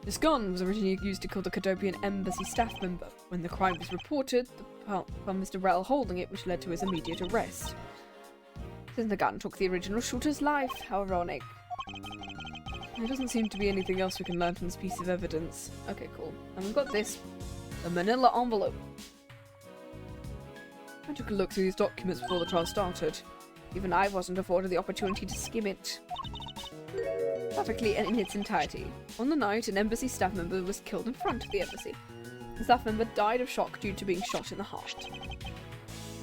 This gun was originally used to kill the Cadopian embassy staff member. When the crime was reported, found Mr. Rell holding it, which led to his immediate arrest. Since the gun took the original shooter's life, how ironic. There doesn't seem to be anything else we can learn from this piece of evidence. Okay, cool. And we've got this. A manila envelope. I took a look through these documents before the trial started. Even I wasn't afforded the opportunity to skim it. Perfectly and in its entirety. On the night, an embassy staff member was killed in front of the embassy. The staff member died of shock due to being shot in the heart.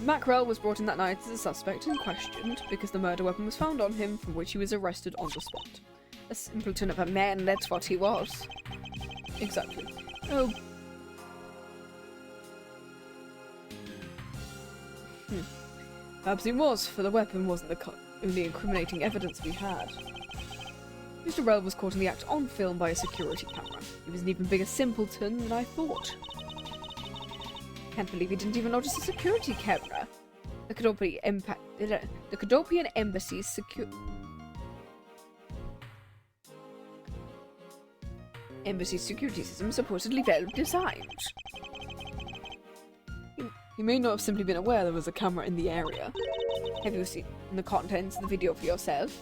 Mack Rell was brought in that night as a suspect and questioned because the murder weapon was found on him, from which he was arrested on the spot. A simpleton of a man, that's what he was. Exactly. Oh. Perhaps he was, for the weapon wasn't the only incriminating evidence we had. Mr. Rell was caught in the act on film by a security camera. He was an even bigger simpleton than I thought. Can't believe he didn't even notice a security camera. The Cadopian embassy's security system is supposedly well designed. You may not have simply been aware there was a camera in the area. Have you seen the contents of the video for yourself?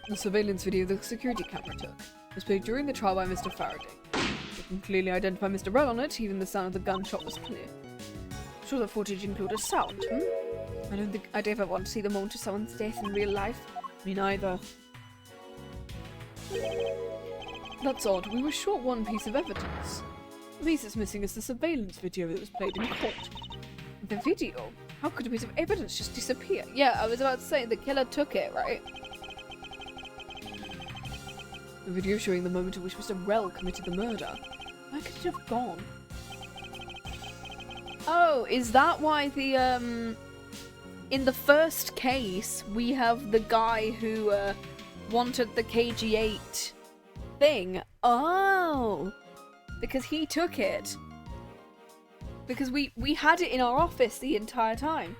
The surveillance video the security camera took was played during the trial by Mr. Faraday. You can clearly identify Mr. Rell on it, even the sound of the gunshot was clear. I'm sure the footage included sound, I don't think I'd ever want to see the moment of someone's death in real life. Me neither. That's odd, we were short one piece of evidence. The piece that's missing is the surveillance video that was played in court. The video? How could a piece of evidence just disappear? Yeah, I was about to say, the killer took it, right? The video showing the moment at which Mr. Rell committed the murder. Where could it have gone? Oh, is that why the, in the first case, we have the guy who, wanted the KG-8 thing? Oh! Because he took it. Because we had it in our office the entire time.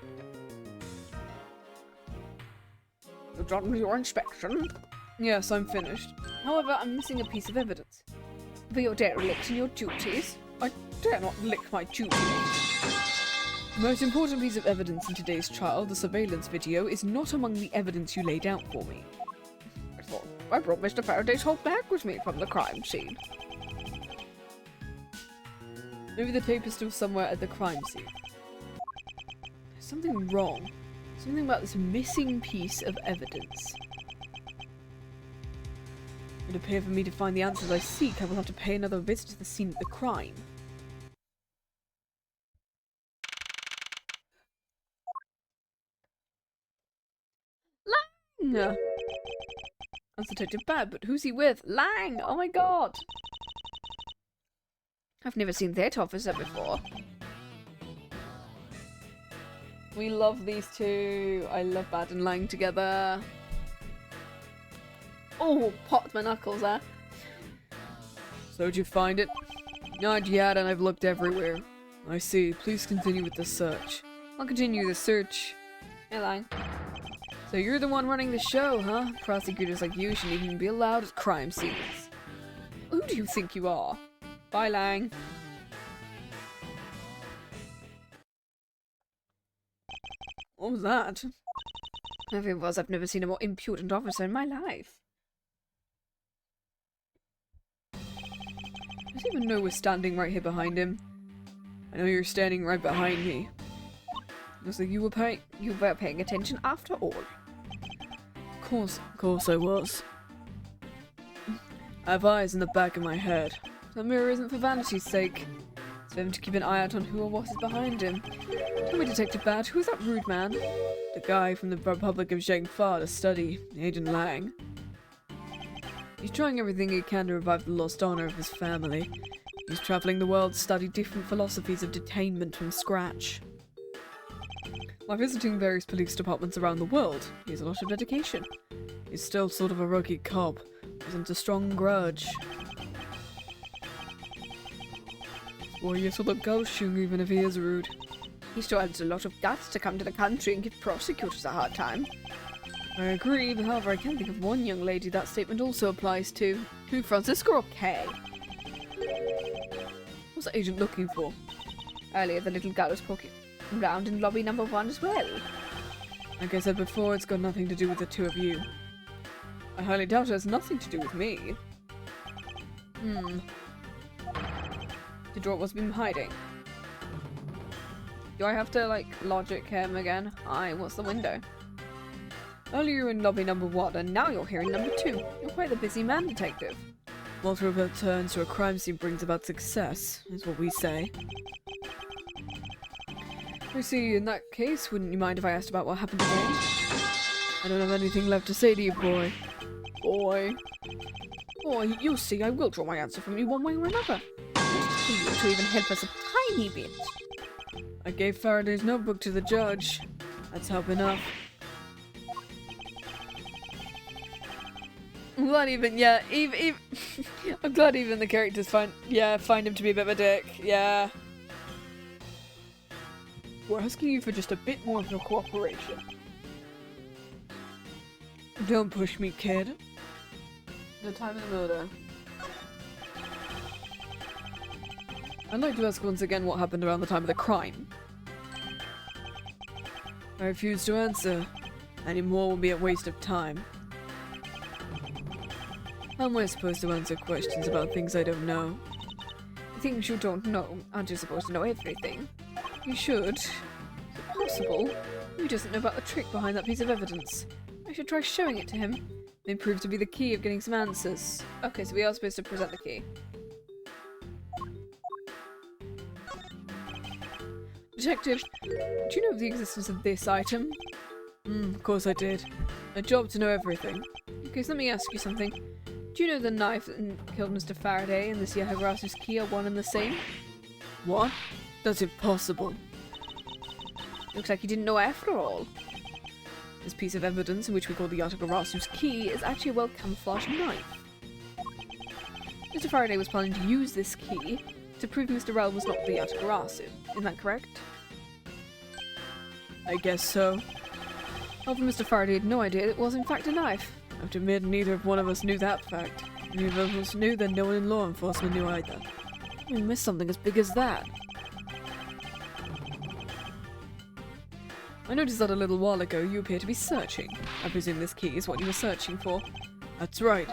You're done with your inspection? Yes, I'm finished. However, I'm missing a piece of evidence. For your derelict in your duties. I dare not lick my duties. The most important piece of evidence in today's trial, the surveillance video, is not among the evidence you laid out for me. I thought I brought Mr. Faraday's whole bag with me from the crime scene. Maybe the tape is still somewhere at the crime scene. There's something wrong. Something about this missing piece of evidence. It would appear for me to find the answers I seek, I will have to pay another visit to the scene of the crime. Lang! That's Detective Bad, but who's he with? Lang! Oh my god! I've never seen that officer before. We love these two. I love Bad and Lang together. Oh, popped my knuckles there. So did you find it? Not yet, and I've looked everywhere. I see. Please continue with the search. I'll continue the search. Hey, Lang. So you're the one running the show, huh? Prosecutors like you shouldn't even be allowed at crime scenes. Who do you think you are? Bye, Lang. What was that? Whoever it was, I've never seen a more impudent officer in my life. Does he even know we're standing right here behind him? I know you're standing right behind me. Looks like you were paying attention after all. Of course I was. I have eyes in the back of my head. The mirror isn't for vanity's sake. It's for him to keep an eye out on who or what is behind him. Tell me, Detective Bad, who is that rude man? The guy from the Republic of Zhengfa to study, Agent Lang. He's trying everything he can to revive the lost honor of his family. He's traveling the world to study different philosophies of detainment from scratch. While visiting various police departments around the world, he has a lot of dedication. He's still sort of a rugged cop, with a strong grudge. Boy, yes, will look gulching even if he is rude. He still has a lot of guts to come to the country and give prosecutors a hard time. I agree, but however, I can think of one young lady that statement also applies to. Who, Franziska or Kay? What's the agent looking for? Earlier, the little girl was poking around in lobby number 1 as well. Like I said before, it's got nothing to do with the two of you. I highly doubt it has nothing to do with me. To draw what's been hiding. Do I have to, like, logic him again? Aye, what's the window? Earlier you were in lobby number 1, and now you're here in number 2. You're quite the busy man, detective. Multiple returns to a crime scene brings about success, is what we say. I see, in that case, wouldn't you mind if I asked about what happened today? I don't have anything left to say to you, boy. Boy, you'll see, I will draw my answer from you one way or another. For you to even help us a tiny bit. I gave Faraday's notebook to the judge. That's help enough. I'm glad even I'm glad even the characters find him to be a bit of a dick. Yeah. We're asking you for just a bit more of your cooperation. Don't push me, kid. The time of the murder. I'd like to ask once again what happened around the time of the crime. I refuse to answer. Any more will be a waste of time. How am I supposed to answer questions about things I don't know? Things you don't know, aren't you supposed to know everything? You should. Is it possible? He doesn't know about the trick behind that piece of evidence. I should try showing it to him. It may prove to be the key of getting some answers. Okay, so we are supposed to present the key. Detective, do you know of the existence of this item? Of course I did. My job to know everything. Okay, so let me ask you something. Do you know the knife that killed Mr. Faraday and this Yatagarasu's key are one and the same? What? That's impossible. Looks like you didn't know after all. This piece of evidence, in which we call the Yatagarasu's key, is actually a well-camouflaged knife. Mr. Faraday was planning to use this key to prove Mr. Rell was not the Yatagarasu. Isn't that correct? I guess so. However, Mr. Faraday had no idea it was in fact a knife. I have to admit, neither of one of us knew that fact. If neither of us knew, then no one in law enforcement knew either. We missed something as big as that. I noticed that a little while ago you appear to be searching. I presume this key is what you were searching for. That's right.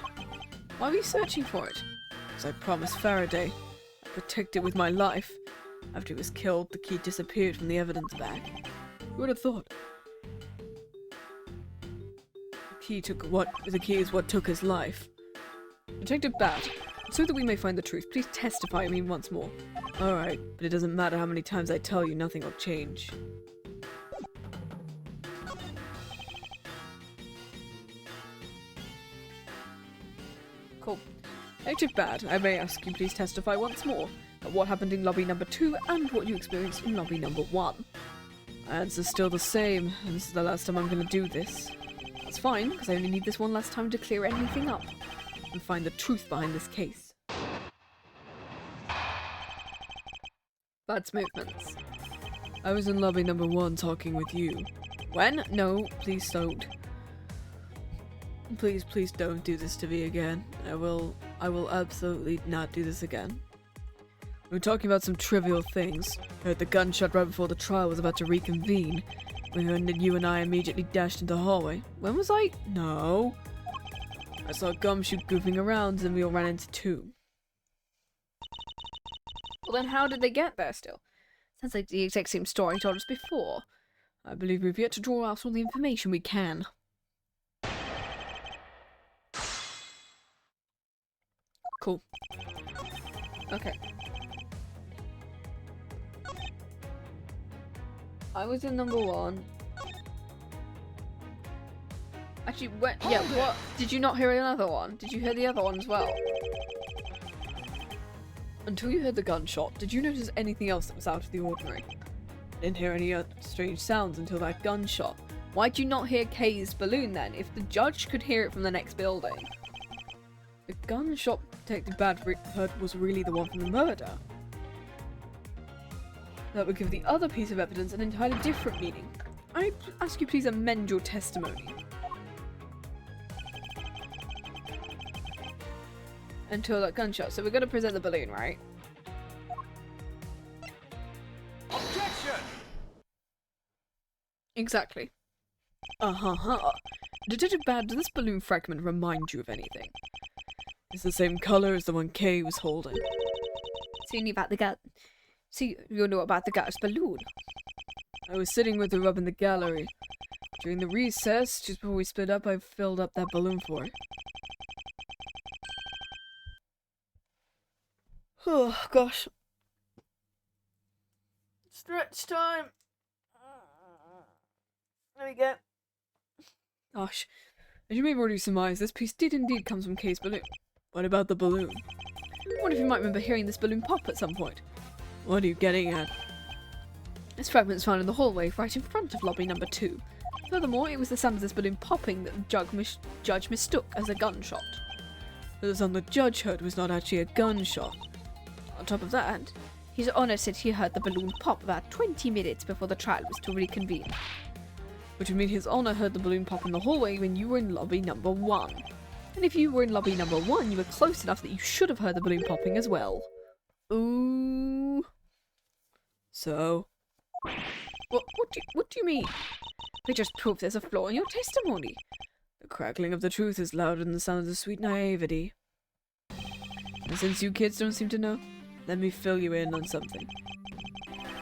Why were you searching for it? As I promised Faraday. I protect it with my life. After he was killed, the key disappeared from the evidence bag. Who would have thought? The key is what took his life. Detective Bat, so that we may find the truth, please testify me once more. Alright, but it doesn't matter how many times I tell you, nothing will change. Cool. Detective Bat, I may ask you please testify once more about what happened in lobby number 2 and what you experienced in lobby number 1. My answer's still the same, and this is the last time I'm gonna do this. That's fine, because I only need this one last time to clear anything up and find the truth behind this case. Bat's movements. I was in lobby number 1 talking with you. When? No, please don't. Please don't do this to me again. I will absolutely not do this again. We were talking about some trivial things. I heard the gunshot right before the trial was about to reconvene. When you and I immediately dashed into the hallway. When was I? No. I saw Gumshoe goofing around and we all ran into 2. Well then how did they get there still? Sounds like the exact same story you told us before. I believe we've yet to draw out all the information we can. Cool. Okay. I was in number 1. Actually, yeah, what? Did you not hear another one? Did you hear the other one as well? Until you heard the gunshot, did you notice anything else that was out of the ordinary? I didn't hear any strange sounds until that gunshot. Why'd you not hear Kay's balloon then, if the judge could hear it from the next building? The gunshot Detective Bad heard was really the one from the murder. That would give the other piece of evidence an entirely different meaning. I ask you please amend your testimony. Until that gunshot. So we're going to present the balloon, right? Objection! Exactly. Detective Bad, does this balloon fragment remind you of anything? It's the same color as the one Kay was holding. So you know about the gas balloon. I was sitting with her up in the gallery. During the recess, just before we split up, I filled up that balloon for her. Oh, gosh. Stretch time. There we go. Gosh. As you may have already surmised, this piece did indeed come from Kay's balloon. What about the balloon? I wonder if you might remember hearing this balloon pop at some point. What are you getting at? This fragment was found in the hallway right in front of lobby number 2. Furthermore, it was the sound of this balloon popping that the judge mistook as a gunshot. But the sound the judge heard was not actually a gunshot. On top of that, His Honor said he heard the balloon pop about 20 minutes before the trial was to reconvene. Which would mean His Honor heard the balloon pop in the hallway when you were in lobby number 1. And if you were in lobby number 1, you were close enough that you should have heard the balloon popping as well. Ooh. So? What do you mean? We just proved there's a flaw in your testimony. The crackling of the truth is louder than the sound of the sweet naivety. And since you kids don't seem to know, let me fill you in on something.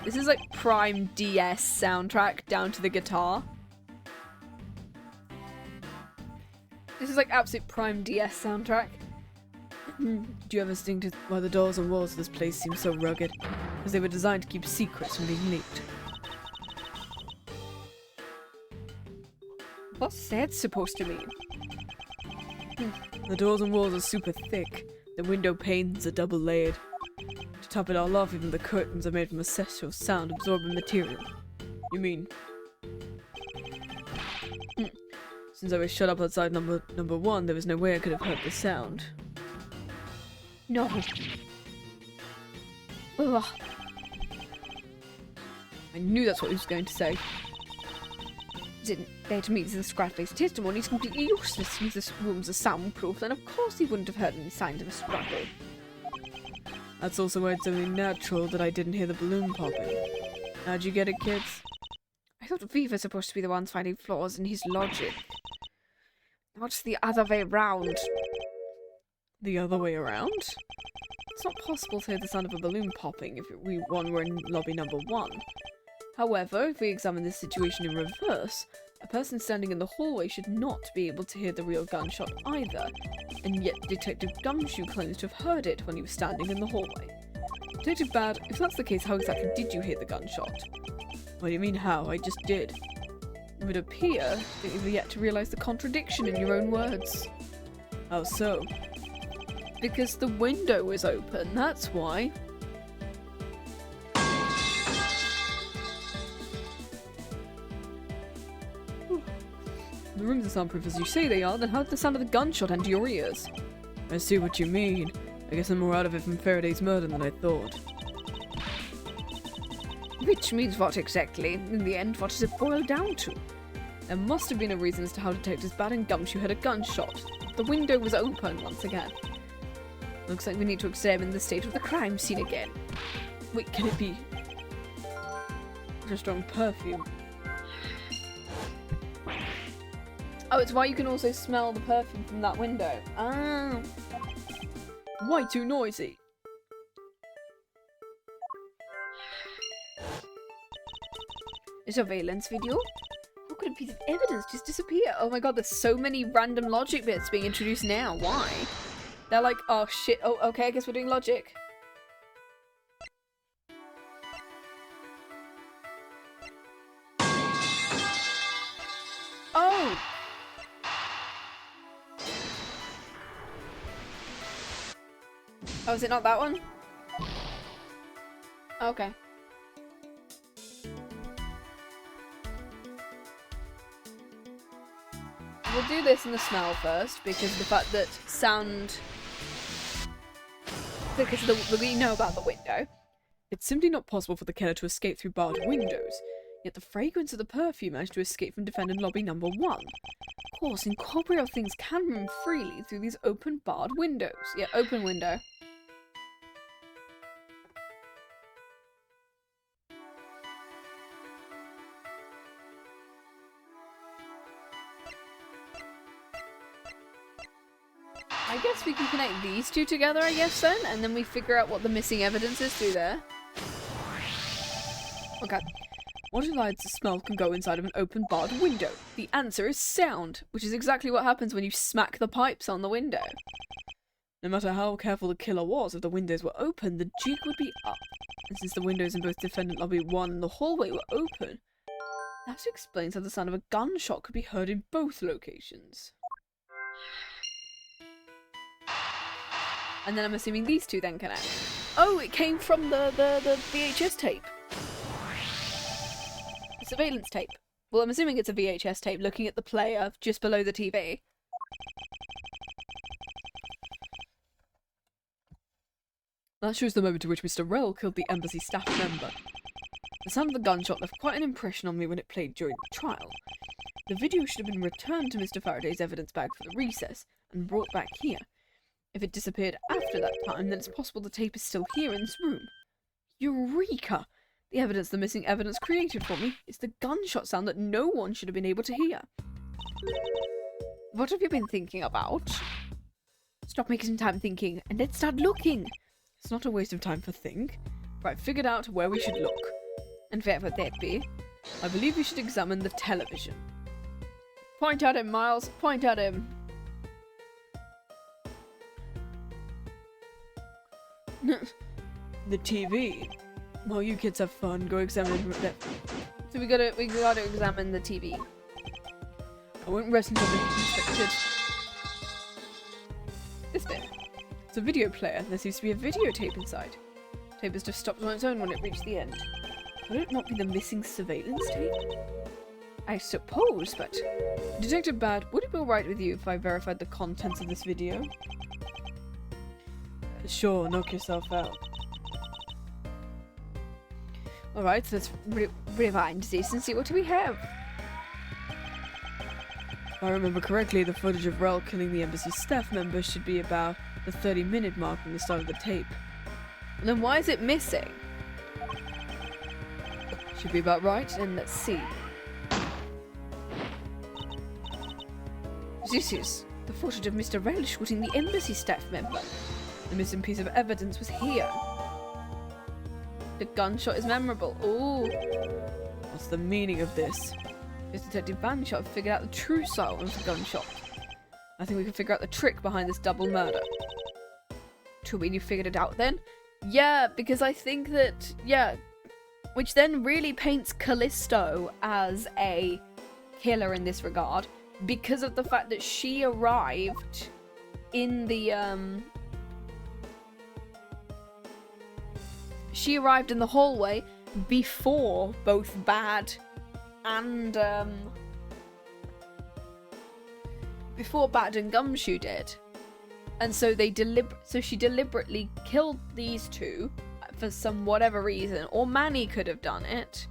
This is like prime DS soundtrack down to the guitar. This is like absolute prime DS soundtrack. Do you ever think why the doors and walls of this place seem so rugged? Because they were designed to keep secrets from being leaked. What's that supposed to mean? The doors and walls are super thick. The window panes are double layered. To top it all off, even the curtains are made from a special sound absorbing material. You mean? Since I was shut up outside number one, there was no way I could have heard the sound. No. Ugh. I knew that's what he was going to say. Didn't there to meet the scratch-based testimony is completely useless since this room's are soundproof, then of course he wouldn't have heard any signs of a struggle. That's also why it's only natural that I didn't hear the balloon popping. How'd you get it, kids? I thought we were supposed to be the ones finding flaws in his logic. What's the other way round? The other way around? It's not possible to hear the sound of a balloon popping if one were in lobby number 1. However, if we examine this situation in reverse, a person standing in the hallway should not be able to hear the real gunshot either, and yet Detective Gumshoe claims to have heard it when he was standing in the hallway. Detective Bad, if that's the case, how exactly did you hear the gunshot? What do you mean how? I just did. It would appear that you've yet to realise the contradiction in your own words. How so? Because the window was open, that's why. The rooms are soundproof as you say they are, then how did the sound of the gunshot enter your ears? I see what you mean. I guess I'm more out of it from Faraday's murder than I thought. Which means what exactly? In the end, what does it boil down to? There must have been a reason as to how Detectives Bad and Gumshoe had a gunshot. The window was open once again. Looks like we need to examine the state of the crime scene again. Wait, can it be a strong perfume? Oh, it's why you can also smell the perfume from that window. Ah. Way too noisy. A surveillance video? How could a piece of evidence just disappear? Oh my god, there's so many random logic bits being introduced now. Why? They're like, oh shit, oh okay, I guess we're doing logic. Oh! Oh, is it not that one? Okay. We'll do this in the smell first, because the fact that sound... Because we know about the window. It's simply not possible for the killer to escape through barred windows, yet the fragrance of the perfume managed to escape from defendant lobby number 1. Of course, incorporeal things can roam freely through these open barred windows. Yeah, open window. I guess we can connect these two together, I guess, then, and then we figure out what the missing evidence is through there. Okay. What elides the smell can go inside of an open barred window? The answer is sound, which is exactly what happens when you smack the pipes on the window. No matter how careful the killer was, if the windows were open, the jig would be up. And since the windows in both defendant lobby 1 and the hallway were open, that explains how the sound of a gunshot could be heard in both locations. And then I'm assuming these two then connect. Oh, it came from the VHS tape. The surveillance tape. Well, I'm assuming it's a VHS tape looking at the player just below the TV. That shows the moment in which Mr. Rell killed the embassy staff member. The sound of the gunshot left quite an impression on me when it played during the trial. The video should have been returned to Mr. Faraday's evidence bag for the recess and brought back here. If it disappeared after that time, then it's possible the tape is still here in this room. Eureka! The evidence the missing evidence created for me is the gunshot sound that no one should have been able to hear. What have you been thinking about? Stop making time thinking, and let's start looking! It's not a waste of time for think. Right, figured out where we should look. And where would that be? I believe we should examine the television. Point at him, Miles. Point at him. The TV. Well, you kids have fun. Go examine that. So we gotta examine the TV. I won't rest until they've inspected this bit. It's a video player. There seems to be a videotape inside. Tape has just stopped on its own when it reached the end. Would it not be the missing surveillance tape? I suppose, but... Detective Bad, would it be alright with you if I verified the contents of this video? Sure, knock yourself out. Alright, so let's rewind this and see what we have. If I remember correctly, the footage of Rell killing the embassy staff member should be about the 30-minute mark on the start of the tape. And then why is it missing? Should be about right, and let's see. This is the footage of Mr. Rell shooting the embassy staff member. The missing piece of evidence was here. The gunshot is memorable. Ooh. What's the meaning of this? This Detective Banshot figured out the true sound of the gunshot. I think we can figure out the trick behind this double murder. To mean you figured it out then? Yeah, because I think that, yeah, which then really paints Callisto as a killer in this regard, because of the fact that she arrived in the, she arrived in the hallway before both Bad and, before Bad and Gumshoe did. And so she deliberately killed these two for some whatever reason, or Manny could have done it.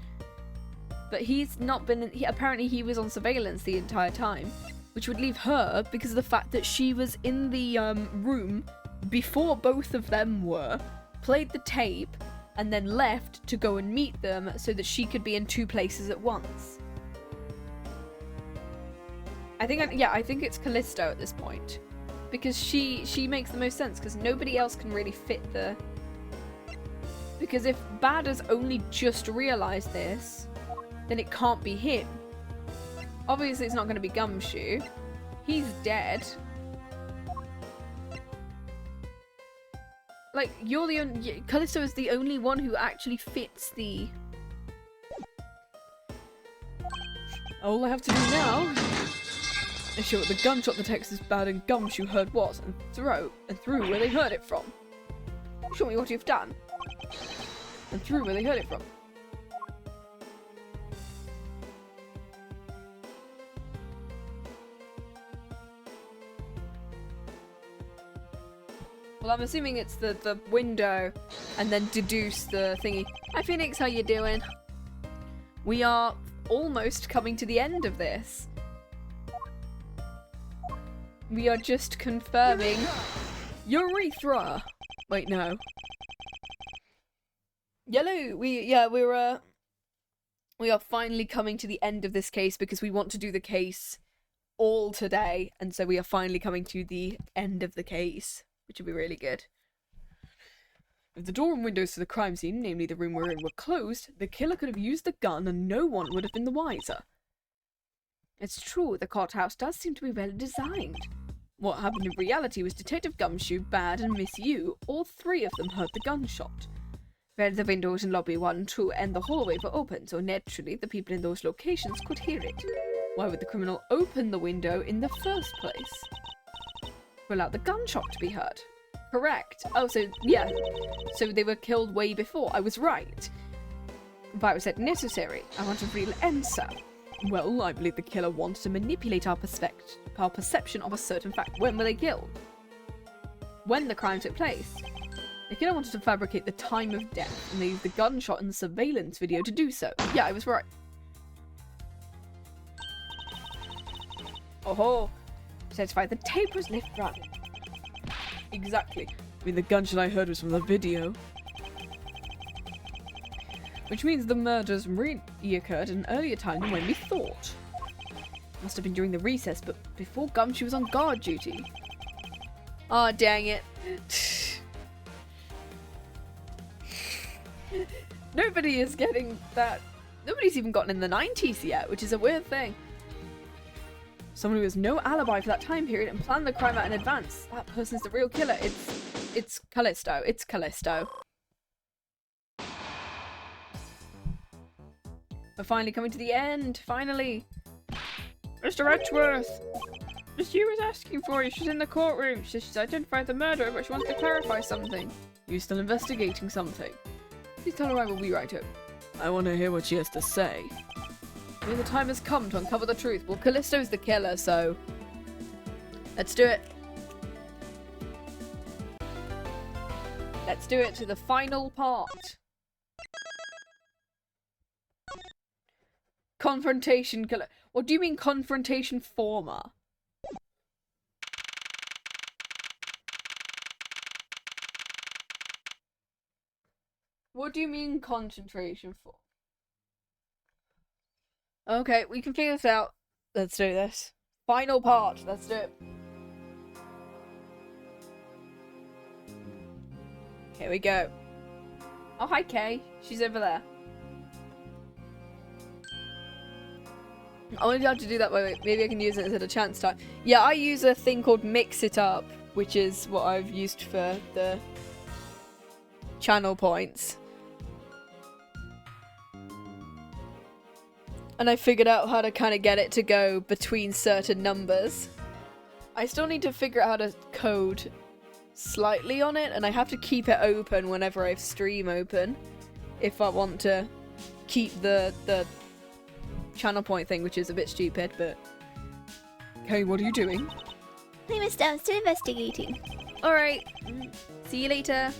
But he's not been, apparently he was on surveillance the entire time, which would leave her, because of the fact that she was in the room before both of them were, played the tape, and then left to go and meet them so that she could be in two places at once. I think it's Callisto at this point. Because she makes the most sense, because nobody else can really fit the... Because if Bad has only just realised this, then it can't be him. Obviously it's not going to be Gumshoe. He's dead. Like, you're the only... Callisto is the only one who actually fits the... All I have to do now is show what the gunshot the Texas Bad and Gumshoe heard was, and throw where they heard it from. Show me what you've done. And through where they heard it from. Well, I'm assuming it's the window, and then deduce the thingy. Hi Phoenix, how you doing? We are almost coming to the end of this. We are just confirming urethra. Wait, no. Yellow. We are finally coming to the end of this case because we want to do the case all today, and so we are finally coming to the end of the case, which will be really good. If the door and windows to the crime scene, namely the room we're in, were closed, the killer could have used the gun and no one would have been the wiser. It's true, the courthouse does seem to be well designed. What happened in reality was Detective Gumshoe, Bad, and Miss Yu, all three of them heard the gunshot. Well, the windows in lobby 1, 2, and the hallway were open, so naturally the people in those locations could hear it. Why would the criminal open the window in the first place? To allow the gunshot to be heard. Correct. Oh, so, yeah. So they were killed way before. I was right. Why was that necessary? I want a real answer. Well, I believe the killer wanted to manipulate our perception of a certain fact. When were they killed? When the crime took place. The killer wanted to fabricate the time of death, and they used the gunshot in the surveillance video to do so. Yeah, I was right. Oh-ho. Satisfied the tape was left running. Exactly. I mean, the gunshot I heard was from the video. Which means the murders really occurred at an earlier time than when we thought. Must have been during the recess, but before Gumshoe was on guard duty. Oh, dang it. Nobody is getting that. Nobody's even gotten in the 90s yet, which is a weird thing. Someone who has no alibi for that time period and planned the crime out in advance. That person's the real killer. It's Callisto. It's Callisto. We're finally coming to the end. Finally. Mr. Edgeworth! Miss Yu was asking for you. She's in the courtroom. She says she's identified the murderer, but she wants to clarify something. You're still investigating something. Please tell her I will be right home. I want to hear what she has to say. Maybe the time has come to uncover the truth. Well, Callisto's the killer, so... let's do it. Let's do it to the final part. Confrontation killer. What do you mean confrontation former? What do you mean concentration for? Okay, we can figure this out. Let's do this. Final part. Let's do it. Here we go. Oh, hi, Kay. She's over there. I wanted to have to do that. Wait, maybe I can use it instead of chance time. Yeah, I use a thing called Mix It Up, which is what I've used for the channel points. And I figured out how to kind of get it to go between certain numbers. I still need to figure out how to code slightly on it, and I have to keep it open whenever I have stream open if I want to keep the channel point thing, which is a bit stupid, but... Okay, what are you doing? I'm still investigating. Alright, see you later.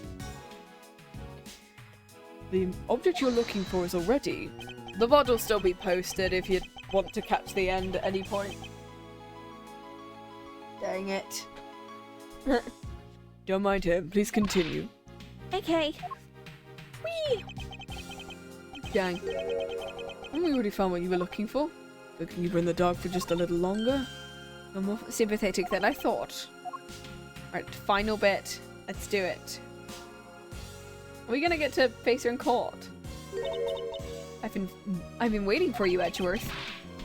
The object you're looking for is already... The VOD will still be posted if you want to catch the end at any point. Dang it. Don't mind him, please continue. Okay. Whee! Gang. Haven't we already found what you were looking for? Looking you were in the dark for just a little longer? You're more sympathetic than I thought. Right, final bit. Let's do it. Are we gonna get to face her in court? I've been waiting for you, Edgeworth.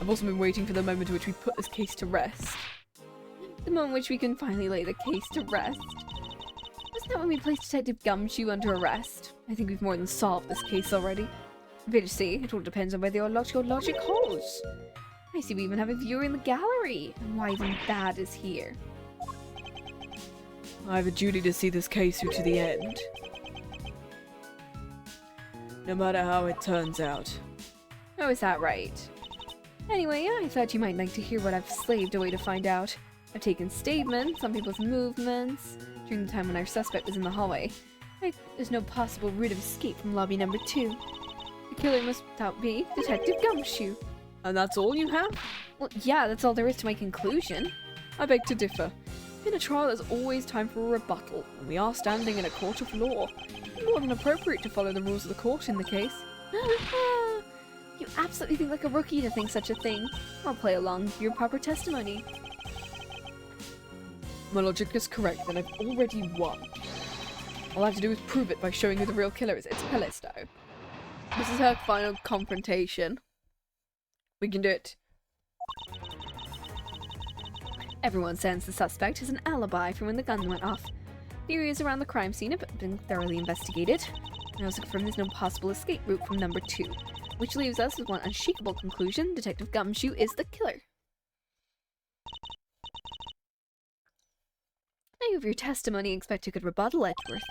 I've also been waiting for the moment in which we put this case to rest. The moment in which we can finally lay the case to rest. Wasn't that when we placed Detective Gumshoe under arrest? I think we've more than solved this case already. Fair to say, it all depends on whether your logic holds. I see we even have a viewer in the gallery. And why even that is here. I have a duty to see this case through to the end. No matter how it turns out. Oh, is that right? Anyway, I thought you might like to hear what I've slaved away to find out. I've taken statements on people's movements during the time when our suspect was in the hallway. There's no possible route of escape from lobby number 2. The killer must without be Detective Gumshoe. And that's all you have? Well, yeah, that's all there is to my conclusion. I beg to differ. In a trial, there's always time for a rebuttal, and we are standing in a court of law. More than appropriate to follow the rules of the court in the case. You absolutely think like a rookie to think such a thing. I'll play along with your proper testimony. My logic is correct, then I've already won. All I have to do is prove it by showing who the real killer is. It's Callisto. This is her final confrontation. We can do it. Everyone says the suspect has an alibi from when the gun went off. The areas around the crime scene have been thoroughly investigated. Now it's confirmed there's no possible escape route from number 2, which leaves us with one unshakable conclusion: Detective Gumshoe is the killer. I of your testimony expect you could rebuttal, Edgeworth.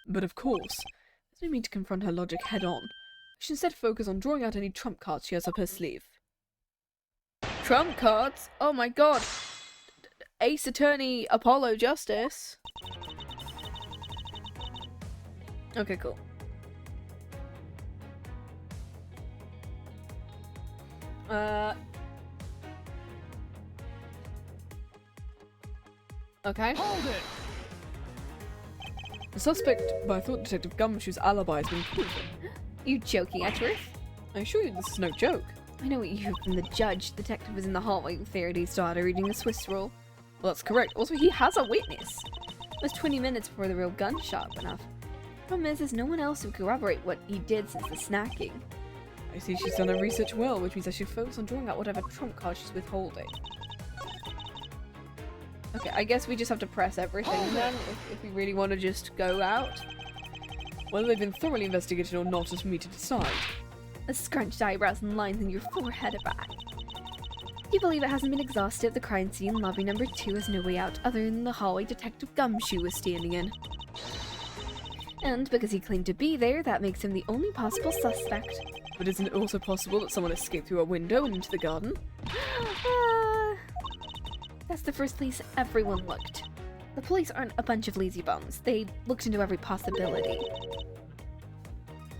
But of course, there's no need to confront her logic head-on. We should instead focus on drawing out any trump cards she has up her sleeve. Trump cards? Oh my god! Ace Attorney Apollo Justice. Okay, cool. Okay. Hold it! The suspect, but I thought Detective Gumshoe's alibi has been proven. You joking, Edgeworth? I assure you this is no joke. I know what you heard from the judge. The detective was in the hallway with Faraday's daughter reading the Swiss roll. Well, that's correct. Also, he has a witness. It was 20 minutes before the real gunshot went off. Problem is, there's no one else who can corroborate what he did since the snacking. I see she's done her research well, which means I should focus on drawing out whatever trump card she's withholding. Okay, I guess we just have to press everything then, if we really want to just go out. Whether they've been thoroughly investigated or not is for me to decide. The scrunched eyebrows and lines in your forehead are back. You believe it hasn't been exhausted at the crime scene. Lobby number 2 has no way out other than the hallway Detective Gumshoe was standing in. And because he claimed to be there, that makes him the only possible suspect. But isn't it also possible that someone escaped through a window and into the garden? That's the first place everyone looked. The police aren't a bunch of lazy bums. They looked into every possibility.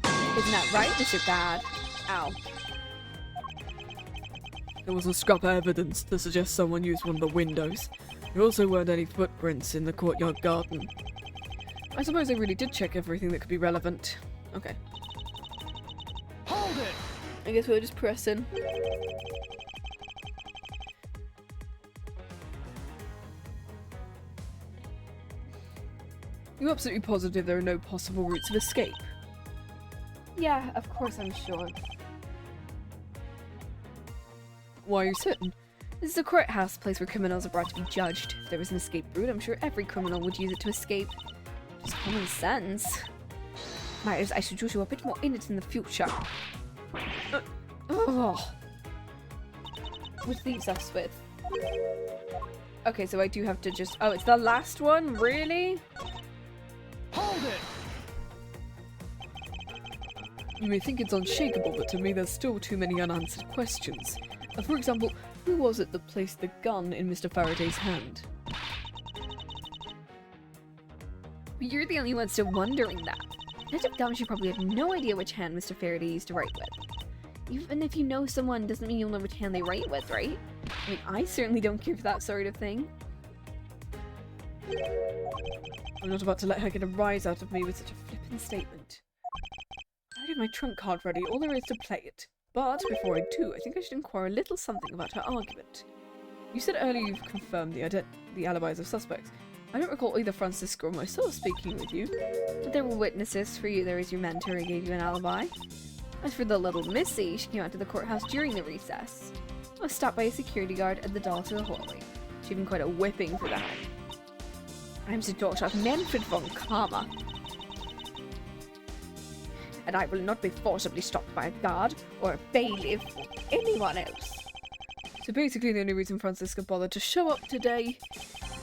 Isn't that right, Mr. Bad? Ow. There was a scrap of evidence to suggest someone used one of the windows. There also weren't any footprints in the courtyard garden. I suppose they really did check everything that could be relevant. Okay. Hold it! I guess we're just pressing. You're absolutely positive there are no possible routes of escape? Yeah, of course I'm sure. Why are you certain? This is a courthouse, place where criminals are brought to be judged. If there was an escape route, I'm sure every criminal would use it to escape. Just common sense. Myers, I should use you a bit more in it in the future. Oh. Which leaves us with... Okay, so I do have to just... Oh, it's the last one? Really? Hold it! You may think it's unshakable, but to me there's still too many unanswered questions. For example, who was it that placed the gun in Mr. Faraday's hand? But you're the only one still wondering that. Detective Gumshoe probably had no idea which hand Mr. Faraday used to write with. Even if you know someone doesn't mean you'll know which hand they write with, right? I mean, I certainly don't care for that sort of thing. I'm not about to let her get a rise out of me with such a flippant statement. I already have my trump card ready, all there is to play it. But before I do, I think I should inquire a little something about her argument. You said earlier you've confirmed the alibis of suspects. I don't recall either Franziska or myself speaking with you. But there were witnesses for you. There was your mentor who gave you an alibi. As for the little Missy, she came out to the courthouse during the recess. I was stopped by a security guard at the door to the hallway. She even quite a whipping for that. I'm the daughter of Manfred von Karma. And I will not be forcibly stopped by a guard, or a bailiff, or anyone else. So basically the only reason Franziska bothered to show up today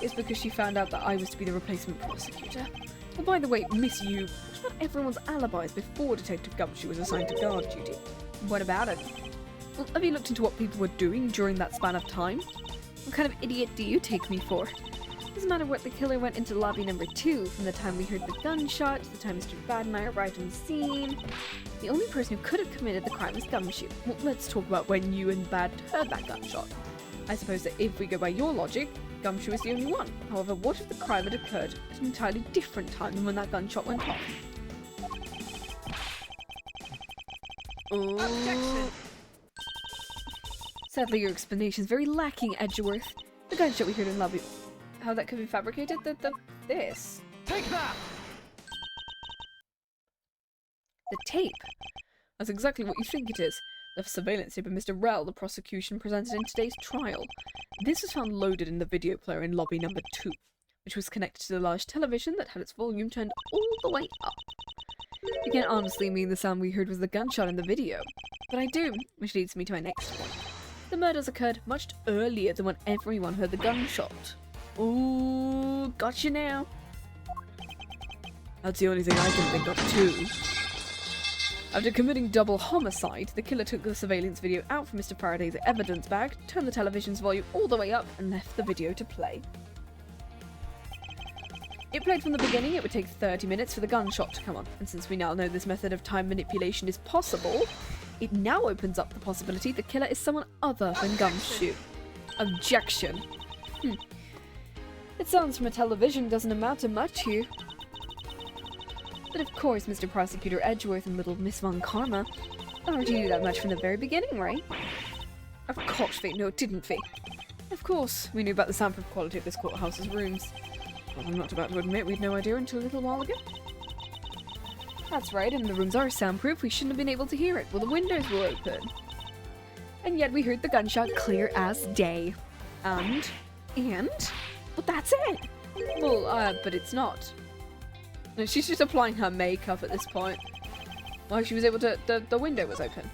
is because she found out that I was to be the replacement prosecutor. Oh, by the way, Miss You, what about everyone's alibis before Detective Gumshoe was assigned to guard duty? What about it? Well, have you looked into what people were doing during that span of time? What kind of idiot do you take me for? Doesn't matter what, the killer went into lobby number 2, from the time we heard the gunshot to the time Mr. Badmeyer arrived on the scene. The only person who could have committed the crime was Gumshoe. Well, let's talk about when you and Bad heard that gunshot. I suppose that if we go by your logic, Gumshoe is the only one. However, what if the crime had occurred at an entirely different time than when that gunshot went off? Objection! Sadly, your explanation is very lacking, Edgeworth. The gunshot we heard in lobby... How that could be fabricated? This. Take that! The tape. That's exactly what you think it is. The surveillance tape of Mr. Rell, the prosecution presented in today's trial. This was found loaded in the video player in lobby number 2, which was connected to the large television that had its volume turned all the way up. You can't honestly mean the sound we heard was the gunshot in the video. But I do, which leads me to my next point. The murders occurred much earlier than when everyone heard the gunshot. Ooh, gotcha now. That's the only thing I can think of too. After committing double homicide, the killer took the surveillance video out from Mr. Faraday's evidence bag, turned the television's volume all the way up, and left the video to play. It played from the beginning. It would take 30 minutes for the gunshot to come on, and since we now know this method of time manipulation is possible, it now opens up the possibility the killer is someone other than Gumshoe. Objection. It sounds from a television doesn't amount to much here. But of course, Mr. Prosecutor Edgeworth and little Miss Von Karma already knew that much from the very beginning, right? Of course they knew, didn't they? Of course, we knew about the soundproof quality of this courthouse's rooms. But I'm not about to admit we'd no idea until a little while ago. That's right, and the rooms are soundproof. We shouldn't have been able to hear it. Well, the windows were open. And yet we heard the gunshot clear as day. And? But that's it! Well, but it's not. No, she's just applying her makeup at this point. Well, she was able to... The window was open.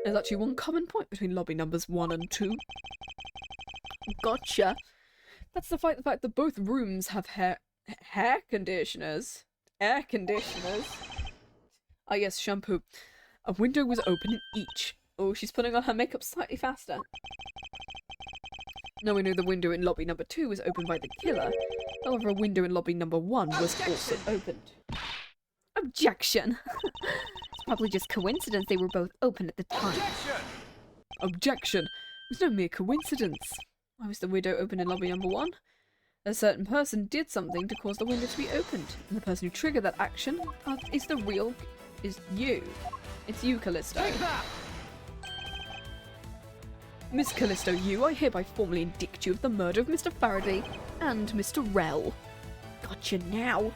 There's actually one common point between lobby numbers 1 and 2. Gotcha. That's the fact that both rooms have hair conditioners. Air conditioners. Ah yes, shampoo. A window was open in each. Oh, she's putting on her makeup slightly faster. Now we know the window in lobby number 2 was opened by the killer. However, a window in lobby number 1 was also opened. Objection! It's probably just coincidence they were both open at the time. Objection! It was no mere coincidence. Why was the window open in lobby number 1? A certain person did something to cause the window to be opened. And the person who triggered that action is you. It's you, Callisto. Miss Callisto, I hereby formally indict you of the murder of Mr. Faraday and Mr. Rell. Gotcha now.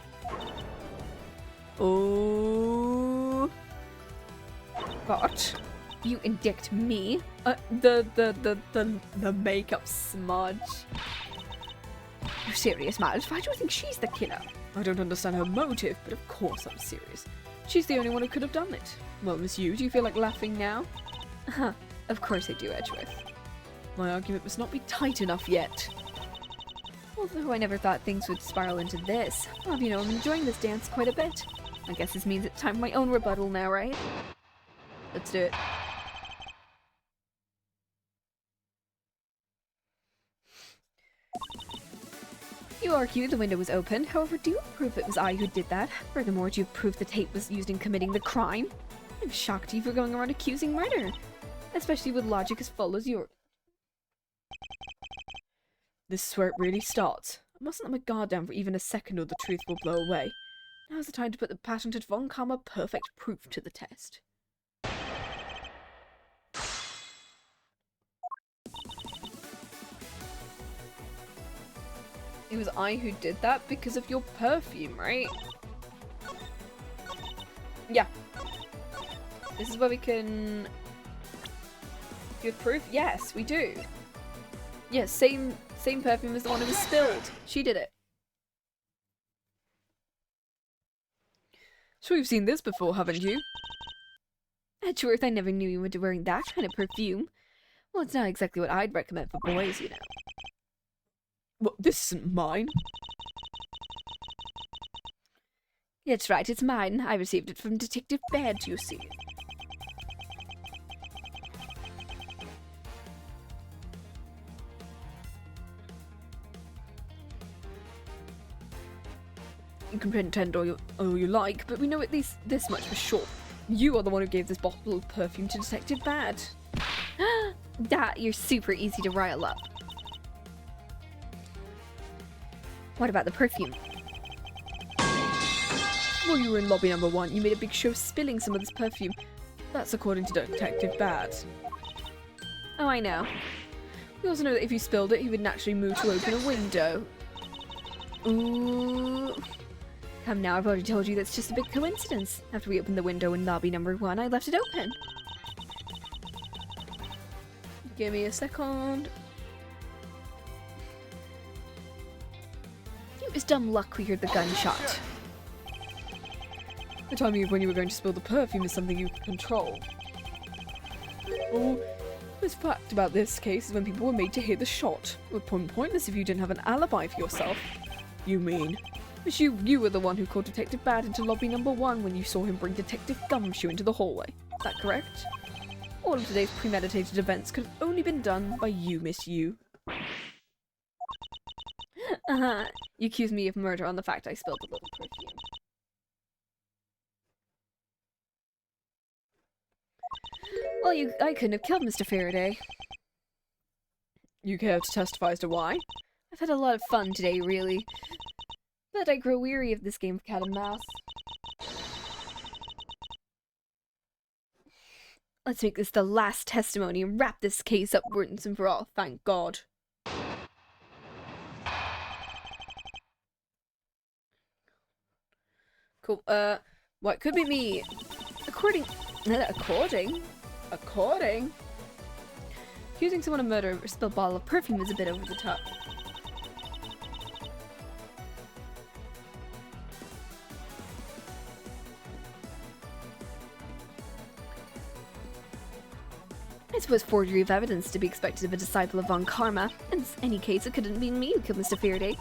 Oh. What? You indict me? The makeup smudge. You're serious, Miles? Why do you think she's the killer? I don't understand her motive, but of course I'm serious. She's the only one who could have done it. Well, Miss Yu, do you feel like laughing now? Huh. Of course I do, Edgeworth. My argument must not be tight enough yet. Although I never thought things would spiral into this. Well, you know, I'm enjoying this dance quite a bit. I guess this means it's time for my own rebuttal now, right? Let's do it. You argue the window was open, however, do you prove it was I who did that? Furthermore, do you prove the tape was used in committing the crime? I'm shocked you for going around accusing murder, especially with logic as full as yours. This is where it really starts. I mustn't let my guard down for even a second or the truth will blow away. Now's the time to put the patented Von Karma perfect proof to the test. It was I who did that because of your perfume, right? Yeah. This is where we can give proof? Yes, we do. Yes, same perfume as the one that was spilled. She did it. Sure, you've seen this before, haven't you? Edgeworth, I never knew you were wearing that kind of perfume. Well, it's not exactly what I'd recommend for boys, you know. Well, this isn't mine. That's right, it's mine. I received it from Detective Baird, you see. You can pretend all you like, but we know at least this much for sure. You are the one who gave this bottle of perfume to Detective Bad. That, you're super easy to rile up. What about the perfume? While you were in lobby number 1, you made a big show of spilling some of this perfume. That's according to Detective Bad. Oh, I know. We also know that if you spilled it, he would naturally move to open a window. Ooh. Come now, I've already told you that's just a big coincidence. After we opened the window in lobby number 1, I left it open. Give me a second. It was dumb luck we heard the gunshot. The timing of when you were going to spill the perfume is something you can control. Oh, the fact about this case is when people were made to hear the shot. It would be pointless if you didn't have an alibi for yourself. You mean? But you were the one who called Detective Bad into lobby number 1 when you saw him bring Detective Gumshoe into the hallway. Is that correct? All of today's premeditated events could have only been done by you, Miss Yu. You accuse me of murder on the fact I spilled a little perfume. Well, I couldn't have killed Mr. Faraday. You care to testify as to why? I've had a lot of fun today, really. But I grow weary of this game of cat and mouse. Let's make this the last testimony and wrap this case up once and for all, thank God. Cool, well, it could be me. According? Accusing someone of murder or spill a bottle of perfume is a bit over the top. suppose forgery of evidence to be expected of a disciple of Von Karma. In any case, it couldn't have been me who killed Mr. Faraday.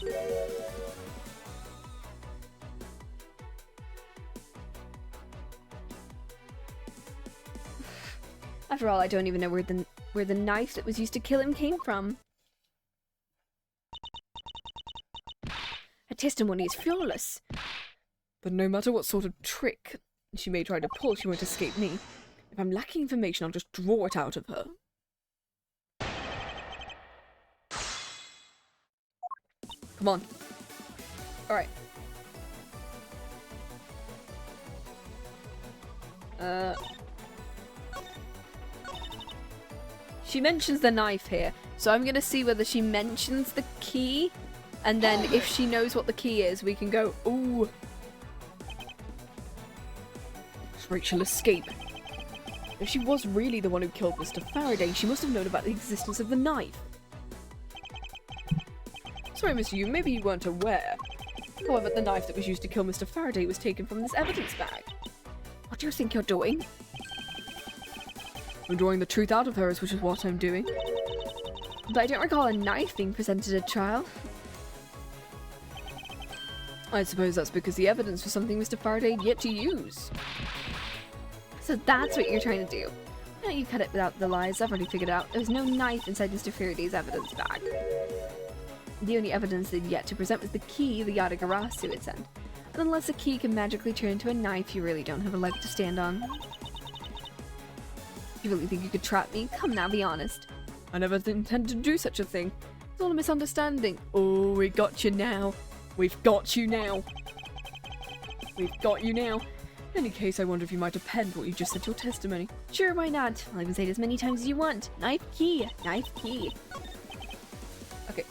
After all, I don't even know where the knife that was used to kill him came from. Her testimony is flawless. But no matter what sort of trick she may try to pull, she won't escape me. If I'm lacking information, I'll just draw it out of her. Come on. Alright. She mentions the knife here, so I'm gonna see whether she mentions the key, and then if she knows what the key is, we can go, ooh. Does Rachel escape? If she was really the one who killed Mr. Faraday, she must have known about the existence of the knife. Sorry, Mr. Yu, maybe you weren't aware. However, the knife that was used to kill Mr. Faraday was taken from this evidence bag. What do you think you're doing? I'm drawing the truth out of her, which is what I'm doing. But I don't recall a knife being presented at trial. I suppose that's because the evidence was something Mr. Faraday had yet to use. So that's what you're trying to do. No, you cut it without the lies. I've already figured out. There was no knife inside Mr. Faraday's evidence bag. The only evidence they'd yet to present was the key the Yatagarasu had sent. And unless a key can magically turn into a knife, you really don't have a leg to stand on. You really think you could trap me? Come now, be honest. I never intended to do such a thing. It's all a misunderstanding. Oh, we got you now. We've got you now. We've got you now. In any case, I wonder if you might append what you just said to your testimony. Sure, why not? I'll even say it as many times as you want. Knife key. Knife key. Okay.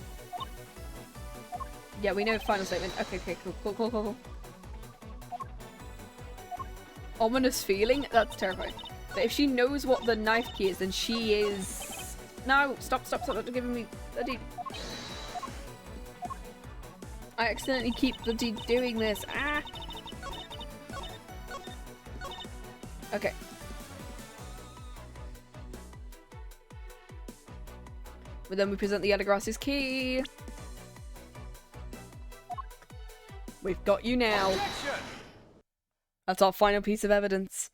Yeah, we know final statement. Okay, cool. Ominous feeling? That's terrifying. But if she knows what the knife key is, then she is... No! Stop giving me bloody... I accidentally keep bloody doing this. Ah! Okay. But then we present the Yatagarasu's key. We've got you now. That's our final piece of evidence.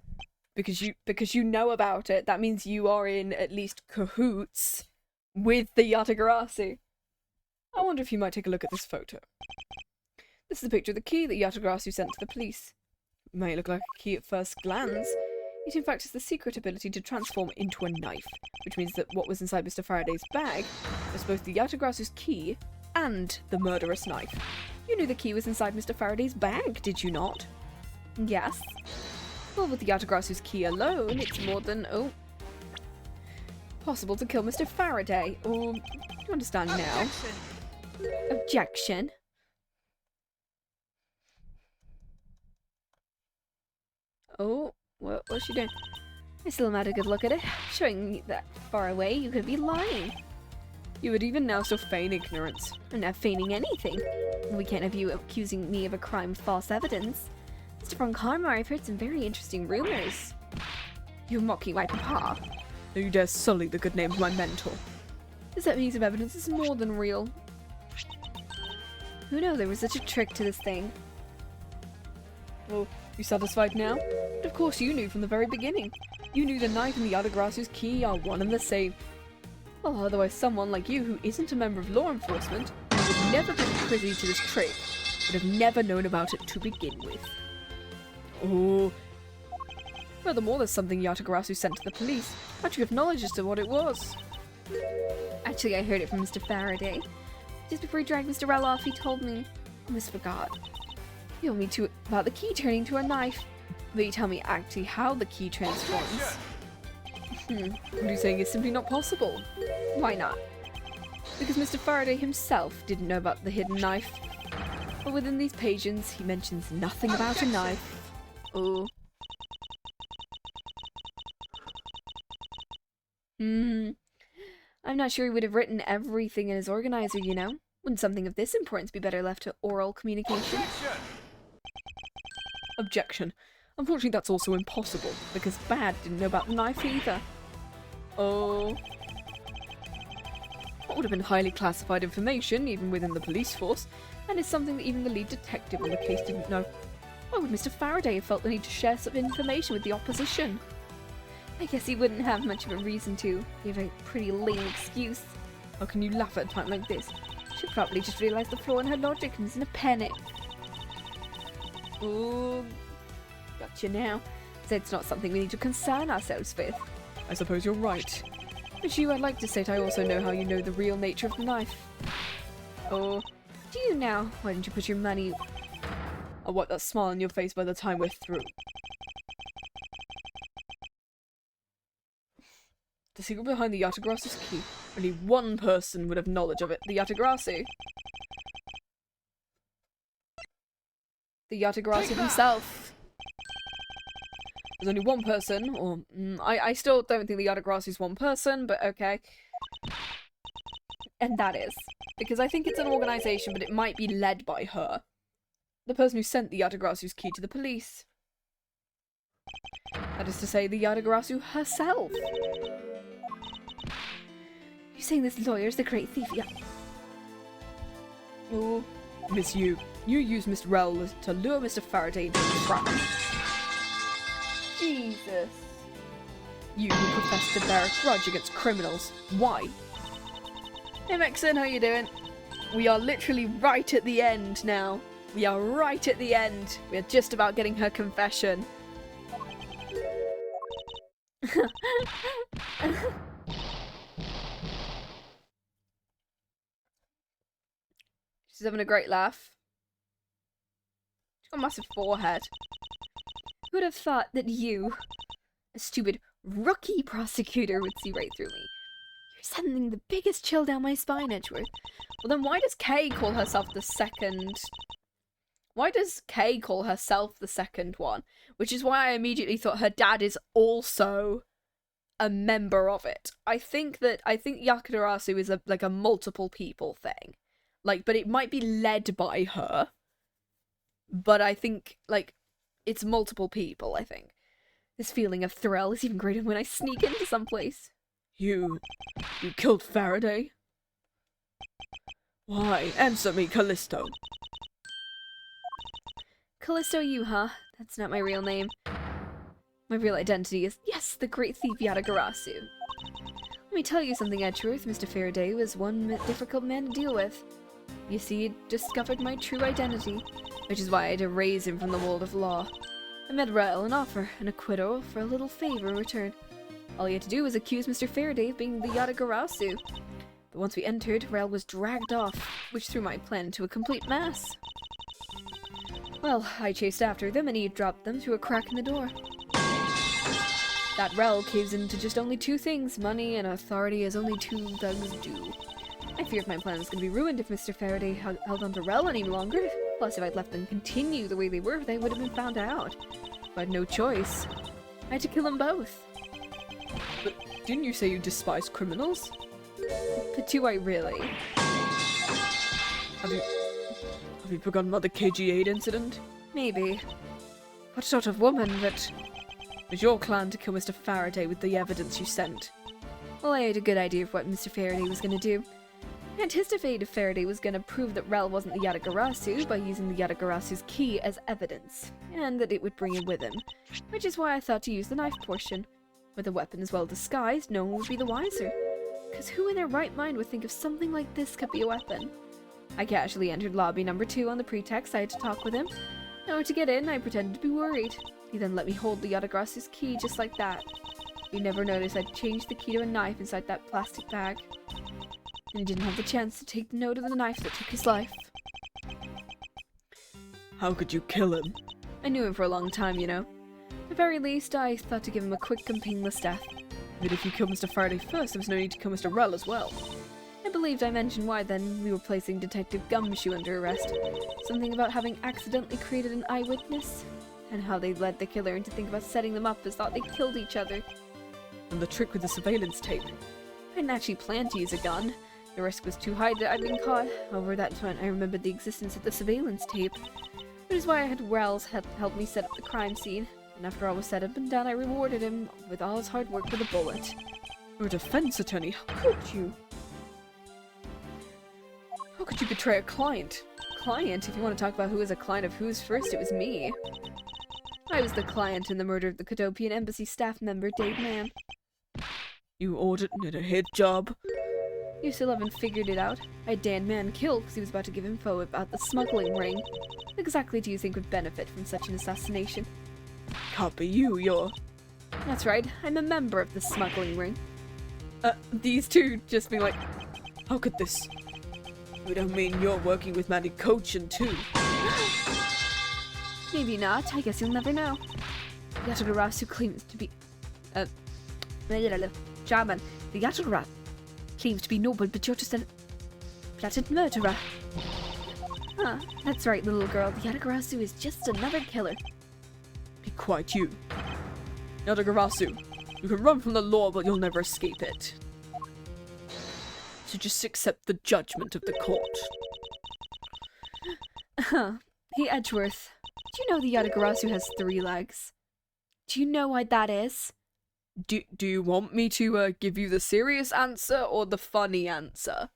Because you know about it, that means you are in at least cahoots with the Yatagarasu. I wonder if you might take a look at this photo. This is a picture of the key that Yatagarasu sent to the police. It may look like a key at first glance. It in fact has the secret ability to transform into a knife, which means that what was inside Mr. Faraday's bag was both the Yatagarasu's key and the murderous knife. You knew the key was inside Mr. Faraday's bag, did you not? Yes. Well, with the Yatagarasu's key alone, it's more than, possible to kill Mr. Faraday. Oh, do you understand now? Objection. Oh, what's she doing? I still haven't had a good look at it. Showing me that far away, you could be lying. You would even now still feign ignorance. I'm not feigning anything. We can't have you accusing me of a crime with false evidence. Mr. Von Karma, I've heard some very interesting rumors. You're mocking my papa. No, you dare sully the good name of my mentor. This piece of evidence is more than real. Who knew there was such a trick to this thing? Well, you satisfied now? But of course you knew from the very beginning. You knew the knife and the Yatagarasu's key are one and the same. Well, otherwise someone like you, who isn't a member of law enforcement, and would never be privy to this trick, would have never known about it to begin with. Oh. Furthermore, there's something Yatagarasu sent to the police. How'd you have knowledge as to what it was? Actually, I heard it from Mr. Faraday. Just before he dragged Mr. Rell off, he told me. I almost forgot. He told me about the key turning to a knife. But you tell me actually how the key transforms. What are you saying is simply not possible? Why not? Because Mr. Faraday himself didn't know about the hidden knife. But within these pages, he mentions nothing about a knife. Oh. I'm not sure he would have written everything in his organizer, you know? Wouldn't something of this importance be better left to oral communication? Objection. Unfortunately, that's also impossible, because Bad didn't know about the knife either. Oh. What would have been highly classified information, even within the police force, and is something that even the lead detective on the case didn't know. Why would Mr. Faraday have felt the need to share some information with the opposition? I guess he wouldn't have much of a reason to. You have a pretty lame excuse. How can you laugh at a time like this? She probably just realised the flaw in her logic and is in a panic. Ooh. Gotcha now. So it's not something we need to concern ourselves with. I suppose you're right. But I'd like to state I also know how you know the real nature of the knife. Oh. Do you now? Why don't you put your money... I'll wipe that smile on your face by the time we're through. The secret behind the Yatagarasu's key. Only one person would have knowledge of it, the Yatagarasu. The Yatagarasu himself. There's only one person, or... I still don't think the Yatagarasu's is one person, but okay. And that is. Because I think it's an organisation, but it might be led by her. The person who sent the Yatagarasu's key to the police. That is to say, the Yatagarasu herself. You're saying this lawyer's the great thief? Yeah. Oh, Miss Yu. You used Miss Rell to lure Mr. Faraday into the trap. Jesus. You who profess to bear a grudge against criminals. Why? Hey Maxon, how you doing? We are literally right at the end now. We are right at the end. We're just about getting her confession. She's having a great laugh. She's got a massive forehead. Who would have thought that you, a stupid rookie prosecutor, would see right through me? You're sending the biggest chill down my spine, Edgeworth. Well then why does Kay call herself the second... Why does Kay call herself the second one? Which is why I immediately thought her dad is also a member of it. I think Yatagarasu is like a multiple people thing. Like, but it might be led by her. But I think, like, it's multiple people, I think. This feeling of thrill is even greater when I sneak into some place. You killed Faraday? Why? Answer me, Callisto. Callisto you, huh? That's not my real name. My real identity is, yes, the great thief Yatagarasu. Let me tell you something, Edgeworth. Mr. Faraday was one difficult man to deal with. You see, he discovered my true identity, which is why I had to raise him from the world of law. I made Rell an offer, an acquittal, for a little favor in return. All he had to do was accuse Mr. Faraday of being the Yatagarasu. But once we entered, Rell was dragged off, which threw my plan into a complete mess. Well, I chased after them and he dropped them through a crack in the door. That Rell caves into just only two things, money and authority, as only two thugs do. I feared my plan was going to be ruined if Mr. Faraday held on to Rell any longer. Plus, if I'd let them continue the way they were, they would have been found out. I had no choice. I had to kill them both. But didn't you say you despise criminals? But do I really? Have you forgotten about the KG8 incident? Maybe. What sort of woman that... Was your plan to kill Mr. Faraday with the evidence you sent? Well, I had a good idea of what Mr. Faraday was going to do. I anticipated Faraday was going to prove that Rell wasn't the Yatagarasu by using the Yatagarasu's key as evidence, and that it would bring him with him, which is why I thought to use the knife portion. With the weapon as well disguised, no one would be the wiser. Because who in their right mind would think of something like this could be a weapon? I casually entered lobby number 2 on the pretext I had to talk with him. In order to get in, I pretended to be worried. He then let me hold the Yatagarasu's key just like that. He never noticed I'd changed the key to a knife inside that plastic bag. And he didn't have the chance to take note of the knife that took his life. How could you kill him? I knew him for a long time, you know. At the very least, I thought to give him a quick and painless death. But if you killed Mr. Faraday first, there was no need to kill Mr. Rell as well. I believed I mentioned why then we were placing Detective Gumshoe under arrest. Something about having accidentally created an eyewitness, and how they led the killer into think about setting them up as thought they killed each other. And the trick with the surveillance tape. I didn't actually plan to use a gun. The risk was too high that I'd been caught. Over that time, I remembered the existence of the surveillance tape. Which is why I had Rell's help me set up the crime scene. And after all was said up and done, I rewarded him with all his hard work with a bullet. You're a defense attorney. How could you? How could you betray a client? Client? If you want to talk about who was a client of whose first, it was me. I was the client in the murder of the Cadopian Embassy staff member, Dave Mann. You ordered a hit job. You still haven't figured it out. I had Dan Mann killed because he was about to give info about the smuggling ring. What exactly do you think would benefit from such an assassination? Can't be you, you're... That's right, I'm a member of the smuggling ring. These two just being like, how could this... We don't mean you're working with Manny Cochin too. Maybe not, I guess you'll never know. Yatagarasu claims to be... Shaman, the Yatagarasu claims to be noble, but you're just a... flattered murderer. Huh, that's right, little girl, the Yatagarasu is just another killer. Be quiet, you. Yatagarasu, you can run from the law, but you'll never escape it. So just accept the judgment of the court. Hey, Edgeworth. Do you know the Yatagarasu has 3 legs? Do you know why that is? Do you want me to give you the serious answer or the funny answer?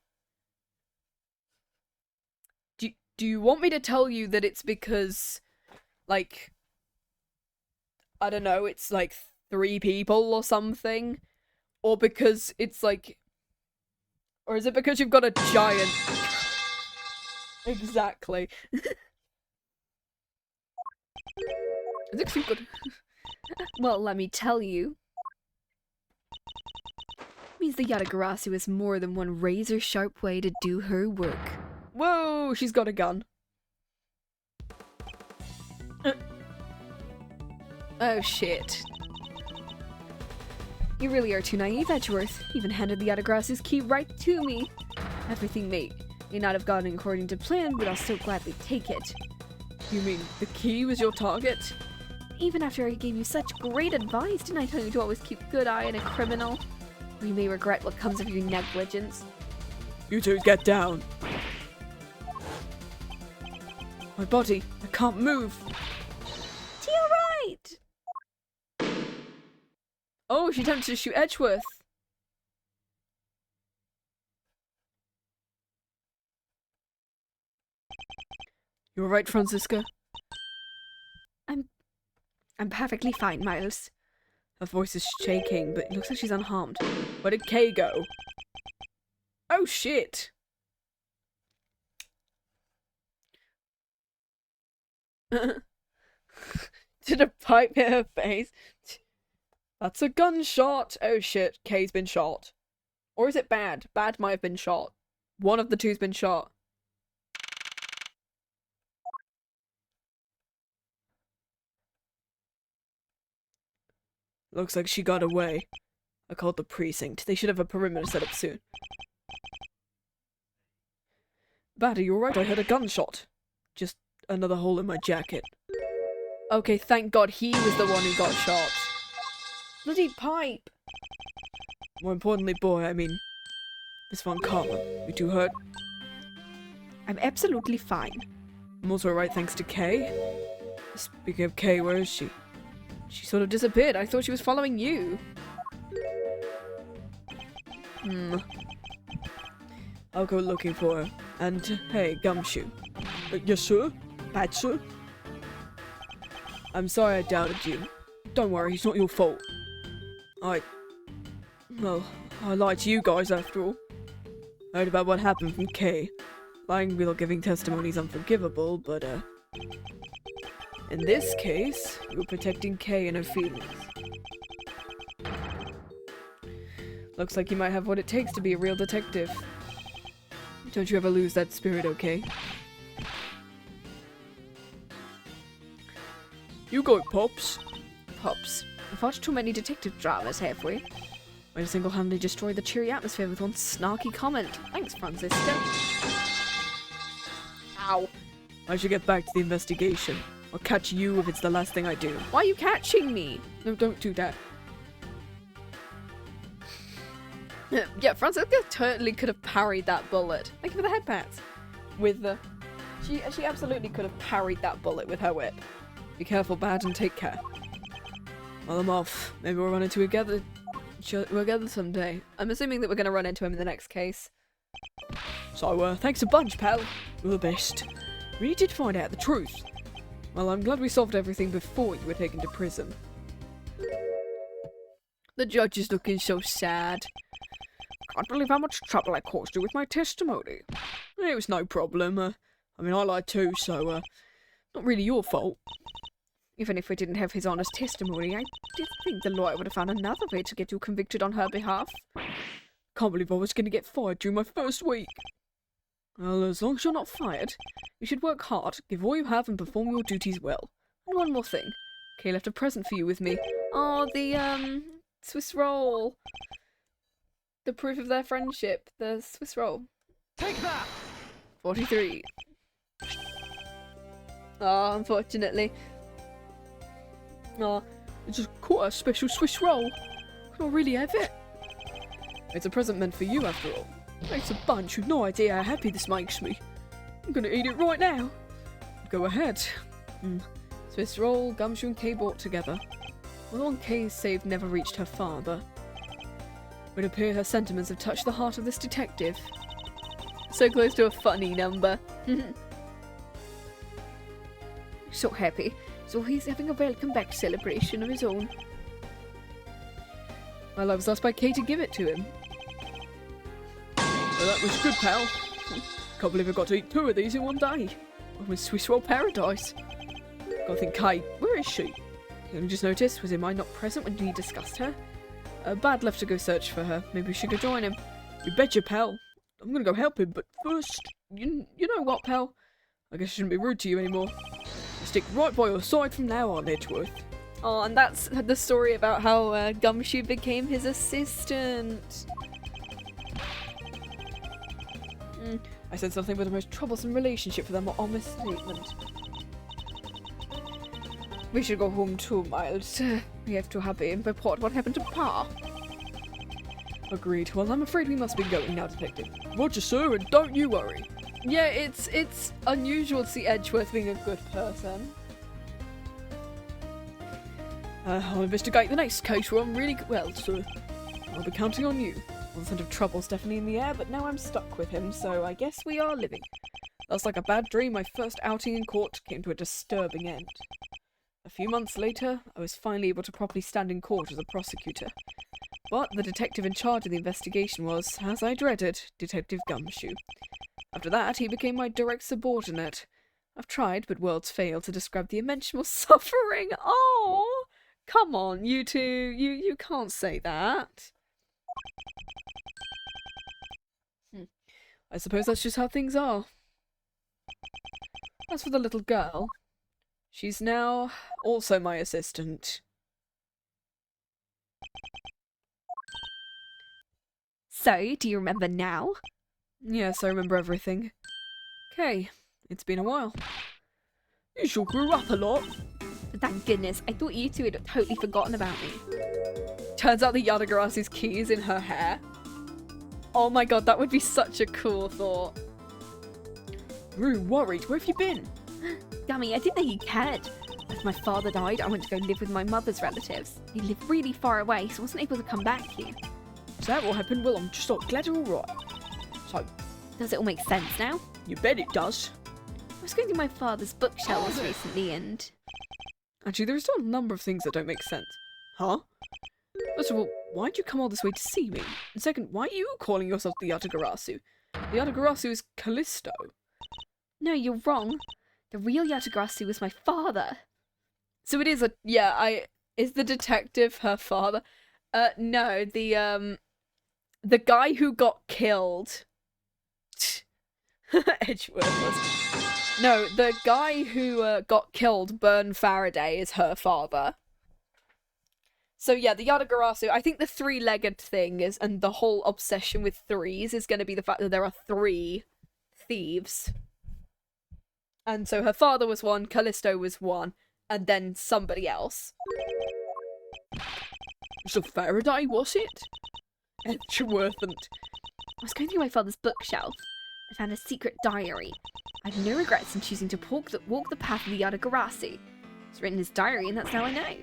Do you want me to tell you that it's because, like, I don't know, it's like 3 people or something? Or because it's like... Or is it because you've got a giant... Exactly. I think you've got... Well, let me tell you. Means the Yatagarasu has more than one razor-sharp way to do her work. Whoa, she's got a gun. Oh shit. You really are too naive, Edgeworth. You even handed the Yatagarasu's key right to me. Everything may not have gone according to plan, but I'll still gladly take it. You mean the key was your target? Even after I gave you such great advice, didn't I tell you to always keep a good eye on a criminal? You may regret what comes of your negligence. You two get down. My body, I can't move. To your right! Oh, she attempted to shoot Edgeworth. You all right, Franziska? I'm perfectly fine, Miles. Her voice is shaking, but it looks like she's unharmed. Where did Kay go? Oh, shit! Did a pipe hit her face? That's a gunshot! Oh shit, Kay's been shot. Or is it Bad? Bad might have been shot. One of the two's been shot. Looks like she got away. I called the precinct. They should have a perimeter set up soon. Bad, are you alright? I heard a gunshot. Just another hole in my jacket. Okay, thank God he was the one who got shot. Bloody pipe! More importantly, boy, I mean... Miss Von Karma, you too hurt? I'm absolutely fine. I'm also alright thanks to Kay. Speaking of Kay, where is she? She sort of disappeared. I thought she was following you. I'll go looking for her. And, hey, Gumshoe. Yes, sir? Bad, sir? I'm sorry I doubted you. Don't worry, it's not your fault. Well, I lied to you guys after all. I heard about what happened from Kay. Lying while giving testimony is unforgivable, but, in this case, you're protecting Kay and her feelings. Looks like you might have what it takes to be a real detective. Don't you ever lose that spirit, okay? You go, Pops. Pops, I've watched too many detective dramas, have we? Way to single-handedly destroy the cheery atmosphere with one snarky comment. Thanks, Franziska. Ow. I should get back to the investigation. I'll catch you if it's the last thing I do. Why are you catching me? No, don't do that. Yeah, Franziska totally could have parried that bullet. Thank you for the headpats. With the... She absolutely could have parried that bullet with her whip. Be careful, Bad, and take care. Well, I'm off. Maybe we'll run into We'll get there someday. I'm assuming that we're going to run into him in the next case. So, thanks a bunch, pal. You're the best. Really did find out the truth. Well, I'm glad we solved everything before you were taken to prison. The judge is looking so sad. Can't believe how much trouble I caused you with my testimony. It was no problem. I mean, I lied too, so, not really your fault. Even if we didn't have his honest testimony, I did think the lawyer would have found another way to get you convicted on her behalf. Can't believe I was going to get fired during my first week. Well, as long as you're not fired, you should work hard, give all you have, and perform your duties well. And one more thing. Kay left a present for you with me. Oh, the, Swiss roll. The proof of their friendship. The Swiss roll. Take that! 43. Oh, unfortunately. I just caught a special Swiss roll. Can I really have it? It's a present meant for you, after all. Thanks a bunch. You've no idea how happy this makes me. I'm gonna eat it right now. Go ahead. Swiss roll, gumshoe and Kay bought together. The one Kay saved never reached her father. It would appear her sentiments have touched the heart of this detective. So close to a funny number. So happy. So he's having a welcome back celebration of his own. Well, I was asked by Kay to give it to him. Well, that was good, pal. Can't believe I got to eat 2 of these in one day. I'm in Swiss roll paradise. Gotta think, Kay, where is she? You only just noticed, was Imai not present when he discussed her? Bad left to go search for her. Maybe we should go join him. You betcha, pal. I'm gonna go help him, but first, you know what, pal? I guess I shouldn't be rude to you anymore. I'll stick right by your side from now on, Edgeworth. Oh, and that's the story about how Gumshoe became his assistant. I said something with the most troublesome relationship for them on this statement. We should go home too, Miles. We have to hurry and report what happened to Pa. Agreed. Well, I'm afraid we must be going now, Detective. Roger, sir, and don't you worry. Yeah, it's unusual to see Edgeworth being a good person. I'll investigate the next case run really well, sir. I'll be counting on you. Well, the scent of trouble's definitely in the air, but now I'm stuck with him, so I guess we are living. That's like a bad dream. My first outing in court came to a disturbing end. A few months later, I was finally able to properly stand in court as a prosecutor. But the detective in charge of the investigation was, as I dreaded, Detective Gumshoe. After that, he became my direct subordinate. I've tried, but words fail to describe the immense suffering. Oh, come on, you two. You can't say that. I suppose that's just how things are. As for the little girl, she's now also my assistant. So, do you remember now? Yes, I remember everything. Okay, it's been a while. You sure grew up a lot. Thank goodness, I thought you two had totally forgotten about me. Turns out the Yatagarasu's key is in her hair. Oh my god, that would be such a cool thought. Really worried. Where have you been? Dummy, I didn't know you cared. After my father died, I went to go live with my mother's relatives. He lived really far away, so I wasn't able to come back here. Is that what happened? Well, I'm just glad you're alright. So, does it all make sense now? You bet it does. I was going through my father's bookshelves recently and... Actually, there are still a number of things that don't make sense. Huh? First of all, why'd you come all this way to see me? And second, why are you calling yourself the Yatagarasu? The Yatagarasu is Callisto. No, you're wrong. The real Yatagarasu was my father. So it is a... Yeah, Is the detective her father? No, the guy who got killed... Edgeworth was... No, the guy who got killed, Byrne Faraday, is her father. So yeah, the Yatagarasu, I think the three-legged thing is, and the whole obsession with threes is going to be the fact that there are 3 thieves. And so her father was one, Callisto was one, and then somebody else. So Faraday, was it? Edgeworth and... I was going through my father's bookshelf. I found a secret diary. I have no regrets in choosing to walk the path of the Yatagarasu. It's written in his diary, and that's how I know.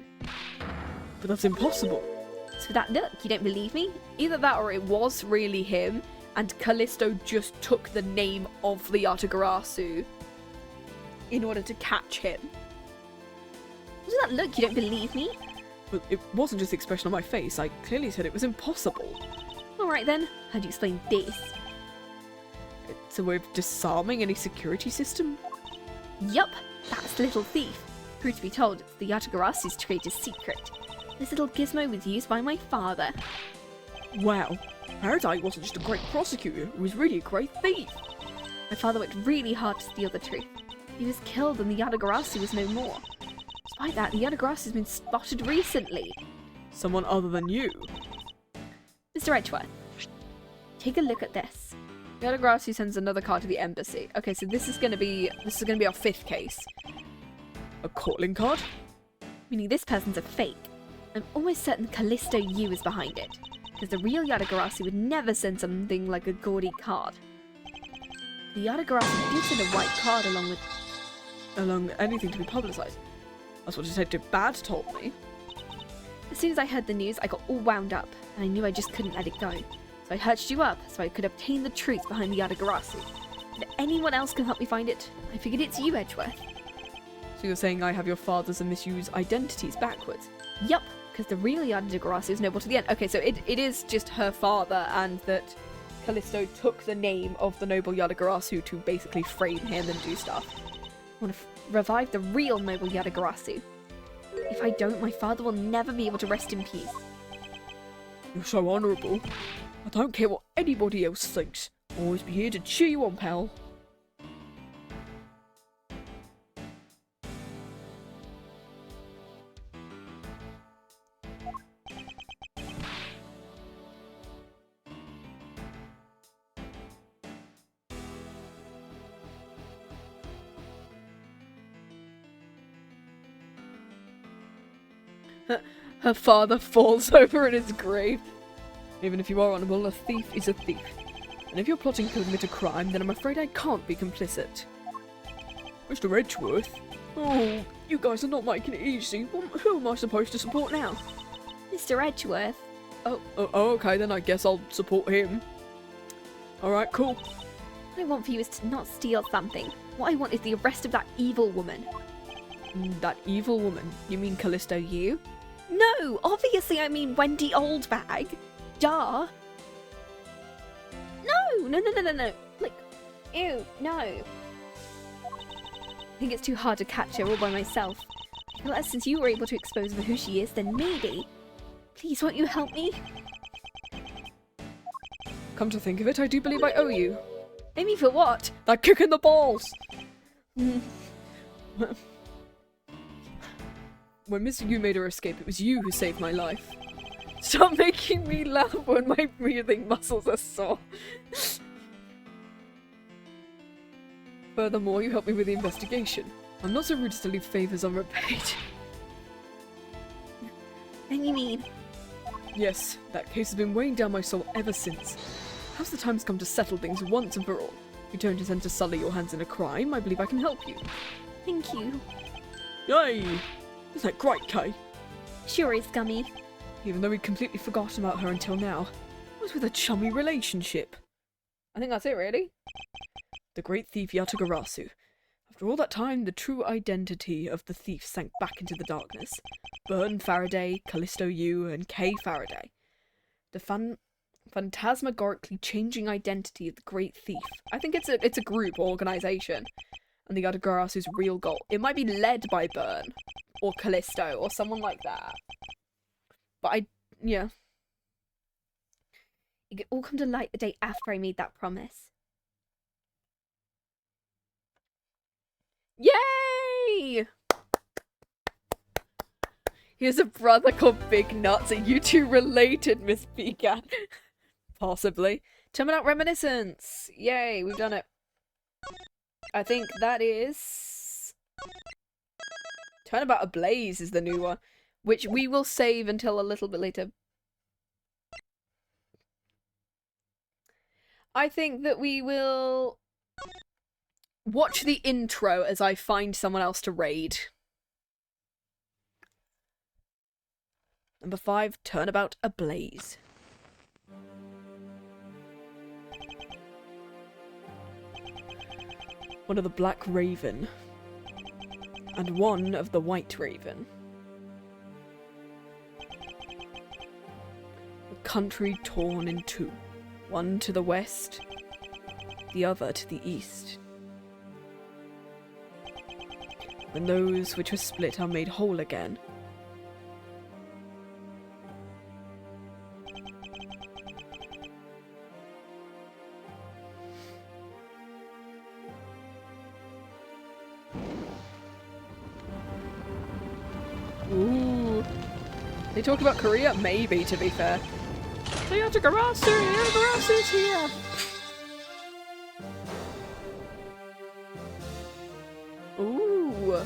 But that's impossible. As What's with that look? You don't believe me? Either that or it was really him, and Callisto just took the name of the Yatagarasu in order to catch him. What's with that look? You don't believe me? But it wasn't just the expression on my face. I clearly said it was impossible. Alright then, how do you explain this? It's a way of disarming any security system? Yup, that's the little thief. Truth be told, it's the Yatagarasu's trade secret. This little gizmo was used by my father. Wow. Faraday wasn't just a great prosecutor, he was really a great thief. My father worked really hard to steal the truth. He was killed and the Yatagarasu was no more. Despite that, the Yatagarasu has been spotted recently. Someone other than you? Mr. Edgeworth, take a look at this. Yatagarasu sends another card to the embassy. Okay, so this is gonna be our 5th case. A calling card? Meaning this person's a fake. I'm almost certain Callisto Yu is behind it, because the real Yatagarasu would never send something like a gaudy card. The Yatagarasu did send a white card Along anything to be publicised. That's what Detective Bad told me. As soon as I heard the news, I got all wound up, and I knew I just couldn't let it go. So I hurched you up, so I could obtain the truth behind the Yatagarasu. If anyone else can help me find it, I figured it's you, Edgeworth. So you're saying I have your father's and misuse identities backwards? Yup, because the real Yatagarasu is noble to the end. Okay, so it is just her father, and that Callisto took the name of the noble Yatagarasu to basically frame him and do stuff. I want to revive the real noble Yatagarasu. If I don't, my father will never be able to rest in peace. You're so honourable. I don't care what anybody else thinks. I'll always be here to cheer you on, pal. Her father falls over in his grave. Even if you are honourable, a thief is a thief. And if you're plotting to commit a crime, then I'm afraid I can't be complicit. Mr. Edgeworth? Oh, you guys are not making it easy. Who am I supposed to support now? Mr. Edgeworth. Oh, okay, then I guess I'll support him. Alright, cool. What I want for you is to not steal something. What I want is the arrest of that evil woman. That evil woman? You mean Callisto Yu? No! Obviously I mean Wendy Oldbag. Duh! No! Like, ew, no. I think it's too hard to catch her all by myself. I feel like since you were able to expose her who she is, then maybe. Please, won't you help me? Come to think of it, I do believe I owe you. Amy, for what? That kick in the balls! When Mr. Yu made her escape, it was you who saved my life. Stop making me laugh when my breathing muscles are sore. Furthermore, you helped me with the investigation. I'm not so rude as to leave favours unrepaid. What do you mean? Yes, that case has been weighing down my soul ever since. Perhaps the time's come to settle things once and for all. If you don't intend to sully your hands in a crime, I believe I can help you. Thank you. Yay! Isn't that great, Kay? Sure is, Gummy. Even though we'd completely forgotten about her until now. It was with a chummy relationship. I think that's it, really. The great thief Yatagarasu. After all that time, the true identity of the thief sank back into the darkness. Byrne Faraday, Callisto Yu, and Kay Faraday. The phantasmagorically changing identity of the great thief. I think it's a group organisation. And the Yatagarasu's real goal. It might be led by Byrne. Or Callisto, or someone like that. But yeah. It could all come to light the day after I made that promise. Yay! Here's a brother called Big Nuts. Are you two related, Miss Pecan? Possibly. Terminate Reminiscence. Yay, we've done it. I think that is... Turnabout Ablaze is the new one, which we will save until a little bit later. I think that we will watch the intro as I find someone else to raid. Number 5, Turnabout Ablaze. One of the Black Raven. And one of the White Raven. A country torn in two. One to the west, the other to the east. When those which were split are made whole again. Ooh. They talk about Korea? Maybe, to be fair. The Yatagarasu is here! Ooh.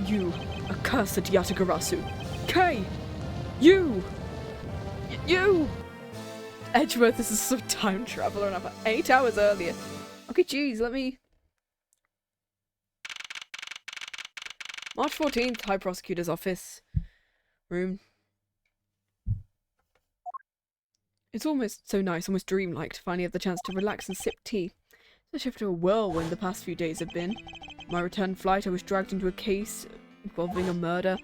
You, accursed Yatagarasu. Kay! You! You! Edgeworth is a sort of time traveler and I'm 8 hours earlier. Okay, geez, let me... March 14th, High Prosecutor's Office. Room. It's almost so nice, almost dreamlike to finally have the chance to relax and sip tea. Especially after a whirlwind the past few days have been. My return flight, I was dragged into a case involving a murder.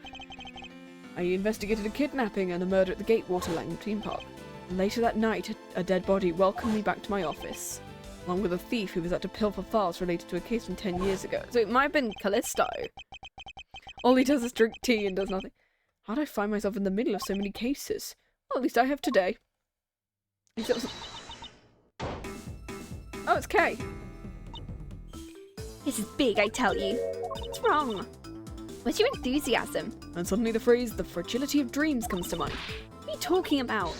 I investigated a kidnapping and a murder at the Gatewater Lang theme park. Later that night, a dead body welcomed me back to my office, along with a thief who was out to pilfer files related to a case from 10 years ago. So it might have been Callisto. All he does is drink tea and does nothing. How'd I find myself in the middle of so many cases? Well, at least I have today. Oh, it's Kay. This is big, I tell you. What's wrong? Where's your enthusiasm? And suddenly the phrase, the fragility of dreams, comes to mind. What are you talking about?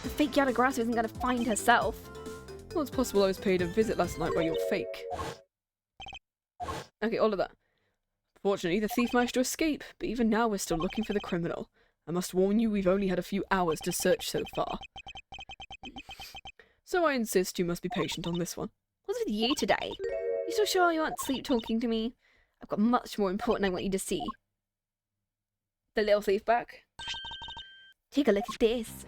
The fake Yatagarasu isn't going to find herself. Well, it's possible I was paid a visit last night by your fake. Okay, all of that. Fortunately, the thief managed to escape, but even now we're still looking for the criminal. I must warn you, we've only had a few hours to search so far. So I insist you must be patient on this one. What's with you today? You so sure you aren't sleep talking to me? I've got much more important I want you to see. The little thief back. Take a look at this.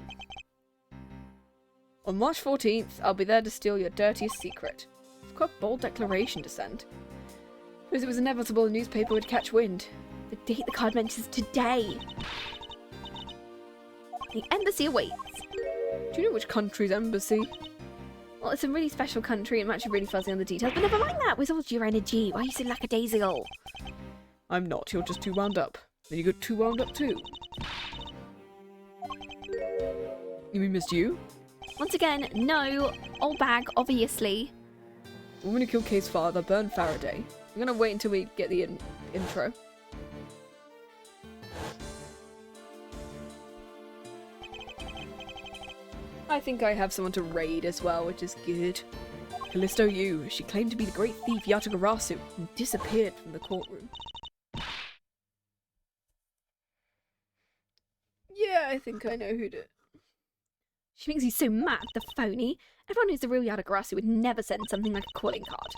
On March 14th, I'll be there to steal your dirtiest secret. It's quite a bold declaration to send. Because it was inevitable a newspaper would catch wind. The date the card mentions today. The embassy awaits. Do you know which country's embassy? Well, it's a really special country and I'm actually really fuzzy on the details, but never mind that. Where's all your energy? Why are you so lackadaisical? I'm not. You're just too wound up. Then you got too wound up too. You mean Miss You? Once again, no. Old bag, obviously. The woman who killed Kay's father, Byrne Faraday. I'm gonna wait until we get the intro. I think I have someone to raid as well, which is good. Callisto Yu. She claimed to be the great thief Yatagarasu and disappeared from the courtroom. Yeah, I think I know who did. She thinks he's so mad, the phony. Everyone knows the real Yatagarasu would never send something like a calling card.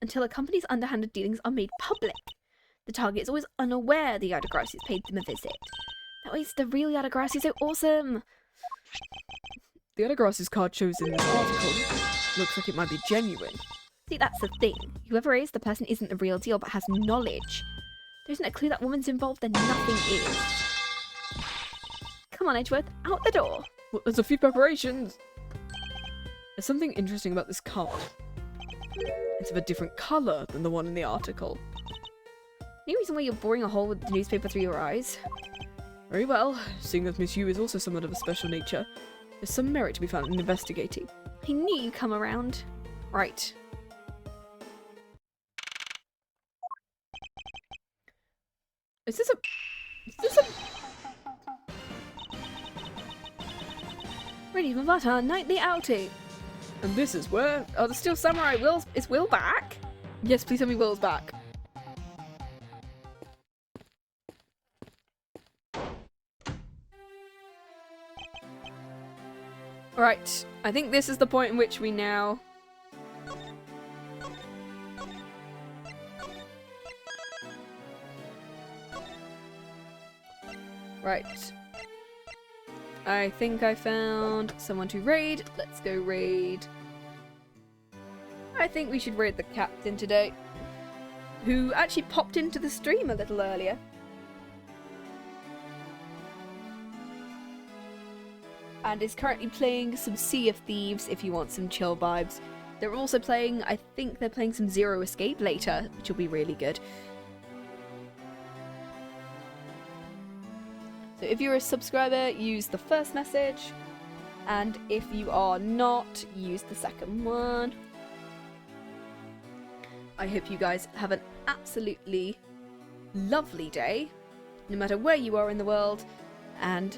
Until a company's underhanded dealings are made public. The target is always unaware the Yatagarasu's paid them a visit. That makes the real Yatagarasu so awesome. The Yatagarasu's card shows in this article looks like it might be genuine. See, that's the thing. Whoever is, the person isn't the real deal but has knowledge. There isn't a clue that woman's involved, then nothing is. Come on, Edgeworth, out the door. Well, there's a few preparations. There's something interesting about this card. It's of a different colour than the one in the article. Any reason why you're boring a hole with the newspaper through your eyes? Very well. Seeing that Miss Yu is also somewhat of a special nature, there's some merit to be found in investigating. I knew you'd come around. Right. Is this a... Ready for butter, nightly outing. And this is where... Oh, the Steel Samurai. Is Will back? Yes, please tell me Will's back. Alright, I think this is the point in which we now... Right. I think I found someone to raid. Let's go raid. I think we should raid the captain today, who actually popped into the stream a little earlier. And is currently playing some Sea of Thieves if you want some chill vibes. They're also playing, I think they're playing some Zero Escape later, which will be really good. So if you're a subscriber, use the first message, and if you are not, use the second one. I hope you guys have an absolutely lovely day, no matter where you are in the world, and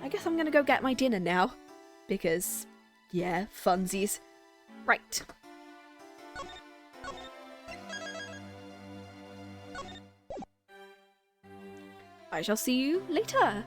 I guess I'm gonna go get my dinner now, because, yeah, funsies. Right. I shall see you later.